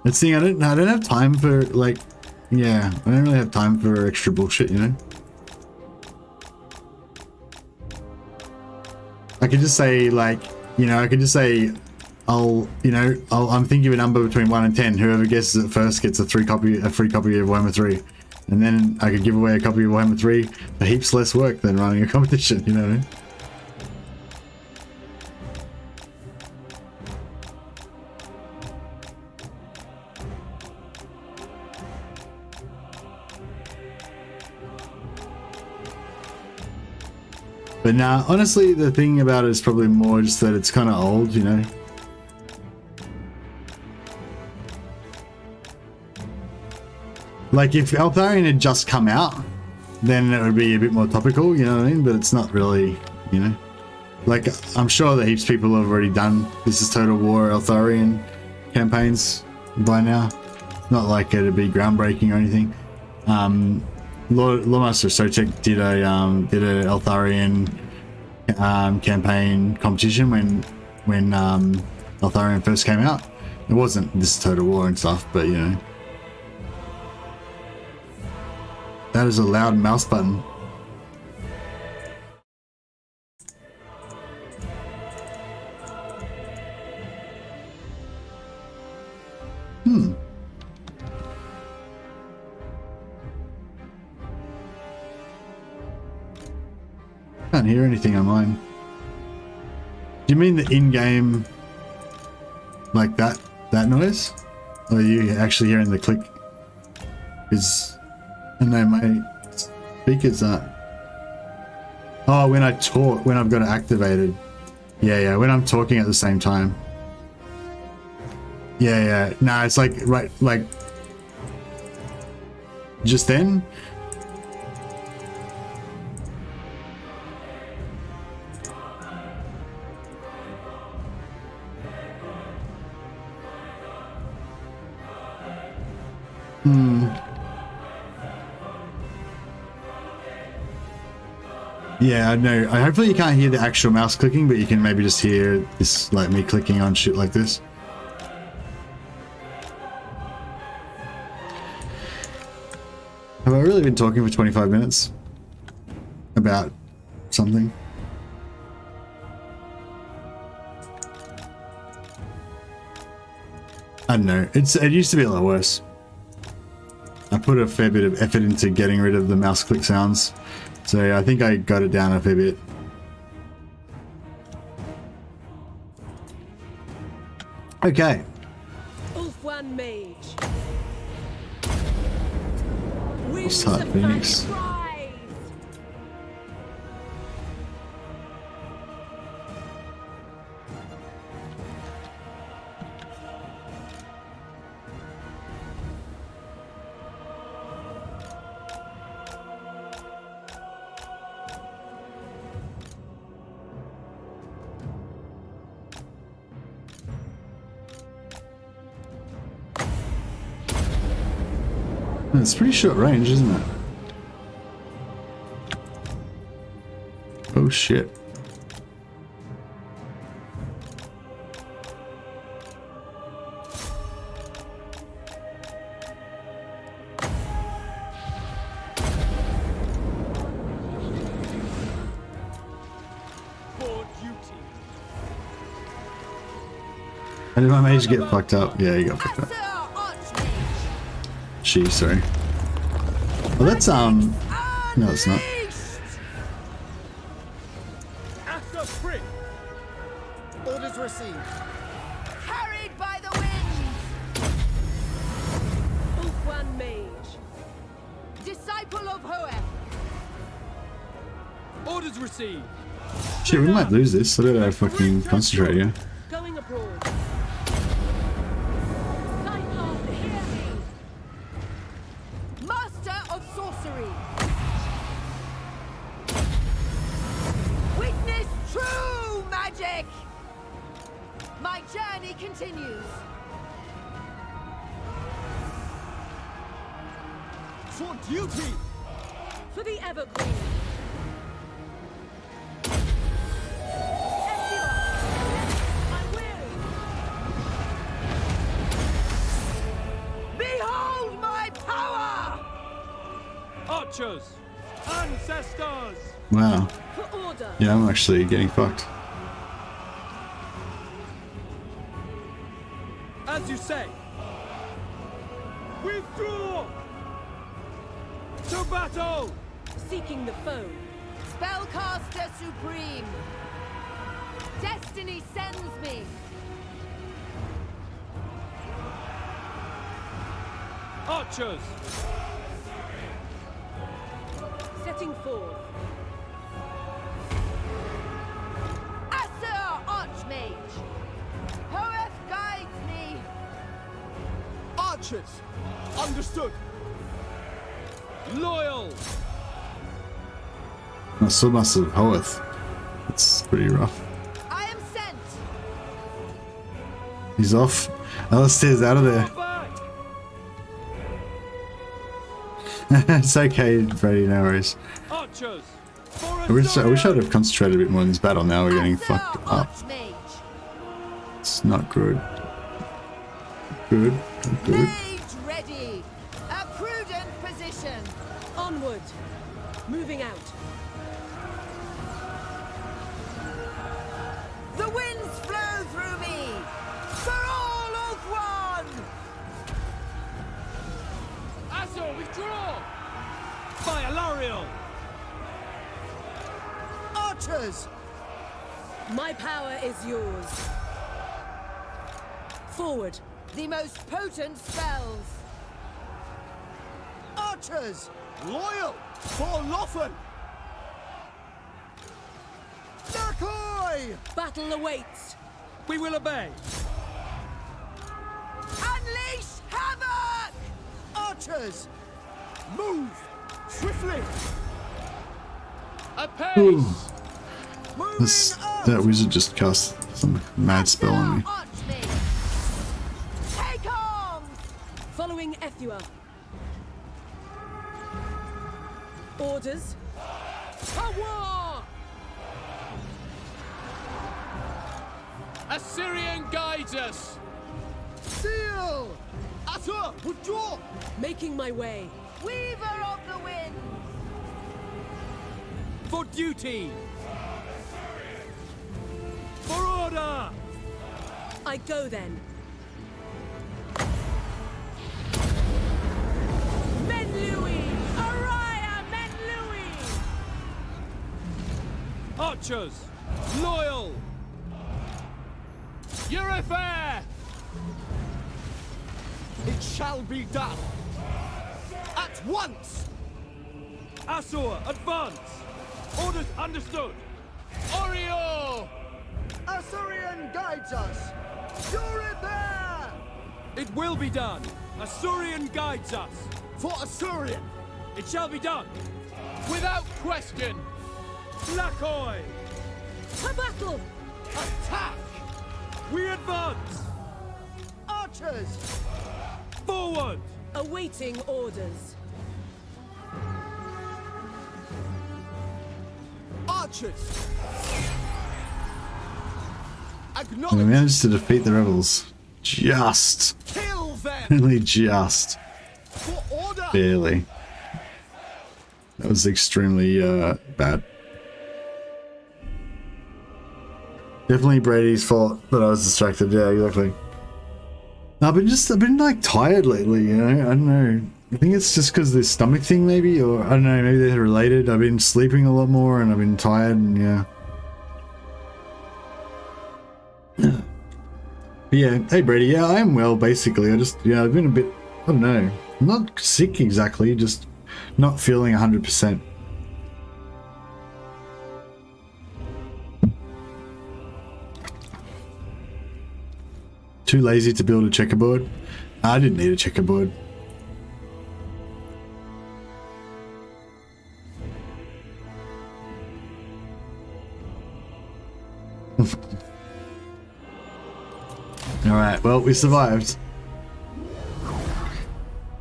That's the thing, I don't have time for like, yeah, I don't really have time for extra bullshit, you know? I could just say like, you know, I could just say, I'm thinking of a number between 1 and 10. Whoever guesses it first gets a free copy of Warhammer 3. And then I could give away a copy of Warhammer 3 for heaps less work than running a competition, you know what I mean? But nah, honestly, the thing about it is probably more just that it's kind of old, you know? Like if Eltharion had just come out, then it would be a bit more topical, you know what I mean? But it's not really, you know? Like I'm sure that heaps of people have already done This is Total War Eltharion campaigns by now. It's not like it'd be groundbreaking or anything. Lordmaster Sotek did a Eltharion campaign competition when Eltharion first came out. It wasn't This is Total War and stuff, but you know. That is a loud mouse button. Can't hear anything on mine. Do you mean the in-game, like that noise? Or are you actually hearing the click? No, my speakers aren't. Oh, when I talk, when I've got it activated. Yeah, when I'm talking at the same time. Yeah. No, it's like, right, like, just then? Yeah, I know. Hopefully you can't hear the actual mouse clicking, but you can maybe just hear this, like me clicking on shit like this. Have I really been talking for 25 minutes? About something? I don't know. It used to be a lot worse. I put a fair bit of effort into getting rid of the mouse click sounds. So I think I got it down a fair bit. Okay. Ulfwan Mage. What's that, Phoenix? It's pretty short range, isn't it? Oh shit. How did my mage get fucked up? Yeah, he got fucked up. Sorry. Well, that's no, it's not. Orders received. Carried by the winds. Ulfwan Mage. Disciple of Hoeth. Orders received. Shit, we might lose this. I better fucking concentrate here. Going abroad. Continues. For duty! For the Evergreen! Behold my power! Archers! Ancestors! Wow. For order! Yeah, I'm actually getting fucked. As you say. Withdraw! To battle! Seeking the foe. Spellcaster supreme. Destiny sends me. Archers! Setting forth. Asur Archmage. Hoeth guides me. Archers! Understood! Loyal! I still must have Hoeth. It's pretty rough. I am sent. He's off. Alistair's out of there. It's okay, Brady, no worries. Archers! I wish I'd have concentrated a bit more in this battle. Now we're getting fucked up. It's not good. Good. Not good. Mage ready. A prudent position. Onward. Moving out. The winds flow through me! For all of one! Azor, withdraw! By Alariel! Archers! My power is yours. Forward. The most potent spells! Archers! Loyal! For Loffen! Nakoi! Battle awaits. We will obey! Unleash havoc! Archers! Move! Swiftly! Apace! That wizard just cast some mad spell on me. Take arms! Following Ethua. Orders. Power! Assyrian guides us! Seal! Atur, withdraw! Making my way. Weaver of the wind! For duty! For order! I go then. Men Louis! Araya Men Louis! Archers! Loyal! Urifair! It shall be done! At once! Azor, advance! Orders understood! Oriol! Assyrian guides us! Urifair! It will be done! Assyrian guides us! For Assyrian! It shall be done! Without question! Lakoi! To battle! Attack! We advance! Archers! Forward! Awaiting orders. Archers! I Acknowledge! managed to defeat the rebels. Just. Kill them! Only just. For order! Barely. That was extremely bad. Definitely Brady's fault that I was distracted. Yeah, exactly. No, I've been like tired lately, you know? I don't know. I think it's just because this stomach thing maybe, or I don't know, maybe they're related. I've been sleeping a lot more and I've been tired and yeah. But yeah, hey Brady, yeah, I am well basically. I just, yeah, I've been a bit, I don't know, I'm not sick exactly, just not feeling 100%. Too lazy to build a checkerboard? I didn't need a checkerboard. Alright, well, we survived.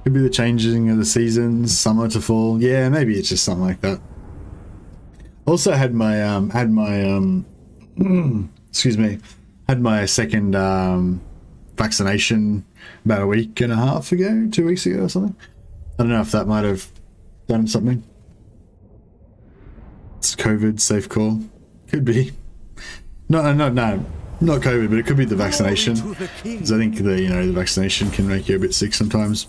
Could be the changing of the seasons, summer to fall. Yeah, maybe it's just something like that. Also had my, excuse me, had my second, vaccination about a week and a half ago, 2 weeks ago or something. I don't know if that might have done something. It's COVID, safe call. Could be. No, not COVID, but it could be the vaccination. Because I think the vaccination can make you a bit sick sometimes.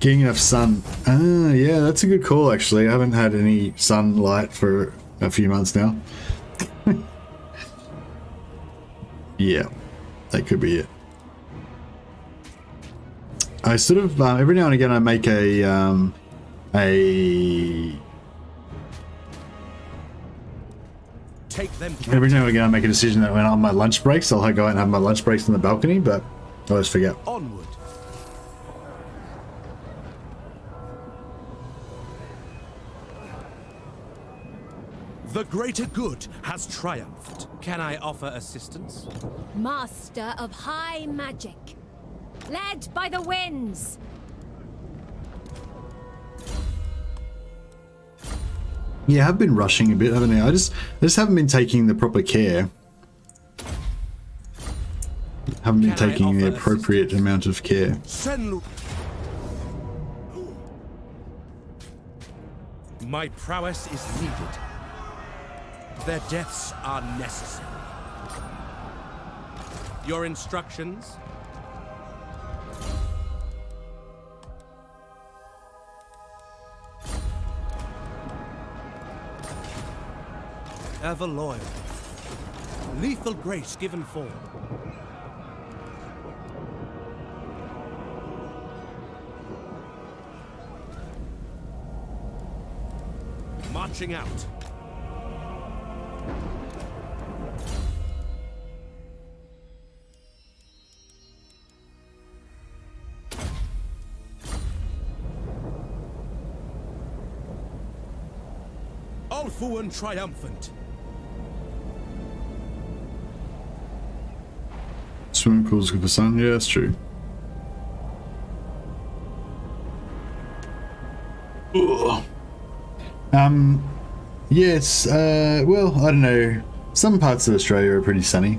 Getting enough sun. Ah, yeah, that's a good call actually. I haven't had any sunlight for a few months now. Yeah, that could be it. I sort of every now and again I make a Take them. every now and again I make a decision that when I'm on my lunch breaks, I'll go out and have my lunch breaks on the balcony, but I always forget. Onward. The greater good has triumphed. Can I offer assistance? Master of high magic, led by the winds. Yeah, I've been rushing a bit, haven't I? I just haven't been taking the proper care. Haven't been taking the appropriate amount of care. My prowess is needed. Their deaths are necessary. Your instructions? Ever loyal. Lethal grace given form. Marching out. Alfuan triumphant. Swimming pool's good for sun. Yeah, that's true. Ugh. Yes, well, I don't know. Some parts of Australia are pretty sunny.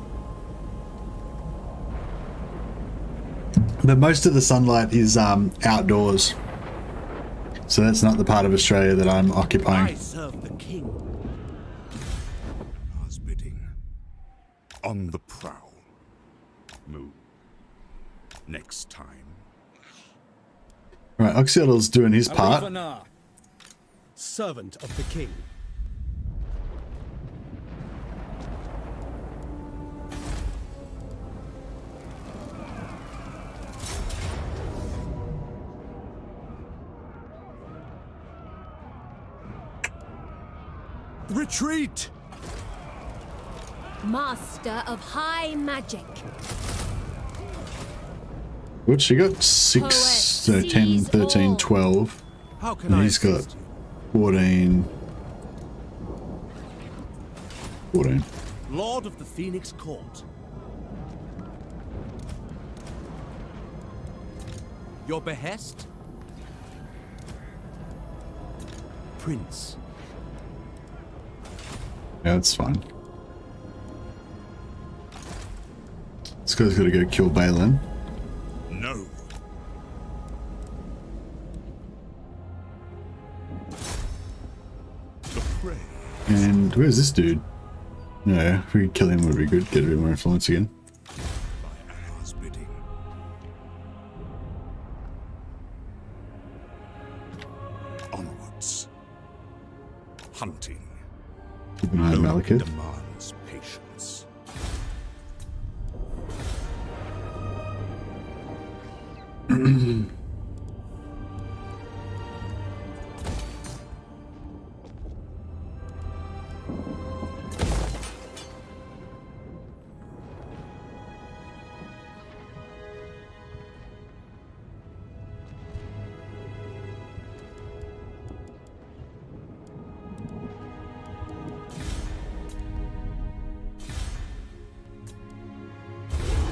But most of the sunlight is outdoors. So that's not the part of Australia that I'm occupying. I serve the king. As bidding. On the prowl. Move. Next time. Right, Oxyotle's doing his part. Alith Anar. Servant of the king. Retreat! Master of high magic. What, she got 6, so 10, 13, 12. How can And I he's got assist you? 14. 14. Lord of the Phoenix Court. Your behest? Prince. Yeah, that's fine. This guy's gotta go kill Balin. No. The prey. And where's this dude? Yeah, if we could kill him would be good. Get a bit more influence again. By Anar's bidding. Onwards. Hunting. Keep an eye on Malikith. Demands patience.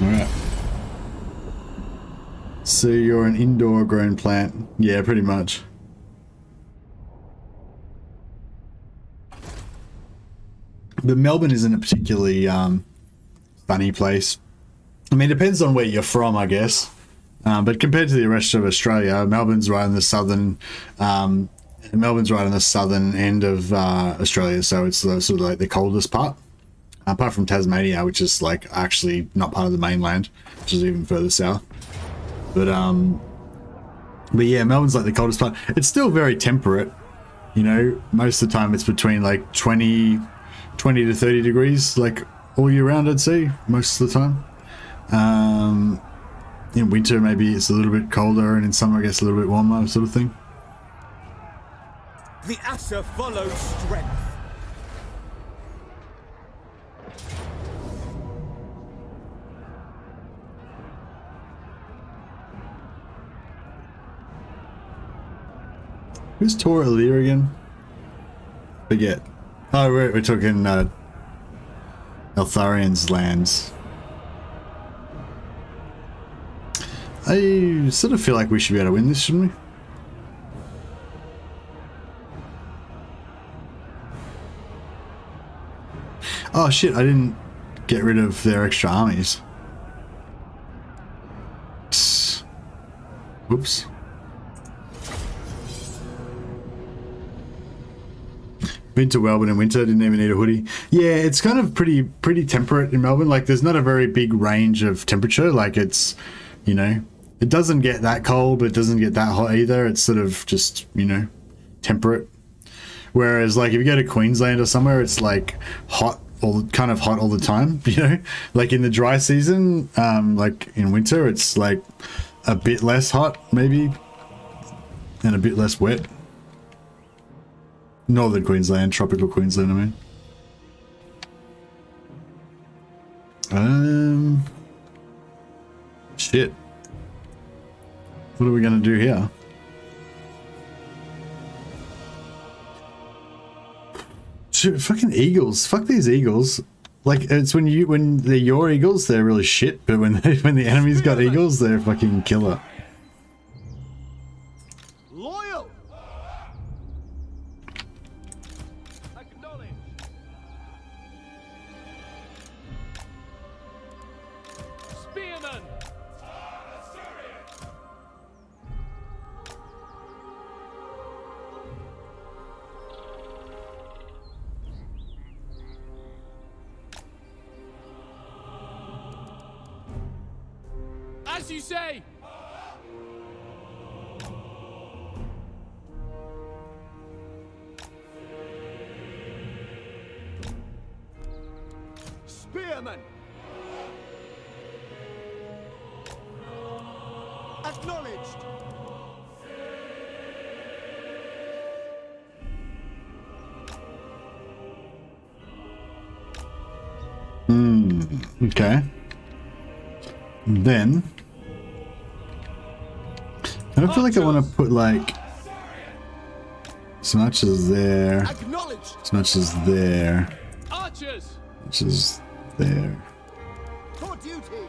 Alright. So you're an indoor grown plant. Yeah, pretty much. But Melbourne isn't a particularly funny place. I mean, it depends on where you're from, I guess. But compared to the rest of Australia, Melbourne's right on the southern end of Australia, so it's the, sort of like the coldest part. Apart from Tasmania, which is like actually not part of the mainland, which is even further south. But yeah, Melbourne's like the coldest part. It's still very temperate, you know. Most of the time it's between like 20 to 30 degrees, like all year round, I'd say, most of the time. In winter maybe it's a little bit colder, and in summer it gets a little bit warmer, sort of thing. The Asher follows strength. Who's Tor Alir again? Forget. Oh, we're talking Eltharian's lands. I sort of feel like we should be able to win this, shouldn't we? Oh shit, I didn't get rid of their extra armies. Psst. Whoops. Been to Melbourne in winter, didn't even need a hoodie. Yeah, it's kind of pretty temperate in Melbourne. Like, there's not a very big range of temperature. Like, it's, you know, it doesn't get that cold, but it doesn't get that hot either. It's sort of just, you know, temperate. Whereas, like, if you go to Queensland or somewhere, it's like hot, kind of hot all the time, you know? Like, in the dry season, like in winter, it's like a bit less hot, maybe, and a bit less wet. Northern Queensland, tropical Queensland, I mean. Shit. What are we gonna do here? Shit, fucking eagles. Fuck these eagles. Like, it's when they're your eagles, they're really shit, but when the enemy's got eagles, they're fucking killer. As you say! Spearman! Acknowledged! Okay. Then I don't feel like I want to put like some archers there, some archers there, Archers! archers there. For duty!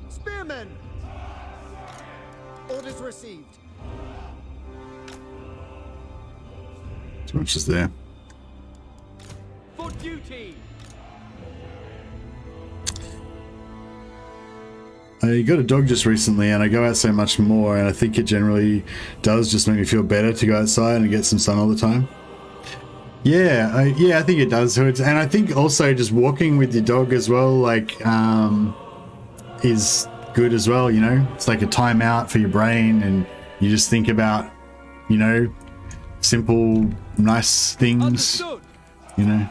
Spearmen! Orders received. Some archers there. For duty! I got a dog just recently and I go out so much more, and I think it generally does just make me feel better to go outside and get some sun all the time. Yeah, I think it does. And I think also just walking with your dog as well, like, is good as well, you know? It's like a timeout for your brain, and you just think about, you know, simple, nice things, Understood. you know?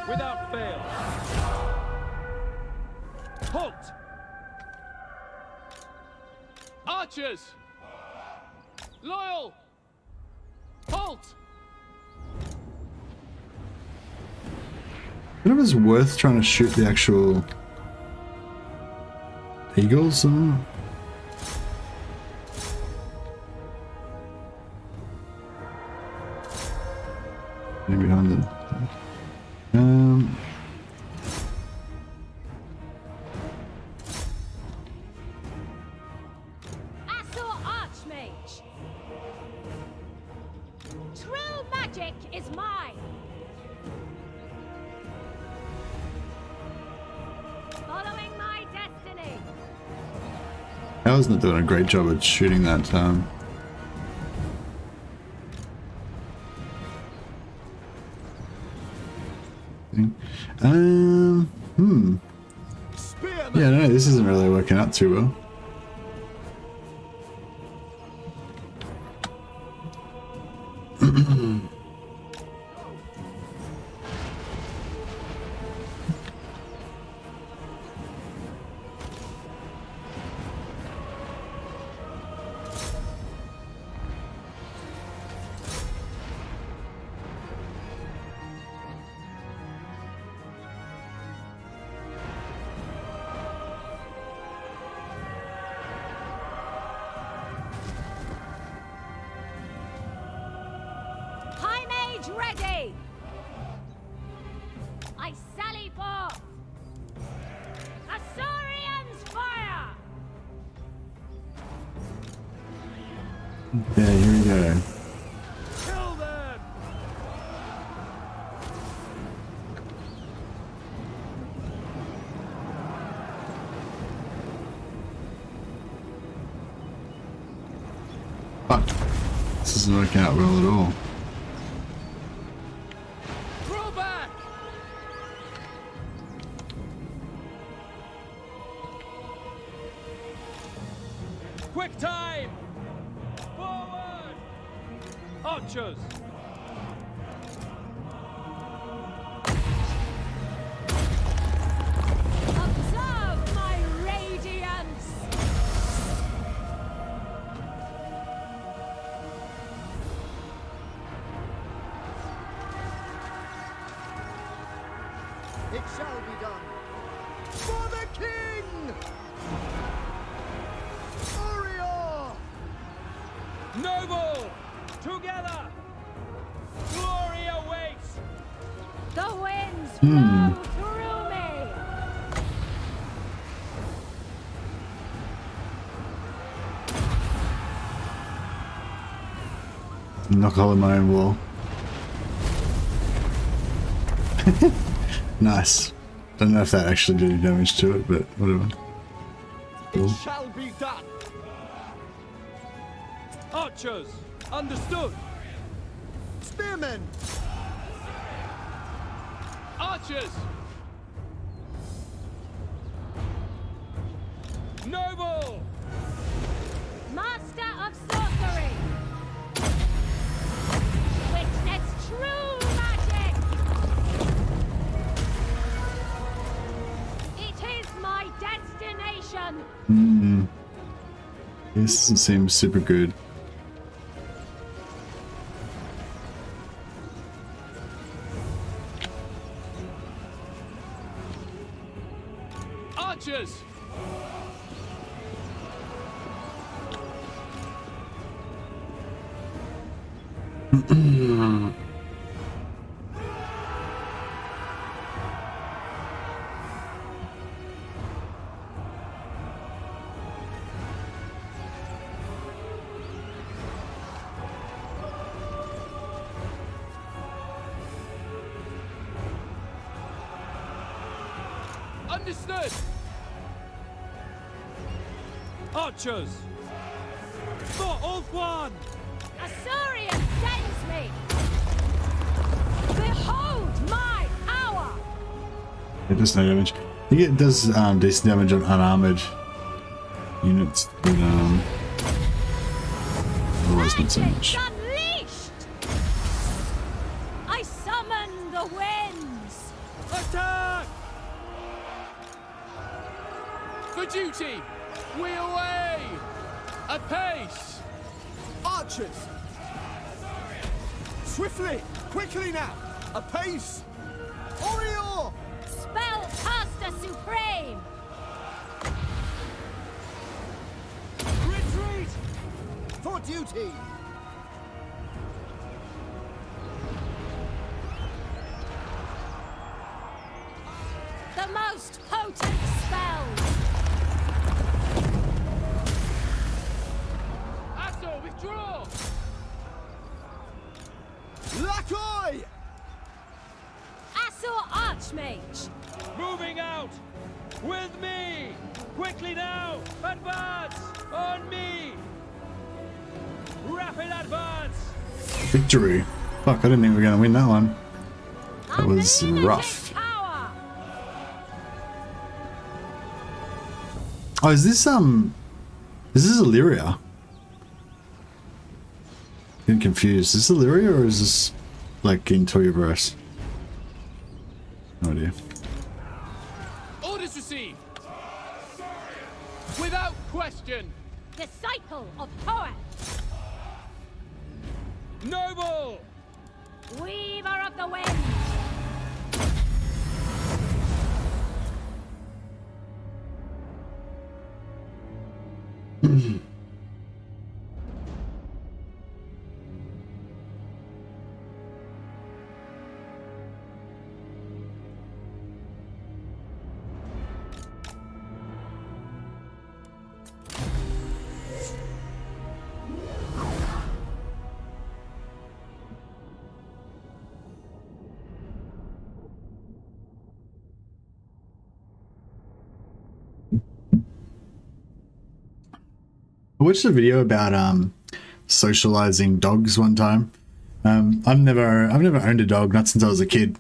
Without fail. Halt! Archers! Loyal! Halt! I don't know if it's worth trying to shoot the actual eagles or not. Maybe behind them. Assault Archmage! True magic is mine! Following my destiny! I was not doing a great job at shooting that. Yeah, no, this isn't really working out too well. Ready! I sally forth! Asaurians fire! Okay, here we go. Kill them! Fuck. This isn't working out well at all. Throw back! Quick time! Forward! Archers! Observe my radiance! It shall be done. For the king! Warrior! Noble! Together! Glory awaits! The winds blow through me! Knock a hole in my own wall. Nice. Don't know if that actually did any damage to it, but whatever. Cool. It shall be done. Archers! Understood! Spearmen! Archers! Noble! Master of sorcery! Witness true magic! It is my destination! This doesn't seem super good. Archers! Understood! Archers! For all one! Assyrian sends me! Behold my power! It does no damage. I think it does decent damage on unarmored units, but otherwise not so much. Unleashed! I summon the winds! Attack! For duty! We away! Apace! Archers! Swiftly! Quickly now! Apace! Orior! Spellcaster supreme! Retreat! For duty! The most potent spells! Assor, withdraw! Lacoy! Assor Archmage! Moving out! With me! Quickly now! Advance! On me! Rapid advance! Victory! Fuck, I didn't think we were gonna win that one. That was rough. Power! Oh, is this Illyria? Getting confused. Is this Illyria or is this like in Toyoverse? No idea. Orders received! Without question! Disciple of Hoeth! Noble! Weaver of the Wind! I watched a video about socializing dogs one time. I've never owned a dog, not since I was a kid,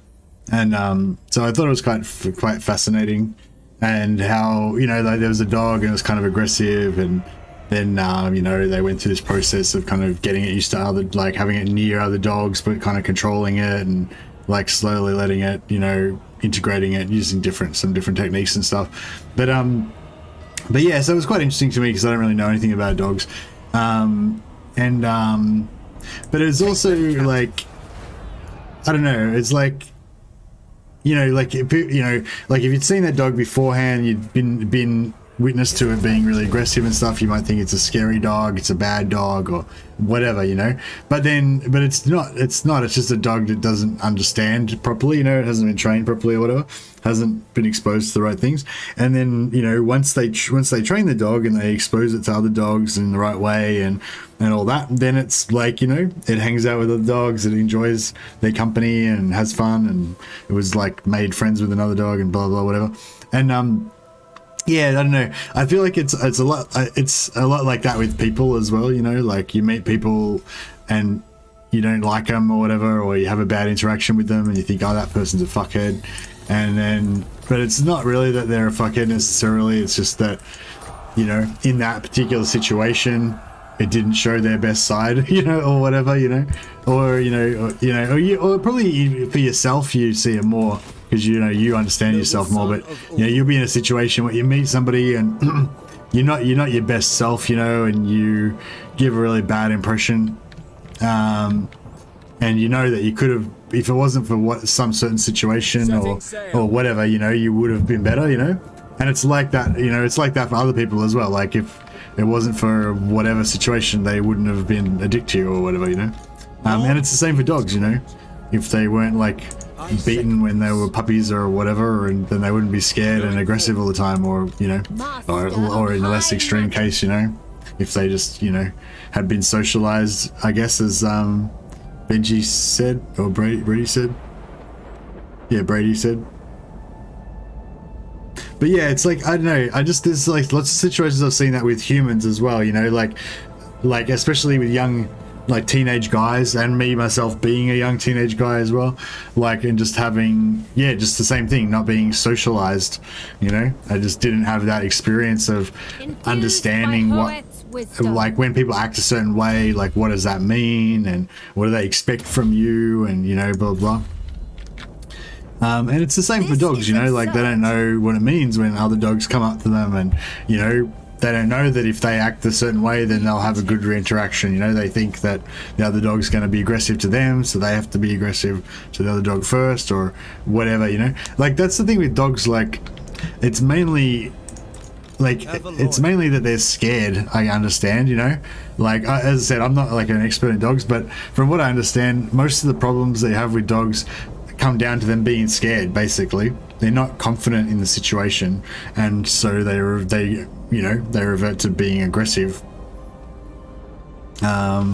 and so I thought it was quite fascinating, and how, you know, like there was a dog and it was kind of aggressive, and then you know, they went through this process of kind of getting it used to other, like having it near other dogs, but kind of controlling it and like slowly letting it, you know, integrating it using some different techniques and stuff. But yeah, so it was quite interesting to me because I don't really know anything about dogs. But it's also like, I don't know, it's like, you know, like if you'd seen that dog beforehand, you'd been witness to it being really aggressive and stuff, you might think it's a scary dog, it's a bad dog, or whatever, you know. But it's not, it's just a dog that doesn't understand properly, you know, it hasn't been trained properly or whatever, hasn't been exposed to the right things. And then, you know, once they train the dog and they expose it to other dogs in the right way and all that, then it's like, you know, it hangs out with other dogs, it enjoys their company and has fun, and it was like made friends with another dog and blah blah whatever. And yeah, I don't know. I feel like it's a lot like that with people as well. You know, like you meet people and you don't like them or whatever, or you have a bad interaction with them and you think, oh, that person's a fuckhead, and then, but it's not really that they're a fuckhead necessarily. It's just that, you know, in that particular situation, it didn't show their best side, you know, or whatever, you know, or probably for yourself, you see it more. Because, you know, you understand yourself more, but, you know, you'll be in a situation where you meet somebody and you're not your best self, you know, and you give a really bad impression, and you know that you could have, if it wasn't for some certain situation or whatever, you know, you would have been better, you know. And it's like that, you know, it's like that for other people as well. Like if it wasn't for whatever situation, they wouldn't have been a dick to you or whatever, you know. And it's the same for dogs, you know. If they weren't like beaten when they were puppies or whatever, and then they wouldn't be scared and aggressive all the time, or, you know, or in a less extreme case, you know, if they just, you know, had been socialized, I guess, as Benji said, or Brady said. Yeah, Brady said. But yeah, it's like, I don't know, there's like lots of situations I've seen that with humans as well, you know, like especially with young, like teenage guys, and me myself being a young teenage guy as well, like, and just having, yeah, just the same thing, not being socialized, you know. I just didn't have that experience of understanding what, like, when people act a certain way, like what does that mean, and what do they expect from you, and, you know, blah blah. And it's the same for dogs, you know, like they don't know what it means when other dogs come up to them, and, you know, they don't know that if they act a certain way, then they'll have a good interaction. You know, they think that the other dog's going to be aggressive to them, so they have to be aggressive to the other dog first, or whatever, you know. Like, that's the thing with dogs, like, it's mainly that they're scared, I understand, you know. Like, as I said, I'm not like an expert in dogs, but from what I understand, most of the problems they have with dogs come down to them being scared, basically. They're not confident in the situation, and so they revert to being aggressive. I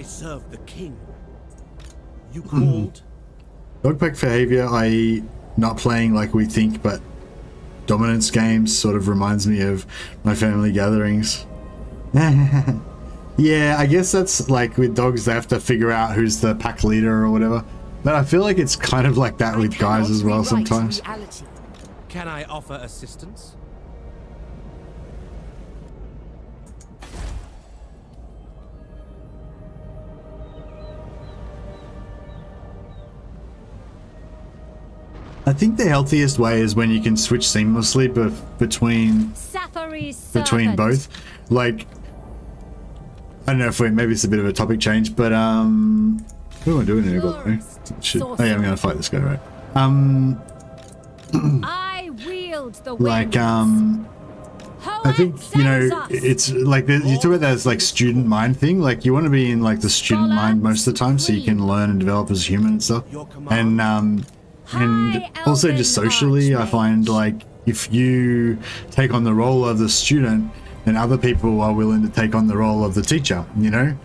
serve the king. You called? Dogpack behavior, i.e. not playing like we think, but dominance games, sort of reminds me of my family gatherings. Yeah, I guess that's like with dogs, they have to figure out who's the pack leader or whatever. But I feel like it's kind of like that with guys as well sometimes. Can I offer assistance? I think the healthiest way is when you can switch seamlessly between both. Like, I don't know if maybe it's a bit of a topic change, but what am I doing here, by the way? Shit. Oh yeah, I'm gonna fight this guy, right? I wield the like I think, you know, it's like you talk about that as like student mind thing. Like, you want to be in like the student mind most of the time, so you can learn and develop as a human and stuff. And also just socially, I find like if you take on the role of the student, then other people are willing to take on the role of the teacher, you know.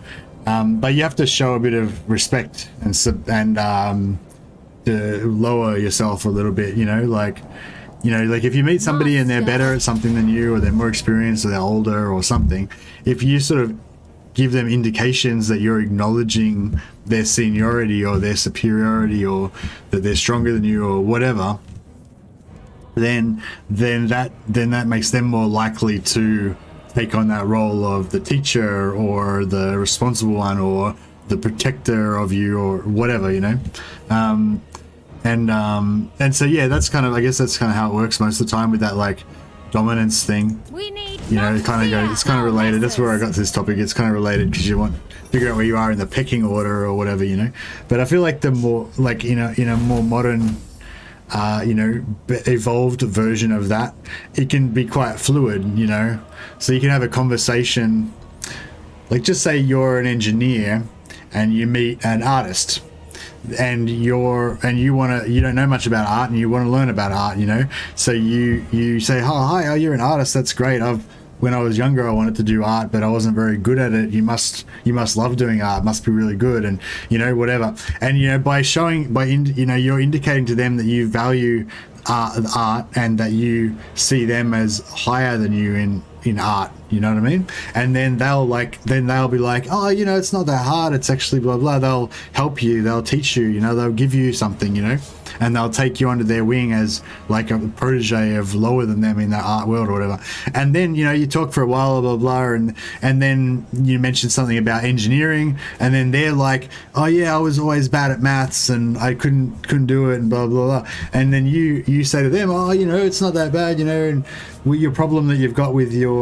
But you have to show a bit of respect and to lower yourself a little bit, you know, like You know, like if you meet somebody and they're better at something than you, or they're more experienced, or they're older or something, if you sort of give them indications that you're acknowledging their seniority or their superiority, or that they're stronger than you or whatever, then that makes them more likely to take on that role of the teacher or the responsible one or the protector of you or whatever, you know. And so yeah, that's kind of, I guess that's kind of how it works most of the time with that like dominance thing. You know, it kind of goes, it's kind of related. That's where I got to this topic. It's kind of related because you want to figure out where you are in the pecking order or whatever, you know. But I feel like the more, like in a more modern, you know, evolved version of that, it can be quite fluid, you know. So you can have a conversation, like just say you're an engineer and you meet an artist, and you don't know much about art and you want to learn about art, you know. So you say, oh hi, you're an artist, that's great. When I was younger I wanted to do art but I wasn't very good at it. You must love doing art, must be really good, and you know, whatever. And you know, you know, you're indicating to them that you value art and that you see them as higher than you in art, you know what I mean? And then they'll be like, oh, you know, it's not that hard, it's actually blah blah. They'll help you, they'll teach you, you know, they'll give you something, you know, and they'll take you under their wing as like a protege of lower than them in that art world or whatever. And then, you know, you talk for a while, blah blah, and then you mention something about engineering, and then they're like, oh yeah, I was always bad at maths and I couldn't do it and blah blah blah. And then you say to them, oh, you know, it's not that bad, you know, and your problem that you've got with your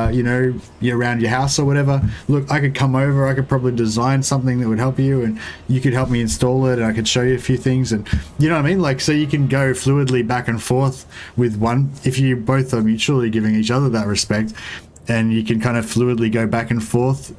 you know, around your house or whatever, look, I could come over, I could probably design something that would help you, and you could help me install it, and I could show you a few things, and you know what I mean? Like, so you can go fluidly back and forth with one, if you both are mutually giving each other that respect, and you can kind of fluidly go back and forth,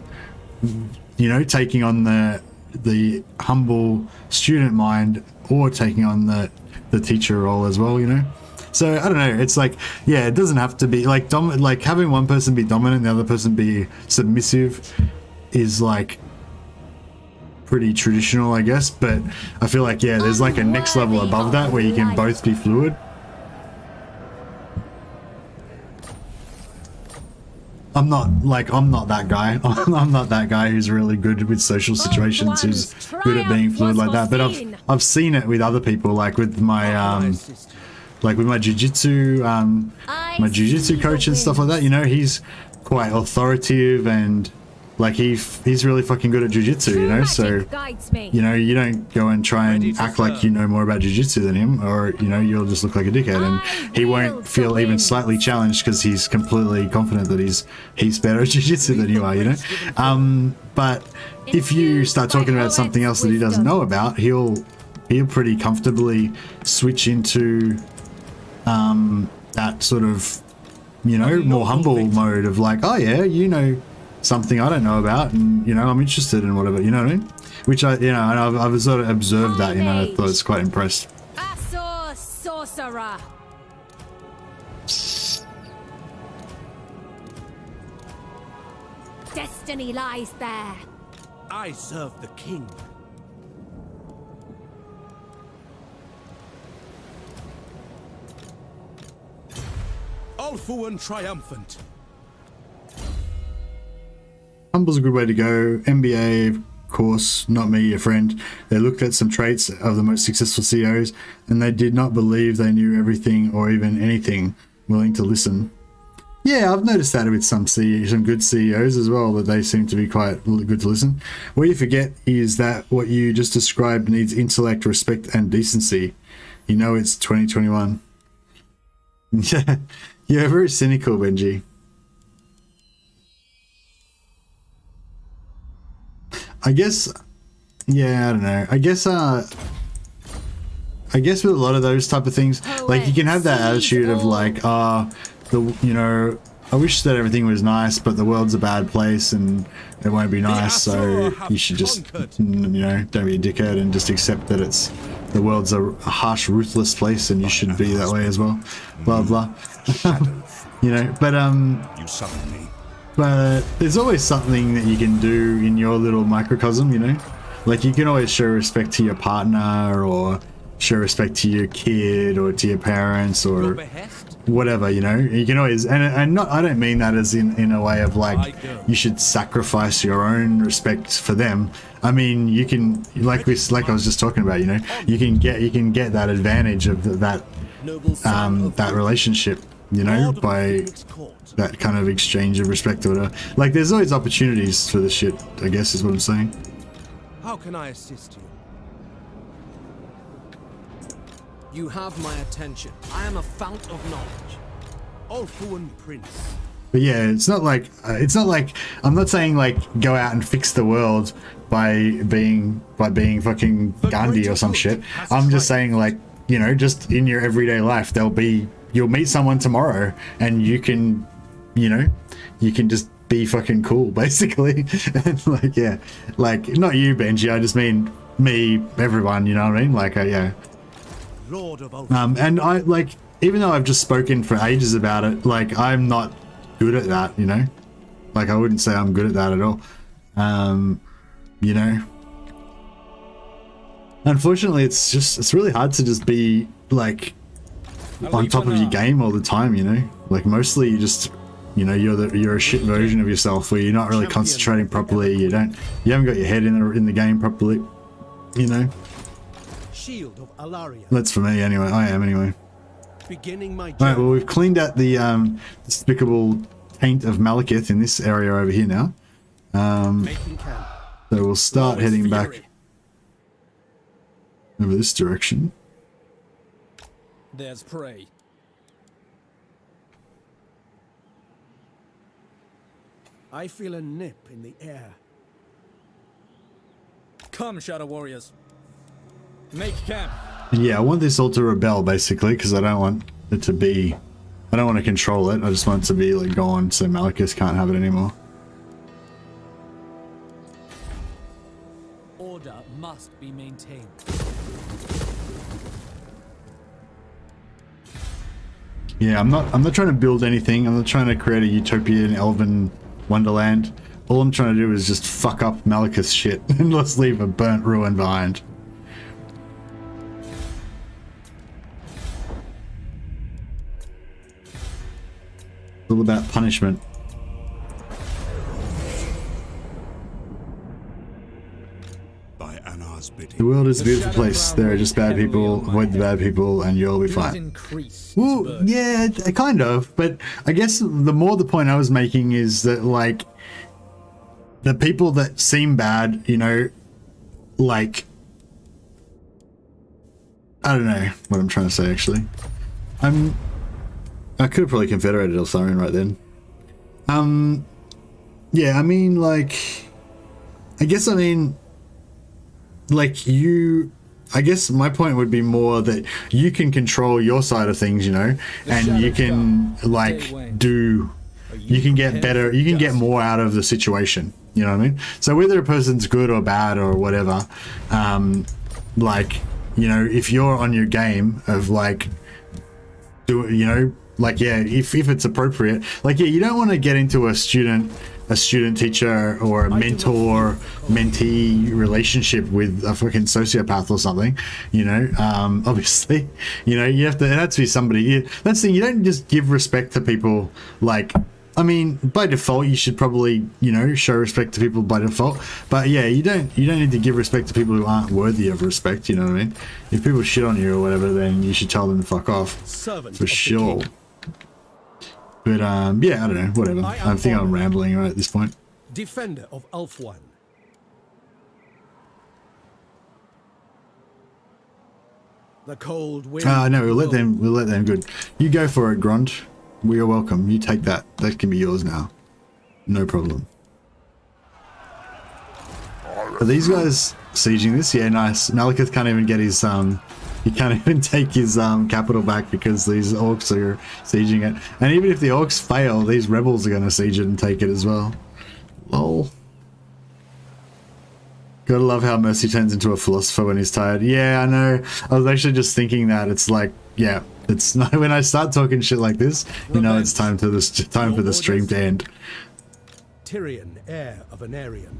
you know, taking on the humble student mind or taking on the teacher role as well, you know. So I don't know, it's like, yeah, it doesn't have to be like like having one person be dominant and the other person be submissive is like pretty traditional, I guess. But I feel like, yeah, there's like a next level above that where you can both be fluid. I'm not that guy. I'm not that guy who's really good with social situations, who's good at being fluid like that. But I've seen it with other people, like with my with my jiu-jitsu coach and stuff like that, you know. He's quite authoritative and like he's really fucking good at jiu-jitsu, you know. So you know, you don't go and try and act like you know more about jiu-jitsu than him, or you know, you'll just look like a dickhead, and he won't feel even slightly challenged because he's completely confident that he's better at jiu-jitsu than you are, you know. But if you start talking about something else that he doesn't know about, he'll pretty comfortably switch into that sort of, you know, more humble mode of like, oh yeah, you know something I don't know about, and you know, I'm interested in whatever, you know what I mean? Which I, you know, and I've sort of observed that, you know. I thought it's quite impressed. Asor sorcerer. Destiny lies there. I serve the king. Ulfuan triumphant. Humble's a good way to go. MBA, of course, not me, your friend. They looked at some traits of the most successful CEOs, and they did not believe they knew everything or even anything, willing to listen. Yeah, I've noticed that with some good CEOs as well, that they seem to be quite good to listen. What you forget is that what you just described needs intellect, respect, and decency. You know it's 2021. Yeah. Yeah, very cynical, Benji. I guess, yeah, I don't know. I guess with a lot of those type of things, like you can have that attitude of like, you know, I wish that everything was nice, but the world's a bad place and it won't be nice, so you should just, you know, don't be a dickhead and just accept that the world's a harsh, ruthless place and you should be that way as well. Blah blah. You know, but you summon me. But there's always something that you can do in your little microcosm, you know? Like you can always show respect to your partner, or show respect to your kid or to your parents or whatever, you know. You can always, and not, I don't mean that as in a way of like you should sacrifice your own respect for them. I mean, you can, like I was just talking about, you know, you can get that advantage of that relationship, you know, by that kind of exchange of respect or whatever. Like, there's always opportunities for this shit, I guess is what I'm saying. How can I assist you? You have my attention. I am a fount of knowledge. Ulfuan Prince. But yeah, it's not like I'm not saying like go out and fix the world by being fucking Gandhi or some shit. I'm just saying, like, you know, just in your everyday life, you'll meet someone tomorrow and you can, you know, you can just be fucking cool basically. And like, yeah, like not you, Benji, I just mean me, everyone, you know what I mean? Like, yeah. Lord of and I, like, even though I've just spoken for ages about it, like, I'm not good at that, you know? Like, I wouldn't say I'm good at that at all. You know? Unfortunately, it's really hard to just be, like, on top of your game all the time, you know? Like, mostly you just, you know, you're a shit version of yourself where you're not really concentrating properly, you haven't got your head in the game properly, you know? Shield of Alaria. That's for me anyway. I am anyway. Beginning my journey. Alright, well, we've cleaned out the despicable taint of Malekith in this area over here now. So we'll start heading back over this direction. There's prey. I feel a nip in the air. Come, Shadow Warriors. Make camp. And yeah, I want this all to rebel basically, because I don't want it to be, I don't want to control it. I just want it to be like gone, so Malekith can't have it anymore. Order must be maintained. Yeah, I'm not trying to build anything. I'm not trying to create a utopian elven wonderland. All I'm trying to do is just fuck up Malekith's shit and let's leave a burnt ruin behind. It's all about punishment. By Anar's bidding. The world is a beautiful place. There are just bad people. Avoid the bad people and you'll be fine. Well, yeah, kind of. But I guess the point I was making is that, like, the people that seem bad, you know, like, I don't know what I'm trying to say actually. I could have probably confederated Eltharion right then. Yeah, I mean, like, I guess my point would be more that you can control your side of things, you know, and you can, like, you can get better, you can get more out of the situation, you know what I mean? So whether a person's good or bad or whatever, like, you know, if you're on your game of, like, you know, like, yeah, if it's appropriate, like, yeah, you don't want to get into a student teacher or a mentor mentee relationship with a fucking sociopath or something, you know. Obviously, you know, it has to be somebody. That's the thing, you don't just give respect to people, like, I mean, by default you should probably, you know, show respect to people by default, but yeah, you don't need to give respect to people who aren't worthy of respect, you know what I mean? If people shit on you or whatever, then you should tell them to fuck off, for sure. But yeah, I don't know, whatever. I think I'm rambling right at this point. Defender of Ulfuan. The cold wind. No, we'll let them. Good. You go for it, Grond. We are welcome. You take that. That can be yours now. No problem. Are these guys sieging this? Yeah, nice. Malekith can't even get his he can't even take his capital back because these orcs are sieging it. And even if the orcs fail, these rebels are going to siege it and take it as well. Lol. Gotta love how Mercy turns into a philosopher when he's tired. Yeah, I know. I was actually just thinking that. It's like, yeah, it's not, when I start talking shit like this, you know, it's time for the stream to end. Tyrion, heir of Anarion.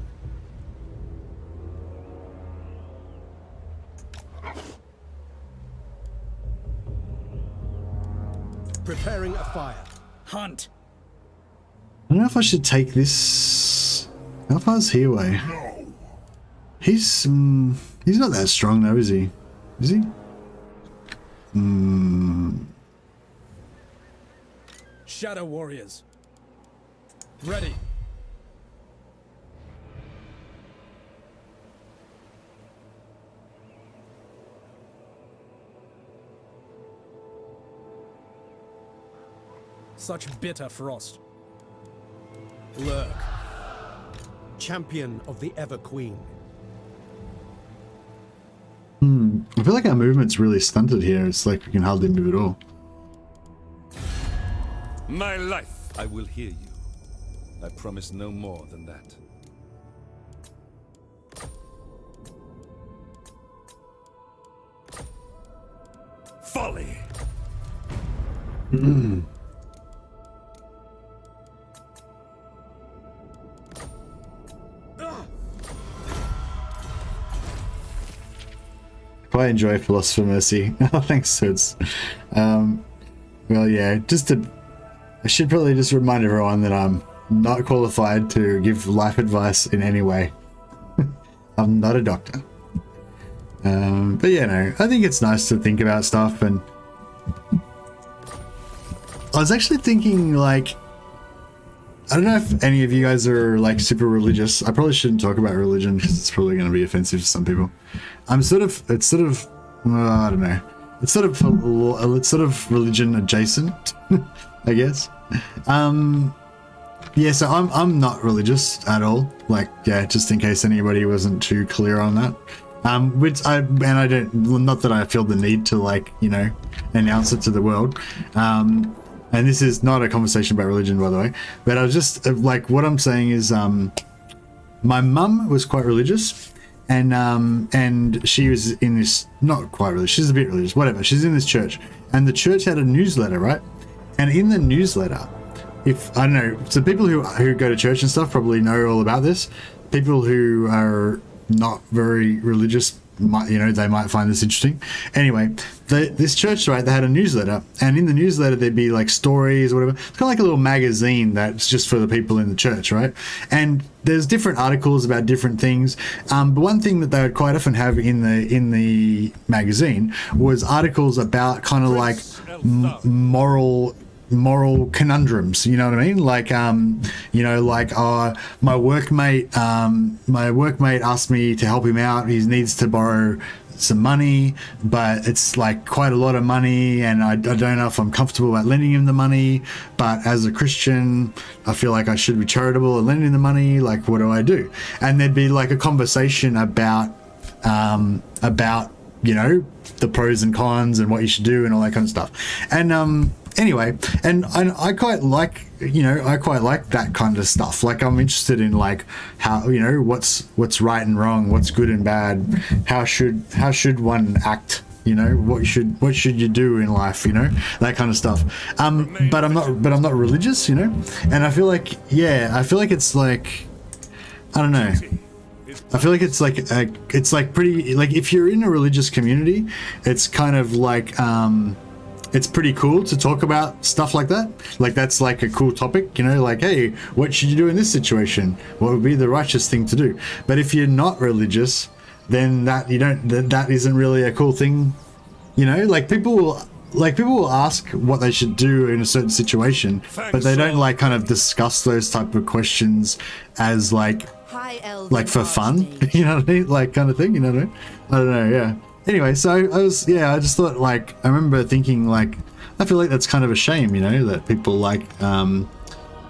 Preparing a fire. Hunt. I don't know if I should take this. How far is he away? He's not that strong though, is he? Is he? Shadow warriors. Ready. Such bitter frost. Lurk. Champion of the Ever Queen. I feel like our movement's really stunted here. It's like we can hardly move at all. My life, I will hear you. I promise no more than that. Folly! I enjoy Philosopher Mercy. Oh, thanks, Suds. Well, yeah, I should probably just remind everyone that I'm not qualified to give life advice in any way. I'm not a doctor. But yeah, no, I think it's nice to think about stuff, and I was actually thinking, like, I don't know if any of you guys are like super religious. I probably shouldn't talk about religion because it's probably going to be offensive to some people. I don't know. It's sort of religion adjacent, I guess. Yeah, so I'm not religious at all. Like, yeah, just in case anybody wasn't too clear on that. I don't, not that I feel the need to, like, you know, announce it to the world. And this is not a conversation about religion, by the way, but I was just like, what I'm saying is, my mum was quite religious, and she was in this, not quite religious, she's a bit religious, whatever, she's in this church, and the church had a newsletter, right? And in the newsletter, if, I don't know, so people who go to church and stuff probably know all about this. People who are not very religious might, you know, they might find this interesting. Anyway, this church, right, they had a newsletter, and in the newsletter there'd be like stories or whatever. It's kind of like a little magazine that's just for the people in the church, right? And there's different articles about different things. But one thing that they would quite often have in the magazine was articles about kind of like moral conundrums, you know what I mean? Like, you know, like, my workmate asked me to help him out. He needs to borrow some money, but it's like quite a lot of money, and I don't know if I'm comfortable about lending him the money, but as a Christian, I feel like I should be charitable and lend him the money. Like, what do I do? And there'd be like a conversation about, you know, the pros and cons and what you should do and all that kind of stuff. And, anyway, and I quite like, you know, I quite like that kind of stuff. Like, I'm interested in, like, how, you know, what's right and wrong, what's good and bad, how should one act, you know, what should you do in life, you know, that kind of stuff. But I'm not religious, you know, and I feel like, yeah, I feel like it's like, I don't know. I feel like it's like pretty, like, if you're in a religious community, it's kind of like, it's pretty cool to talk about stuff like that. Like, that's like a cool topic, you know, like, hey, what should you do in this situation? What would be the righteous thing to do? But if you're not religious, then that isn't really a cool thing, you know. Like, people will ask what they should do in a certain situation, but they don't, like, kind of discuss those type of questions as like for fun, you know what I mean? Like, kind of thing, you know what I mean? I don't know, yeah. Anyway, so I just thought, like, I remember thinking, like, I feel like that's kind of a shame, you know, that people, like,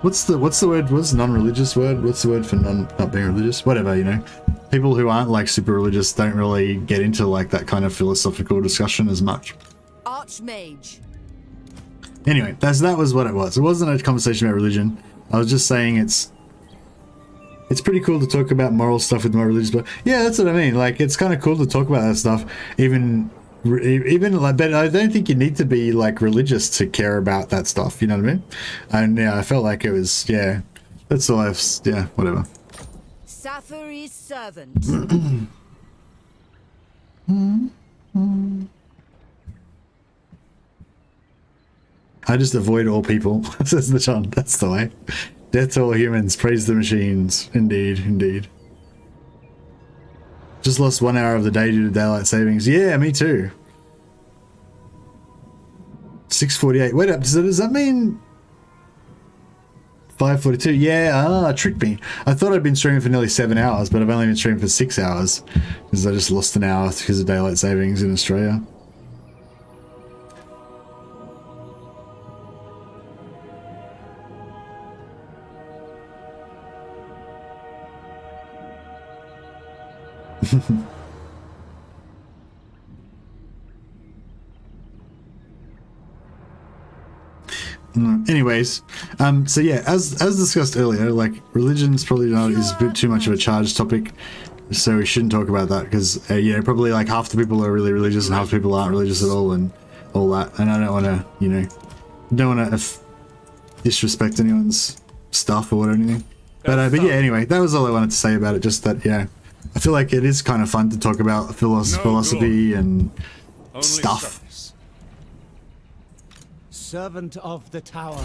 what's the word, what's non-religious word? What's the word for not being religious? Whatever, you know. People who aren't, like, super religious don't really get into, like, that kind of philosophical discussion as much. Archmage. Anyway, that was what it was. It wasn't a conversation about religion. I was just saying it's pretty cool to talk about moral stuff with my religious, but yeah, that's what I mean. Like, it's kind of cool to talk about that stuff, even like, but I don't think you need to be, like, religious to care about that stuff. You know what I mean? And yeah, I felt like it was, yeah, that's all yeah, whatever. Safari's servant. I just avoid all people, says the John. That's the way. Death to all humans, praise the machines. Indeed, indeed. Just lost 1 hour of the day due to daylight savings. Yeah, me too. 6:48. Wait up, does that mean 5:42? Yeah, tricked me. I thought I'd been streaming for nearly 7 hours, but I've only been streaming for 6 hours because I just lost an hour because of daylight savings in Australia. Anyways, so yeah, as discussed earlier, like religion's probably not is a bit too much of a charged topic, so we shouldn't talk about that because probably like half the people are really religious and half the people aren't religious at all and all that, and I don't want to don't want to disrespect anyone's stuff or anything. But yeah, anyway, that was all I wanted to say about it. Just that, yeah, I feel like it is kind of fun to talk about philosophy and stuff. Servant of the tower.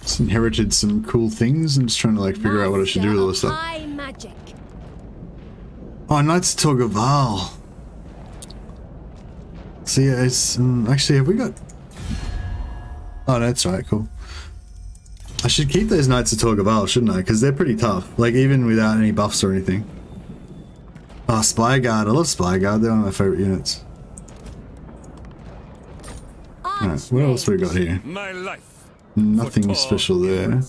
Just inherited some cool things. I'm just trying to like figure out what I should do with all this stuff. Magic. Oh, Knights of Torgaval. So yeah, it's actually, have we got? Oh, no, that's right. Cool. I should keep those Knights of Torgaval, shouldn't I? Because they're pretty tough. Like even without any buffs or anything. Oh, Spy Guard. I love Spy Guard. They're one of my favorite units. Alright, what else we got here? My life. Nothing special there.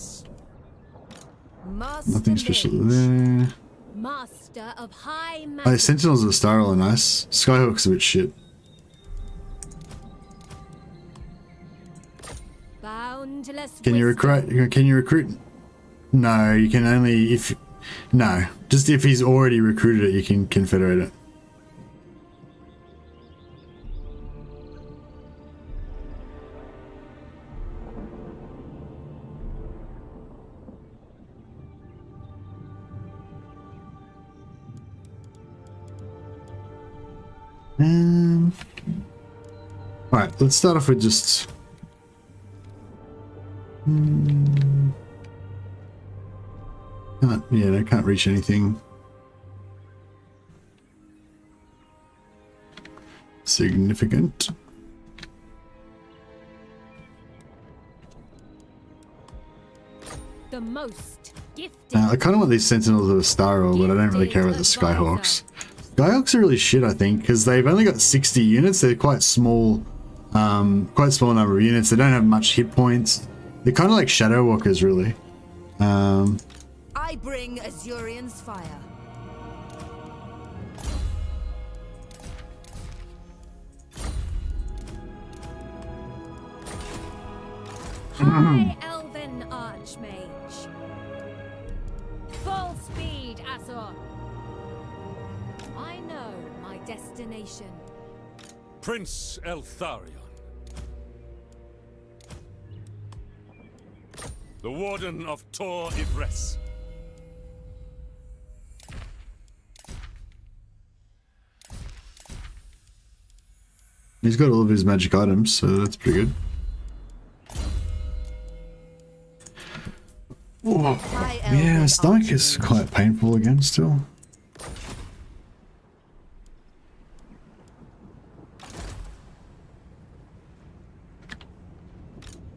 Nothing special there. Master of high magic. Oh, Sentinels of Starl are nice. Skyhawk's a bit shit. Boundless Can you recruit? Can you recruit? No, you can only if. No, just if he's already recruited it, you can confederate it. Alright, let's start off with just... I can't reach anything significant. The most gifted. I kind of want these Sentinels of Starro, but I don't really care about the Skyhawks. Skyhawks are really shit, I think, because they've only got 60 units. They're quite small number of units. They don't have much hit points. They're kind of like Shadow Walkers, really. I bring Azurian's fire. High Elven Archmage. Full speed, Azor. I know my destination. Prince Eltharion. The Warden of Tor Ivres. He's got all of his magic items, so that's pretty good. Oh, yeah, my stomach is quite painful again still.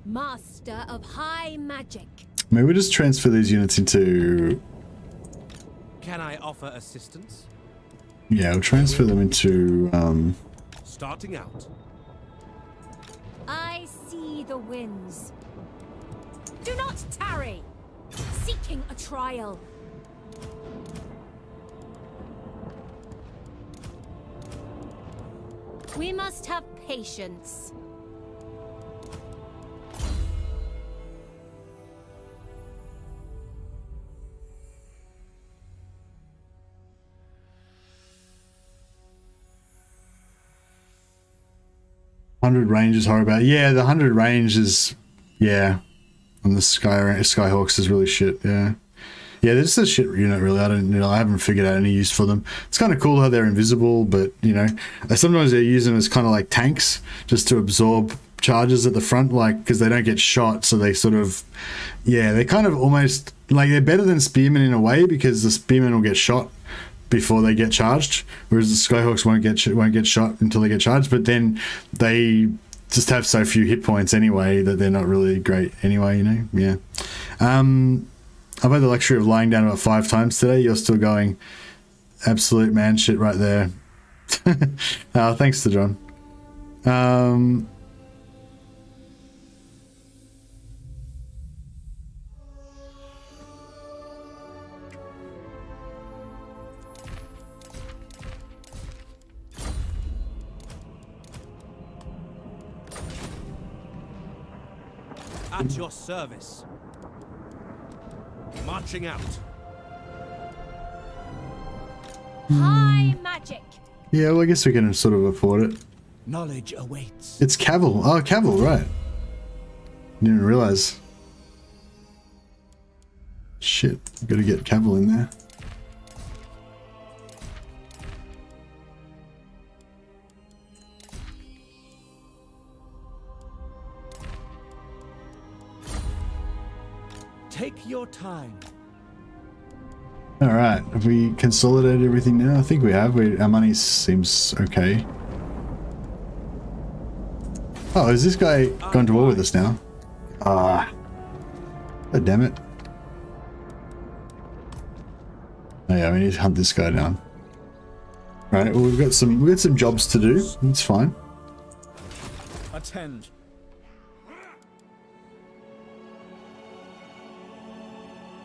Master of high magic. Maybe we'll just transfer these units into... Can I offer assistance? Yeah, we'll transfer them into... Starting out. I see the winds. Do not tarry. Seeking a trial. We must have patience. $100 range is horrible. Yeah, the 100 range is... Yeah. on the Skyhawks is really shit. Yeah, they're just a shit unit, really. I haven't figured out any use for them. It's kind of cool how they're invisible, but sometimes they use them as kind of like tanks, just to absorb charges at the front, like because they don't get shot, so they sort of, they kind of almost like they're better than spearmen in a way, because the spearmen will get shot before they get charged, whereas the Skyhawks won't get shot until they get charged. But then they just have so few hit points anyway that they're not really great anyway. I've had the luxury of lying down about 5 times today. You're still going. Absolute man shit right there. Thanks to John. At your service. Marching out. High magic. Yeah, well, I guess we can sort of afford it. Knowledge awaits. It's Cavill. Oh, Cavill, right. Didn't realize. Shit, gotta get Cavill in there. Take your time. All right, have we consolidated everything now? I think we have. Our money seems okay. Oh, is this guy gone to war with us now? Oh, damn it. Oh yeah, we need to hunt this guy down. Right, well, we've got some jobs to do. It's fine. Attend.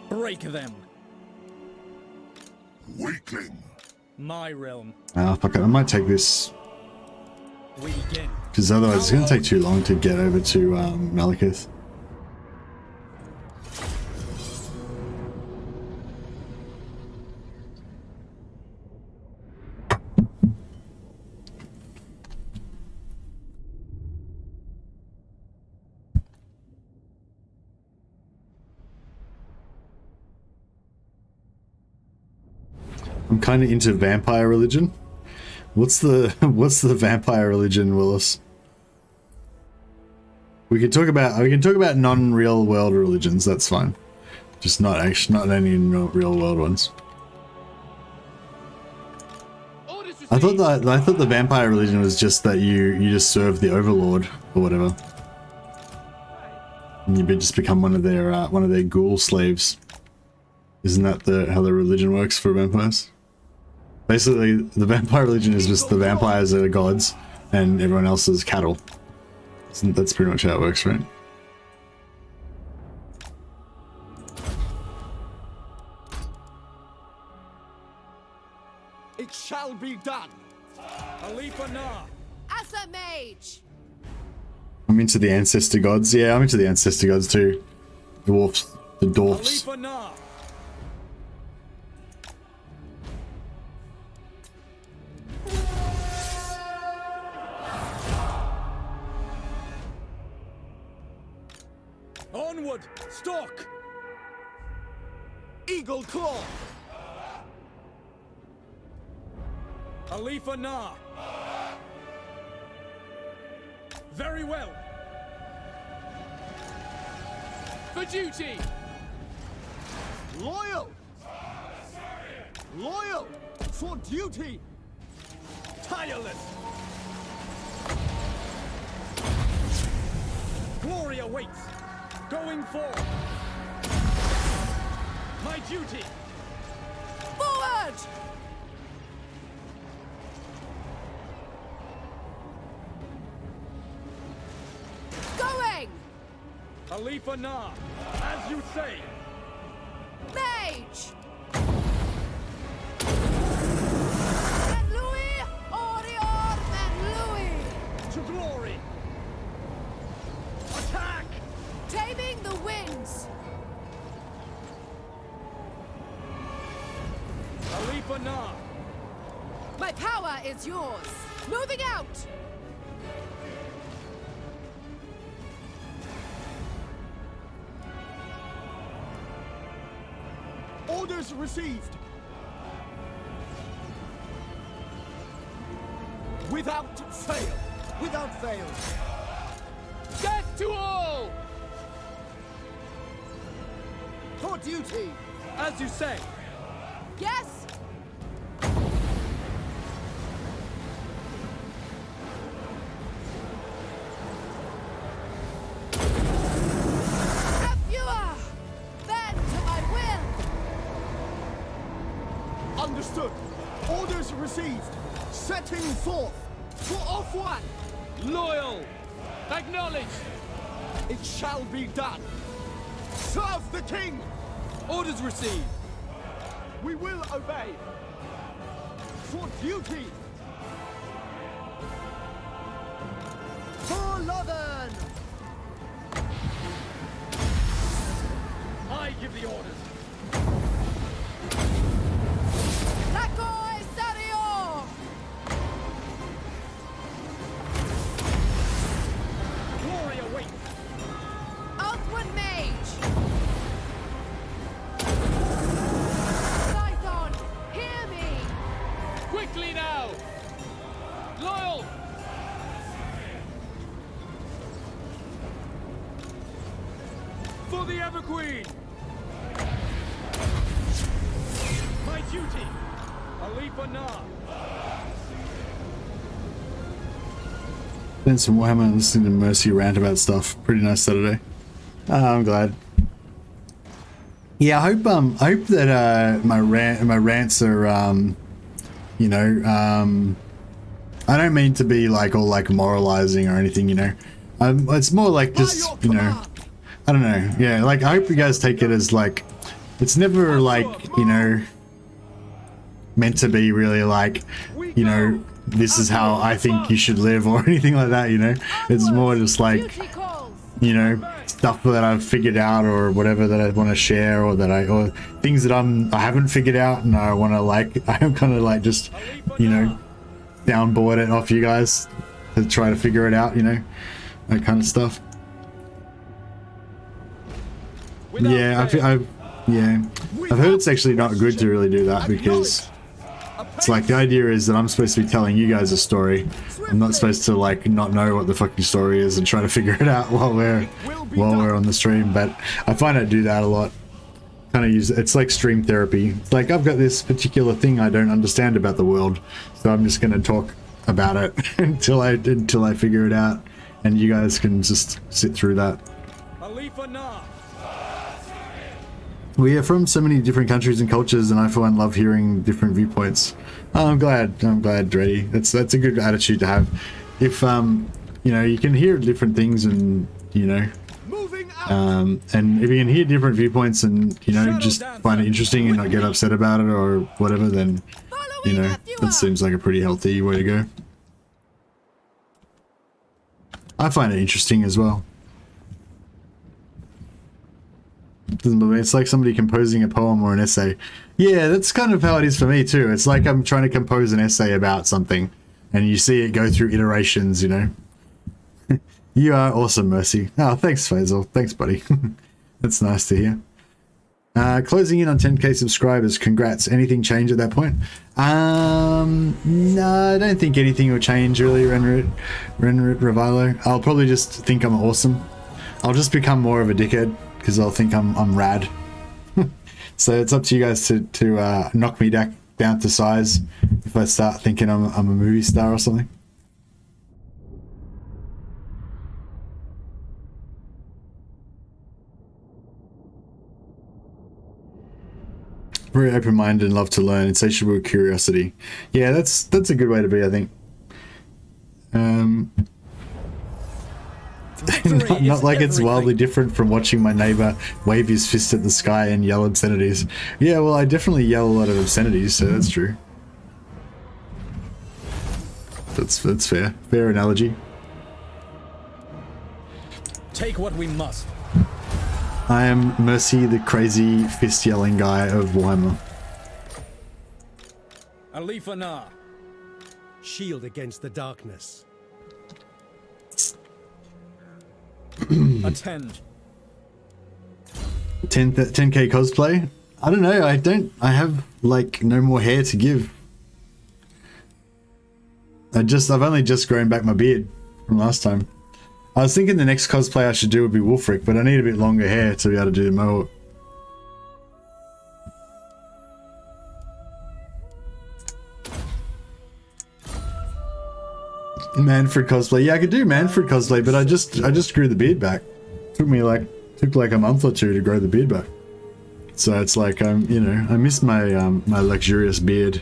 Break them. Weakling. My realm. Oh, fuck it. I might take this. We begin. Because otherwise it's going to take too long to get over to Malikith. I'm kind of into vampire religion. What's the vampire religion, Willis? We can talk about non-real world religions. That's fine. Just not any real world ones. I thought the vampire religion was just that you just serve the overlord or whatever, and you just become one of their ghoul slaves. Isn't that how the religion works for vampires? Basically, the vampire religion is just the vampires are the gods, and everyone else is cattle. That's pretty much how it works, right? It shall be done. Alith Anar. As a mage. I'm into the ancestor gods. Yeah, I'm into the ancestor gods too. The dwarfs. Alith Anar. Onward! Stalk! Eagle Claw! Alith Anar! Very well! For duty! Loyal! Loyal! For duty! Tireless! Glory awaits! Going forward! My duty! Forward! Going! Alith Anar, as you say! Mage! Ben Louis! Orior Ben Louis! To glory! Attack! Taming the winds! Alith Anar! My power is yours! Moving out! Orders received. Without fail. Without fail. Death to all! For duty. As you say. Yes! Have you bend to my will? Understood. Orders received. Setting forth for off one. Loyal! Acknowledged! It shall be done. Serve the king! Orders received! We will obey. For duty! For Lothen! I give the orders! Lakoi Sario! Glory awaits! Outward Mage! Scython, hear me! Quickly now! Loyal! For the Everqueen! My duty! Alith Anar! Then some Warhammer and listening to Mercy rant about stuff. Pretty nice Saturday. I'm glad. Yeah, I hope that my rants are you know, I don't mean to be like all like moralizing or anything, you know. It's more like just, you know, I don't know. Yeah, like I hope you guys take it as like, it's never like, you know, meant to be really like, you know, this is how I think you should live or anything like that, you know. It's more just like, you know, stuff that I've figured out or whatever that I want to share, or that or things that I haven't figured out and I want to like, I'm kind of like just, you know, downboard it off you guys to try to figure it out, you know, that kind of stuff. Yeah, I've heard it's actually not good to really do that, because it's like the idea is that I'm supposed to be telling you guys a story. I'm not supposed to like not know what the fucking story is and try to figure it out while we're on the stream. But I find I do that a lot. Kind of use it's like stream therapy. It's like I've got this particular thing I don't understand about the world, so I'm just gonna talk about it until I figure it out, and you guys can just sit through that. We are from so many different countries and cultures, and I for one love hearing different viewpoints. I'm glad, Dreddy. That's a good attitude to have. If you know, you can hear different things, and you know, and if you can hear different viewpoints, and you know, just find it interesting and not get upset about it or whatever, then you know, that seems like a pretty healthy way to go. I find it interesting as well. It's like somebody composing a poem or an essay. Yeah, that's kind of how it is for me too. It's like I'm trying to compose an essay about something, and you see it go through iterations, you know. You are awesome, Mercy. Oh, thanks, Faisal. Thanks, buddy. That's nice to hear. Closing in on 10k subscribers. Congrats. Anything change at that point? No, I don't think anything will change really, Renrit Revilo. I'll probably just think I'm awesome. I'll just become more of a dickhead, because I'll think I'm rad. So it's up to you guys to knock me down to size if I start thinking I'm a movie star or something. Very open-minded and love to learn, insatiable curiosity. Yeah, that's a good way to be, I think. Not like it's wildly different from watching my neighbor wave his fist at the sky and yell obscenities. Yeah, well, I definitely yell a lot of obscenities, so that's true. That's fair. Fair analogy. Take what we must. I am Mercy, the crazy fist-yelling guy of Warhammer. Alith Anar. Shield against the darkness. Attend. 10k cosplay? I don't know. I have like no more hair to give. I've only just grown back my beard from last time. I was thinking the next cosplay I should do would be Wolfric, but I need a bit longer hair to be able to do the mohawk. Manfred cosplay. Yeah, I could do Manfred cosplay, but I just grew the beard back. Took like a month or two to grow the beard back. So it's like I miss my my luxurious beard.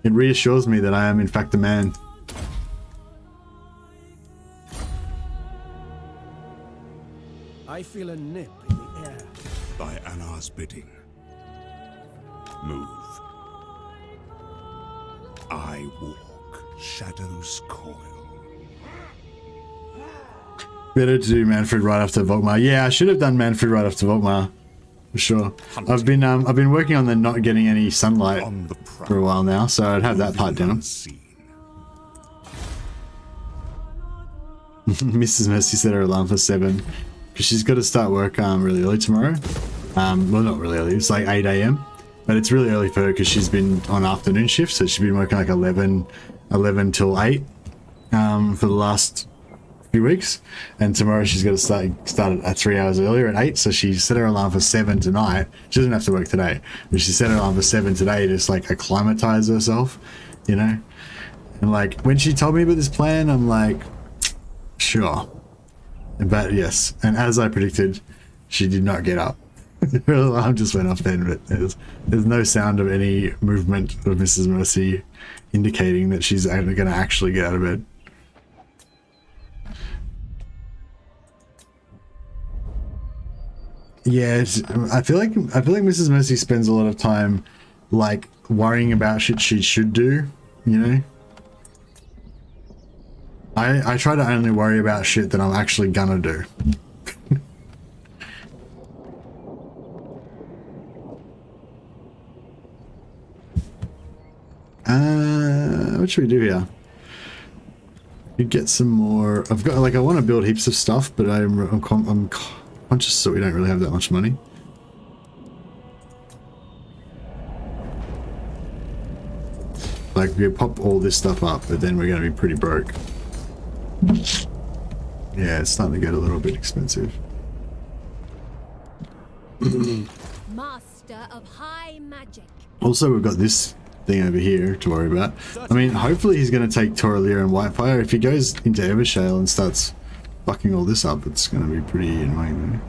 It reassures me that I am in fact a man. I feel a nip in the air. By Anar's bidding. Move. I walk. Shadows coil. Better to do Manfred right after Volkmar. Yeah, I should have done Manfred right after Volkmar. For sure. I've been working on the not getting any sunlight for a while now, so I'd have that part down. Mrs. Mercy set her alarm for 7 because she's got to start work really early tomorrow. Well, not really early. It's like 8 AM, but it's really early for her because she's been on afternoon shift, so she's been working like 11 till 8 for the last few weeks, and tomorrow she's got to start at 3 hours earlier at 8, so she set her alarm for 7 tonight. She doesn't have to work today, but she set her alarm for 7 today to just like acclimatize herself, you know. And like when she told me about this plan, I'm like, sure. But yes, and as I predicted, she did not get up. Her alarm just went off then, but there's no sound of any movement of Mrs. Mercy indicating that she's going to actually get out of bed. Yeah, I feel like Mrs. Mercy spends a lot of time like worrying about shit she should do, you know. I try to only worry about shit that I'm actually gonna do. What should we do here? We get some more. I've got like I want to build heaps of stuff, but I'm conscious that we don't really have that much money. Like we pop all this stuff up, but then we're going to be pretty broke. Yeah, it's starting to get a little bit expensive. Master of high magic. Also, we've got this thing over here to worry about. I mean, hopefully he's going to take Toralier and Whitefire. If he goes into Evershale and starts fucking all this up, it's going to be pretty annoying.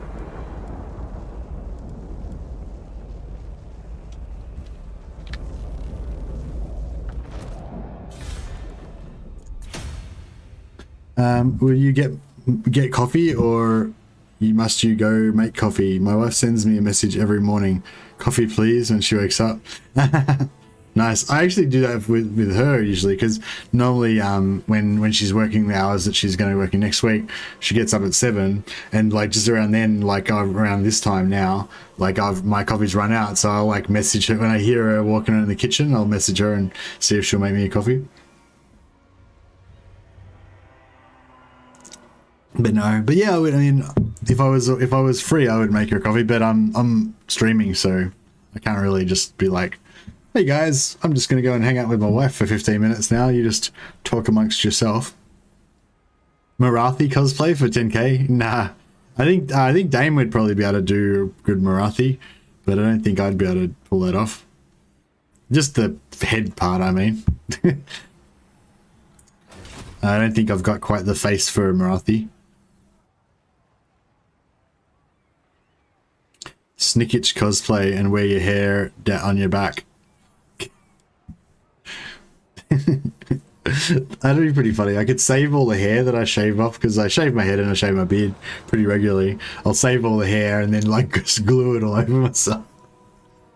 Will you get coffee, or must you go make coffee? My wife sends me a message every morning, coffee please, when she wakes up. Nice. I actually do that with her usually, because normally when she's working the hours that she's going to be working next week, she gets up at 7, and like just around then, like around this time now, like my coffee's run out, so I'll like message her when I hear her walking around in the kitchen. I'll message her and see if she'll make me a coffee. But no, but yeah, I mean, if I was free, I would make her a coffee. But I'm streaming, so I can't really just be like, hey guys, I'm just gonna go and hang out with my wife for 15 minutes now. You just talk amongst yourself. Marathi cosplay for 10k? Nah, I think Dame would probably be able to do good Marathi, but I don't think I'd be able to pull that off. Just the head part, I mean. I don't think I've got quite the face for Marathi. Snickich cosplay and wear your hair on your back. That'd be pretty funny. I could save all the hair that I shave off, because I shave my head and I shave my beard pretty regularly. I'll save all the hair and then like just glue it all over myself.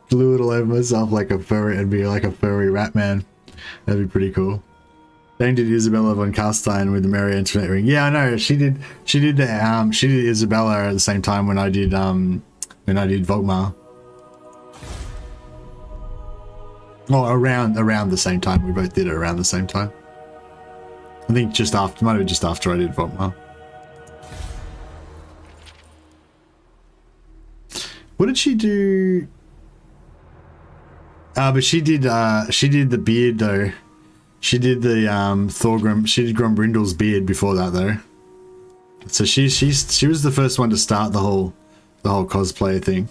Glue it all over myself like a furry, and be like a furry rat man. That'd be pretty cool. Dame did Isabella von Carstein with the Merry Internet Ring. Yeah, I know. She did Isabella at the same time when I did Volkmar. Oh, around the same time. We both did it around the same time. I think just after, might have been just after I did Volkmar. What did she do? But she did the beard though. She did the she did Grombrindal's beard before that though. So she was the first one to start the whole cosplay thing.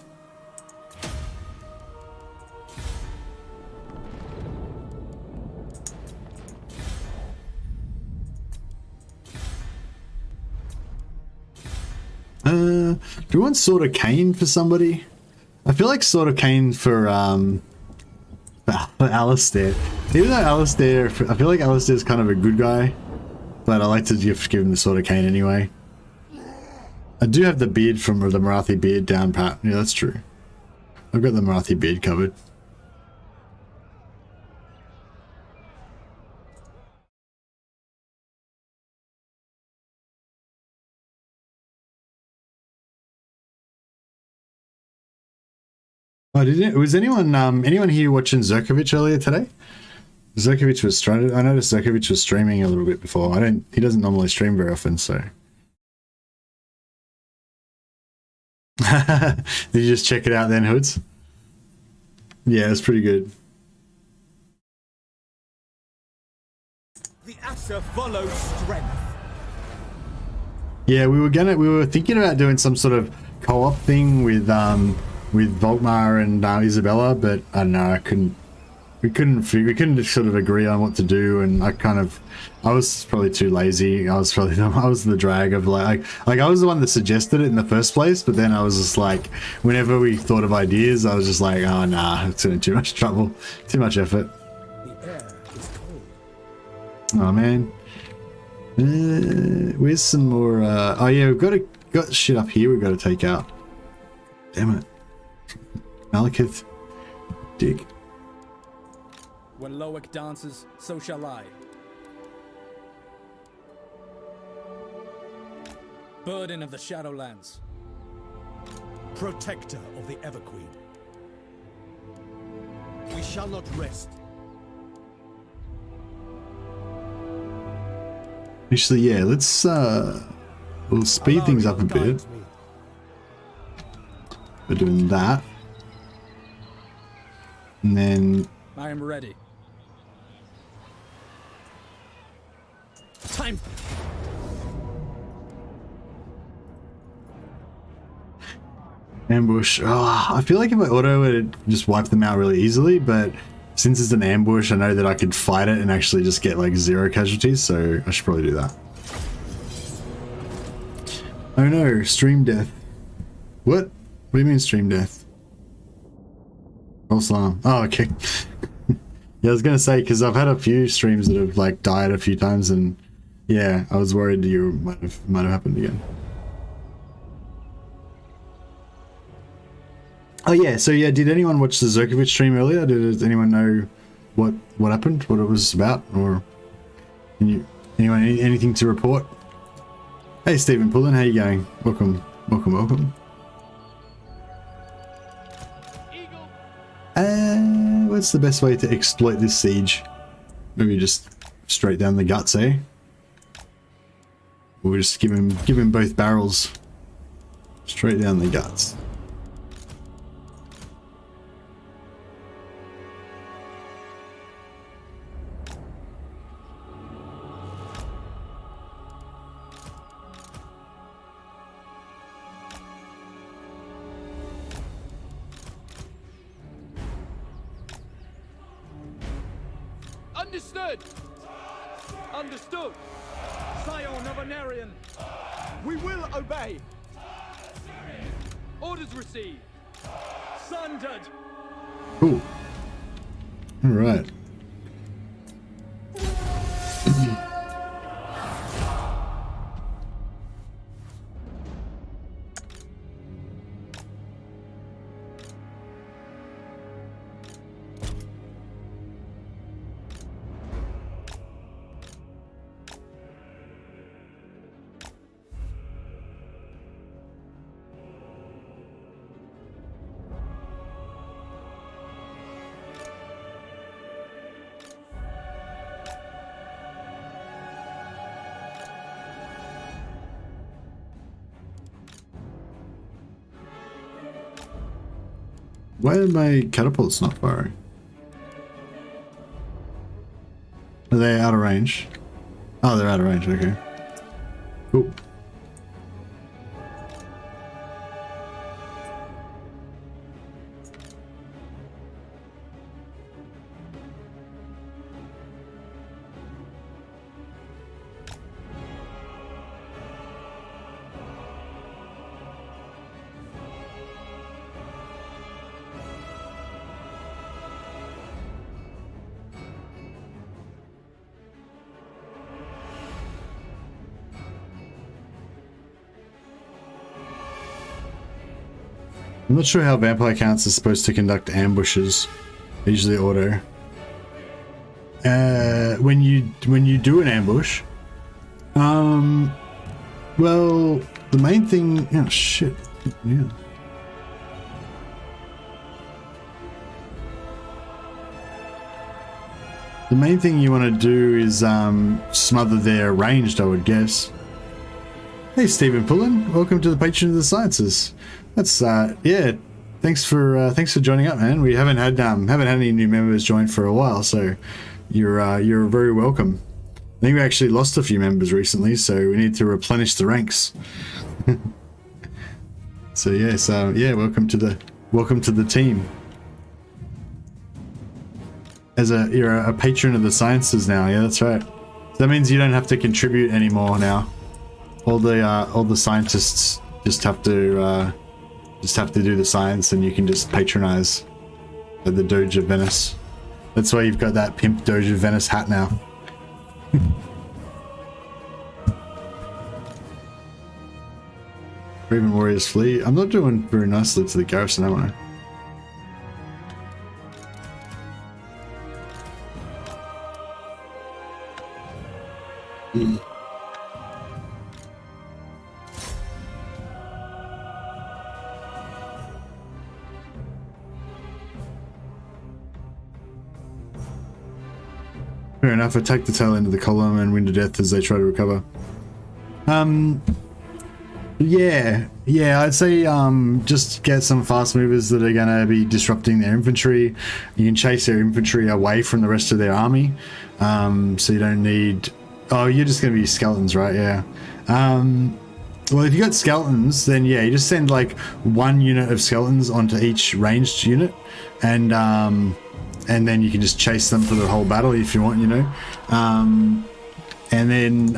Do we want Sword of Cain for somebody? I feel like Sword of Cain for Alistair. Even though Alistair, I feel like Alistair's kind of a good guy, but I like to give him the Sword of Cain anyway. I do have the beard from the Marathi beard down pat. Yeah, that's true. I've got the Marathi beard covered. Oh, was anyone here watching Zerkovich earlier today? Zerkovich was streaming. I noticed Zerkovich was streaming a little bit before. He doesn't normally stream very often, so. Did you just check it out then, Hoods? Yeah, it's pretty good. The Asher follows strength. Yeah, we were thinking about doing some sort of co-op thing with Volkmar and Isabella, but I don't know, we couldn't sort of agree on what to do, and I was probably too lazy. I was the drag of like I was the one that suggested it in the first place, but then I was just like, whenever we thought of ideas, I was just like, oh nah, it's too much trouble, too much effort. The air is cold. Oh man, where's some more? Oh yeah, we've got shit up here we've got to take out. Damn it, Malikith, dig. When Loic dances, so shall I. Burden of the Shadowlands. Protector of the Everqueen. We shall not rest. Actually, yeah, let's we'll speed things up a bit. We're doing that. And then I am ready. Time. Ambush. Oh, I feel like if I auto it, it'd just wipe them out really easily, but since it's an ambush, I know that I could fight it and actually just get like 0 casualties, so I should probably do that. Oh no, stream death. What? What do you mean stream death? Oh, okay. Yeah, I was gonna say, because I've had a few streams that have like died a few times, and yeah, I was worried you might have happened again. Oh yeah, so yeah, did anyone watch the Zerkovich stream earlier? Does anyone know what happened, what it was about, or anything to report? Hey Stephen Pullen, how you going? Welcome. What's the best way to exploit this siege? Maybe just straight down the guts, eh? Or we just give him both barrels straight down the guts. Understood! Understood! Scion of Anarian! We will obey! Orders received! Sundered! Cool. Alright. Why are my catapults not firing? Are they out of range? Oh, they're out of range, okay. Cool. I'm not sure how vampire counts are supposed to conduct ambushes. Usually auto. When you do an ambush, well, the main thing. Oh shit! Yeah. The main thing you want to do is smother their ranged, I would guess. Hey, Stephen Pullen, welcome to the Patron of the Sciences. That's yeah. Thanks for joining up, man. We haven't had any new members join for a while, so you're very welcome. I think we actually lost a few members recently, so we need to replenish the ranks. So yes, yeah, welcome to the team. You're a patron of the sciences now. Yeah, that's right. So that means you don't have to contribute anymore now. All the scientists just have to do the science, and you can just patronize the Doge of Venice. That's why you've got that pimp Doge of Venice hat now. Raven Warriors flee. I'm not doing very nicely to the garrison, am I? Fair enough, attack the tail end of the column and win to death as they try to recover. Yeah, I'd say just get some fast movers that are going to be disrupting their infantry. You can chase their infantry away from the rest of their army, so you don't need... Oh, you're just going to be skeletons, right? Yeah. Well, if you got skeletons, then yeah, you just send like one unit of skeletons onto each ranged unit, and then you can just chase them for the whole battle if you want, you know. And then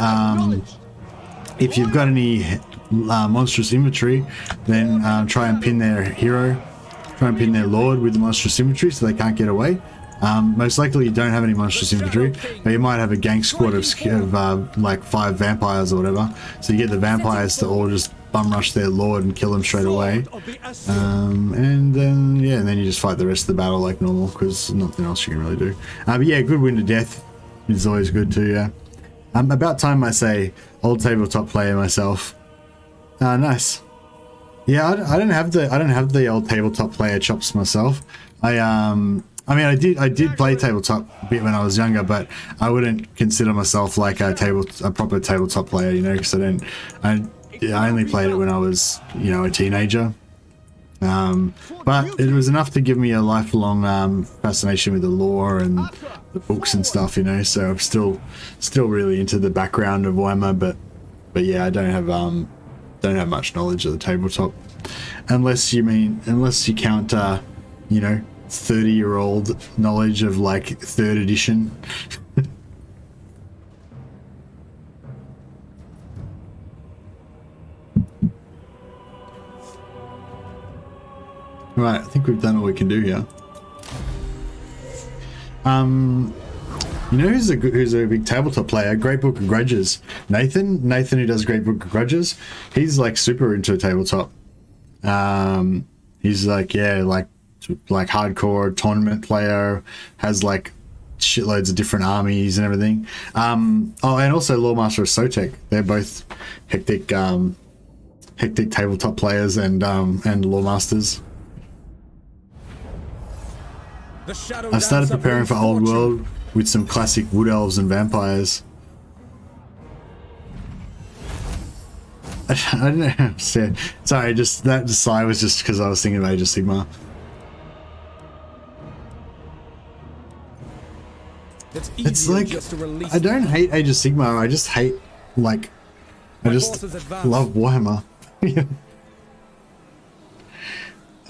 if you've got any monstrous infantry, then try and pin their hero, try and pin their lord with the monstrous infantry so they can't get away. Most likely you don't have any monstrous infantry, but you might have a gang squad of like 5 vampires or whatever, so you get the vampires to all just bum rush their lord and kill him straight away, and then yeah, and then you just fight the rest of the battle like normal, because nothing else you can really do. But yeah, good win to death is always good too. Yeah. About time I say, old tabletop player myself. Nice. Yeah, I don't have the old tabletop player chops myself. I mean, I did play tabletop a bit when I was younger, but I wouldn't consider myself like a proper tabletop player, you know, because I only played it when I was, you know, a teenager. But it was enough to give me a lifelong fascination with the lore and the books and stuff, you know. So I'm still really into the background of Warhammer, but yeah, I don't have much knowledge of the tabletop, unless you count, you know, 30-year-old knowledge of like 3rd edition. Right, I think we've done all we can do here. You know who's a big tabletop player? Great Book of Grudges. Nathan who does Great Book of Grudges. He's like super into tabletop. He's like, yeah, like hardcore tournament player, has like shitloads of different armies and everything. Oh, and also Lawmaster of Sotek. They're both hectic tabletop players and Lawmasters. I started preparing for Old World with some classic wood elves and vampires. I don't know. Sorry, just that sigh was just because I was thinking of Age of Sigmar. It's like, just to release I don't hate Age of Sigmar, I just hate, like, I just love Warhammer.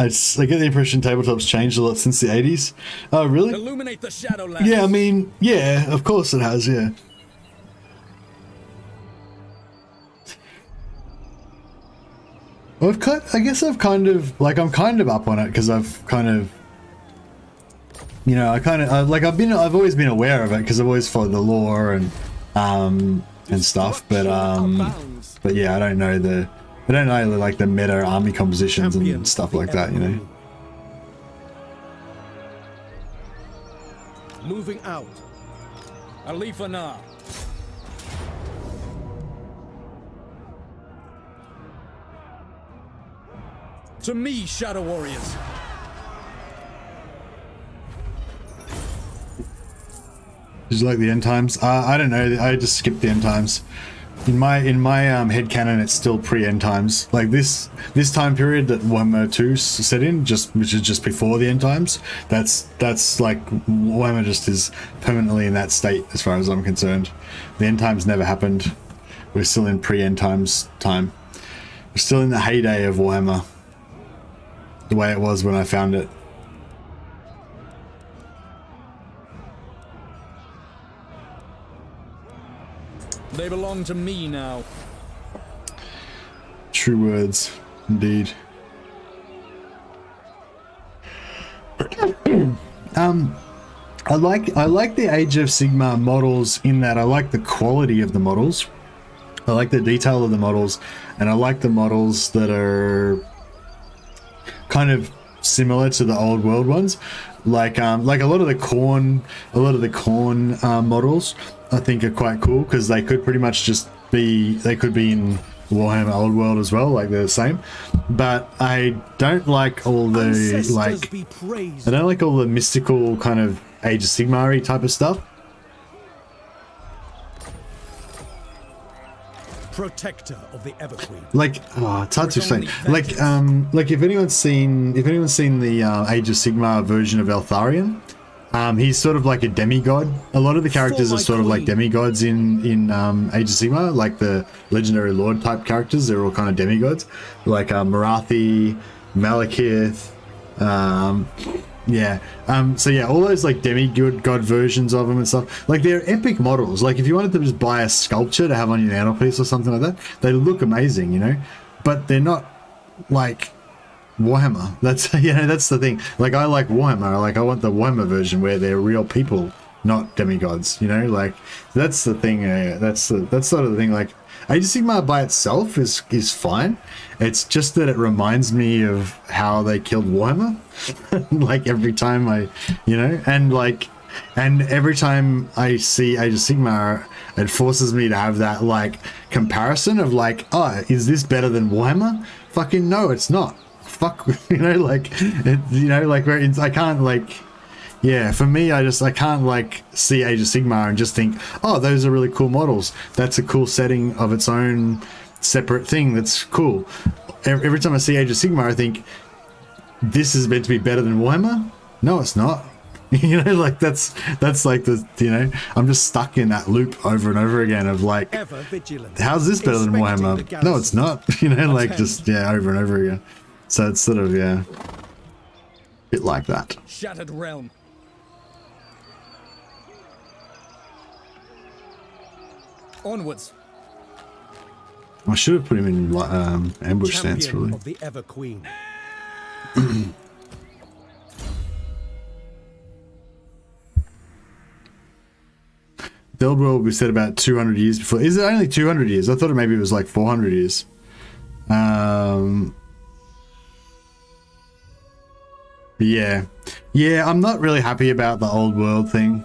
I get the impression tabletop's changed a lot since the 80s. Oh, really? Illuminate the Shadowlands. Yeah, I mean, yeah, of course it has, yeah. Well, I guess I've kind of, like, I'm kind of up on it because I've kind of, you know, I've always been aware of it because I've always followed the lore and stuff, but yeah, I don't know like the meta army compositions and stuff like that, you know. Moving out. Alith Anar. To me, Shadow Warriors. Did you like the end times? I don't know. I just skipped the end times. In my headcanon, it's still pre-end times. Like this time period that Warhammer 2 set in, which is just before the end times. That's like Warhammer just is permanently in that state as far as I'm concerned. The end times never happened. We're still in pre-end times time. We're still in the heyday of Warhammer, the way it was when I found it. They belong to me now. True words, indeed. I like the Age of Sigmar models in that I like the quality of the models. I like the detail of the models, and I like the models that are kind of similar to the old world ones. Like a lot of the Khorne models I think are quite cool because they could pretty much just be, they could be in Warhammer Old World as well, like they're the same. But I don't like all the I don't like all the mystical kind of Age of Sigmar-y type of stuff. Protector of the Everqueen. Like, oh, it's hard to explain. Like if anyone's seen the Age of Sigmar version of Eltharion, he's sort of like a demigod. A lot of the characters are sort of like demigods in Age of Sigmar, like the legendary lord type characters. They're all kind of demigods, like Marathi, Malekith, yeah. So yeah, all those like demigod versions of them and stuff. Like they're epic models. Like if you wanted to just buy a sculpture to have on your mantelpiece or something like that, they look amazing, you know. But they're not like Warhammer. That's, you know, that's the thing. Like I like Warhammer. Like I want the Warhammer version where they're real people, not demigods. You know, like that's the thing. That's sort of the thing. Like Age of Sigmar by itself is fine. It's just that it reminds me of how they killed Warhammer. Like every time and every time I see Age of Sigmar, it forces me to have that like comparison of like, oh, is this better than Warhammer? Fucking no, it's not. Fuck, you know, like, you know, like where I can't like, yeah, for me, I can't like see Age of Sigmar and just think, oh, those are really cool models. That's a cool setting of its own separate thing. That's cool. Every time I see Age of Sigmar, I think this is meant to be better than Warhammer. No, it's not. You know, like that's like the, you know, I'm just stuck in that loop over and over again of like, how's this better than Warhammer? No, it's not. You know, like just, yeah, over and over again. So it's sort of, yeah, a bit like that. Shattered realm. Onwards. I should have put him in ambush stance, really. Of the Everqueen. The old world we said about 200 years before. Is it only 200 years? I thought maybe it was like 400 years. Yeah, I'm not really happy about the old world thing.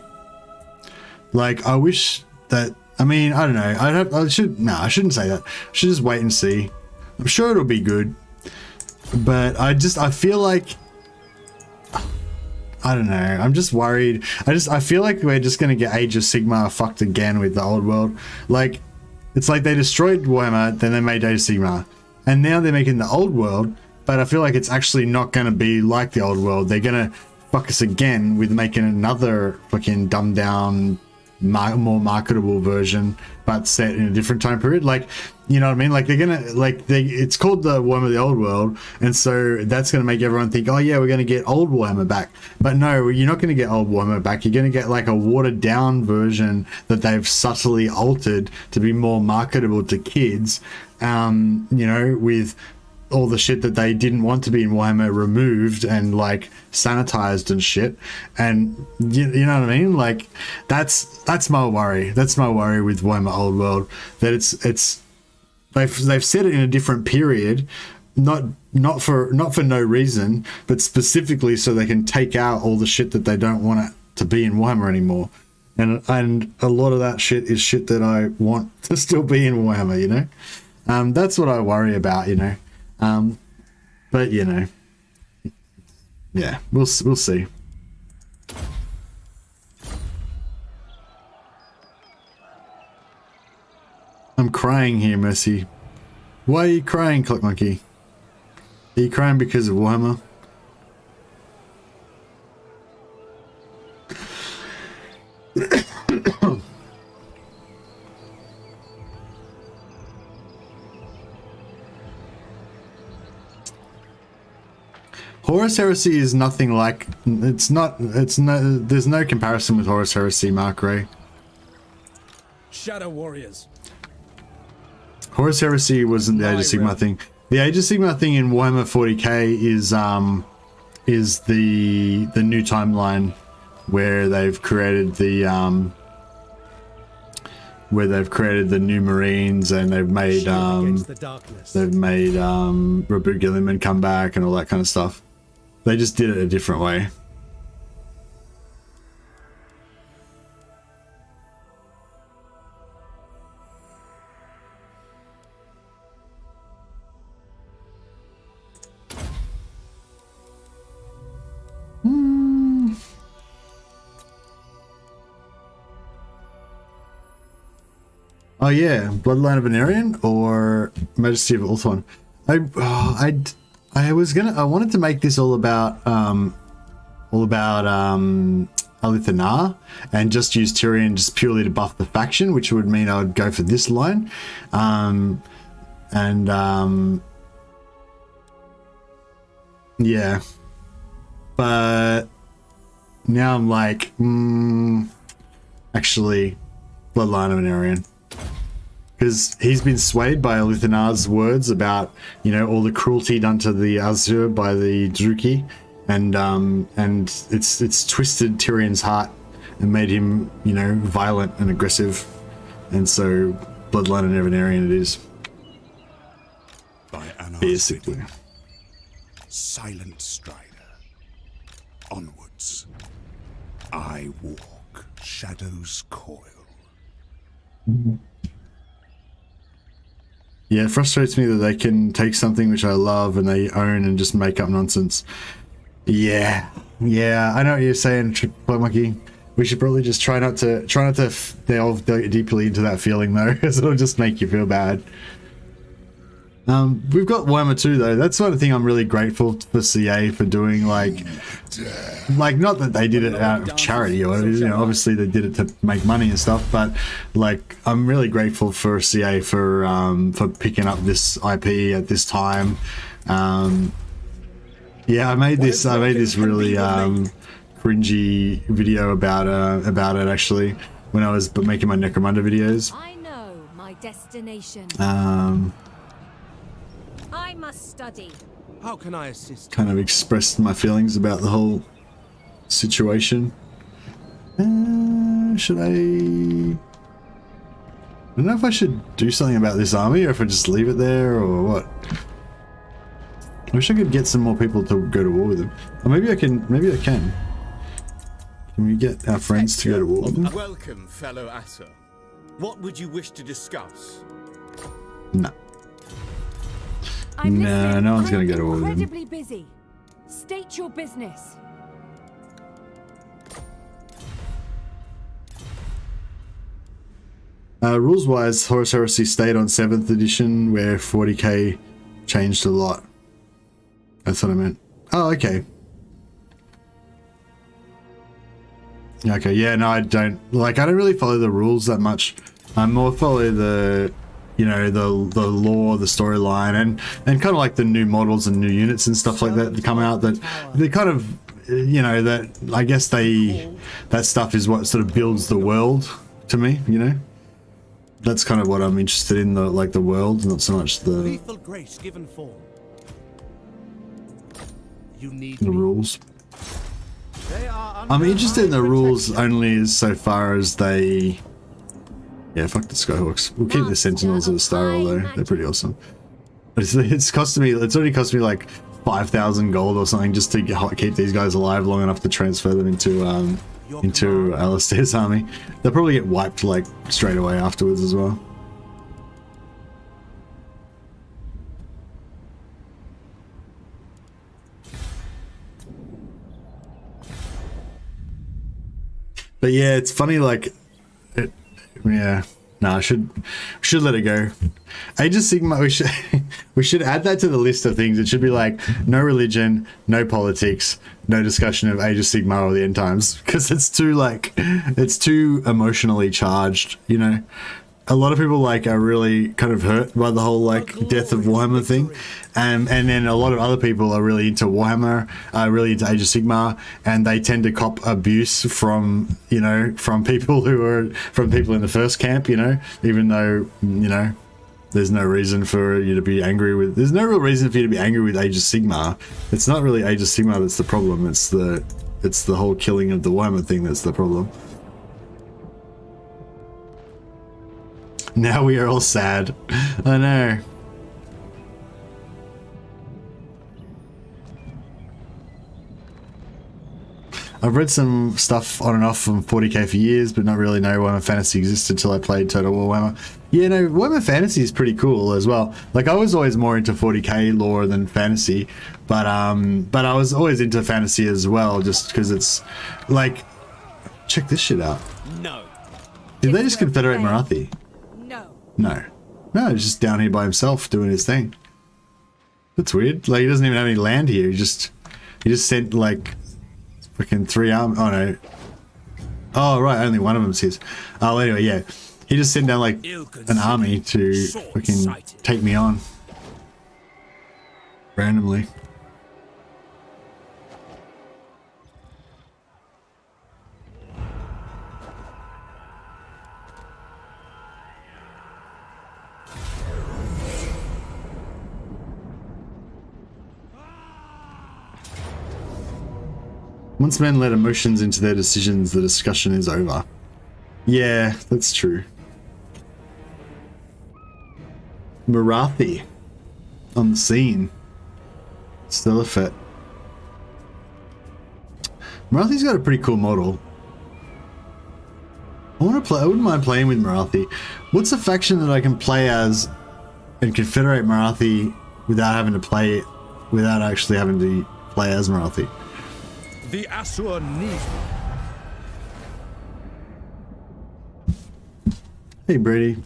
Like, I wish that, I mean, I don't know. I shouldn't say that. I should just wait and see. I'm sure it'll be good. But I feel like, I don't know. I'm just worried. I feel like we're just going to get Age of Sigmar fucked again with the old world. Like, it's like they destroyed Warhammer, then they made Age of Sigmar. And now they're making the old world, but I feel like it's actually not going to be like the old world. They're going to fuck us again with making another fucking dumbed down, more marketable version, but set in a different time period. Like, you know what I mean? Like, they're gonna, like, it's called the Warhammer the Old World, and so that's gonna make everyone think, oh yeah, we're gonna get old Warhammer back. But no, you're not gonna get old Warhammer back. You're gonna get like a watered down version that they've subtly altered to be more marketable to kids, you know, with all the shit that they didn't want to be in Warhammer removed and like sanitized and shit. And you know what I mean? Like, that's my worry. That's my worry with Warhammer Old World, that they've set it in a different period, not for no reason, but specifically so they can take out all the shit that they don't want it to be in Warhammer anymore. And a lot of that shit is shit that I want to still be in Warhammer, you know? That's what I worry about, you know? But you know, yeah, we'll see. I'm crying here, Mercy. Why are you crying, Clock Monkey? Are you crying because of Warhammer? Horus Heresy is nothing like, there's no comparison with Horus Heresy, Mark Ray. Shadow Warriors. Horus Heresy wasn't the Age of Sigmar thing. The Age of Sigmar thing in Warhammer 40k is the new timeline where they've created the new Marines, and they've made Rabu Gilliman come back and all that kind of stuff. They just did it a different way. Oh yeah, Bloodline of Venerian or Majesty of Ulthuan. I wanted to make this all about Alith Anar and just use Tyrion just purely to buff the faction, which would mean I would go for this line. Yeah. But now I'm like, actually, Bloodline of Venerian. Because he's been swayed by Alith Anar's words about, you know, all the cruelty done to the Azur by the Druki, and it's twisted Tyrion's heart and made him, you know, violent and aggressive, and so Bloodline of Venerian it is. By Anar's basically. bidding, silent strider, onwards. I walk, shadows coil. Yeah, it frustrates me that they can take something which I love and they own and just make up nonsense. Yeah, I know what you're saying, Black Monkey. We should probably just try not to delve deeply into that feeling though, because it'll just make you feel bad. We've got Warhammer 2 though. That's one thing I'm really grateful for CA for doing. Like not that they did it out of charity or whatever, you know, obviously they did it to make money and stuff, but like I'm really grateful for CA for picking up this IP at this time. Yeah, I made this really cringy video about it actually when I was making my Necromunda videos. I know my destination. I must study. How can I assist? Kind of expressed my feelings about the whole situation. Should I don't know if I should do something about this army or if I just leave it there or what. I wish I could get some more people to go to war with them. Or maybe I can. Can we get our friends to go to war with them? Welcome, fellow Asser. What would you wish to discuss? No. No, no one's going to go to war with them. Incredibly busy. State your business. Rules-wise, Horus Heresy stayed on 7th edition, where 40k changed a lot. That's what I meant. Oh, okay. Okay, yeah, no, I don't really follow the rules that much. I more follow the, you know, the lore, the storyline, and kind of like the new models and new units and stuff like that come out, that they kind of, you know, that I guess that stuff is what sort of builds the world to me, you know. That's kind of what I'm interested in, the world, not so much the Lethal grace given form. You need the rules. I'm interested in the rules only so far as they... Yeah, fuck the Skyhawks. We'll keep the Sentinels of the Starroll though. They're pretty awesome. It's costing me... It's already cost me like 5,000 gold or something just to keep these guys alive long enough to transfer them into Alistair's army. They'll probably get wiped like straight away afterwards as well. But yeah, it's funny, like, yeah, no, I should let it go. Age of Sigmar, we should add that to the list of things. It should be like, no religion, no politics, no discussion of Age of Sigmar or the end times, because it's too emotionally charged, you know. A lot of people like are really kind of hurt by the whole like death of Warhammer thing, and then a lot of other people are really into Warhammer, really into Age of Sigmar, and they tend to cop abuse from, you know, from people in the first camp, you know, even though, you know, there's no reason for you to be angry with. There's no real reason for you to be angry with Age of Sigmar. It's not really Age of Sigmar that's the problem. It's the whole killing of the Warhammer thing that's the problem. Now we are all sad. I know. I've read some stuff on and off from 40k for years, but not really know Warhammer Fantasy existed until I played Total War Warhammer. Yeah, no, Warhammer Fantasy is pretty cool as well. Like, I was always more into 40k lore than fantasy, but I was always into fantasy as well, just because it's like, check this shit out. No. Did they just Confederate Marathi? No. No, he's just down here by himself doing his thing. That's weird. Like, he doesn't even have any land here. He just sent like freaking 3 army. Oh no. Oh right, only one of them's his. Oh, anyway, yeah. He just sent down like an army to freaking take me on randomly. Once men let emotions into their decisions, the discussion is over. Yeah, that's true. Marathi on the scene. Stellafet. Marathi's got a pretty cool model. I wouldn't mind playing with Marathi. What's a faction that I can play as and Confederate Marathi without actually having to play as Marathi? The Asur need. Hey, Brady.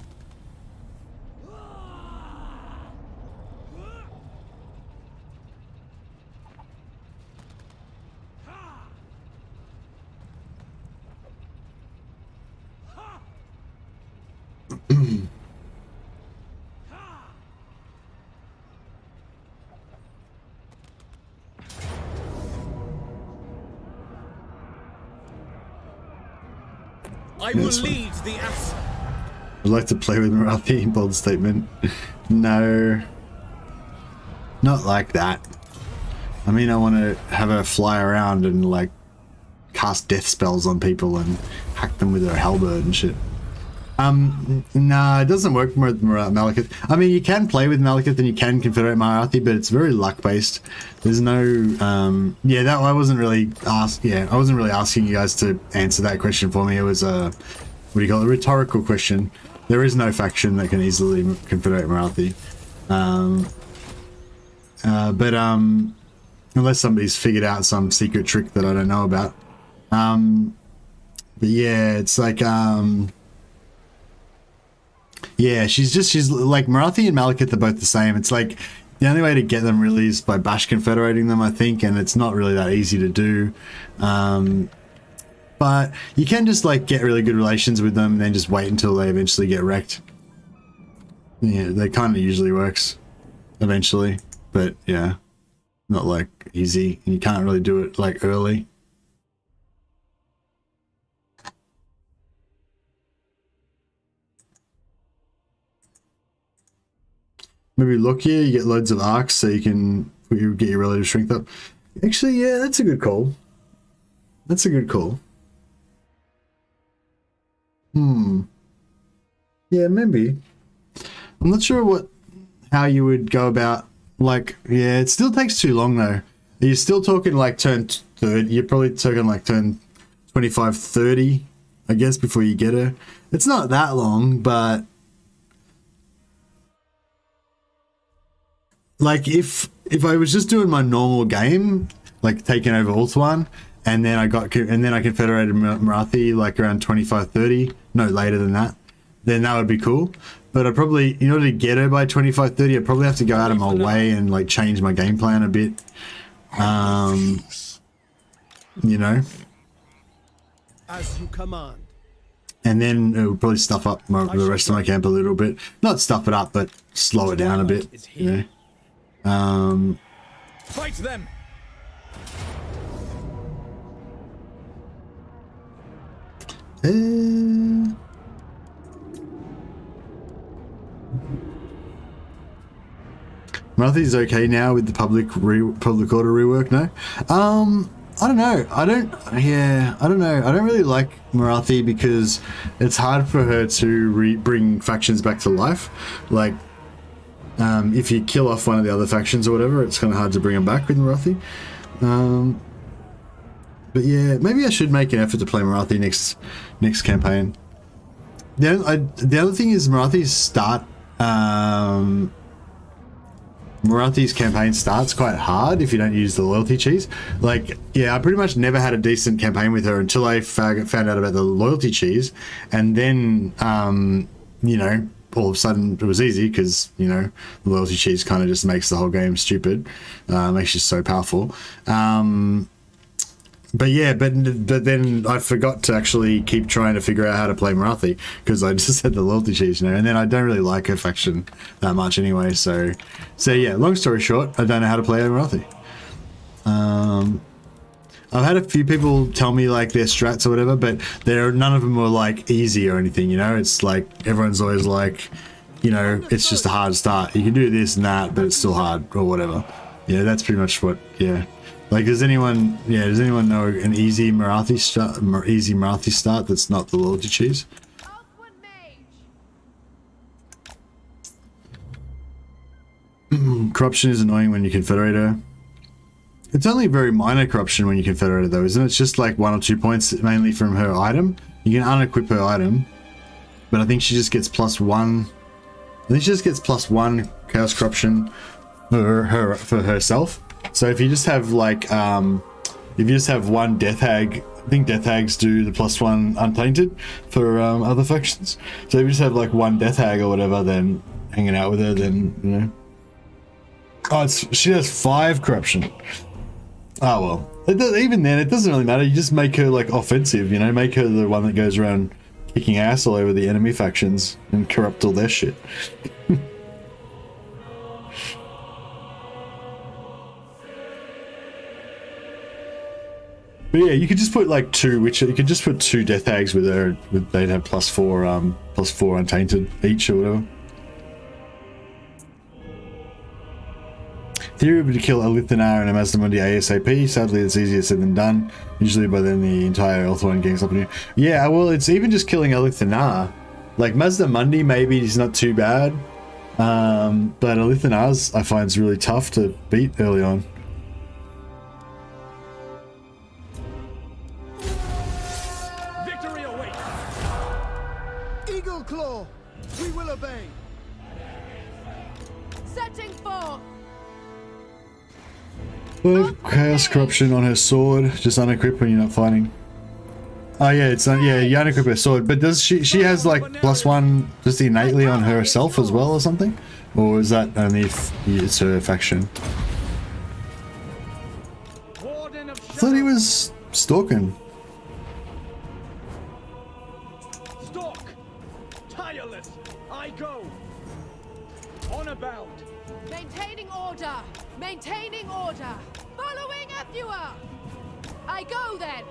I will lead the Asur. I'd like to play with Marathi, bold statement. No. Not like that. I mean, I want to have her fly around and like cast death spells on people and hack them with her halberd and shit. Nah, it doesn't work with Malikith. I mean, you can play with Malikith and you can Confederate Marathi, but it's very luck based. There's no, yeah, that I wasn't really asking you guys to answer that question for me. It was a, what do you call it, a rhetorical question. There is no faction that can easily Confederate Marathi. But unless somebody's figured out some secret trick that I don't know about. But yeah, it's like, yeah, she's like Marathi and Malikith are both the same. It's like the only way to get them really is by bash confederating them, I think, and it's not really that easy to do. But you can just like get really good relations with them and then just wait until they eventually get wrecked. Yeah, that kind of usually works eventually, but yeah, not like easy, and you can't really do it like early. Maybe look here, you get loads of arcs so you can get your relative strength up. Actually, yeah, that's a good call. That's a good call. Yeah, maybe. I'm not sure how you would go about, like, yeah, it still takes too long though. You're still talking like turn 30, you're probably talking like turn 25, 30, I guess, before you get her. It's not that long, but like if I was just doing my normal game, like taking over Ulthuan, and then I confederated Marathi like around 25, 30, no later than that, then that would be cool. But I probably, in order to get her by 25, 30, I'd probably have to go out of my way and like change my game plan a bit. You know. As you command. And then it would probably stuff up the rest of my camp a little bit. Not stuff it up, but slow it down a bit. You know. Fight them. Marathi's okay now with the public order rework, no? I don't know. I don't know. I don't really like Marathi because it's hard for her to bring factions back to life. Like, if you kill off one of the other factions or whatever, it's kind of hard to bring them back with Marathi. But yeah, maybe I should make an effort to play Marathi next campaign. The other thing is Marathi's campaign starts quite hard if you don't use the loyalty cheese. Like, yeah, I pretty much never had a decent campaign with her until I found out about the loyalty cheese, and then you know, all of a sudden it was easy because, you know, the loyalty cheese kind of just makes the whole game stupid, makes you so powerful. But yeah, but then I forgot to actually keep trying to figure out how to play Marathi because I just had the loyalty cheese, you know, and then I don't really like her faction that much anyway. So yeah, long story short, I don't know how to play Marathi. I've had a few people tell me like their strats or whatever, but none of them were like easy or anything, you know. It's like everyone's always like, you know, it's just a hard start. You can do this and that, but it's still hard or whatever. Yeah, that's pretty much what. Yeah. Like, does anyone know an easy Marathi start that's not the loyalty cheese? Corruption is annoying when you confederate her. It's only very minor corruption when you confederate her though, isn't it? It's just like 1 or 2 points mainly from her item. You can unequip her item, but I think she just gets +1. I think she just gets +1 chaos corruption for herself. So if you just have like, if you just have one Death Hag, I think Death Hags do the +1 Untainted for other factions. So if you just have like one Death Hag or whatever, then hanging out with her, then, you know. Oh, she has 5 corruption. Oh well, even then it doesn't really matter. You just make her like offensive, you know, make her the one that goes around kicking ass all over the enemy factions and corrupt all their shit. But yeah, you could just put like 2 you could just put 2 Death Hags with her. They'd have +4 Untainted each or whatever. Theory would be to kill Alith Anar and Mazdamundi ASAP. Sadly, it's easier said than done. Usually by then the entire Ulthuan gang's up in you. Yeah, well, it's even just killing Alith Anar. Like, Mazdamundi maybe is not too bad. But Alith Anar's I find is really tough to beat early on. Victory awaits! Eagle Claw! We will obey! Setting forth! Chaos corruption on her sword, just unequip when you're not fighting. Oh yeah, it's yeah, you unequip her sword, but does she has like +1 just innately on herself as well or something? Or is that only if it's her faction? I thought he was stalking. Stalk! Tireless! I go! Honor bound! Maintaining order! Maintaining order! Following a viewer! I go then!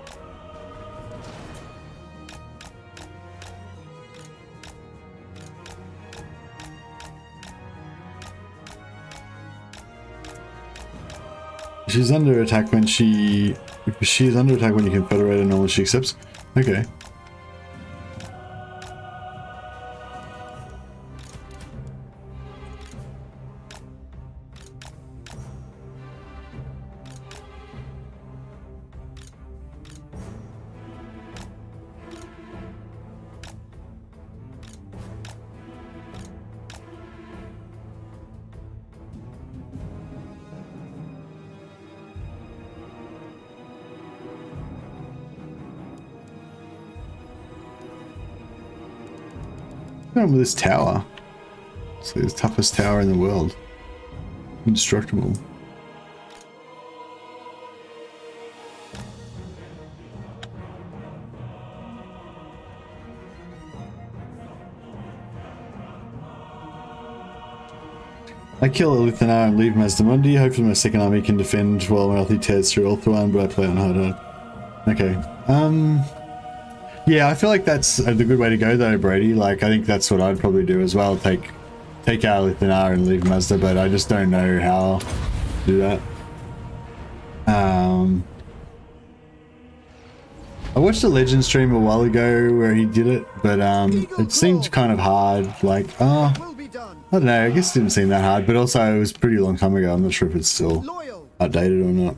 She's under attack when she is under attack when you confederate and normally she accepts. Okay. With this tower. It's the toughest tower in the world. Indestructible. I kill Alith Anar and leave Mazdamundi. Hopefully my second army can defend while Malekith tears through Ulthuan, but I play on hard. Okay. Yeah, I feel like that's the good way to go though, Brady. Like, I think that's what I'd probably do as well. Take out Alith Anar and leave Mazda, but I just don't know how to do that. I watched a Legend stream a while ago where he did it, but it seemed kind of hard. Like, I don't know, I guess it didn't seem that hard, but also it was a pretty long time ago. I'm not sure if it's still outdated or not.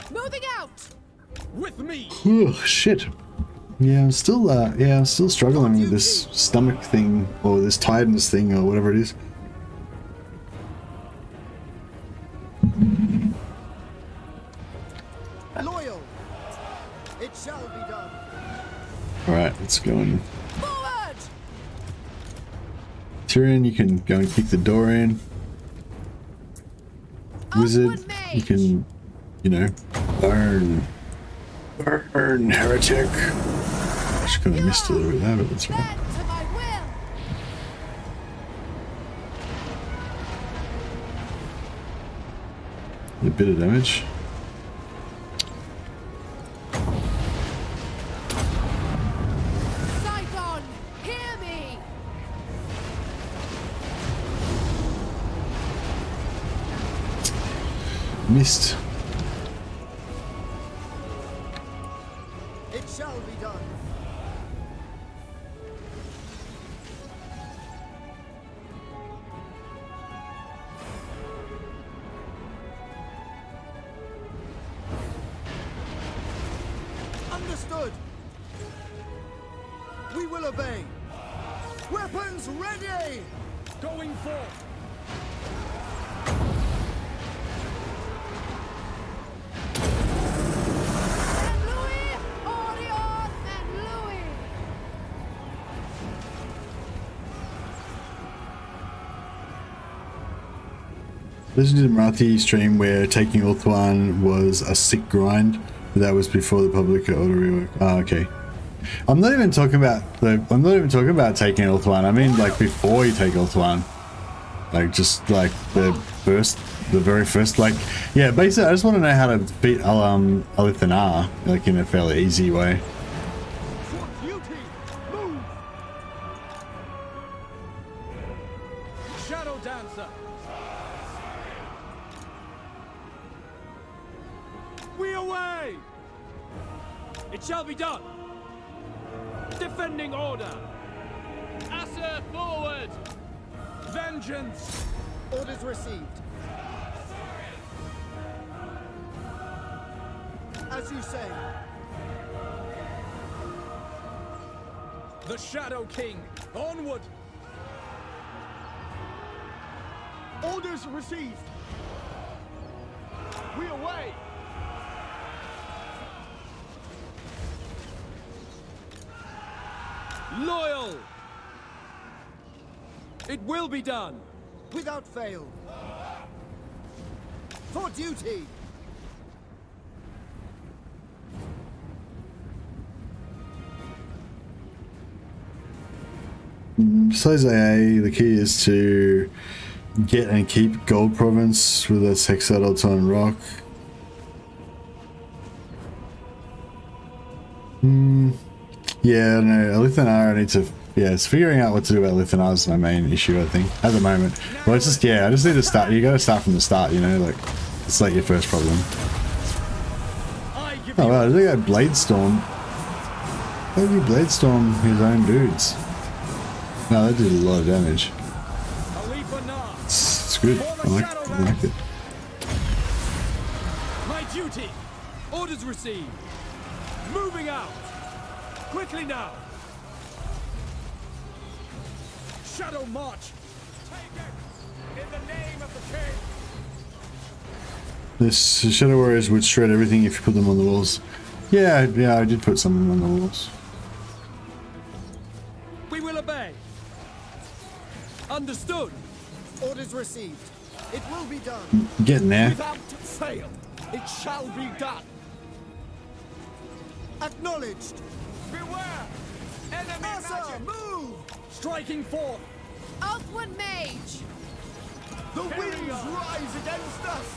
Moving out! With me! Oh, shit. Yeah, I'm still struggling with this stomach thing, or this tiredness thing, or whatever it is. Loyal! It shall be done. Alright, let's go in. Forward! Tyrion, you can go and kick the door in. Wizard, you can, you know, burn, heretic. Just kind of missed a little bit there, but that's right. A bit of damage. Sidon, hear me! Missed. It shall be done. Understood. We will obey. Weapons ready. Going forth. Listened to the Marathi stream where taking Ulthuan was a sick grind, but that was before the public order rework. Oh, okay. I'm not even talking about taking Ulthuan. I mean, like, before you take Ulthuan, like, just like the very first, like, yeah. Basically, I just want to know how to beat Alith Anar, like, in a fairly easy way. Shadow Dancer. We away! It shall be done! Defending order! Asser forward! Vengeance! Orders received. As you say. The Shadow King! Onward! Orders received. We away! Loyal! It will be done! Without fail. For duty. Besides AA, the key is to get and keep Gold Province with its Hexadulton Rock. Yeah, no, Alith Anar, I need to... Yeah, it's figuring out what to do about Alith Anar is my main issue, I think, at the moment. Well, it's just, yeah, I just need to start... You gotta start from the start, you know, like, it's like your first problem. Oh, wow, did they go Bladestorm? Why did he Bladestorm his own dudes? No, that did a lot of damage. It's good. I like it. My duty. Orders received. Moving out. Quickly now. Shadow march. Take it in the name of the king. This Shadow Warriors would shred everything if you put them on the walls. Yeah, I did put some on the walls. We will obey. Understood. Orders received. It will be done. Getting there. Without fail, it shall be done. Acknowledged. Beware! Enemy magic! Move! Striking forth! Outward mage! The winds rise against us!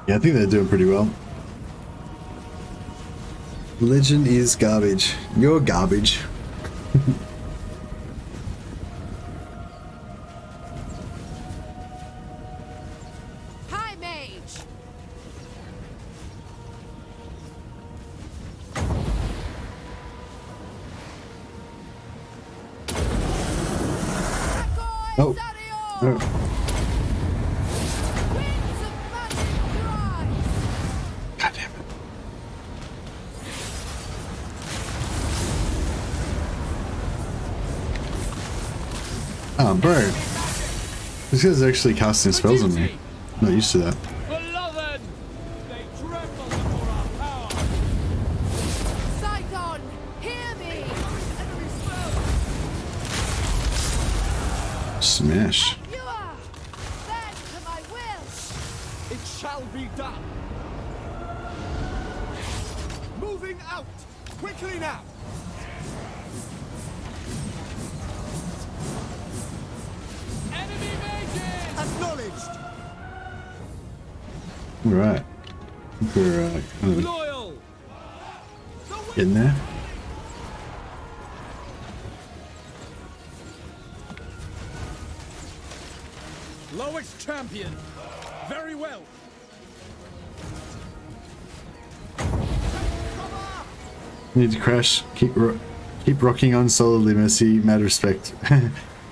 Yeah, I think they're doing pretty well. Legend is garbage. You're garbage. High mage! Oh. No. God damn it. Oh, bro. This guy's actually casting spells on me. I'm not used to that. Beloved! They tremble before our power! Saigon, hear me! Enemy Smash. You are! Bend to my will! It shall be done! Moving out! Quickly now! Enemy mages! Acknowledged! Alright. We're kind of Loyal! getting there. Lowest champion! Very well! Need to crash. Keep rocking on solidly, Mercy. Mad respect.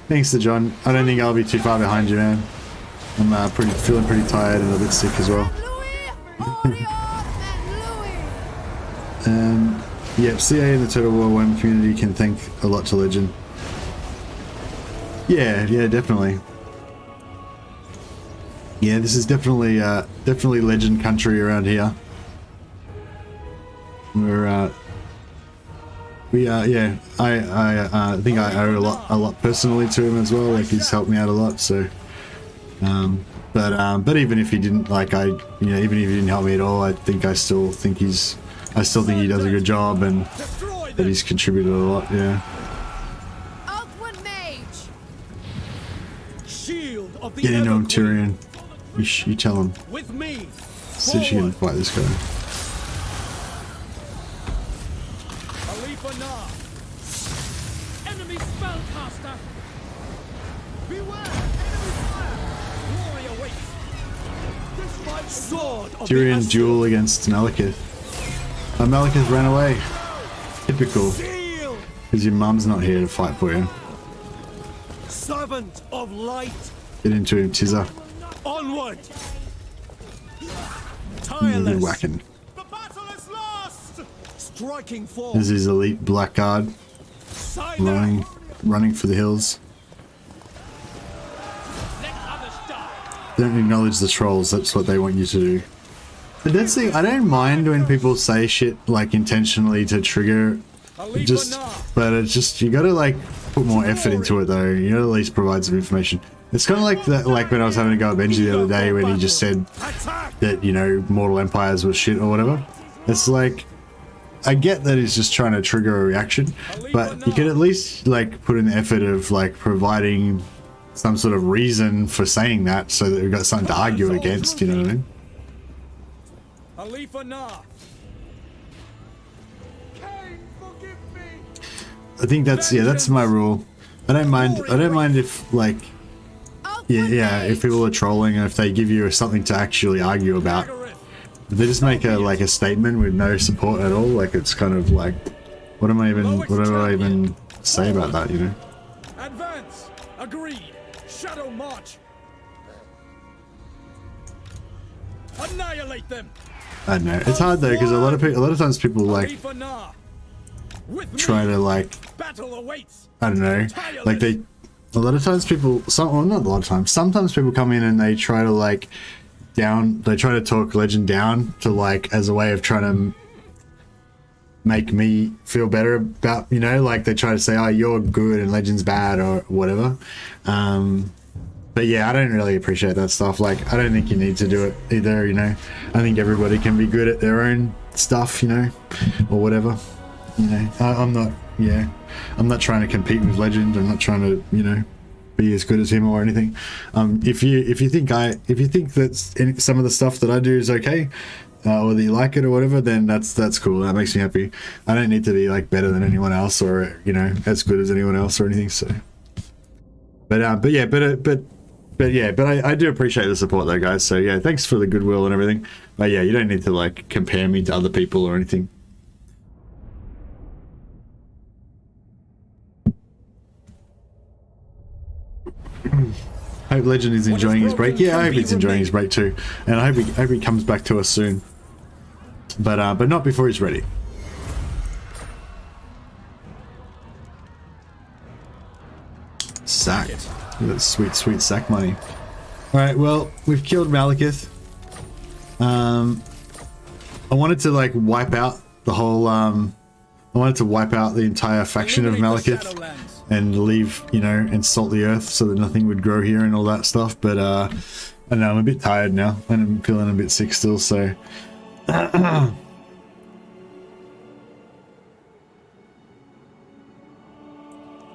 Thanks to John. I don't think I'll be too far behind you, man. I'm feeling pretty tired and a bit sick as well. Yep, CA and the Total War 1 community can thank a lot to Legend. Yeah, definitely. Yeah, this is definitely Legend country around here. Yeah, I think I owe a lot personally to him as well. Like, he's helped me out a lot. So, but even if he didn't, like, even if he didn't help me at all, I still think he does a good job and that he's contributed a lot. Yeah. Outward mage! Shield of the Get into him, Tyrion. You tell him. With me! See if she can fight this guy. Alith Anar! Enemy spellcaster! Beware! Enemy fire! Glory awaits! This fight sword of Tyrion the duel against Malekith. Malekith ran away. Typical. Because your mum's not here to fight for you. Servant of light! Get into him, Tizza. Onward! Good whacking. The battle is lost! Striking forth! This is elite blackguard. Running for the hills. Don't acknowledge the trolls, that's what they want you to do. But that's the thing, I don't mind when people say shit like intentionally to trigger, but it's just, you gotta like put more effort into it though. You gotta at least provide some information. It's kind of like that, like when I was having a go at Benji the other day when he just said that, you know, Mortal Empires was shit or whatever. It's like, I get that he's just trying to trigger a reaction, but you could at least like put in the effort of like providing some sort of reason for saying that, so that we've got something to argue against. You know what I mean? Alith Anar. I think that's my rule. I don't mind if like if people are trolling and if they give you something to actually argue about. If they just make a statement with no support at all, like it's kind of like, what do I even say about that, you know? Advance. Agreed. Shadow march. Annihilate them. I don't know. It's hard though, because a lot of times people like try to like, I don't know, like a lot of times people, not a lot of times, sometimes people come in and they try to like they try to talk Legend down to like as a way of trying to make me feel better about, you know, like they try to say, oh, you're good and Legend's bad or whatever. But yeah, I don't really appreciate that stuff. Like, I don't think you need to do it either, you know. I think everybody can be good at their own stuff, you know, or whatever. You know, I'm not trying to compete with Legend. I'm not trying to, you know, be as good as him or anything. If you think that some of the stuff that I do is okay, or that you like it or whatever, then that's cool. That makes me happy. I don't need to be like better than anyone else or, you know, as good as anyone else or anything. So, but I do appreciate the support though, guys. So yeah, thanks for the goodwill and everything. But yeah, you don't need to like compare me to other people or anything. Hope Legend is enjoying his break. Yeah, I hope he's enjoying his break too, and I hope he comes back to us soon. But not before he's ready. Sack. That's sweet sack money. All right, well, we've killed Malekith. I wanted to like wipe out the whole. I wanted to wipe out the entire faction of Malekith and leave, you know, and salt the earth so that nothing would grow here and all that stuff. But I don't know, I'm a bit tired now and I'm feeling a bit sick still. So.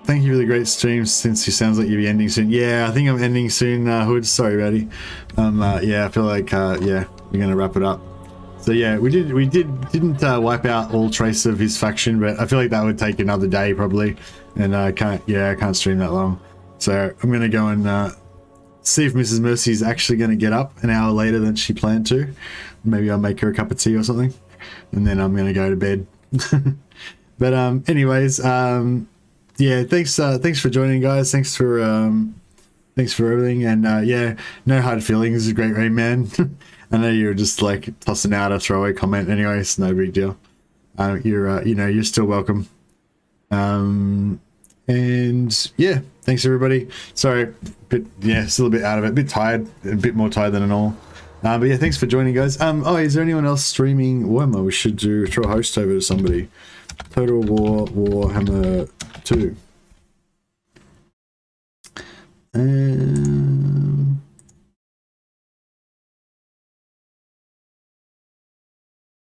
Thank you for the great streams. Since it sounds like you'll be ending soon. Yeah, I think I'm ending soon, Hood. Sorry, buddy. Yeah, I feel like yeah, we're gonna wrap it up. So yeah, we didn't wipe out all trace of his faction, but I feel like that would take another day probably, and I can't stream that long. So I'm gonna go and see if Mrs. Mercy is actually gonna get up an hour later than she planned to. Maybe I'll make her a cup of tea or something, and then I'm gonna go to bed. But anyways, yeah, thanks for joining, guys. Thanks for everything, and yeah, no hard feelings. It's a great raid, man. I know you're just like tossing out a throwaway comment anyway. It's no big deal. You're still welcome. And yeah, thanks everybody. Sorry, still a bit out of it, a bit tired, a bit more tired than normal. But yeah, thanks for joining, guys. Oh, is there anyone else streaming Warhammer? We should throw a host over to somebody. Total War Warhammer 2.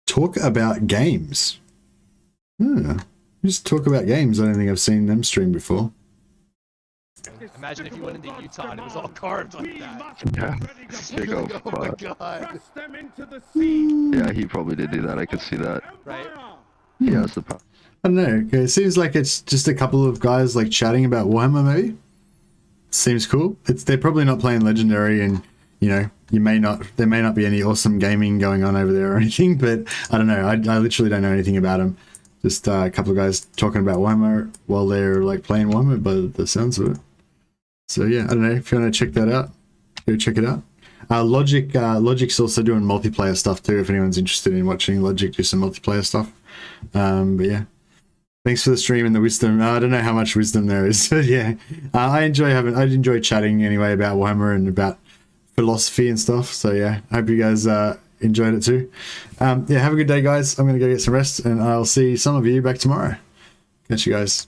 Talk about games. Just talk about games. I don't think I've seen them stream before. Imagine if you went into Utah and it was all cards like that. Yeah. Big old Oh my spot. god. Yeah, he probably did do that. I could see that. Right? He has the power. I don't know. It seems like it's just a couple of guys like chatting about Warhammer, maybe. Seems cool. They're probably not playing Legendary, and you know, there may not be any awesome gaming going on over there or anything. But I don't know. I literally don't know anything about them. Just a couple of guys talking about Warhammer while they're like playing Warhammer, by the sounds of it. So yeah, I don't know if you want to check that out. Go check it out. Logic's also doing multiplayer stuff too. If anyone's interested in watching Logic do some multiplayer stuff. But yeah. Thanks for the stream and the wisdom. I don't know how much wisdom there is, but yeah, I enjoy chatting anyway about Warhammer and about philosophy and stuff. So yeah, I hope you guys enjoyed it too. Yeah, have a good day, guys. I'm gonna go get some rest, and I'll see some of you back tomorrow. Catch you guys.